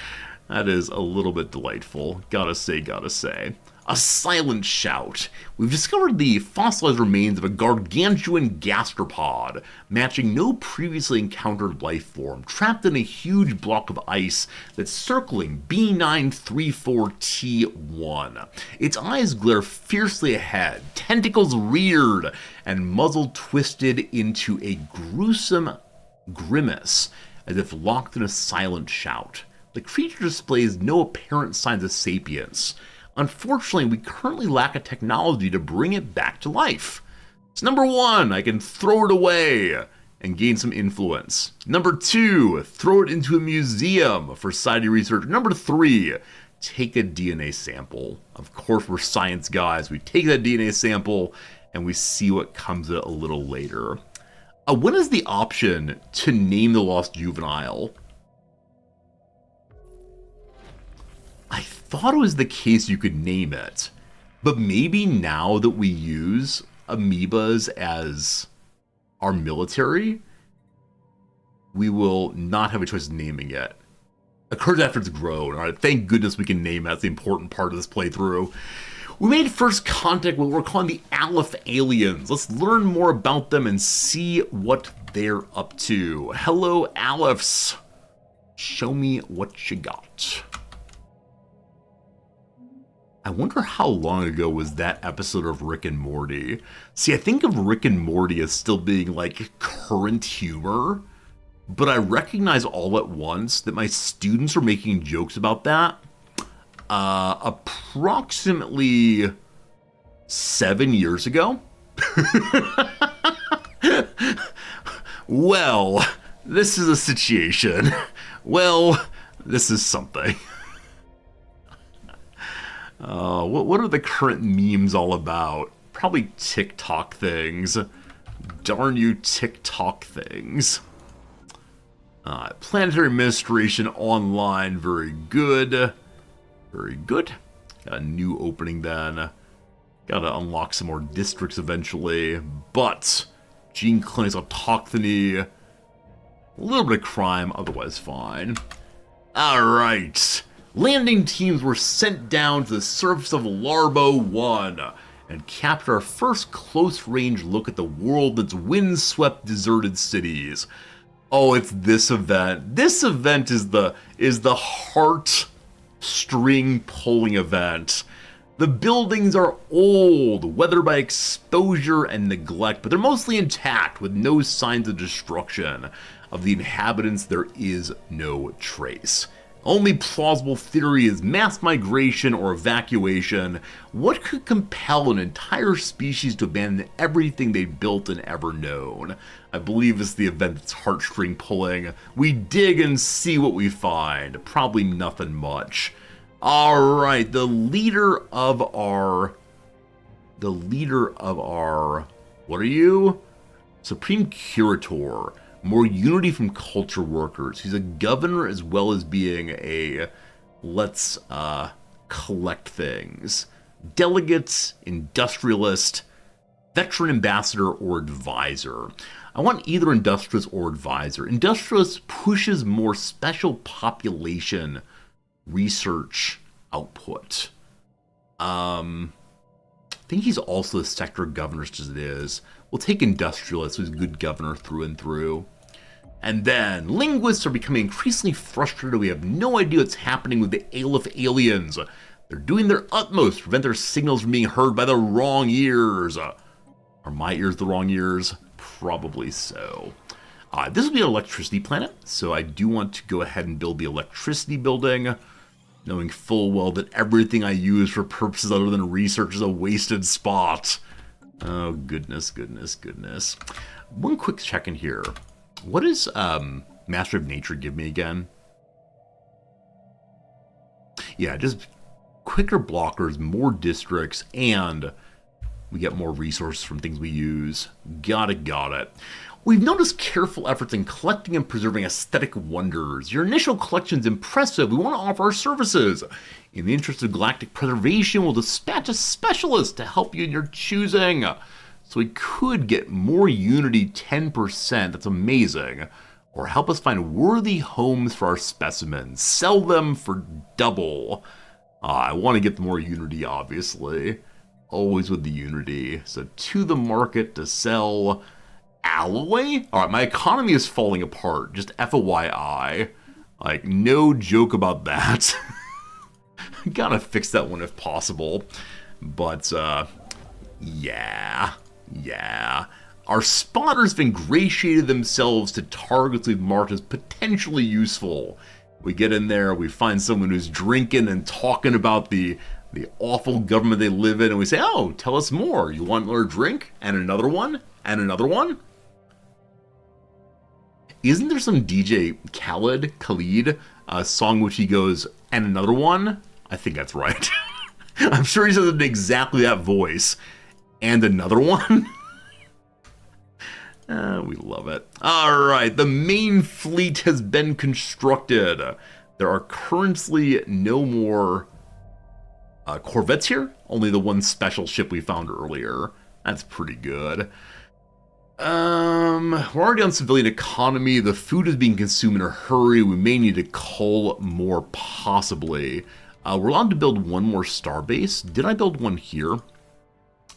That is a little bit delightful, gotta say. A silent shout. We've discovered the fossilized remains of a gargantuan gastropod, matching no previously encountered life form, trapped in a huge block of ice that's circling B934T1. Its eyes glare fiercely ahead, tentacles reared, and muzzle twisted into a gruesome grimace, as if locked in a silent shout. The creature displays no apparent signs of sapience. Unfortunately, we currently lack a technology to bring it back to life. So number 1, I can throw it away and gain some influence. Number 2, throw it into a museum for society research. Number 3, take a DNA sample. Of course, we're science guys. We take that DNA sample and we see what comes of it a little later. When is the option to name the lost juvenile? I thought it was the case you could name it, but maybe now that we use amoebas as our military, we will not have a choice of naming it. Occurs after it's grown. Alright, thank goodness we can name it. That's the important part of this playthrough. We made first contact with what we're calling the Aleph aliens. Let's learn more about them and see what they're up to. Hello, Alephs. Show me what you got. I wonder how long ago was that episode of Rick and Morty? See, I think of Rick and Morty as still being like current humor, but I recognize all at once that my students are making jokes about that Approximately 7 years ago. Well, this is a situation. Well, this is something. What are the current memes all about? Probably TikTok things. Darn you TikTok things. Planetary Administration Online, very good. Very good. Got a new opening then. Gotta unlock some more districts eventually. But gene clinics, autochthony, a little bit of crime, otherwise fine. Alright. Landing teams were sent down to the surface of Larbo 1 and captured our first close-range look at the world that's wind-swept, deserted cities. Oh, it's this event. This event is the heart string pulling event. The buildings are old, weathered by exposure and neglect, but they're mostly intact with no signs of destruction. Of the inhabitants, there is no trace. Only plausible theory is mass migration or evacuation. What could compel an entire species to abandon everything they built and ever known? I believe it's the event that's heartstring pulling. We dig and see what we find. Probably nothing much. Alright, the leader of our... What are you? Supreme Curator. More unity from culture workers. He's a governor as well as being a let's collect things. Delegates, industrialist, veteran ambassador, or advisor. I want either industrialist or advisor. Industrialist pushes more special population research output. I think he's also the sector governor just as it is. We'll take industrialist, who's a good governor through and through. And then, linguists are becoming increasingly frustrated. We have no idea what's happening with the Aleph aliens. They're doing their utmost to prevent their signals from being heard by the wrong ears. Are my ears the wrong ears? Probably so. This will be an electricity planet, so I do want to go ahead and build the electricity building, knowing full well that everything I use for purposes other than research is a wasted spot. Oh, goodness, goodness, goodness. One quick check in here. What does Master of Nature give me again? Yeah, just quicker blockers, more districts, and we get more resources from things we use. Got it. We've noticed careful efforts in collecting and preserving aesthetic wonders. Your initial collection's impressive. We want to offer our services. In the interest of galactic preservation, we'll dispatch a specialist to help you in your choosing. So we could get more Unity 10%, that's amazing. Or help us find worthy homes for our specimens. Sell them for double. I want to get the more Unity, obviously. Always with the Unity. So to the market to sell... alloy? Alright, my economy is falling apart. Just FYI. Like, no joke about that. Gotta fix that one if possible. But, yeah. Our spotters have ingratiated themselves to targets we've marked as potentially useful. We get in there, we find someone who's drinking and talking about the awful government they live in, and we say, oh, tell us more. You want another drink? And another one? And another one? Isn't there some DJ Khalid song which he goes, and another one? I think that's right. I'm sure he says it in exactly that voice. And another one? We love it. Alright, the main fleet has been constructed. There are currently no more corvettes here. Only the one special ship we found earlier. That's pretty good. We're already on civilian economy. The food is being consumed in a hurry. We may need to cull more, possibly. We're allowed to build one more starbase. Did I build one here?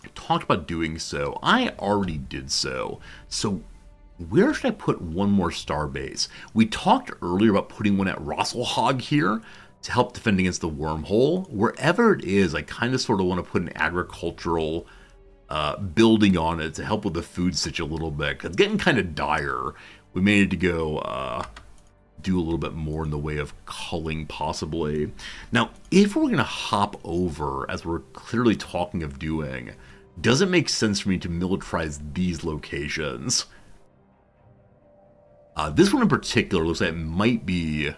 I talked about doing so. I already did so. So where should I put one more starbase? We talked earlier about putting one at Rosselhog here to help defend against the wormhole. Wherever it is, I kind of sort of want to put an agricultural building on it to help with the food situation a little bit. It's getting kind of dire. We may need to go do a little bit more in the way of culling, possibly. Now, if we're going to hop over, as we're clearly talking of doing, does it make sense for me to militarize these locations? This one in particular looks like it might be,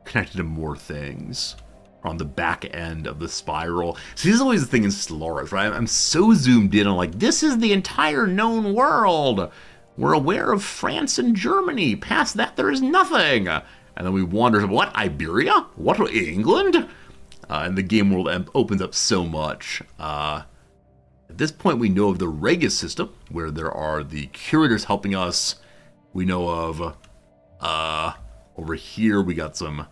connected to more things on the back end of the spiral. See, this is always the thing in Stellaris, right? I'm so zoomed in on like, this is the entire known world. We're aware of France and Germany. Past that, there is nothing. And then we wander, what, Iberia? What, England? And the game world opens up so much. At this point, we know of the Regis system, where there are the curators helping us. We know of, over here, we got some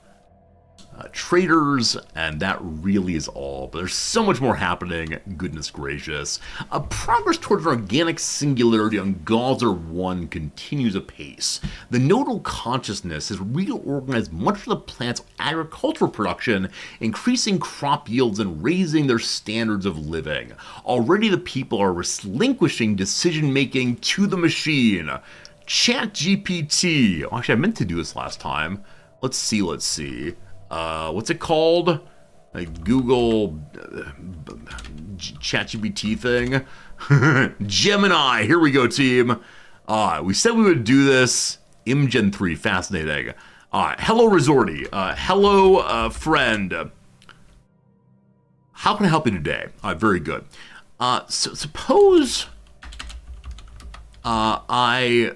traders, and that really is all. But there's so much more happening, goodness gracious. Progress towards an organic singularity on Gazer 1 continues apace. The nodal consciousness has reorganized much of the planet's agricultural production, increasing crop yields and raising their standards of living. Already the people are relinquishing decision-making to the machine. ChatGPT. Oh, actually, I meant to do this last time. Let's see. What's it called? Like Google ChatGPT thing? Gemini. Here we go, team. We said we would do this. Imgen 3. Fascinating. Hello, Resorty. Hello, friend. How can I help you today? Very good. So suppose I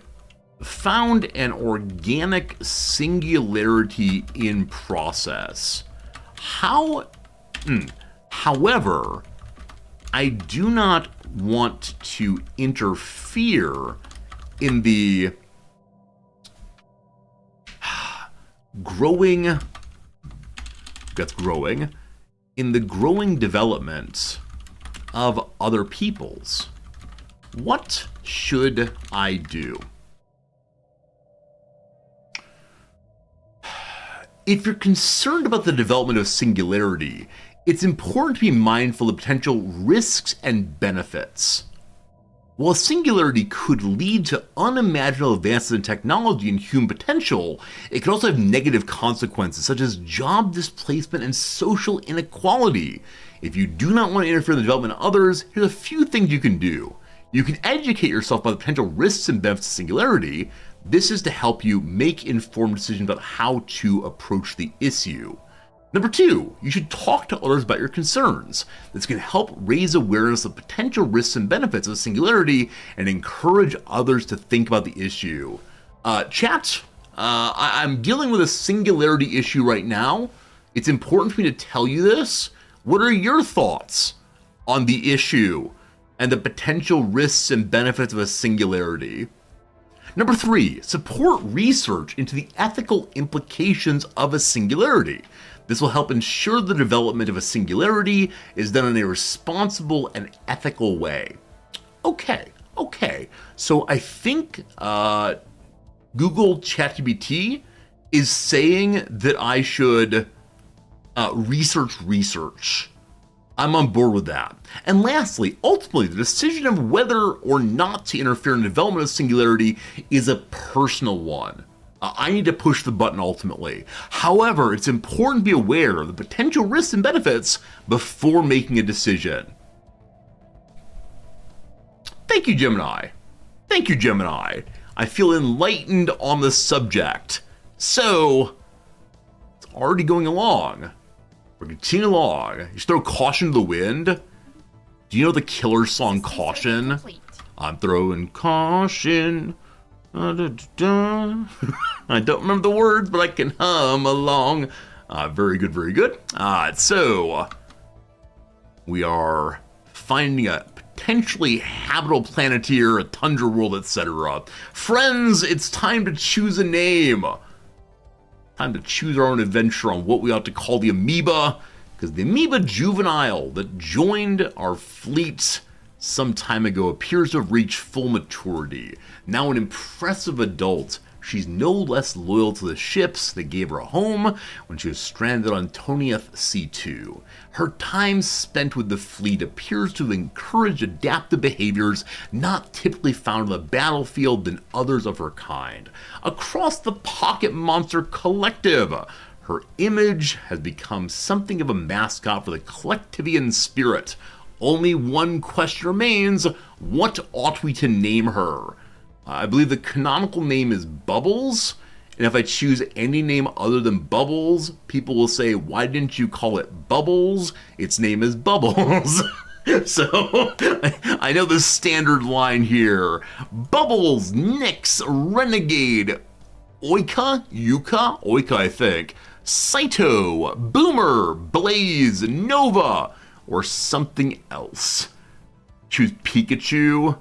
found an organic singularity in process. However, I do not want to interfere in the growing development of other peoples. What should I do? If you're concerned about the development of singularity, it's important to be mindful of potential risks and benefits. While singularity could lead to unimaginable advances in technology and human potential, it can also have negative consequences such as job displacement and social inequality. If you do not want to interfere in the development of others, here's a few things you can do. You can educate yourself about the potential risks and benefits of singularity. This is to help you make informed decisions about how to approach the issue. Number 2, you should talk to others about your concerns. This can help raise awareness of potential risks and benefits of singularity and encourage others to think about the issue. Chat, I'm dealing with a singularity issue right now. It's important for me to tell you this. What are your thoughts on the issue and the potential risks and benefits of a singularity? Number 3, support research into the ethical implications of a singularity. This will help ensure the development of a singularity is done in a responsible and ethical way. Okay. So I think Google ChatGPT is saying that I should research. I'm on board with that. And lastly, ultimately, the decision of whether or not to interfere in the development of singularity is a personal one. I need to push the button ultimately. However, it's important to be aware of the potential risks and benefits before making a decision. Thank you, Gemini. I feel enlightened on the subject. So, it's already going along. We're continuing along. You just throw caution to the wind. Do you know the Killer song Caution? I'm throwing caution. I don't remember the words, but I can hum along. Very good. So we are finding a potentially habitable planet here, a tundra world, etc. Friends, it's time to choose a name. Time to choose our own adventure on what we ought to call the amoeba, because the amoeba juvenile that joined our fleet some time ago appears to have reached full maturity. Now an impressive adult, she's no less loyal to the ships that gave her a home when she was stranded on Toniath C2. Her time spent with the fleet appears to encourage adaptive behaviors not typically found on the battlefield than others of her kind. Across the Pocket Monster Collective, her image has become something of a mascot for the Collectivian spirit. Only one question remains: what ought we to name her? I believe the canonical name is Bubbles, and if I choose any name other than Bubbles, people will say, why didn't you call it Bubbles? Its name is Bubbles. So, I know the standard line here. Bubbles, Nyx, Renegade, Oika I think, Saito, Boomer, Blaze, Nova, or something else. Choose Pikachu.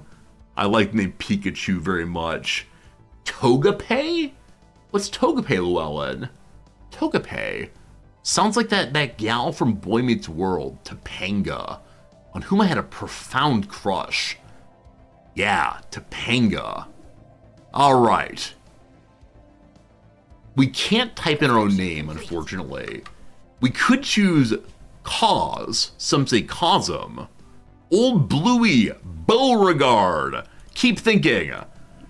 I like the name Pikachu very much. Togepi? What's Togepi, Llewellyn? Togepi. Sounds like that gal from Boy Meets World, Topanga, on whom I had a profound crush. Yeah, Topanga. Alright. We can't type in our own name, unfortunately. We could choose Cause, some say Cosm. Old Bluey, Beauregard. Keep thinking.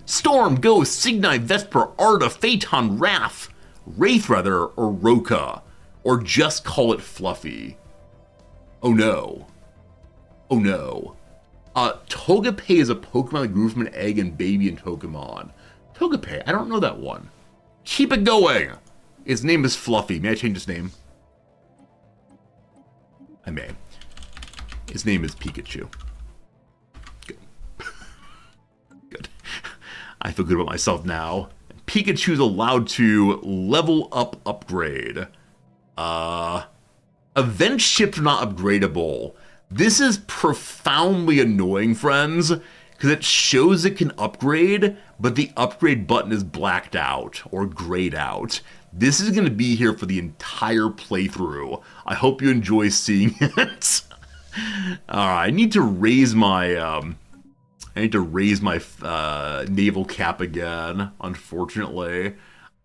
Storm, Ghost, Signite, Vesper, Arda, Phaeton, Wrath, Wraith rather, or Roka. Or just call it Fluffy. Oh no. Oh no. Togepi is a Pokemon that grew from an egg and baby in Pokemon. Togepi, I don't know that one. Keep it going. His name is Fluffy. May I change his name? I may. His name is Pikachu. Good. Good. I feel good about myself now. Pikachu's allowed to level up upgrade. Event ships are not upgradable. This is profoundly annoying, friends, because it shows it can upgrade, but the upgrade button is blacked out or grayed out. This is going to be here for the entire playthrough. I hope you enjoy seeing it. Alright, I need to raise my naval cap again, unfortunately.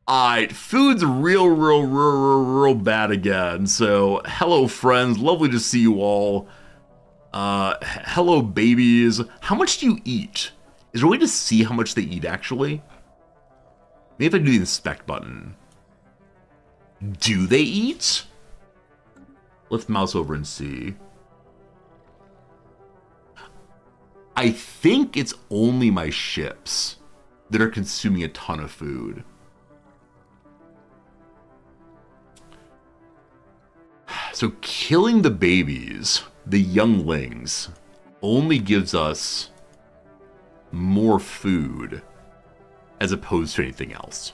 Alright, food's real bad again. So, hello friends, lovely to see you all. Hello babies. How much do you eat? Is there a way to see how much they eat actually? Maybe if I do the inspect button. Do they eat? Let's mouse over and see. I think it's only my ships that are consuming a ton of food. So killing the babies, the younglings, only gives us more food as opposed to anything else.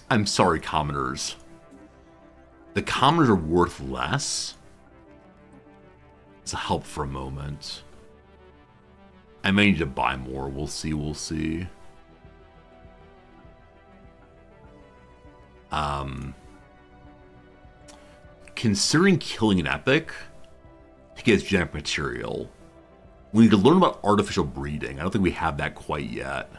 I'm sorry, commoners. The commoners are worth less? It's a help for a moment. I may need to buy more. We'll see. Considering killing an epic to get its genetic material, we need to learn about artificial breeding. I don't think we have that quite yet.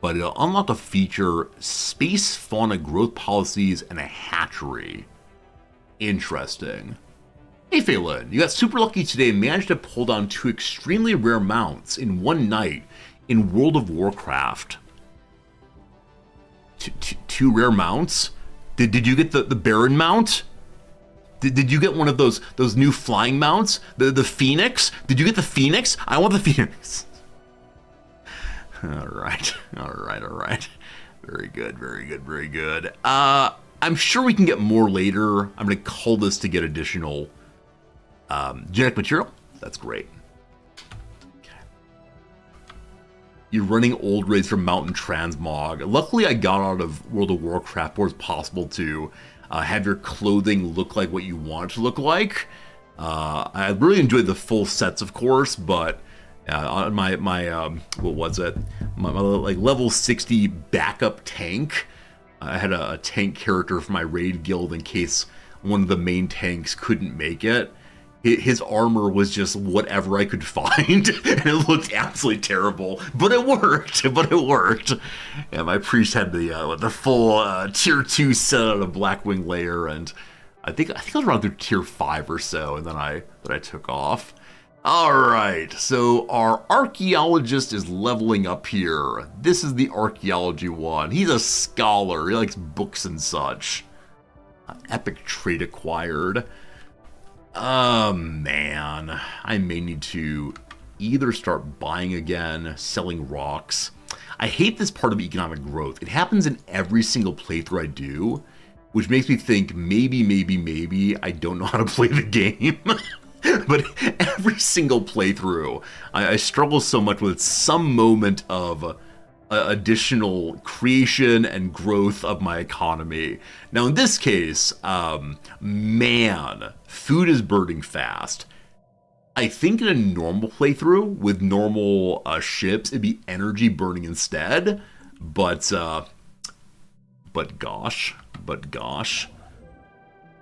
But it'll unlock a feature, space fauna growth policies, and a hatchery. Interesting. Hey Phelan, you got super lucky today and managed to pull down 2 extremely rare mounts in one night in World of Warcraft. Two rare mounts? Did you get the Baron mount? Did you get one of those new flying mounts? The Phoenix? Did you get the Phoenix? I want the Phoenix. Alright. Very good. I'm sure we can get more later. I'm going to call this to get additional genetic material. That's great. Okay. You're running old raids from Mountain Transmog. Luckily, I got out of World of Warcraft where it's possible to have your clothing look like what you want it to look like. I really enjoyed the full sets, of course, but on my what was it? My like level 60 backup tank. I had a tank character for my raid guild in case one of the main tanks couldn't make it. his armor was just whatever I could find, and it looked absolutely terrible. But it worked. And my priest had the full tier 2 set on a Blackwing layer, and I think I was around through tier 5 or so, and then I took off. All right, so our archaeologist is leveling up here. This is the archaeology one. He's a scholar. He likes books and such. Epic trait acquired. Man, I may need to either start buying again, selling rocks. I hate this part of economic growth. It happens in every single playthrough I do, which makes me think maybe I don't know how to play the game. But every single playthrough, I struggle so much with some moment of additional creation and growth of my economy. Now in this case, man, food is burning fast. I think in a normal playthrough with normal ships, it'd be energy burning instead. But gosh.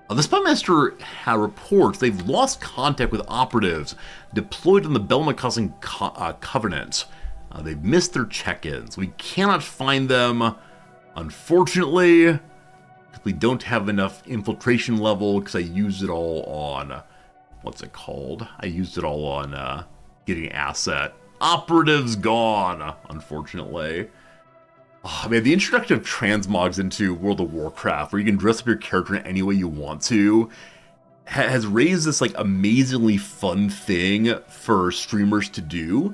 The Spymaster reports they've lost contact with operatives deployed on the Belmacussin Covenant. They've missed their check-ins. We cannot find them, unfortunately, because we don't have enough infiltration level, because I used it all on, what's it called? I used it all on getting asset. Operatives gone, unfortunately. Oh, man, the introduction of transmogs into World of Warcraft, where you can dress up your character in any way you want to, has raised this like amazingly fun thing for streamers to do.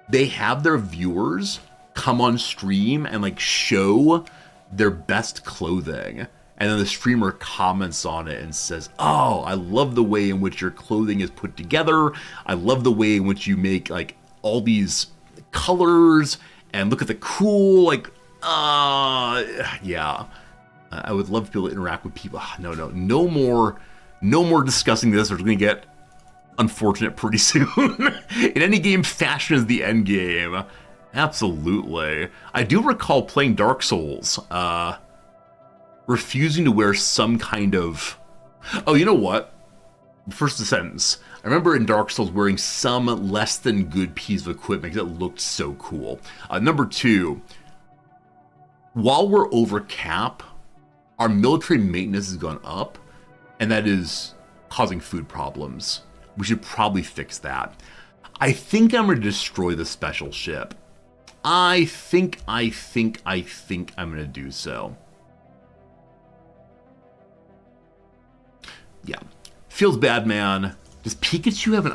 They have their viewers come on stream and like show their best clothing, and then the streamer comments on it and says, "Oh, I love the way in which your clothing is put together. I love the way in which you make like all these colors, and look at the cool like." Yeah, I would love to be able to interact with people. No more discussing this, or it's going to get unfortunate pretty soon. In any game, fashion is the end game. Absolutely. I do recall playing Dark Souls, refusing to wear some kind of... Oh, you know what? First a sentence. I remember in Dark Souls wearing some less than good piece of equipment because it looked so cool. Number 2... While we're over cap, our military maintenance has gone up, and that is causing food problems. We should probably fix that. I think I'm going to destroy the special ship. I think I'm going to do so. Yeah. Feels bad, man. Does Pikachu have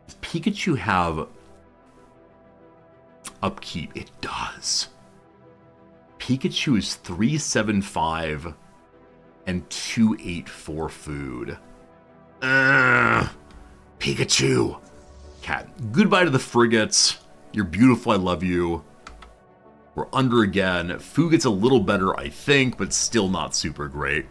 Does Pikachu have... upkeep? It does. Pikachu is 375 and 284 food. Pikachu. Cat. Goodbye to the frigates. You're beautiful. I love you. We're under again. Food gets a little better, I think, but still not super great.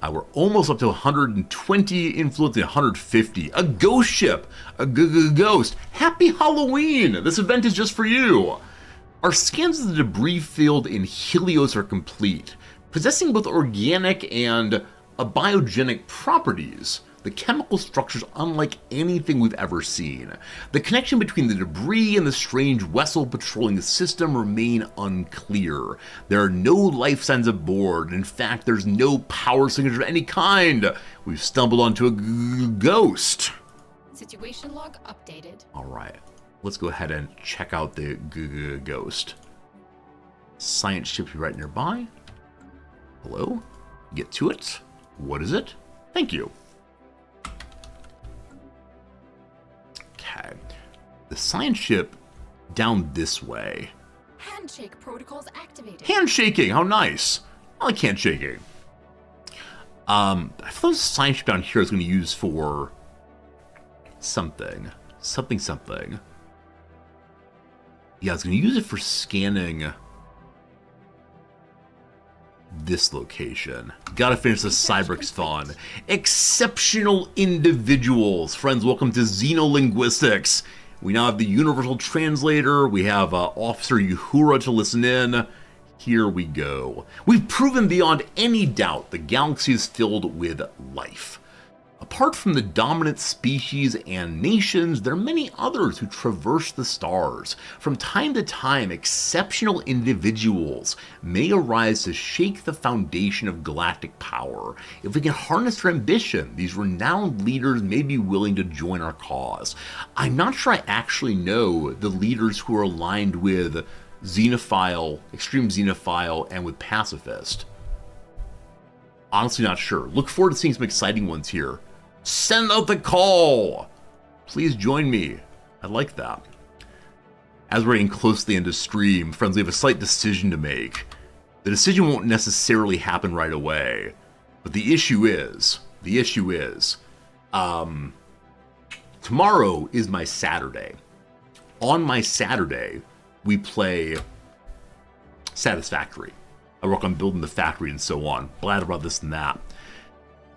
We're almost up to 120 influence and 150. A ghost ship! A ghost! Happy Halloween! This event is just for you! Our scans of the debris field in Helios are complete, possessing both organic and biogenic properties. The chemical structure's unlike anything we've ever seen. The connection between the debris and the strange vessel patrolling the system remain unclear. There are no life signs aboard. In fact, there's no power signature of any kind. We've stumbled onto a ghost. Situation log updated. All right, let's go ahead and check out the ghost. Science ship right nearby. Hello? Get to it. What is it? Thank you. Okay. The science ship down this way. Handshake protocols activated. Handshaking, how nice. I like handshaking. I thought the science ship down here is going to use for something. Something. Yeah, I was going to use it for scanning this location. Gotta finish the Cyberx fun. Exceptional individuals. Friends, welcome to Xenolinguistics. We now have the Universal Translator. We have Officer Uhura to listen in. Here we go. We've proven beyond any doubt the galaxy is filled with life. Apart from the dominant species and nations, there are many others who traverse the stars. From time to time, exceptional individuals may arise to shake the foundation of galactic power. If we can harness their ambition, these renowned leaders may be willing to join our cause. I'm not sure I actually know the leaders who are aligned with Xenophile, Extreme Xenophile, and with Pacifist. Honestly not sure. Look forward to seeing some exciting ones here. Send out the call! Please join me. I like that. As we're getting close to the end of stream, friends, we have a slight decision to make. The decision won't necessarily happen right away, but the issue is, tomorrow is my Saturday. On my Saturday, we play Satisfactory. I work on building the factory and so on. Glad about this and that.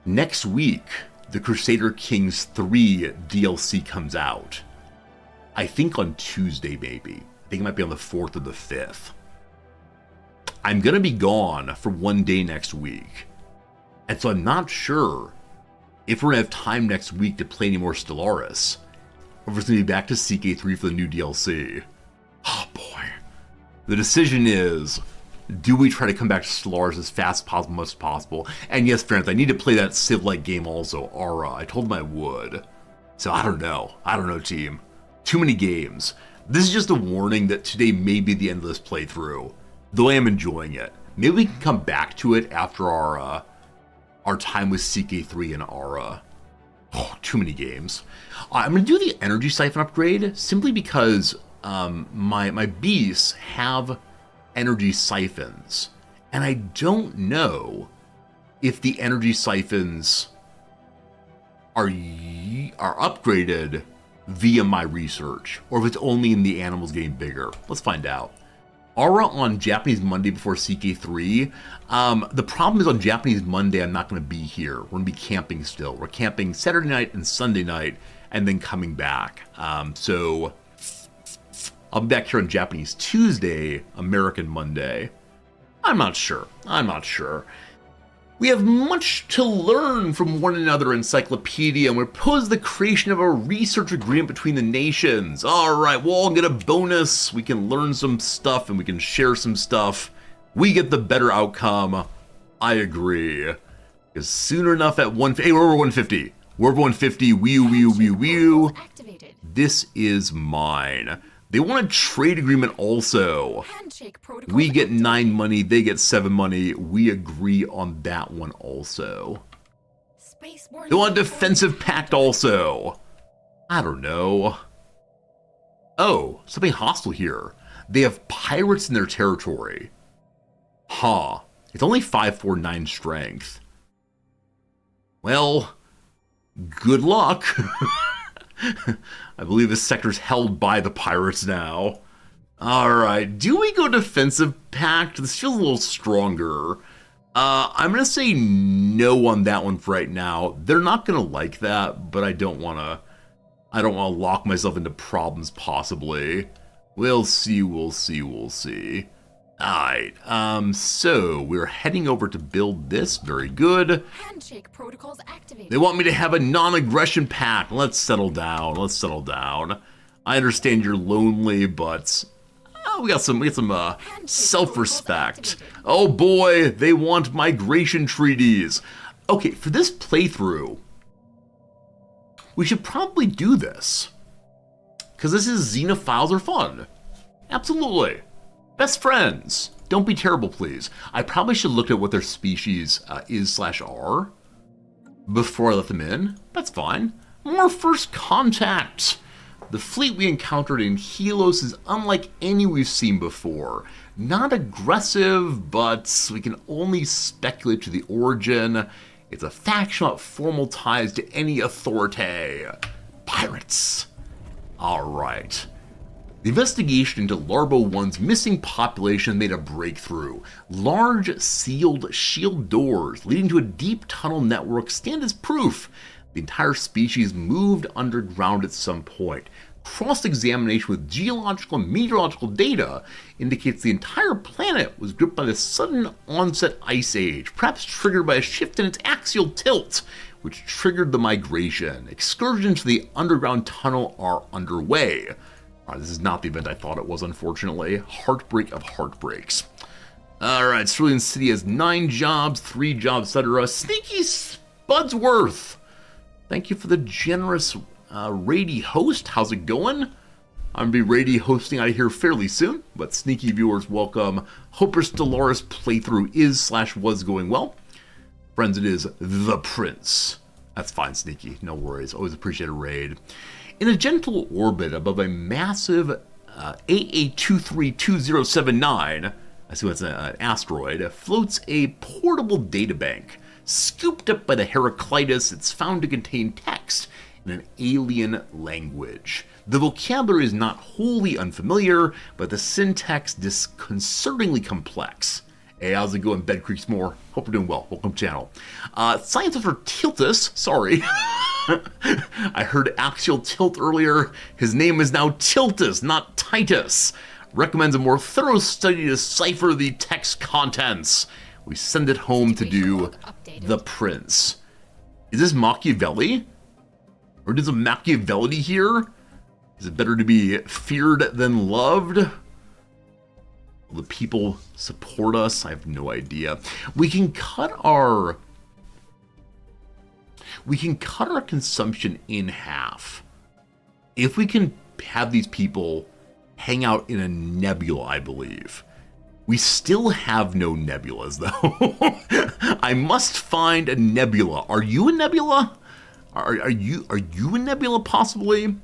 Next week, the Crusader Kings 3 DLC comes out. I think on Tuesday, maybe. I think it might be on the 4th or the 5th. I'm going to be gone for one day next week. And so I'm not sure if we're going to have time next week to play any more Stellaris, or if it's going to be back to CK3 for the new DLC. Oh boy. The decision is, do we try to come back to Stellaris as fast as possible, much as possible? And yes, friends, I need to play that Civ-like game also, Aura. I told them I would. So I don't know. Team. Too many games. This is just a warning that today may be the end of this playthrough, though I am enjoying it. Maybe we can come back to it after our time with CK3 and Aura. Oh, too many games. I'm going to do the energy siphon upgrade simply because my beasts have energy siphons, and I don't know if the energy siphons are upgraded via my research, or if it's only in the animals getting bigger. Let's find out. Aura on Japanese Monday before CK3. The problem is on Japanese Monday, I'm not going to be here. We're going to be camping still. We're camping Saturday night and Sunday night, and then coming back. So I'll be back here on Japanese Tuesday, American Monday. I'm not sure. We have much to learn from one another, Encyclopedia, and we propose the creation of a research agreement between the nations. Alright, we'll all get a bonus. We can learn some stuff and we can share some stuff. We get the better outcome. I agree. Because soon enough at 150, hey, we're over 150. We're over 150, wee. This is mine. They want a trade agreement also. We get 9 money, they get 7 money. We agree on that one also. They want a defensive pact also. I don't know. Oh, something hostile here. They have pirates in their territory. Huh. It's only 549 strength. Well, good luck. I believe this sector's held by the pirates now. Alright, do we go defensive pact? This feels a little stronger. I'm going to say no on that one for right now. They're not going to like that, but I don't want to lock myself into problems possibly. We'll see. Alright, so we're heading over to build this. Very good. Handshake protocols activated. They want me to have a non-aggression pact. Let's settle down. I understand you're lonely, but we got some self-respect. Oh boy, they want migration treaties. Okay, for this playthrough, we should probably do this. Because this is Xenophiles are fun. Absolutely. Best friends. Don't be terrible, please. I probably should look at what their species is/are before I let them in. That's fine. More first contact. The fleet we encountered in Helos is unlike any we've seen before. Not aggressive, but we can only speculate to the origin. It's a faction without formal ties to any authority. Pirates. Alright. The investigation into Larbo 1's missing population made a breakthrough. Large, sealed shield doors leading to a deep tunnel network stand as proof the entire species moved underground at some point. Cross-examination with geological and meteorological data indicates the entire planet was gripped by the sudden onset ice age, perhaps triggered by a shift in its axial tilt, which triggered the migration. Excursions to the underground tunnel are underway. This is not the event I thought it was, unfortunately. Heartbreak of heartbreaks. Alright, Cerulean City has 9 jobs, 3 jobs, etc. Sneaky Spudsworth! Thank you for the generous Rady host. How's it going? I'm going to be Rady hosting out of here fairly soon, but sneaky viewers, welcome. Hope your Stellaris playthrough is/was going well. Friends, it is the Prince. That's fine, Sneaky. No worries. Always appreciate a raid. In a gentle orbit above a massive AA232079, I see what's an asteroid, floats a portable databank. Scooped up by the Heraclitus, it's found to contain text in an alien language. The vocabulary is not wholly unfamiliar, but the syntax disconcertingly complex. Hey, how's it going, Bed Creeks More? Hope you're doing well. Welcome to the channel. Science for Tiltus, sorry. I heard axial tilt earlier. His name is now Tiltus, not Titus. Recommends a more thorough study to decipher the text contents. We send it home to do the Prince. Is this Machiavelli? Or does a Machiavelli here? Is it better to be feared than loved? Will the people support us? I have no idea. We can cut our consumption in half. If we can have these people hang out in a nebula, I believe. We still have no nebulas, though. I must find a nebula. Are you a nebula? Are you a nebula, possibly? And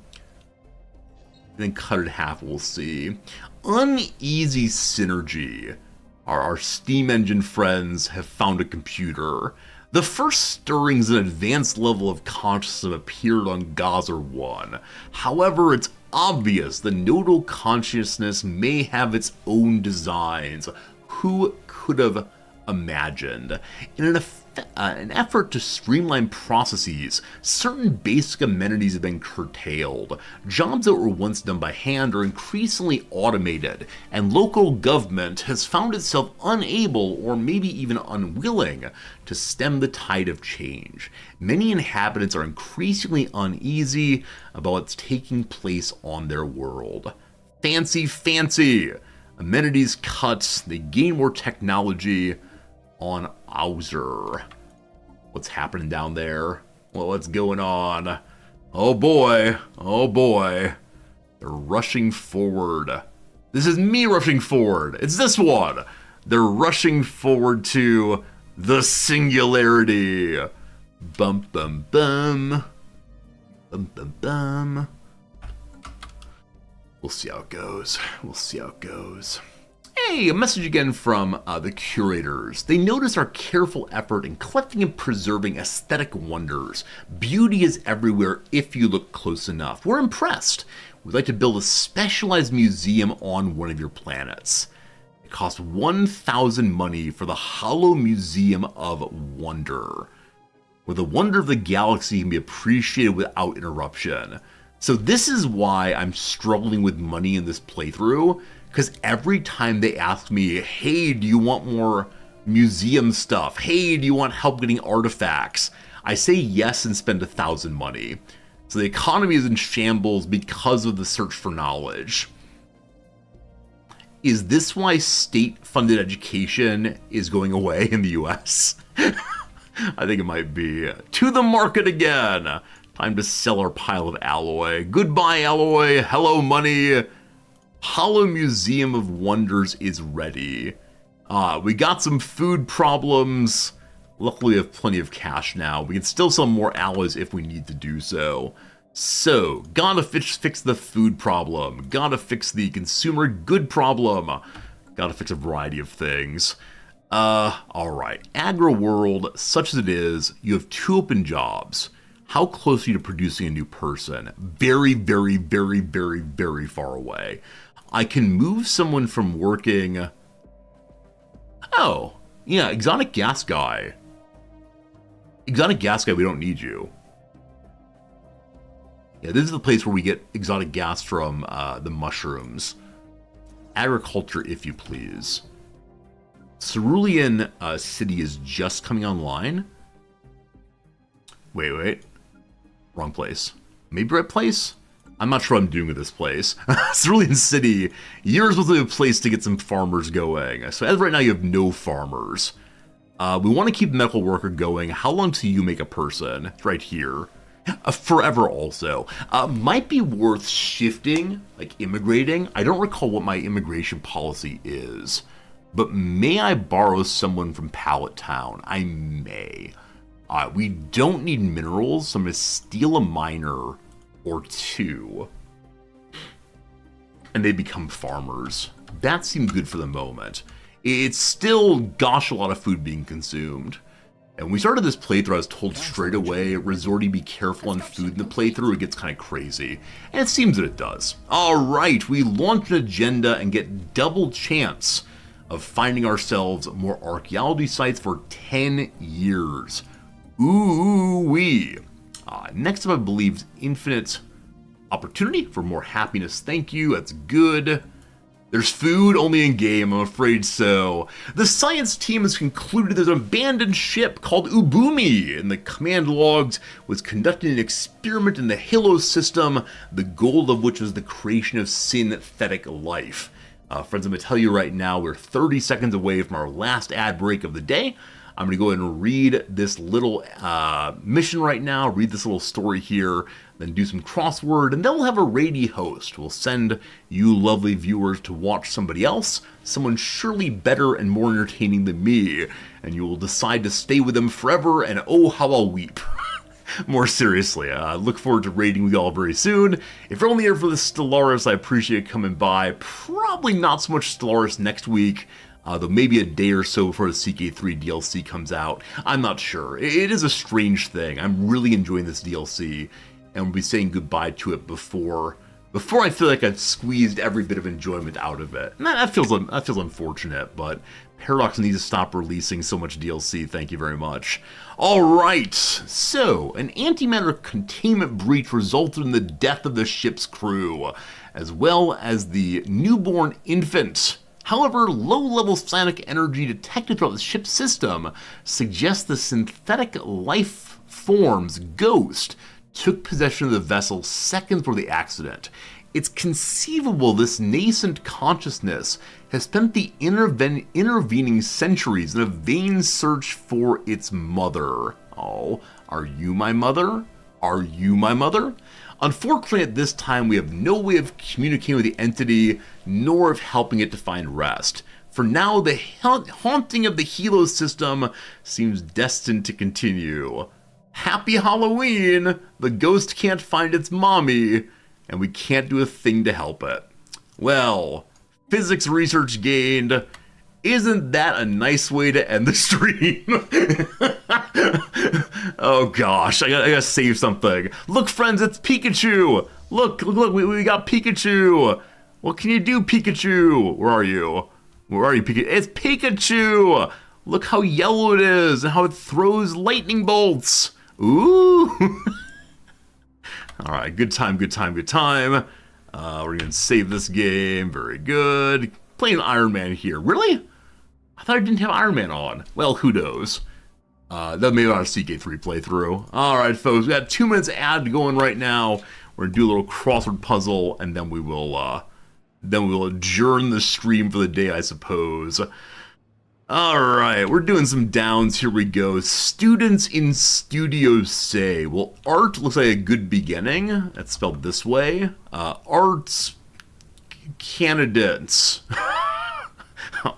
then cut it in half, we'll see. Uneasy synergy. Our steam engine friends have found a computer. The first stirrings of an advanced level of consciousness have appeared on Gaza 1. However, it's obvious the nodal consciousness may have its own designs. Who could have imagined? In an effort to streamline processes, certain basic amenities have been curtailed. Jobs that were once done by hand are increasingly automated, and local government has found itself unable, or maybe even unwilling, to stem the tide of change. Many inhabitants are increasingly uneasy about what's taking place on their world. Fancy! Amenities cut, they gain more technology on Auser. What's happening down there? Well, what's going on? Oh boy. They're rushing forward. This is me rushing forward. It's this one. They're rushing forward to the singularity. Bum bum bum. Bum bum bum. We'll see how it goes. Hey, a message again from the curators. They notice our careful effort in collecting and preserving aesthetic wonders. Beauty is everywhere if you look close enough. We're impressed. We'd like to build a specialized museum on one of your planets. It costs 1,000 money for the Hollow Museum of Wonder, where the wonder of the galaxy can be appreciated without interruption. So this is why I'm struggling with money in this playthrough, because every time they ask me, hey, do you want more museum stuff? Hey, do you want help getting artifacts? I say yes and spend 1,000 money. So the economy is in shambles because of the search for knowledge. Is this why state-funded education is going away in the US? I think it might be. To the market again. Time to sell our pile of alloy. Goodbye, alloy. Hello, money. Hollow Museum of Wonders is ready. We got some food problems. Luckily, we have plenty of cash now. We can still sell more alloys if we need to do so. So, gotta fix the food problem. Gotta fix the consumer good problem. Gotta fix a variety of things. Alright. Agro world, such as it is, you have 2 open jobs. How close are you to producing a new person? Very, very, very, very, very far away. I can move someone from working... Oh, yeah, Exotic Gas Guy. Exotic Gas Guy, we don't need you. Yeah, this is the place where we get exotic gas from the mushrooms. Agriculture, if you please. Cerulean City is just coming online. Wait. Wrong place. Maybe right place? I'm not sure what I'm doing with this place. Cerulean City, you're supposed to be a place to get some farmers going. So as of right now, you have no farmers. We want to keep the medical worker going. How long till you make a person? It's right here. Forever also. Might be worth shifting, like immigrating. I don't recall what my immigration policy is. But may I borrow someone from Pallet Town? I may. We don't need minerals, so I'm going to steal a miner or two. And they become farmers. That seemed good for the moment. It's still, gosh, a lot of food being consumed. And when we started this playthrough, I was told straight away, Resorty, be careful on food in the playthrough, it gets kind of crazy. And it seems that it does. Alright, we launch an agenda and get double chance of finding ourselves more archaeology sites for 10 years. Ooh-wee. Next up, I believe, infinite opportunity for more happiness. Thank you, that's good. There's food only in game, I'm afraid so. The science team has concluded there's an abandoned ship called Ubumi. In the command logs was conducting an experiment in the Halo system, the goal of which was the creation of synthetic life. Friends, I'm going to tell you right now, we're 30 seconds away from our last ad break of the day. I'm going to go ahead and read this little mission right now, read this little story here, then do some crossword, and then we'll have a raid host. We'll send you lovely viewers to watch somebody else, someone surely better and more entertaining than me, and you will decide to stay with them forever, and oh, how I'll weep. More seriously, I look forward to raiding with y'all very soon. If you're only here for the Stellaris, I appreciate coming by. Probably not so much Stellaris next week. Though maybe a day or so before the CK3 DLC comes out. I'm not sure. It is a strange thing. I'm really enjoying this DLC, and we'll be saying goodbye to it before I feel like I've squeezed every bit of enjoyment out of it. And that feels unfortunate, but Paradox needs to stop releasing so much DLC. Thank you very much. Alright, so an antimatter containment breach resulted in the death of the ship's crew, as well as the newborn infant. However, low-level psionic energy detected throughout the ship's system suggests the synthetic life form's ghost took possession of the vessel seconds before the accident. It's conceivable this nascent consciousness has spent the intervening centuries in a vain search for its mother. Oh, are you my mother? Are you my mother? Unfortunately, at this time, we have no way of communicating with the entity, nor of helping it to find rest. For now, the haunting of the Hilo system seems destined to continue. Happy Halloween! The ghost can't find its mommy, and we can't do a thing to help it. Well, physics research gained. Isn't that a nice way to end the stream? Oh gosh, I gotta save something. Look, friends, it's Pikachu! Look, we got Pikachu! What can you do, Pikachu? Where are you? Where are you, Pikachu? It's Pikachu! Look how yellow it is and how it throws lightning bolts! Ooh! Alright, good time. We're gonna save this game. Very good. Playing Iron Man here. Really? I thought I didn't have Iron Man on. Well, who knows? That may be on a CK3 playthrough. Alright, folks, we got 2 minutes ad going right now. We're gonna do a little crossword puzzle, and then we will adjourn the stream for the day, I suppose. Alright, we're doing some downs. Here we go. Students in studio say, well, art looks like a good beginning. That's spelled this way. Arts candidates.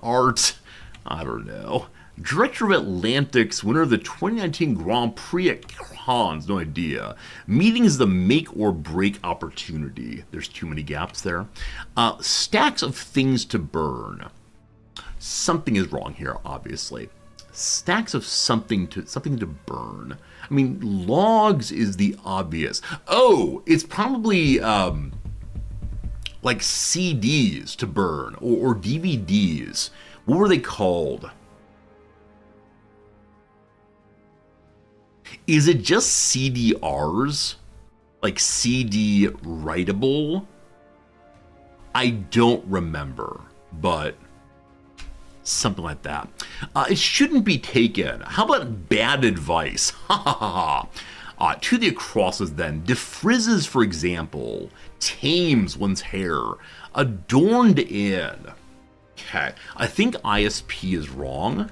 Art, I don't know. Director of Atlantic's winner of the 2019 Grand Prix at Cannes, no idea. Meeting is the make or break opportunity. There's too many gaps there. Stacks of things to burn. Something is wrong here, obviously. Stacks of something to burn. I mean, logs is the obvious. Oh, it's probably like CDs to burn or DVDs. What were they called? Is it just CDRs? like CD writable? I don't remember, but something like that. It shouldn't be taken. How about bad advice? Ha ha ha ha. To the acrosses then, defrizzes, for example, tames one's hair, adorned in. Okay, I think ISP is wrong.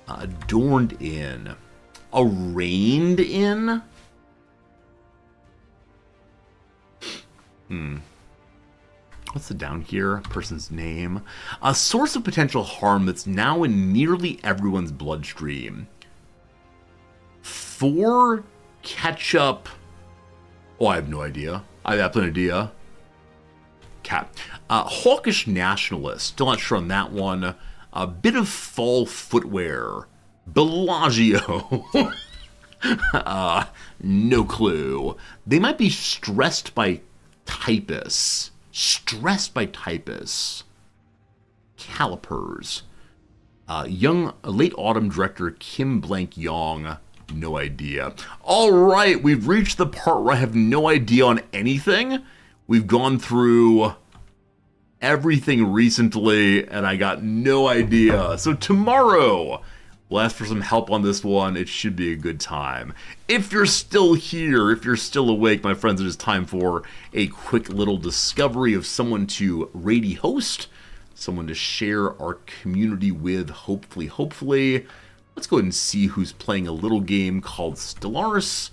Adorned in. Arraigned in? What's the down here? Person's name. A source of potential harm that's now in nearly everyone's bloodstream. For ketchup. Oh, I have no idea. I have no idea. Cat. Hawkish nationalist. Still not sure on that one. A bit of fall footwear. Bellagio. No clue. They might be stressed by typists. Stressed by typists. Calipers. Late autumn director Kim Blank Yong. No idea. All right, we've reached the part where I have no idea on anything. We've gone through everything recently, and I got no idea. So tomorrow, we'll ask for some help on this one. It should be a good time. If you're still here, if you're still awake, my friends, it is time for a quick little discovery of someone to raid host, someone to share our community with, hopefully. Let's go ahead and see who's playing a little game called Stellaris.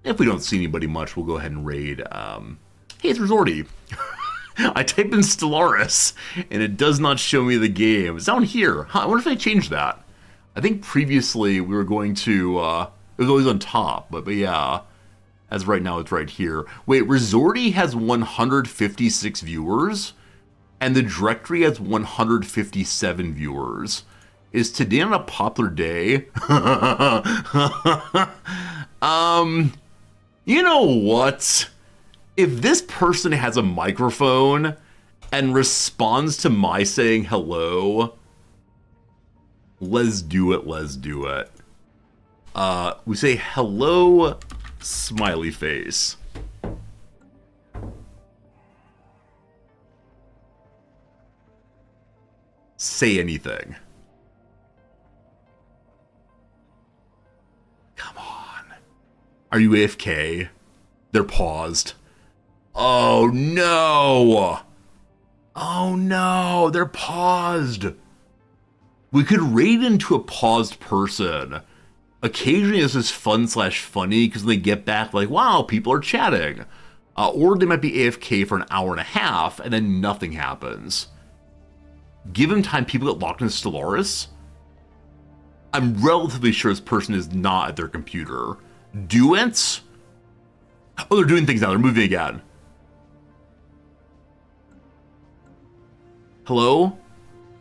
If we don't see anybody much, we'll go ahead and raid. Hey, it's Resorty. I type in Stellaris, and it does not show me the game. It's down here. Huh, I wonder if I changed that. I think previously we were going to, it was always on top, but yeah, as of right now, it's right here. Wait, Resorty has 156 viewers, and the directory has 157 viewers. Is today not a popular day? You know what? If this person has a microphone and responds to my saying hello, let's do it. We say hello, smiley face. Say anything. Come on. Are you AFK? They're paused. Oh no! Oh no, they're paused. We could raid into a paused person. Occasionally this is fun/funny because when they get back like, wow, people are chatting. Or they might be AFK for an hour and a half and then nothing happens. Give them time, people get locked into Stellaris. I'm relatively sure this person is not at their computer. Duets? Oh, they're doing things now, they're moving again. Hello?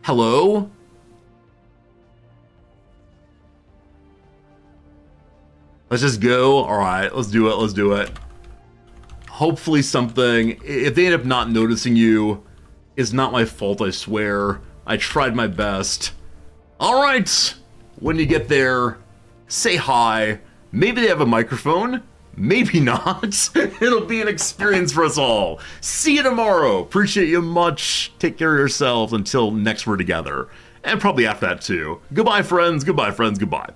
Hello? Let's just go. All right, let's do it. Hopefully something, if they end up not noticing you, it's not my fault, I swear. I tried my best. All right, when you get there, say hi. Maybe they have a microphone. Maybe not. It'll be an experience for us all. See you tomorrow. Appreciate you much. Take care of yourselves until next we're together. And probably after that too. Goodbye, friends. Goodbye.